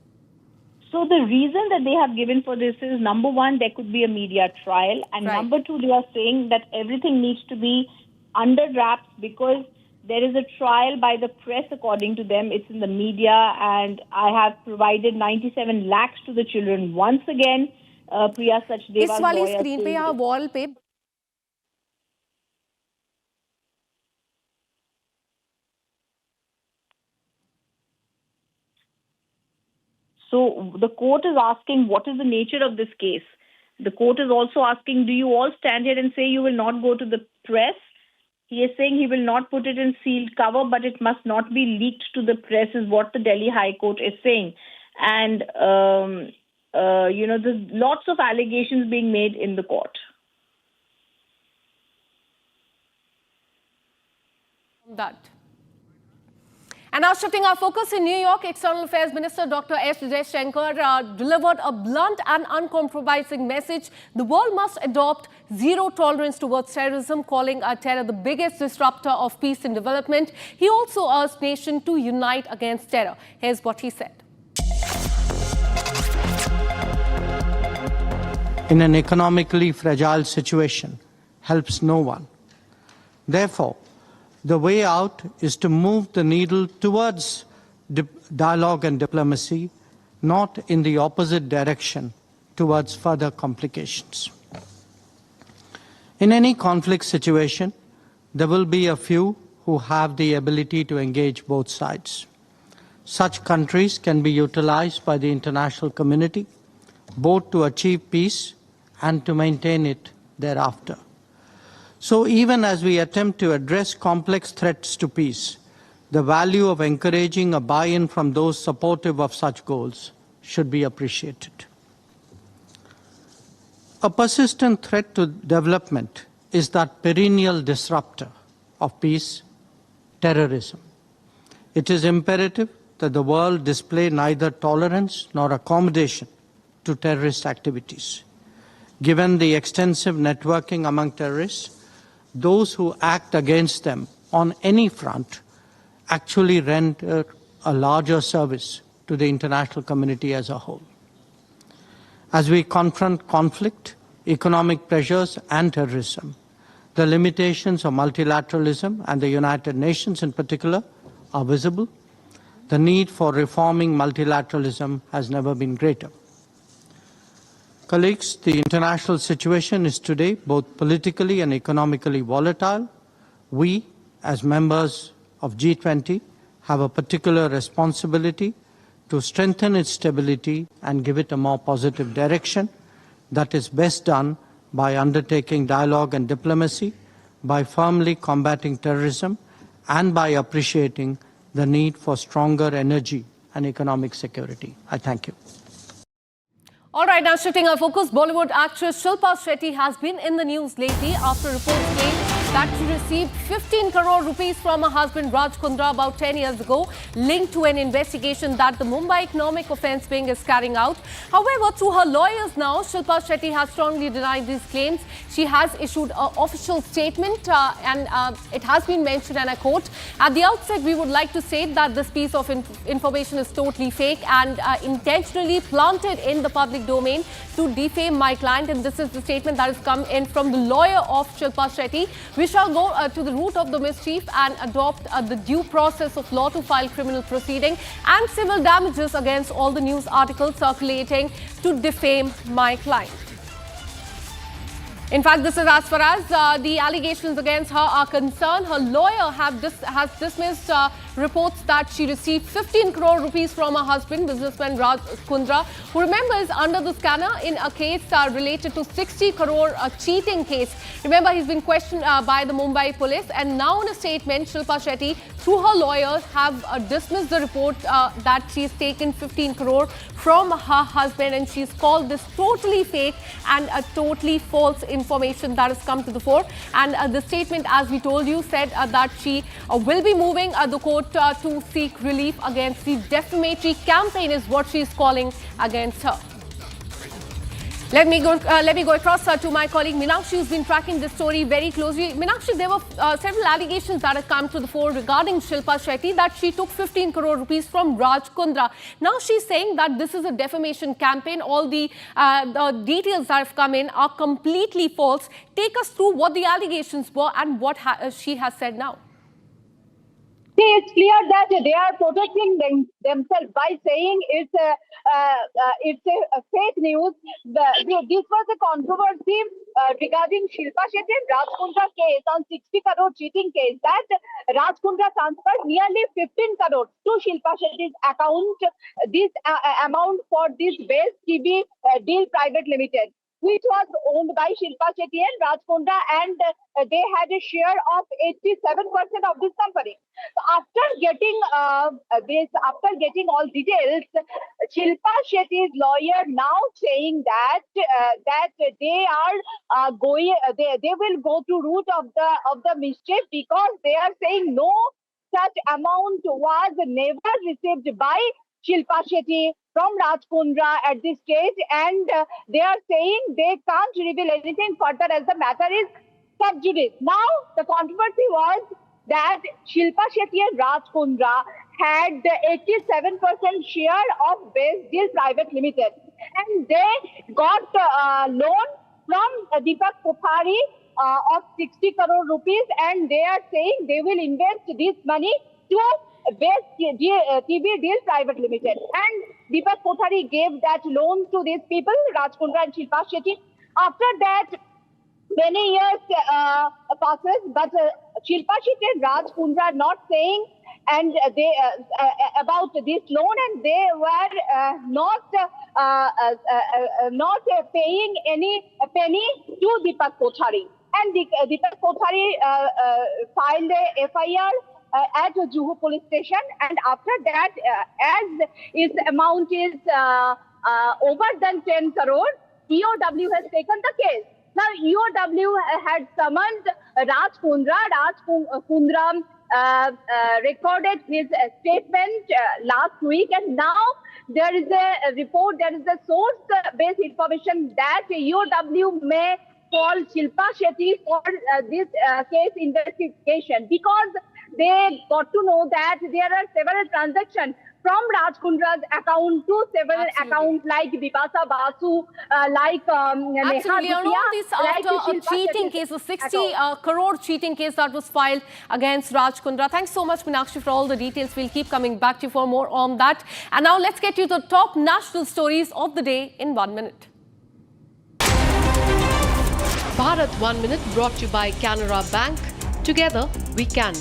So the reason that they have given for this is, number one, there could be a media trial. And number two, they are saying that everything needs to be under wraps because there is a trial by the press, according to them. It's in the media, and I have provided 97 lakhs to the children. Once again, Priya Sachdeva's इस वाली screen पे यहाँ wall पे So the court is asking, what is the nature of this case? The court is also asking, do you all stand here and say you will not go to the press? He is saying he will not put it in sealed cover, but it must not be leaked to the press, is what the Delhi High Court is saying. And, there's lots of allegations being made in the court. That. And now shifting our focus in New York, External Affairs Minister Dr. S. Jaishankar delivered a blunt and uncompromising message. The world must adopt zero tolerance towards terrorism, calling terror the biggest disruptor of peace and development. He also urged nations to unite against terror. Here's what he said. In an economically fragile situation helps no one. Therefore, The way out is to move the needle towards dialogue and diplomacy, not in the opposite direction towards further complications. In any conflict situation, there will be a few who have the ability to engage both sides. Such countries can be utilized by the international community, both to achieve peace and to maintain it thereafter. So even as we attempt to address complex threats to peace, the value of encouraging a buy-in from those supportive of such goals should be appreciated. A persistent threat to development is that perennial disruptor of peace, terrorism. It is imperative that the world display neither tolerance nor accommodation to terrorist activities. Given the extensive networking among terrorists, those who act against them on any front actually render a larger service to the international community as a whole. As we confront conflict, economic pressures and terrorism, the limitations of multilateralism and the United Nations in particular are visible. The need for reforming multilateralism has never been greater. Colleagues, the international situation is today both politically and economically volatile. We, as members of G20, have a particular responsibility to strengthen its stability and give it a more positive direction. That is best done by undertaking dialogue and diplomacy, by firmly combating terrorism, and by appreciating the need for stronger energy and economic security. I thank you. All right, now shifting our focus, Bollywood actress Shilpa Shetty has been in the news lately after reports claim that she received 15 crore rupees from her husband Raj Kundra about 10 years ago, linked to an investigation that the Mumbai Economic Offence Wing is carrying out. However, through her lawyers now, Shilpa Shetty has strongly denied these claims. She has issued an official statement and it has been mentioned, and I quote, "At the outset, we would like to say that this piece of information is totally fake and intentionally planted in the public domain to defame my client." And this is the statement that has come in from the lawyer of Shilpa Shetty. We shall go to the root of the mischief and adopt the due process of law to file criminal proceeding and civil damages against all the news articles circulating to defame my client. In fact, this is as far as the allegations against her are concerned. Her lawyer has dismissed reports that she received 15 crore rupees from her husband, businessman Raj Kundra, who, remember, is under the scanner in a case related to 60 crore cheating case. Remember, he's been questioned by the Mumbai police, and now in a statement, Shilpa Shetty, through her lawyers, have dismissed the report that she's taken 15 crore from her husband, and she's called this totally fake and a totally false information that has come to the fore. And the statement, as we told you, said that she will be moving the court to seek relief against the defamatory campaign, is what she is calling against her. Let me go across to my colleague Meenakshi, who's been tracking this story very closely. Meenakshi, there were several allegations that have come to the fore regarding Shilpa Shetty, that she took 15 crore rupees from Raj Kundra. Now she's saying that this is a defamation campaign. All the details that have come in are completely false. Take us through what the allegations were and what she has said now. See, it's clear that they are protecting themselves by saying it's a fake news. This was a controversy regarding Shilpa Shetty and Raj Kundra case on 60 crore cheating case, that Raj Kundra transferred nearly 15 crore to Shilpa Shetty's account. This amount for this Base TV Deal Private Limited, which was owned by Shilpa Shetty and Raj Kundra, and they had a share of 87% of this company. So after getting all details, Shilpa Shetty's lawyer now saying that they are they will go to root of the mischief, because they are saying no such amount was never received by Shilpa Shetty from Raj Kundra at this stage, and they are saying they can't reveal anything further as the matter is sub judice. Now, the controversy was that Shilpa Shetty and Raj Kundra had 87% share of Base Deal Private Limited, and they got a loan from Deepak Kothari of 60 crore rupees, and they are saying they will invest this money to Base TV Deal Private Limited. And Deepak Kothari gave that loan to these people, Raj Kundra and Shilpa Shetty. After that, many years passes, but Shilpa Shetty and Raj Kundra not saying and they about this loan, and they were not paying any penny to Deepak Kothari. And Deepak Kothari filed a FIR at Juhu police station, and after that, as its amount is over than 10 crore, EOW has taken the case. Now, EOW had summoned Raj Kundra. Raj Kundra recorded his statement last week, and now there is a report, there is a source-based information that EOW may call Shilpa Shetty for this case investigation, because they got to know that there are several transactions from Raj Kundra's account to several accounts like Bipasa Basu, like Absolutely, and all this after a cheating case, a 60 crore cheating case that was filed against Raj Kundra. Thanks so much, Meenakshi, for all the details. We'll keep coming back to you for more on that. And now let's get you the top national stories of the day in 1 minute. Bharat 1 Minute brought to you by Canara Bank. Together we can.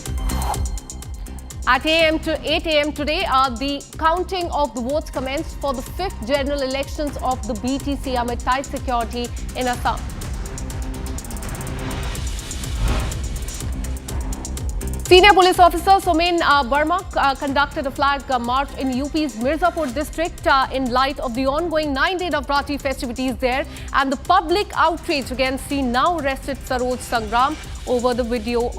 At 8 a.m. today, the counting of the votes commenced for the 5th general elections of the BTC amid tight security in Assam. Senior police officer Somen Burma conducted a flag march in UP's Mirzapur district in light of the ongoing 9-day Navratri festivities there and the public outrage against the now arrested Saroj Sangram over the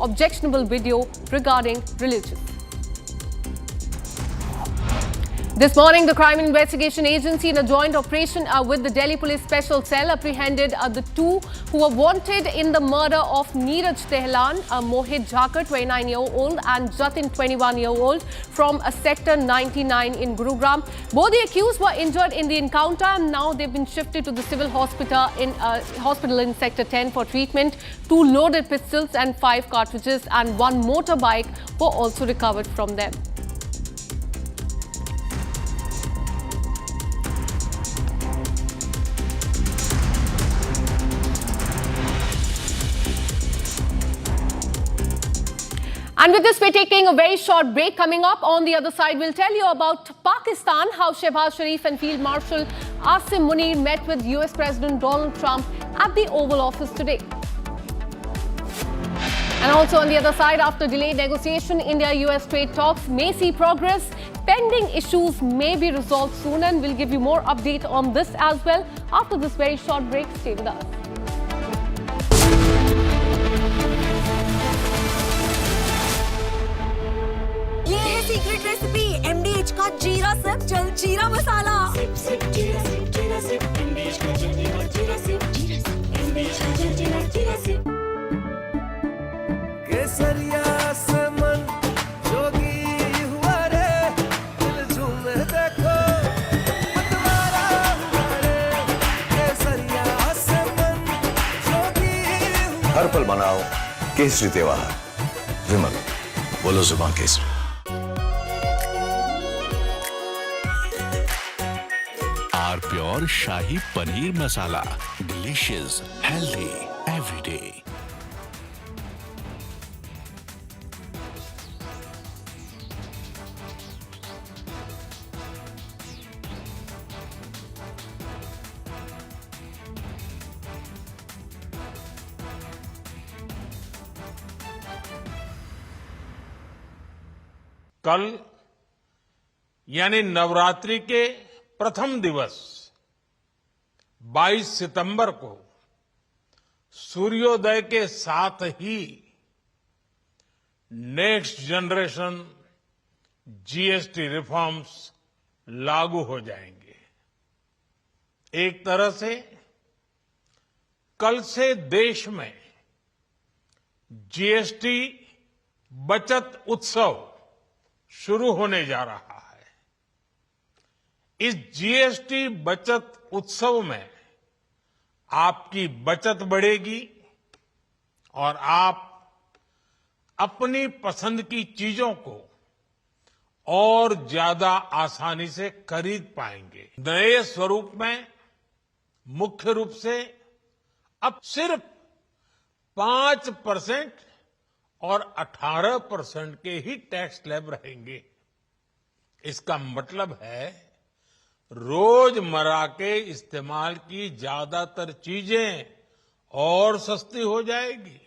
objectionable video regarding religion. This morning, the Crime Investigation Agency, in a joint operation with the Delhi Police Special Cell, apprehended the two who were wanted in the murder of Neeraj Tehlan, Mohit Jhakar, 29-year-old, and Jatin, 21-year-old, from Sector 99 in Gurugram. Both the accused were injured in the encounter, and now they've been shifted to the civil hospital in Sector 10 for treatment. 2 loaded pistols and 5 cartridges and 1 motorbike were also recovered from them. And with this, we're taking a very short break. Coming up on the other side, we'll tell you about Pakistan, how Shehbaz Sharif and Field Marshal Asim Munir met with US President Donald Trump at the Oval Office today. And also on the other side, after delayed negotiation, India-US trade talks may see progress. Pending issues may be resolved soon, and we'll give you more update on this as well after this very short break. Stay with us. Secret recipe MDH का जीरा SIP जल जीरा मसाला SIP SIP जीरा SIP MDH का जल जीरा SIP MDH का जल जीरा सिप केसरिया से मन जोगी हुआ रे दिल झूमे देखो मतवारा हुआ रे केसरिया से मन जोगी हुआ हर पल मनाओ केसरी त्योहार विमल बोलो जुबान Kesari pure shahi paneer masala delicious healthy everyday कल यानी नवरात्रि के प्रथम दिवस 22 सितंबर को सूर्योदय के साथ ही नेक्स्ट जनरेशन जीएसटी रिफॉर्म्स लागू हो जाएंगे। एक तरह से कल से देश में जीएसटी बचत उत्सव शुरू होने जा रहा है। इस जीएसटी बचत उत्सव में आपकी बचत बढ़ेगी, और आप अपनी पसंद की चीजों को और ज्यादा आसानी से खरीद पाएंगे। नए स्वरूप में मुख्य रूप से अब सिर्फ 5% और 18% के ही टैक्स स्लैब रहेंगे। इसका मतलब है रोजमर्रा के इस्तेमाल की ज्यादातर चीजें और सस्ती हो जाएगी।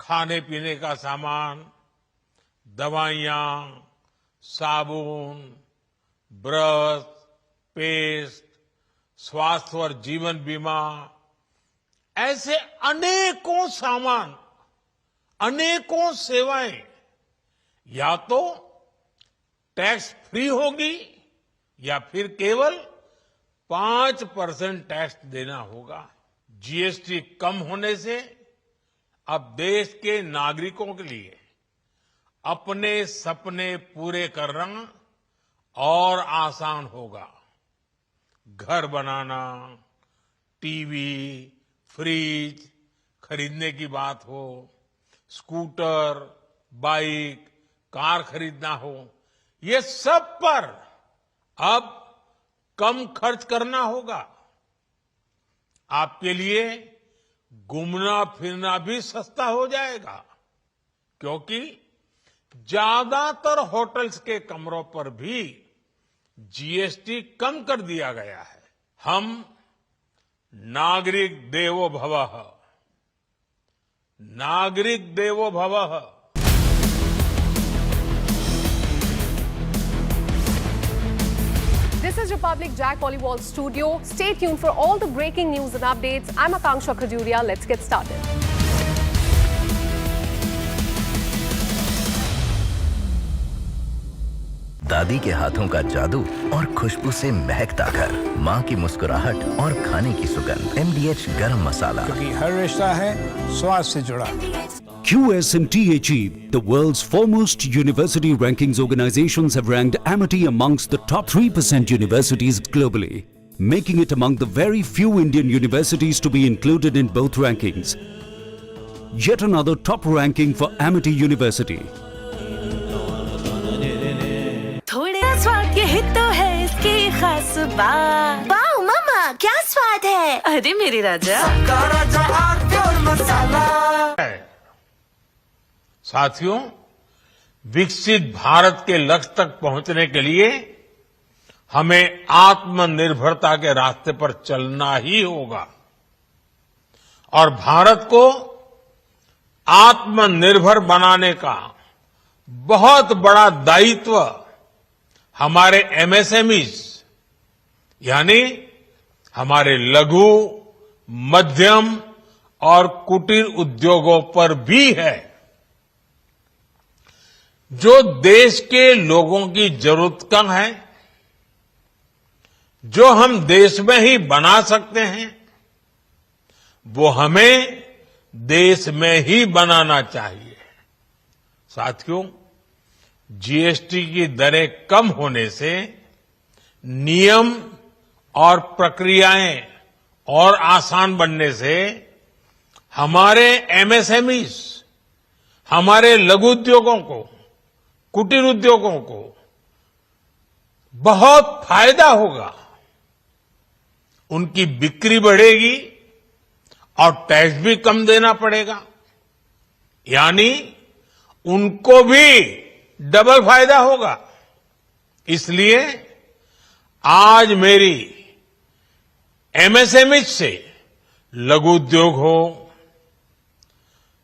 खाने पीने का सामान, दवाइयां, साबुन, ब्रश, पेस्ट, स्वास्थ्य और जीवन बीमा, ऐसे अनेकों सामान, अनेकों सेवाएं या तो टैक्स फ्री होगी या फिर केवल 5% टैक्स देना होगा। जीएसटी कम होने से अब देश के नागरिकों के लिए अपने सपने पूरे करना और आसान होगा। घर बनाना, टीवी, फ्रिज खरीदने की बात हो, स्कूटर, बाइक, कार खरीदना हो, ये सब पर अब कम खर्च करना होगा। आपके लिए घूमना फिरना भी सस्ता हो जाएगा, क्योंकि ज्यादातर होटल्स के कमरों पर भी जीएसटी कम कर दिया गया है। हम नागरिक देवो भवः, नागरिक देवो भवः। This is Republic Jack Pollywall Studio. Stay tuned for all the breaking news and updates. I'm Akanksha Khajuria. Let's get started. दादी के हाथों का जादू और खुशबू से महकता घर, माँ की मुस्कुराहट और खाने की सुगंध। MDH गरम मसाला, क्योंकि हर रिश्ता है स्वाद से जुड़ा। QS&THE, the world's foremost university rankings organizations, have ranked Amity amongst the top 3% universities globally, making it among the very few Indian universities to be included in both rankings. Yet another top ranking for Amity University. थोड़े स्वाद ये तो है इसकी खास बात। Wow मामा, क्या स्वाद है? अरे मेरे राजा, सबका राजा आरती और मसाला। साथियों, विकसित भारत के लक्ष्य तक पहुंचने के लिए हमें आत्मनिर्भरता के रास्ते पर चलना ही होगा और भारत को आत्मनिर्भर बनाने का बहुत बड़ा दायित्व हमारे MSMEs यानी हमारे लघु, मध्यम और कुटीर उद्योगों पर भी है, जो देश के लोगों की जरूरत का है, जो हम देश में ही बना सकते हैं, वो हमें देश में ही बनाना चाहिए। साथियों, जीएसटी की दरें कम होने से नियम और प्रक्रियाएं और आसान बनने से हमारे MSMEs, हमारे लघु उद्योगों को, कुटीर उद्योगों को बहुत फायदा होगा। उनकी बिक्री बढ़ेगी और टैक्स भी कम देना पड़ेगा, यानी उनको भी डबल फायदा होगा। इसलिए आज मेरी MSMEs से लघु उद्योग हो,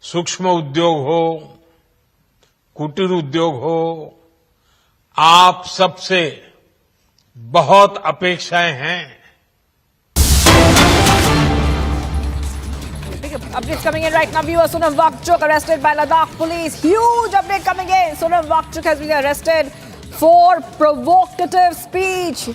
सूक्ष्म उद्योग हो, कुटीर उद्योग हो, आप सबसे बहुत अपेक्षाएं हैं। Updates coming in right now. Viewers, Sonam Wakchuk arrested by Ladakh police. Huge update coming in. Sonam Wakchuk has been arrested for provocative speech.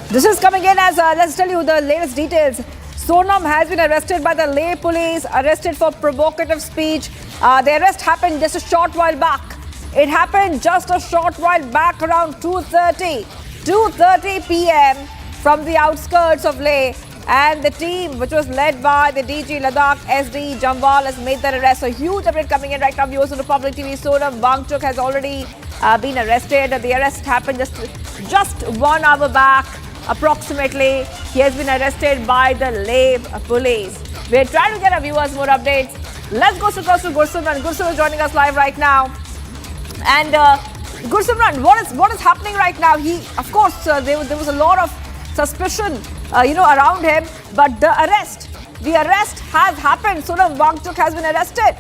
This is coming in as, let's tell you the latest details. Sonam has been arrested by the Leh police, arrested for provocative speech. The arrest happened just a short while back. It happened just a short while back around 2:30 p.m. from the outskirts of Leh. And the team, which was led by the DG Ladakh SD Jamwal, has made that arrest. So huge update coming in right now. Viewers on Republic TV. Sonam Wangchuk has already been arrested. The arrest happened just 1 hour back, approximately. He has been arrested by the Leh police. We're trying to get our viewers more updates. Let's go across to Gursimran. Gursimran is joining us live right now. And Gursimran, what is happening right now? Of course, there was a lot of suspicion, around him. But the arrest has happened. Sonam Wangchuk has been arrested.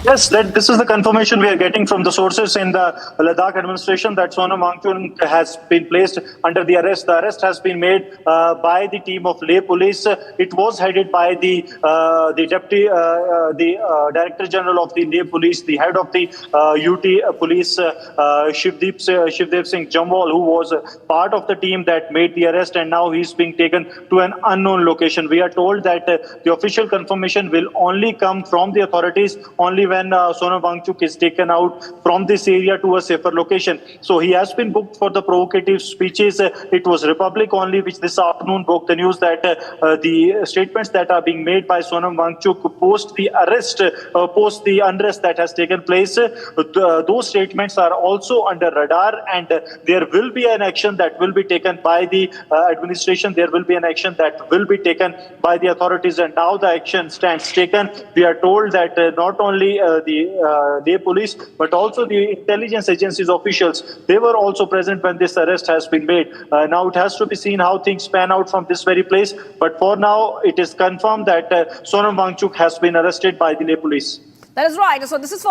Yes, this is the confirmation we are getting from the sources in the Ladakh administration that Sonam Wangchuk has been placed under the arrest. The arrest has been made by the team of Leh Police. It was headed by the deputy, Director General of the Leh Police, the head of the UT Police, Shivdeep Singh Jamwal, who was part of the team that made the arrest, and now he's being taken to an unknown location. We are told that the official confirmation will only come from the authorities only when Sonam Wangchuk is taken out from this area to a safer location. So he has been booked for the provocative speeches. It was Republic only which this afternoon broke the news that the statements that are being made by Sonam Wangchuk post the arrest, post the unrest that has taken place, those statements are also under radar, and there will be an action that will be taken by the administration. There will be an action that will be taken by the authorities, and now the action stands taken. We are told that not only the police, but also the intelligence agencies officials, they were also present when this arrest has been made. Now it has to be seen how things pan out from this very place. But for now, it is confirmed that Sonam Wangchuk has been arrested by the Leh police. That is right. So this is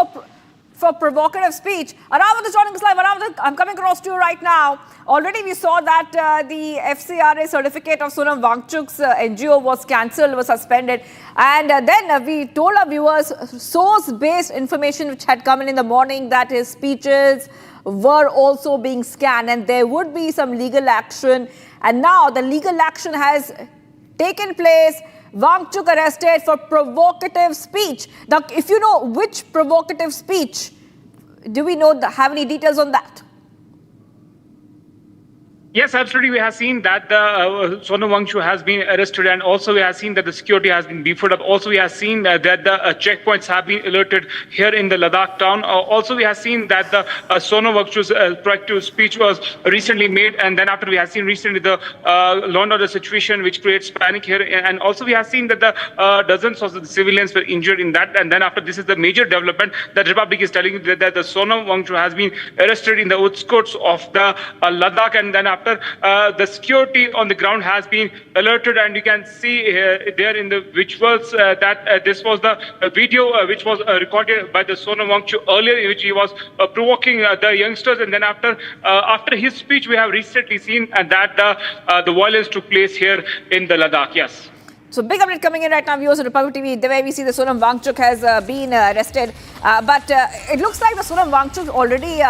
for provocative speech. Aravind is joining us live. Aravind, I'm coming across to you right now. Already we saw that the FCRA certificate of Sonam Wangchuk's NGO was cancelled, was suspended. And then we told our viewers source-based information which had come in the morning that his speeches were also being scanned and there would be some legal action. And now the legal action has taken place. Wangchuk arrested for provocative speech. Now, if you know which provocative speech, do we have any details on that? Yes, absolutely. We have seen that the Sonam Wangchuk has been arrested, and also we have seen that the security has been beefed up. Also, we have seen that the checkpoints have been alerted here in the Ladakh town. Also, we have seen that the Sonam Wangchuk's proactive speech was recently made, and then after we have seen recently the law and order situation which creates panic here. And also, we have seen that the dozens of the civilians were injured in that. And then after this is the major development that Republic is telling you that the Sonam Wangchuk has been arrested in the outskirts of the Ladakh, and then after the security on the ground has been alerted, and you can see there in the visuals that this was the video which was recorded by the Sonam Wangchuk earlier, in which he was provoking the youngsters, and then after his speech we have recently seen that the violence took place here in the Ladakh. Yes. So big update coming in right now, viewers on Republic TV. The way we see the Sonam Wangchuk has been arrested, but it looks like the Sonam Wangchuk already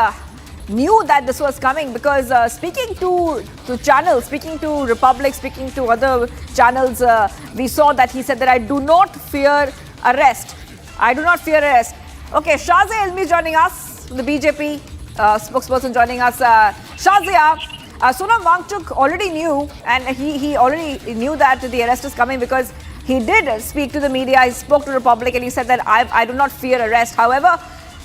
knew that this was coming, because speaking to channels, speaking to Republic, speaking to other channels, we saw that he said that I do not fear arrest. I do not fear arrest. Okay, Shazia Ilmi joining us, the BJP spokesperson joining us. Shazia, Sonam Wangchuk already knew, and he already knew that the arrest is coming, because he did speak to the media, he spoke to Republic, and he said that I do not fear arrest. However,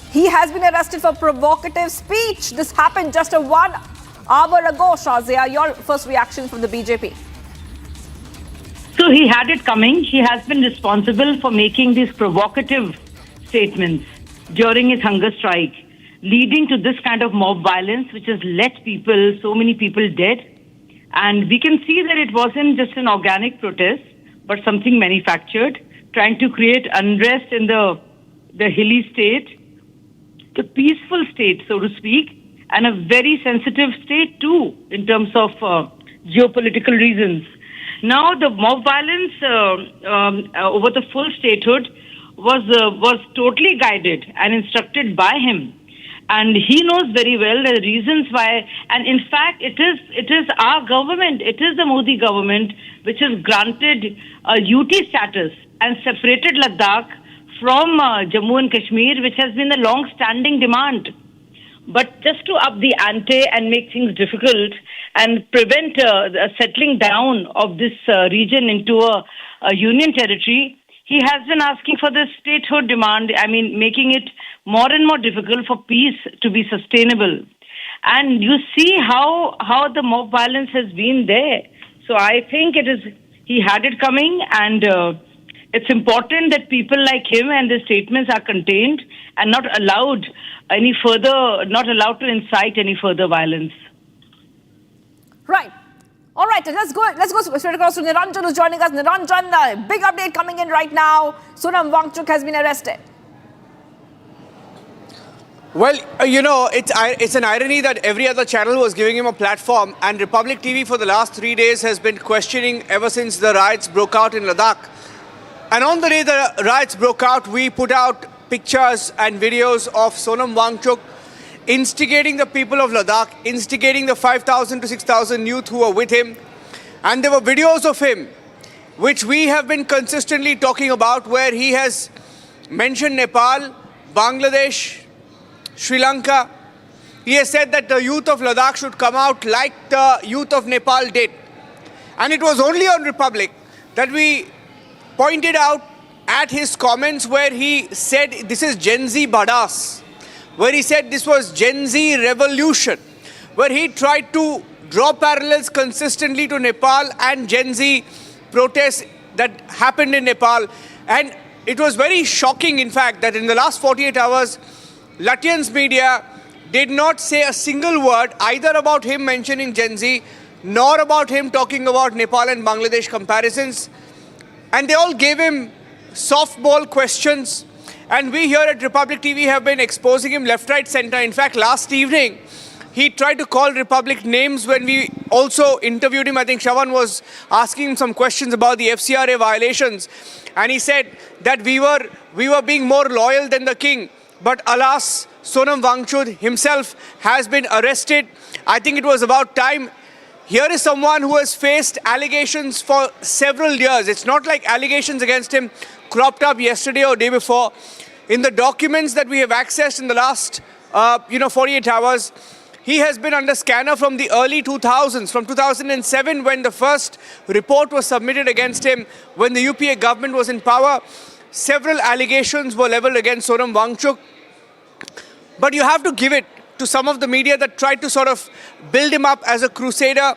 he has been arrested for provocative speech. This happened just 1 hour ago, Shazia. Your first reaction from the BJP? So he had it coming. He has been responsible for making these provocative statements during his hunger strike, leading to this kind of mob violence, which has left so many people dead. And we can see that it wasn't just an organic protest, but something manufactured, trying to create unrest in the hilly state, the peaceful state, so to speak, and a very sensitive state too, in terms of geopolitical reasons. Now, the mob violence over the full statehood was totally guided and instructed by him, and he knows very well the reasons why. And in fact, it is our government, it is the Modi government, which has granted a UT status and separated Ladakh from Jammu and Kashmir, which has been a long-standing demand but just to up the ante and make things difficult and prevent a settling down of this region into a union territory, he has been asking for the statehood demand, making it more and more difficult for peace to be sustainable. And you see how the mob violence has been there. So I think he had it coming, and it's important that people like him and their statements are contained and not allowed to incite any further violence. Right. All right, let's go straight across to Niranjan, who's joining us. Niranjan, big update coming in right now. Sonam Wangchuk has been arrested. Well, it's an irony that every other channel was giving him a platform, and Republic TV for the last 3 days has been questioning ever since the riots broke out in Ladakh. And on the day the riots broke out, we put out pictures and videos of Sonam Wangchuk instigating the people of Ladakh, instigating the 5,000 to 6,000 youth who were with him. And there were videos of him, which we have been consistently talking about, where he has mentioned Nepal, Bangladesh, Sri Lanka. He has said that the youth of Ladakh should come out like the youth of Nepal did. And it was only on Republic that we pointed out at his comments where he said this is Gen Z badass, where he said this was Gen Z revolution, where he tried to draw parallels consistently to Nepal and Gen Z protests that happened in Nepal. And it was very shocking, in fact, that in the last 48 hours, Latvian's media did not say a single word either about him mentioning Gen Z, nor about him talking about Nepal and Bangladesh comparisons. And they all gave him softball questions. And we here at Republic TV have been exposing him left, right, center. In fact, last evening, he tried to call Republic names when we also interviewed him. I think Shravan was asking him some questions about the FCRA violations. And he said that we were being more loyal than the king. But alas, Sonam Wangchuk himself has been arrested. I think it was about time. Here is someone who has faced allegations for several years. It's not like allegations against him cropped up yesterday or day before. In the documents that we have accessed in the last 48 hours, he has been under scanner from the early 2000s, from 2007 when the first report was submitted against him, when the UPA government was in power. Several allegations were leveled against Sonam Wangchuk. But you have to give it to some of the media that tried to sort of build him up as a crusader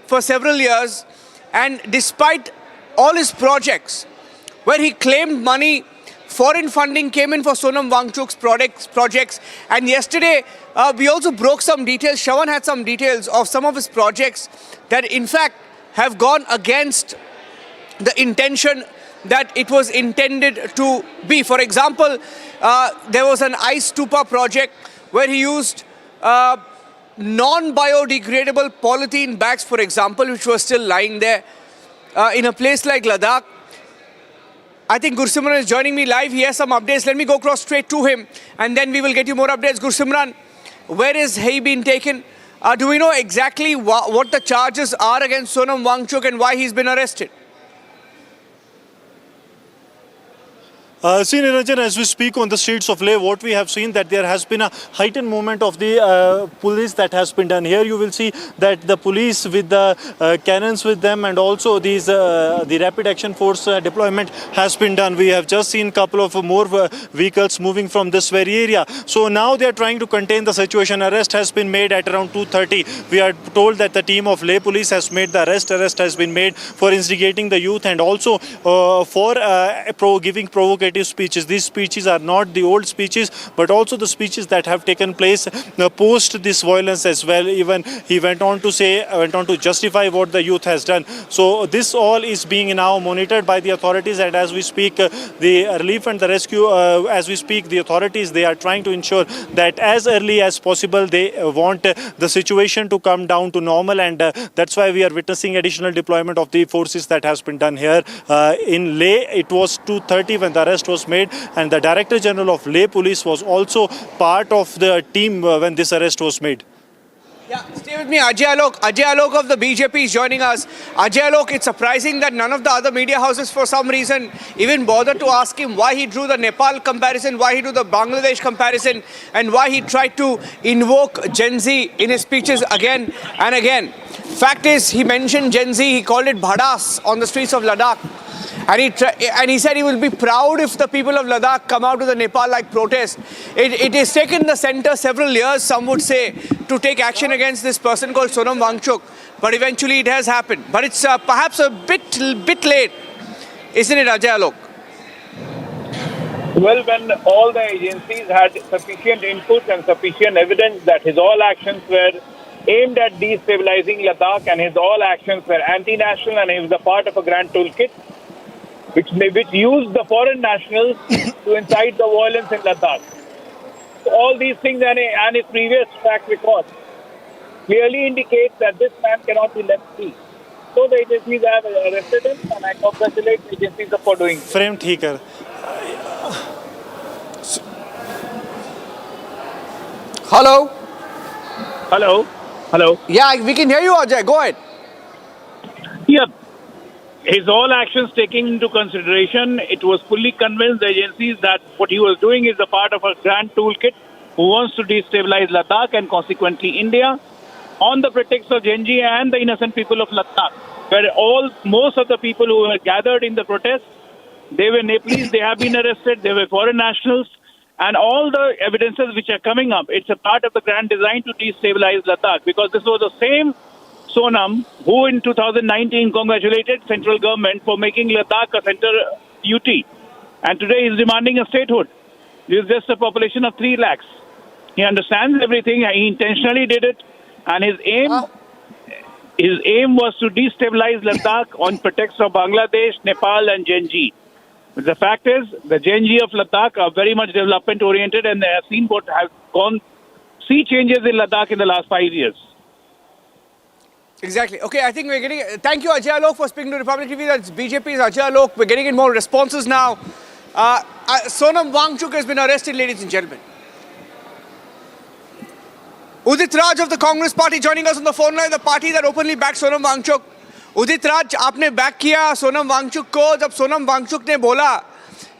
for several years. And despite all his projects, where he claimed money, foreign funding came in for Sonam Wangchuk's projects. And yesterday, we also broke some details. Shravan had some details of some of his projects that, in fact, have gone against the intention that it was intended to be. For example, there was an ice stupa project where he used non-biodegradable polythene bags, for example, which were still lying there in a place like Ladakh. I think Gursimran is joining me live. He has some updates. Let me go across straight to him, and then we will get you more updates. Gursimran, where is he being taken? Do we know exactly what the charges are against Sonam Wangchuk and why he's been arrested? See, Niranjan, as we speak on the streets of Leh, what we have seen that there has been a heightened movement of the police that has been done. Here you will see that the police with the cannons with them, and also these the rapid action force deployment has been done. We have just seen a couple of more vehicles moving from this very area. So now they are trying to contain the situation. Arrest has been made at around 2:30. We are told that the team of Leh police has made the arrest. Arrest has been made for instigating the youth and also for giving provocative speeches. These speeches are not the old speeches, but also the speeches that have taken place post this violence as well. Even he went on to justify what the youth has done. So this all is being now monitored by the authorities, and as we speak, the relief and the rescue, as we speak, the authorities, they are trying to ensure that as early as possible they want the situation to come down to normal, and that's why we are witnessing additional deployment of the forces that has been done here. In Leh, it was 2:30 when the arrest was made, and the Director General of Leh Police was also part of the team when this arrest was made. Yeah, stay with me, Ajay Alok. Ajay Alok of the BJP is joining us. Ajay Alok, it's surprising that none of the other media houses for some reason even bothered to ask him why he drew the Nepal comparison, why he drew the Bangladesh comparison, and why he tried to invoke Gen Z in his speeches again and again. Fact is, he mentioned Gen Z, he called it bhadas on the streets of Ladakh. And he said he will be proud if the people of Ladakh come out to the Nepal-like protest. It has taken the centre several years, some would say, to take action against this person called Sonam Wangchuk. But eventually it has happened. But it's perhaps a bit late, isn't it, Ajay Alok? Well, when all the agencies had sufficient input and sufficient evidence that his all actions were aimed at destabilizing Ladakh and his all actions were anti-national and he was a part of a grand toolkit, which used the foreign nationals to incite the violence in Ladakh. So all these things and his previous track record clearly indicate that this man cannot be left free. So the agencies have arrested him and I congratulate the agencies for doing so. Frame ठीक है. Hello? Hello? Hello? Yeah, we can hear you, Ajay. Go ahead. Yeah. His all actions taking into consideration, it was fully convinced the agencies that what he was doing is a part of a grand toolkit who wants to destabilize Ladakh and consequently India on the pretext of Genji and the innocent people of Ladakh. Where most of the people who were gathered in the protest, they were Nepalese, they have been arrested, they were foreign nationals, and all the evidences which are coming up, it's a part of the grand design to destabilize Ladakh because this was the same Sonam, who in 2019 congratulated central government for making Ladakh a center UT. And today he is demanding a statehood. This is just a population of 3 lakhs. He understands everything. He intentionally did it. And his aim was to destabilize Ladakh on pretext of Bangladesh, Nepal and Genji. But the fact is, the Genji of Ladakh are very much development oriented and they have seen what has sea changes in Ladakh in the last 5 years. Exactly. Okay, I think we're getting... Thank you, Ajay Alok, for speaking to Republic TV. That's BJP's Ajay Alok. We're getting in more responses now. Sonam Wangchuk has been arrested, ladies and gentlemen. Udit Raj of the Congress Party joining us on the phone line, the party that openly backed Sonam Wangchuk. Udit Raj, आपने back किया सोनम वांगचुक को जब सोनम वांगचुक ने बोला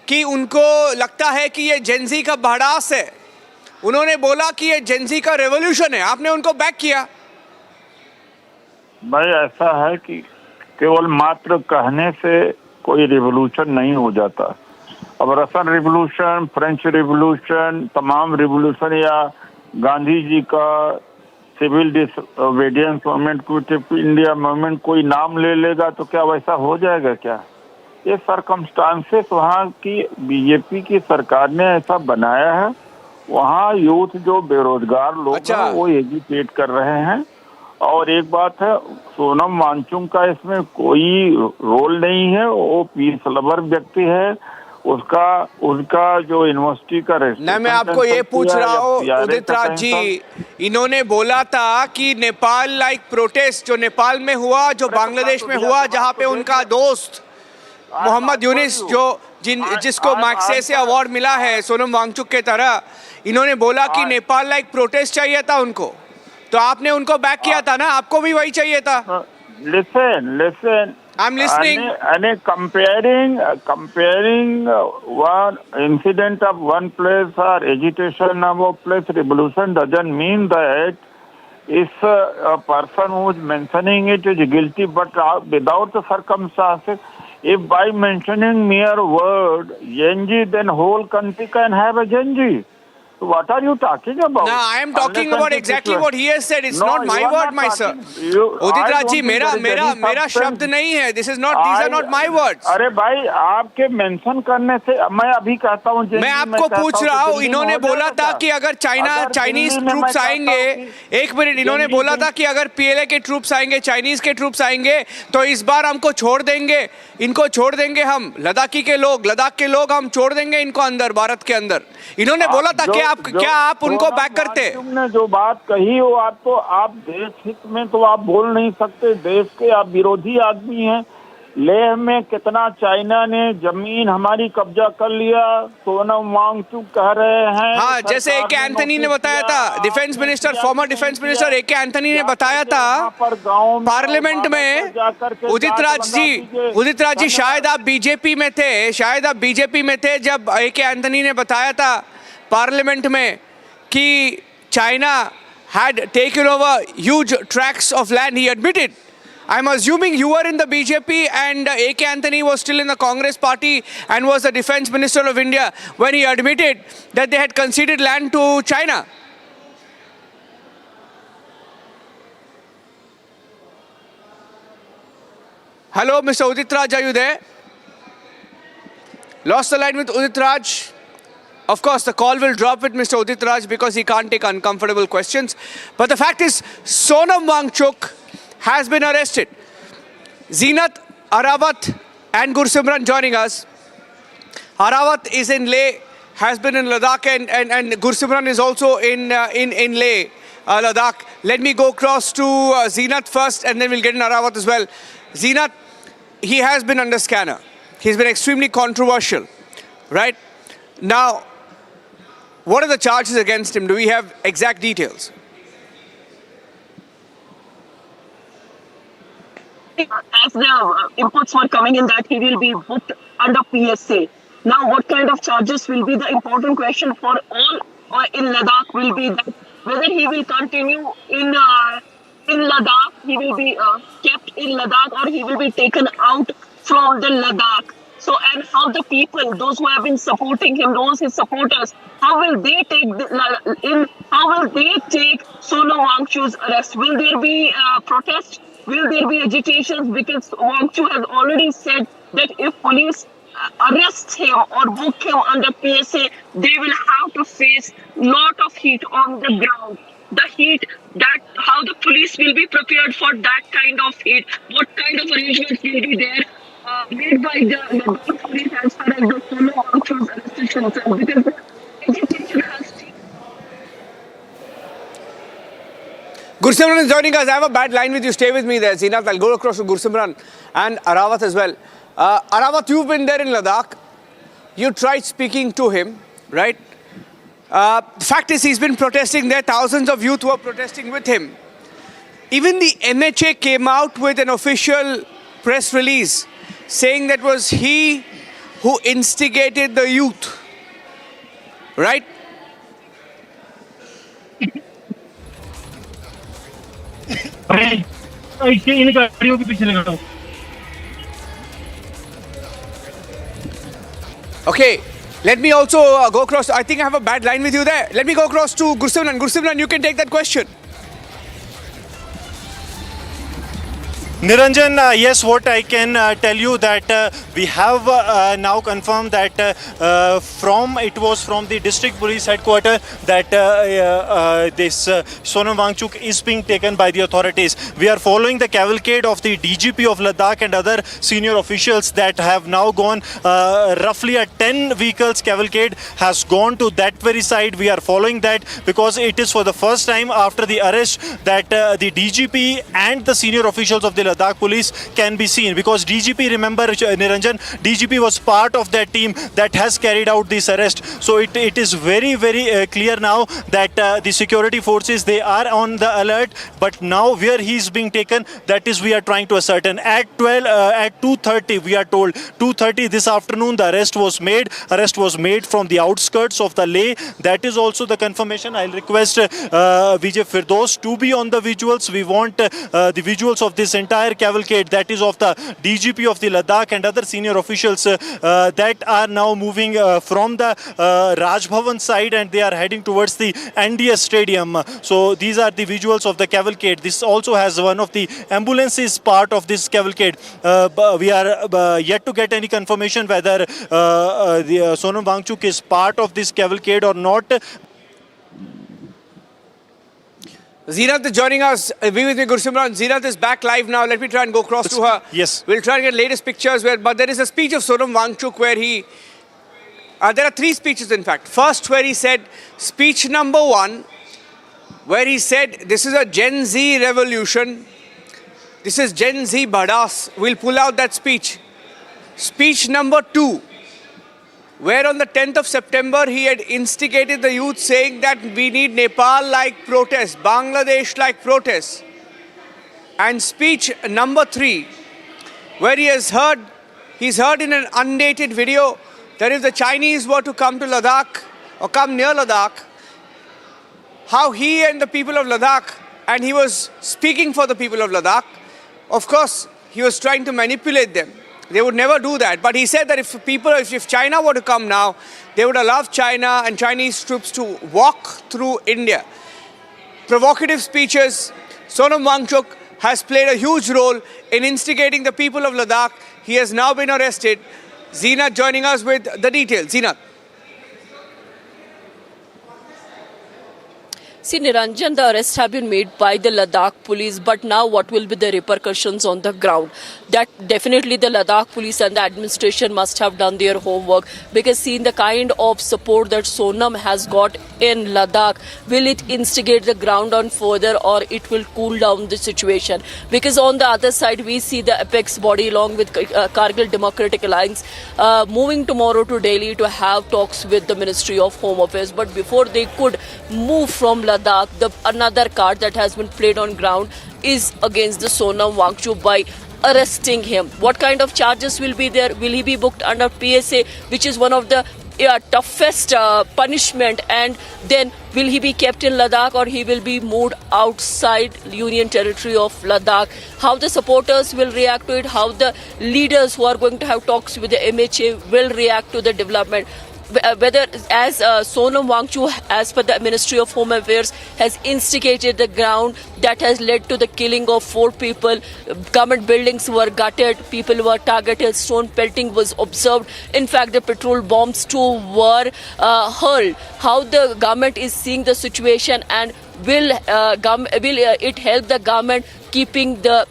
कि उनको लगता है कि ये जेनजी का भड़ास है. उन्होंने बोला कि ये जेनजी का रेवोल्यूशन है. आपने उनको बैक किया. भाई ऐसा है कि केवल मात्र कहने से कोई रिवोल्यूशन नहीं हो जाता. अब रशियन रिवोल्यूशन, फ्रेंच रिवोल्यूशन, तमाम रिवोल्यूशन या गांधी जी का civil disobedience movement, quit India movement कोई नाम ले लेगा तो क्या वैसा हो जाएगा क्या? ये सरकमस्टांसेस वहाँ की बीजेपी की सरकार ने ऐसा बनाया है. वहाँ यूथ जो बेरोजगार लोग हैं वो एजुकेट कर रहे हैं. और एक बात है, सोनम वांगचुक का इसमें कोई रोल नहीं है. वो पीस लवर व्यक्ति है. उसका जो यूनिवर्सिटी का ना, मैं आपको ये पूछ रहा हूँ उदित राज जी, इन्होंने बोला था कि नेपाल लाइक प्रोटेस्ट जो नेपाल में हुआ, जो बांग्लादेश में हुआ, जहाँ पे उनका दोस्त मोहम्मद यूनिस जिसको मैग्सेसे अवार्ड मिला है सोनम वांगचुक के तरह, इन्होंने बोला कि नेपाल लाइक प्रोटेस्ट चाहिए था उनको. तो आपने उनको बैक किया था ना, आपको भी वही चाहिए था. Listen. I'm listening. And comparing one incident of one place or agitation of a place, revolution doesn't mean that if a person who is mentioning it is guilty, but without the circumstances. If by mentioning mere word Genji, then whole country can have a Genji. What are you talking about? No, I am talking about exactly what he has said. It's not my word, my sir. Udit Raj ji, मेरा शब्द नहीं है. These are not my words. अरे भाई, आपके mention करने से मैं अभी कहता हूँ. मैं आपको पूछ रहा हूँ, इन्होंने बोला था कि अगर चाइनीज ट्रूप्स आएंगे, एक मिनट, इन्होंने बोला था कि अगर पीएलए के ट्रूप्स आएंगे, चाइनीज के ट्रूप्स आएंगे, तो इस बार हमको छोड़ देंगे, इनको छोड़ देंगे हम, लद्दाख के लोग हम छोड़ देंगे इनको अंदर, भारत के अंदर. इन्होंने बोला था कि क्या आप उनको बैक करते? तुमने जो बात कही वो आप देश हित में तो आप बोल नहीं सकते. देश के आप विरोधी आदमी हैं. लेह में कितना चाइना ने जमीन हमारी कब्जा कर लिया, सोनम वांगचुक कह रहे हैं। हाँ, जैसे ए.के. एंथनी ने बताया था, defence minister, former defence minister A K. Antony ने बताया था पार्लियामेंट में, उदित राज जी शायद आप बीजेपी में थे, जब ए.के. एंथनी ने बताया था पार्लियामेंट में कि China had taken over huge tracts of land. He admitted. I'm assuming you were in the BJP and A.K. Anthony was still in the Congress party and was the defense minister of India when he admitted that they had conceded land to China. Hello, Mr. Udit Raj, are you there? Lost the line with Udit Raj. Of course, the call will drop with Mr. Udit Raj because he can't take uncomfortable questions. But the fact is, Sonam Wangchuk has been arrested. Zeenat, Arawat and Gursimran joining us. Arawat is in Leh, has been in Ladakh, and Gursimran is also in Leh, Ladakh. Let me go across to Zeenat first and then we'll get in Arawat as well. Zeenat, he has been under scanner. He's been extremely controversial, right? Now, what are the charges against him? Do we have exact details? As the inputs were coming in that he will be booked under PSA. Now, what kind of charges will be the important question for all in Ladakh will be that whether he will continue in Ladakh, he will be kept in Ladakh, or he will be taken out from the Ladakh. So, and how the people, those who have been supporting him, those his supporters, how will they take Sonam Wangchuk's arrest? Will there be protest? Will there be agitations? Because Wangchuk has already said that if police arrest him or book him under PSA, they will have to face lot of heat on the ground. The heat, that how the police will be prepared for that kind of heat, what kind of arrangements will be there made by the police as far as the Sonam Wangchuk's arrest is concerned, because the agitation has taken. Gursimran is joining us. I have a bad line with you. Stay with me there, Zeenat. I'll go across to Gursimran and Arawat as well. Arawat, you've been there in Ladakh. You tried speaking to him, right? The fact is, he's been protesting there. Thousands of youth were protesting with him. Even the MHA came out with an official press release saying that was he who instigated the youth, right? Okay, let me also go across. I think I have a bad line with you there. Let me go across to Gursimran. Gursimran, you can take that question. Niranjan, yes, what I can tell you that we have now confirmed that it was from the district police headquarters that this Sonam Wangchuk is being taken by the authorities. We are following the cavalcade of the DGP of Ladakh and other senior officials that have now gone. Roughly a 10 vehicles cavalcade has gone to that very side. We are following that because it is for the first time after the arrest that the DGP and the senior officials of the Ladakh police can be seen, because DGP, remember Niranjan, DGP was part of that team that has carried out this arrest. So it is very, very clear now that the security forces, they are on the alert, but now where he is being taken, that is we are trying to ascertain. At 2:30 we are told, 2:30 this afternoon the arrest was made from the outskirts of the Leh. That is also the confirmation. I'll request Vijay Firdos to be on the visuals. We want the visuals of this entire cavalcade, that is of the DGP of the Ladakh and other senior officials that are now moving from the Raj Bhavan side, and they are heading towards the NDS stadium. So these are the visuals of the cavalcade. This also has one of the ambulances part of this cavalcade. We are yet to get any confirmation whether the Sonam Wangchuk is part of this cavalcade or not. Zeenat is joining us. Be with me, Gursimran. Zeenat is back live now. Let me try and go across to her. Yes. We'll try and get latest pictures. But there is a speech of Sonam Wangchuk where he... there are three speeches, in fact. First, where he said, speech number 1, where he said, this is a Gen Z revolution. This is Gen Z badass. We'll pull out that speech. Speech number 2, where on the 10th of September he had instigated the youth saying that we need Nepal-like protests, Bangladesh-like protests. And speech number 3, where he's heard in an undated video that if the Chinese were to come to Ladakh or come near Ladakh, how he and the people of Ladakh, and he was speaking for the people of Ladakh, of course, he was trying to manipulate them. They would never do that. But he said that if China were to come now, they would allow China and Chinese troops to walk through India. Provocative speeches. Sonam Wangchuk has played a huge role in instigating the people of Ladakh. He has now been arrested. Zeenat joining us with the details. Zeenat. See, Niranjan, the arrests have been made by the Ladakh police, but now what will be the repercussions on the ground? That definitely the Ladakh police and the administration must have done their homework, because seeing the kind of support that Sonam has got in Ladakh, will it instigate the ground on further, or it will cool down the situation? Because on the other side, we see the apex body along with Kargil Democratic Alliance moving tomorrow to Delhi to have talks with the Ministry of Home Affairs. But before they could move from Ladakh, another card that has been played on ground is against the Sonam Wangchuk by arresting him. What kind of charges will be there? Will he be booked under PSA, which is one of the toughest punishment, and then will he be kept in Ladakh, or he will be moved outside Union territory of Ladakh? How the supporters will react to it, how the leaders who are going to have talks with the MHA will react to the development. Whether as Sonam Wangchuk, as per the Ministry of Home Affairs, has instigated the ground that has led to the killing of 4 people. Government buildings were gutted, people were targeted, stone pelting was observed. In fact, the petrol bombs too were hurled. How the government is seeing the situation, and will it help the government keeping the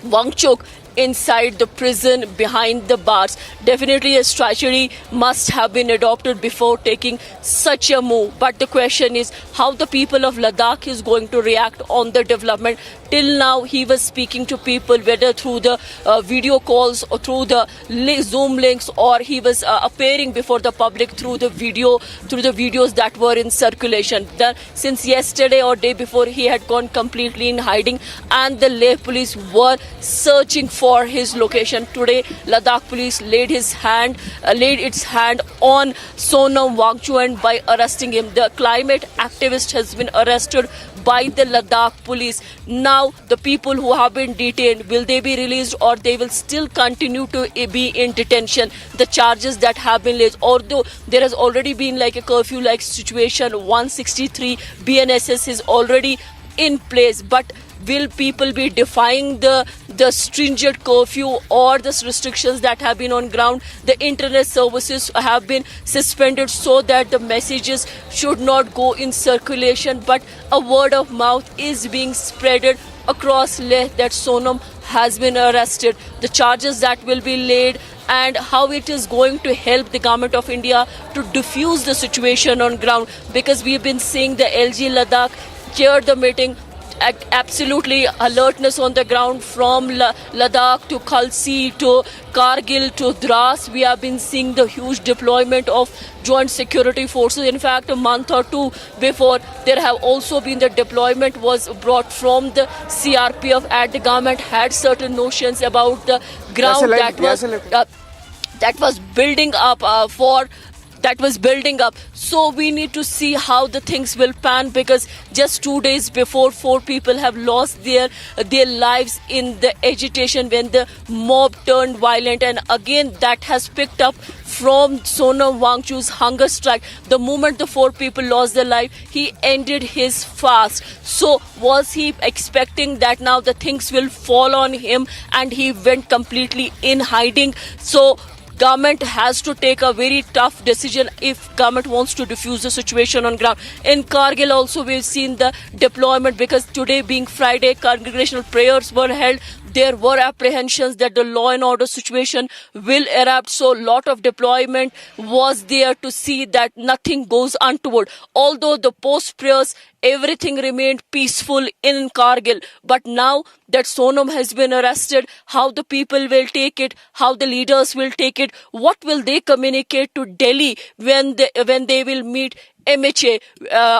Wangchuk inside the prison behind the bars? Definitely a strategy must have been adopted before taking such a move. But the question is how the people of Ladakh is going to react on the development. Till now, he was speaking to people, whether through the video calls or through the Zoom links, or he was appearing before the public through the videos that were in circulation. Since yesterday or day before, he had gone completely in hiding, and the Leh police were searching for his location. Today, Ladakh police laid its hand on Sonam Wangchuk, and by arresting him, the climate activist has been arrested by the Ladakh police. Now, the people who have been detained, will they be released, or they will still continue to be in detention? The charges that have been laid, although there has already been like a curfew-like situation, 163 BNSS is already in place, but will people be defying the stringent curfew or the restrictions that have been on ground? The internet services have been suspended so that the messages should not go in circulation, but a word of mouth is being spreaded across Leh that Sonam has been arrested. The charges that will be laid, and how it is going to help the government of India to diffuse the situation on ground, because we have been seeing the LG Ladakh chaired the meeting. Absolutely alertness on the ground from Ladakh to Khalsi to Kargil to Dras. We have been seeing the huge deployment of joint security forces. In fact, a month or two before, there have also been the deployment was brought from the CRPF, and the government had certain notions about the ground that was building up So we need to see how the things will pan, because just 2 days before, 4 people have lost their lives in the agitation when the mob turned violent. And again, that has picked up from Sonam Wangchuk's hunger strike. The moment the 4 people lost their life, he ended his fast. So was he expecting that now the things will fall on him, and he went completely in hiding? So government has to take a very tough decision if government wants to diffuse the situation on ground. In Kargil also, we've seen the deployment, because today being Friday, congregational prayers were held. There were apprehensions that the law and order situation will erupt. So a lot of deployment was there to see that nothing goes untoward. Although the post prayers everything remained peaceful in Kargil. But now that Sonam has been arrested, how the people will take it, how the leaders will take it, what will they communicate to Delhi when they will meet MHA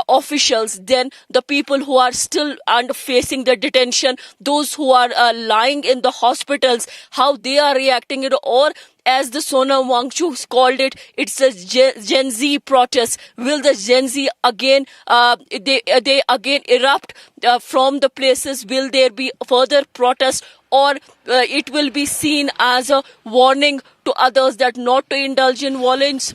officials, then the people who are still facing the detention, those who are lying in the hospitals, how they are reacting it, or as the Sonam Wangchuk called it, it's a Gen Z protest. Will the Gen Z again, they again erupt from the places? Will there be further protests, or it will be seen as a warning to others that not to indulge in violence?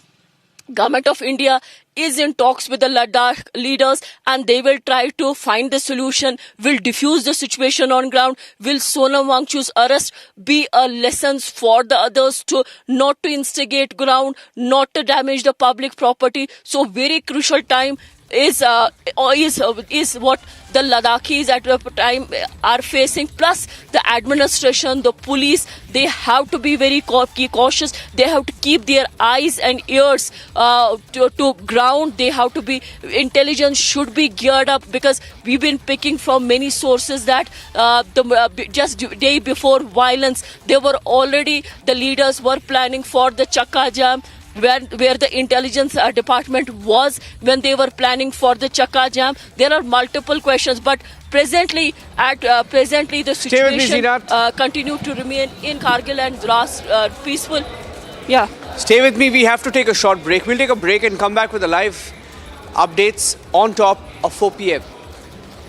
Government of India is in talks with the Ladakh leaders, and they will try to find the solution, will diffuse the situation on ground. Will Sonam Wangchuk's arrest be a lesson for the others to not to instigate ground, not to damage the public property? So very crucial time is what the Ladakhis at the time are facing. Plus the administration, the police, they have to be very cautious. They have to keep their eyes and ears to ground. They have to be, intelligence should be geared up, because we've been picking from many sources that just day before violence, they were already, the leaders were planning for the Chakka Jam, where the intelligence department was when they were planning for the Chakka Jam. There are multiple questions, but presently the situation continue to remain in Kargil and last peaceful. Yeah. Stay with me. We have to take a short break. We'll take a break and come back with the live updates on top of 4 p.m.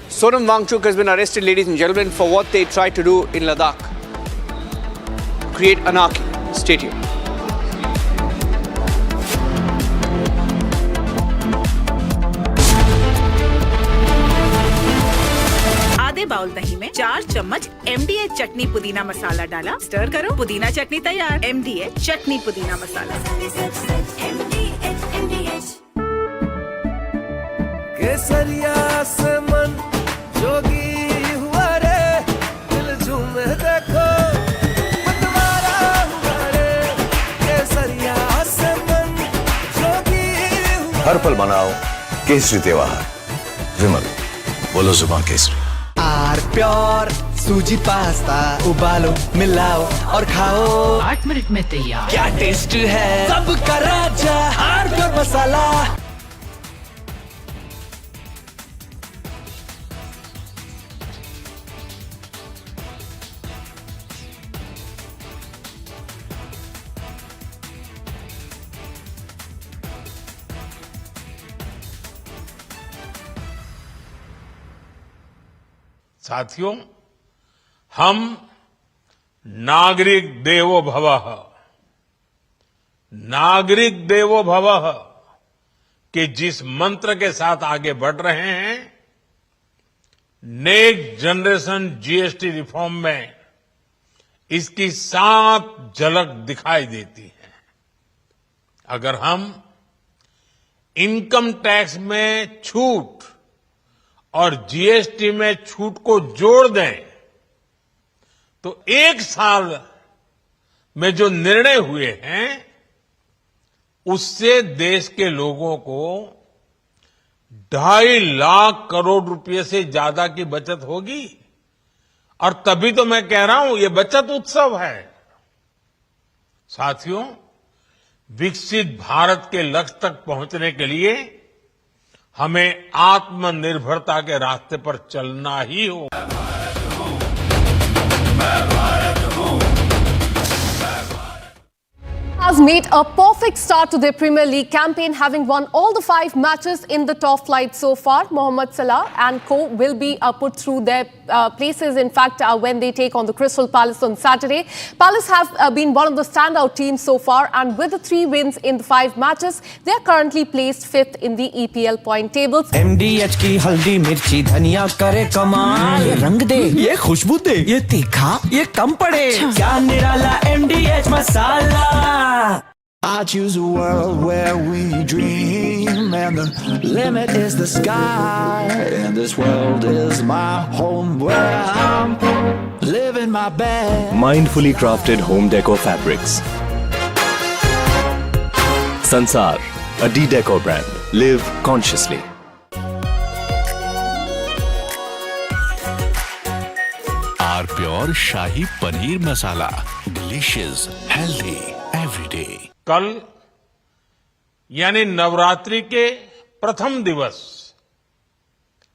Sonam Wangchuk has been arrested, ladies and gentlemen, for what they tried to do in Ladakh. Create anarchy. Stay tuned. आधे bowl दही में 4 चम्मच MDH चटनी पुदीना मसाला डाला, stir करो, पुदीना चटनी तैयार। MDH चटनी पुदीना मसाला। केसरिया से मन जोगी हुआ रे, दिल झूमे देखो मतवारा हुआ रे। केसरिया से मन जोगी हुआ। हर पल मनाओ केसरी त्योहार। विमल, बोलो जुबान केसरी। आर प्योर सूजी पास्ता उबालो, मिलाओ और खाओ, 8 मिनट में तैयार। क्या टेस्ट है सबका राजा आर प्योर मसाला। साथियों, हम नागरिक देवो भवः, नागरिक देवो भवः के जिस मंत्र के साथ आगे बढ़ रहे हैं, नेक्स्ट जनरेशन जीएसटी रिफॉर्म में इसकी साफ झलक दिखाई देती है। अगर हम इनकम टैक्स में छूट और जीएसटी में छूट को जोड़ दें, तो 1 साल में जो निर्णय हुए हैं, उससे देश के लोगों को 2.5 लाख करोड़ रुपए से ज्यादा की बचत होगी। और तभी तो मैं कह रहा हूं, ये बचत उत्सव है। साथियों, विकसित भारत के लक्ष्य तक पहुंचने के लिए हमें आत्मनिर्भरता के रास्ते पर चलना ही होगा। Has made a perfect start to their Premier League campaign, having won all the 5 matches in the top flight so far. Mohamed Salah and co will be put through their places, in fact, when they take on the Crystal Palace on Saturday. Palace have been one of the standout teams so far, and with the 3 wins in the 5 matches, they are currently placed 5th in the EPL point tables. MDH की हल्दी मिर्ची धनिया करे कमाल, ये रंग दे, ये खुशबू दे, ये तीखा, ये कम पड़े, क्या निराला MDH masala. I choose a world where we dream, and the limit is the sky, and this world is my home where I'm living my best. Mindfully crafted home decor fabrics. Sansar, a D-Decor brand. Live consciously. R pure shahi paneer masala, delicious, healthy, everyday. कल यानी नवरात्रि के प्रथम दिवस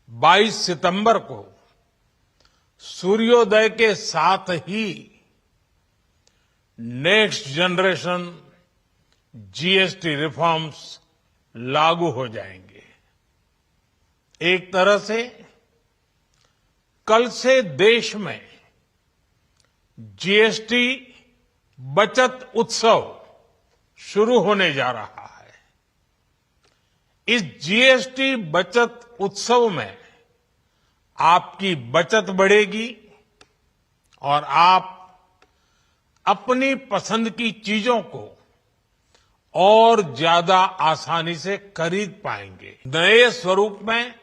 22 सितंबर को सूर्योदय के साथ ही next generation GST reforms लागू हो जाएंगे। एक तरह से कल से देश में जीएसटी बचत उत्सव शुरू होने जा रहा है। इस जीएसटी बचत उत्सव में आपकी बचत बढ़ेगी और आप अपनी पसंद की चीजों को और ज्यादा आसानी से खरीद पाएंगे। नए स्वरूप में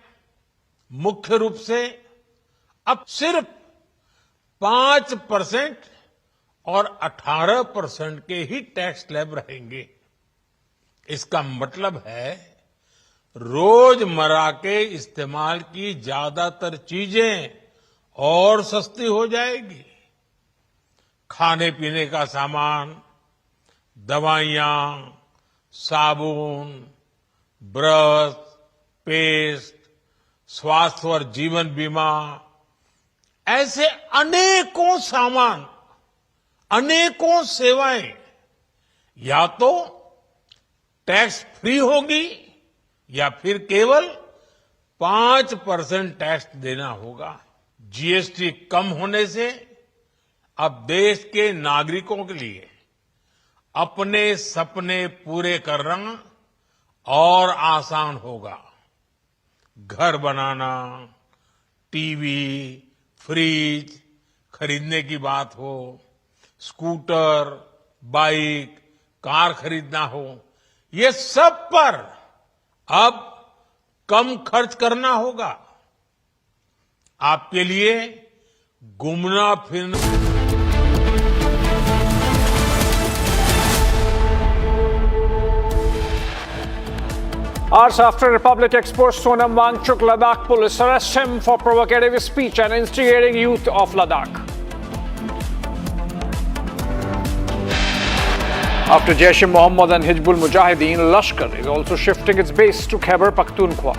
मुख्य रूप से अब सिर्फ 5% और 18% के ही टैक्स स्लैब रहेंगे। इसका मतलब है रोजमर्रा के इस्तेमाल की ज्यादातर चीजें और सस्ती हो जाएगी। खाने पीने का सामान, दवाइयां, साबुन, ब्रश, पेस्ट, स्वास्थ्य और जीवन बीमा, ऐसे अनेकों सामान, अनेकों सेवाएं या तो टैक्स फ्री होगी या फिर केवल 5% टैक्स देना होगा। जीएसटी कम होने से अब देश के नागरिकों के लिए अपने सपने पूरे करना और आसान होगा। घर बनाना, टीवी, फ्रिज खरीदने की बात हो, स्कूटर, बाइक, कार खरीदना हो, ये सब पर अब कम खर्च करना होगा। आपके लिए घूमना फिरना। Hours after Republic expert Sonam Wangchuk, Ladakh police arrest him for provocative speech and instigating youth of Ladakh. After Jaish-e-Mohammed and Hizbul Mujahideen, Lashkar is also shifting its base to Khyber Pakhtunkhwa.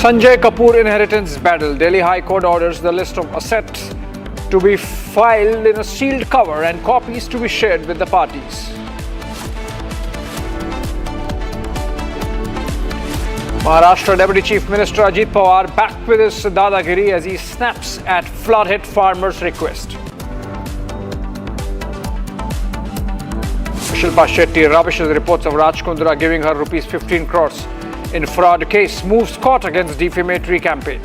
Sanjay Kapoor inheritance battle. Delhi High Court orders the list of assets to be filed in a sealed cover and copies to be shared with the parties. Maharashtra Deputy Chief Minister Ajit Pawar back with his dadagiri as he snaps at flood-hit farmers' request. Shilpa Shetty rubbishes reports of Raj Kundra giving her rupees 15 crores in fraud case, moves court against defamatory campaign.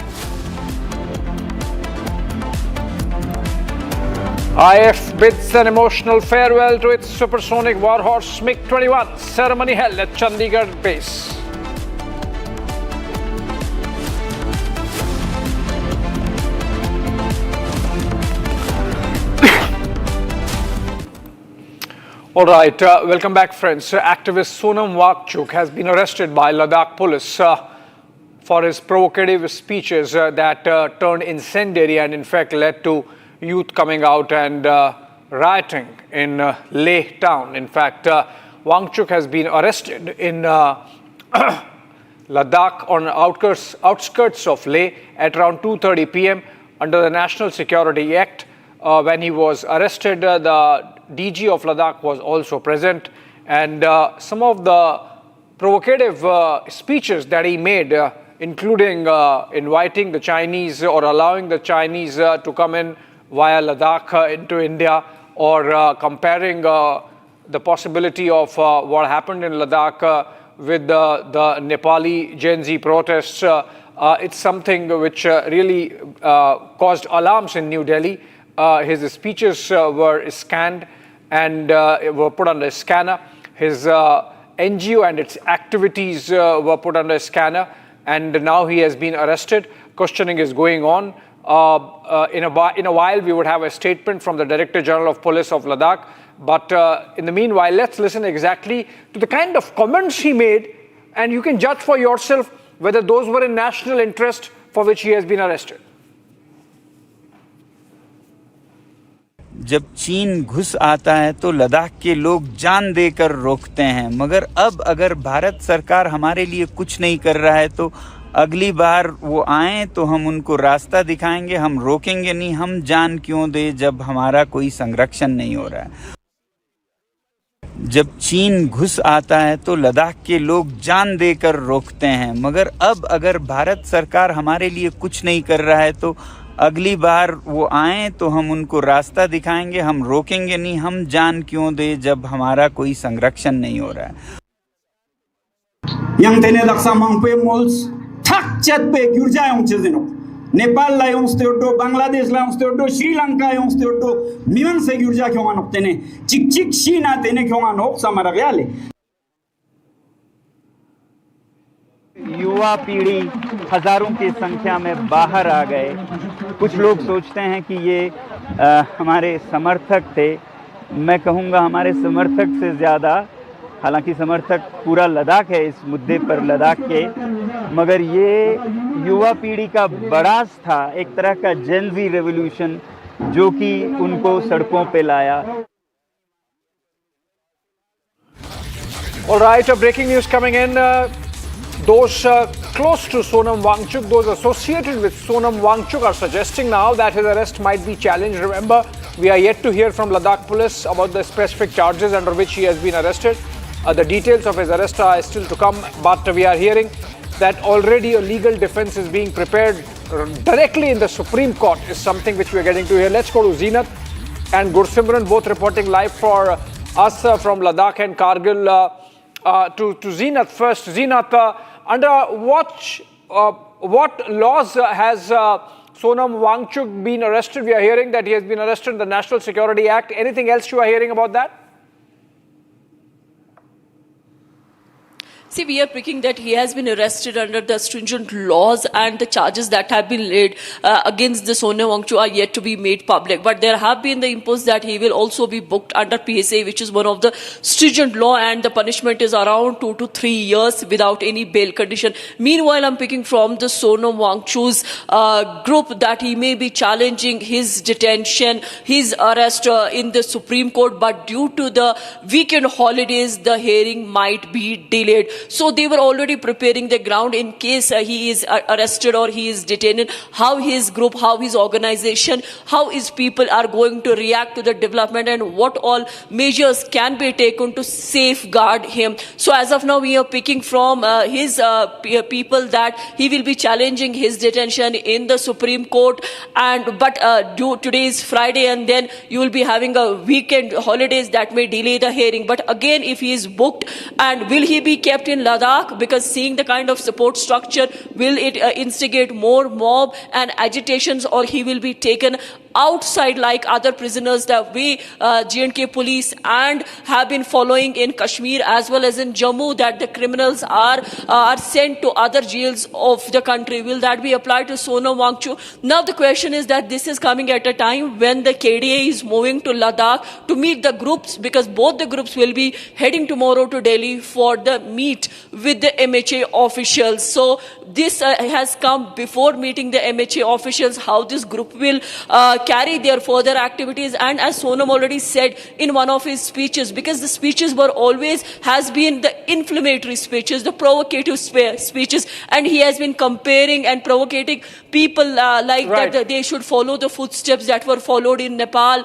IF bids an emotional farewell to its supersonic warhorse MiG-21, ceremony held at Chandigarh base. All right, welcome back, friends. Activist Sonam Wangchuk has been arrested by Ladakh police for his provocative speeches that turned incendiary and in fact led to youth coming out and rioting in Leh town. In fact, Wangchuk has been arrested in Ladakh on outskirts of Leh at around 2:30 p.m. under the National Security Act. When he was arrested, the DG of Ladakh was also present, and some of the provocative speeches that he made, including inviting the Chinese or allowing the Chinese to come in via Ladakh into India, or comparing the possibility of what happened in Ladakh with the Nepali Gen Z protests, it's something which really caused alarms in New Delhi. His speeches were scanned and were put under a scanner. His NGO and its activities were put under a scanner, and now he has been arrested. Questioning is going on. In a while, we would have a statement from the Director General of Police of Ladakh. But in the meanwhile, let's listen exactly to the kind of comments he made, and you can judge for yourself whether those were in national interest for which he has been arrested. जब चीन घुस आता है तो लद्दाख के लोग जान देकर रोकते हैं, मगर अब अगर भारत सरकार हमारे लिए कुछ नहीं कर रहा है तो अगली बार वो आए तो हम उनको रास्ता दिखाएंगे, हम रोकेंगे नहीं। हम जान क्यों दें जब हमारा कोई संरक्षण नहीं हो रहा है। जब चीन घुस आता है तो लद्दाख के लोग जान देकर रोकते हैं, मगर अब अगर भारत सरकार हमारे लिए कुछ नहीं कर रहा है तो अगली बार वो आए तो हम उनको रास्ता दिखाएंगे, हम रोकेंगे नहीं। हम जान क्यों दें जब हमारा कोई संरक्षण नहीं हो रहा है। yang tene daksa mangpe mols thak chat pe gyurja yung chezeno Nepal la yung steodo Bangladesh la yung steodo Sri Lanka yung steodo miman se gyurja kyong anok tene chik chik shina tene kyong anok samara gale युवा पीढ़ी हजारों की संख्या में बाहर आ गए। कुछ लोग सोचते हैं कि ये हमारे समर्थक थे। मैं कहूँगा हमारे समर्थक से ज़्यादा, हालांकि समर्थक पूरा लद्दाख है इस मुद्दे पर लद्दाख के, मगर ये युवा पीढ़ी का बड़ास था, एक तरह का जेन ज़ी रेवोल्यूशन जो कि उनको सड़कों पे लाया। All right, breaking news coming in. Those close to Sonam Wangchuk, those associated with Sonam Wangchuk are suggesting now that his arrest might be challenged. Remember, we are yet to hear from Ladakh police about the specific charges under which he has been arrested. The details of his arrest are still to come, but we are hearing that already a legal defense is being prepared directly in the Supreme Court is something which we are getting to hear. Let's go to Zeenat and Gursimran, both reporting live for us from Ladakh and Kargil. To Zeenat first. Zeenat, under what laws has Sonam Wangchuk been arrested? We are hearing that he has been arrested in the National Security Act. Anything else you are hearing about that? See, we are picking that he has been arrested under the stringent laws, and the charges that have been laid against the Sonam Wangchuk are yet to be made public. But there have been the impulse that he will also be booked under PSA, which is one of the stringent law, and the punishment is around 2 to 3 years without any bail condition. Meanwhile, I'm picking from the Sonam Wangchuk's group that he may be challenging his detention, his arrest in the Supreme Court, but due to the weekend holidays, the hearing might be delayed. So they were already preparing the ground in case he is arrested or he is detained, how his group, how his organization, how his people are going to react to the development, and what all measures can be taken to safeguard him. So as of now, we are picking from his people that he will be challenging his detention in the Supreme Court. But today is Friday, and then you will be having a weekend holidays that may delay the hearing. But again, if he is booked, and will he be kept in Ladakh, because seeing the kind of support structure, will it instigate more mob and agitations, or he will be taken outside like other prisoners that we J&K police and have been following in Kashmir as well as in Jammu, that the criminals are sent to other jails of the country. Will that be applied to Sonam Wangchuk? Now the question is that this is coming at a time when the KDA is moving to Ladakh to meet the groups, because both the groups will be heading tomorrow to Delhi for the meet with the MHA officials. So this has come before meeting the MHA officials, how this group will carry their further activities. And as Sonam already said in one of his speeches, because the speeches were always has been the inflammatory speeches, the provocative speeches, and he has been comparing and provocating people that they should follow the footsteps that were followed in Nepal.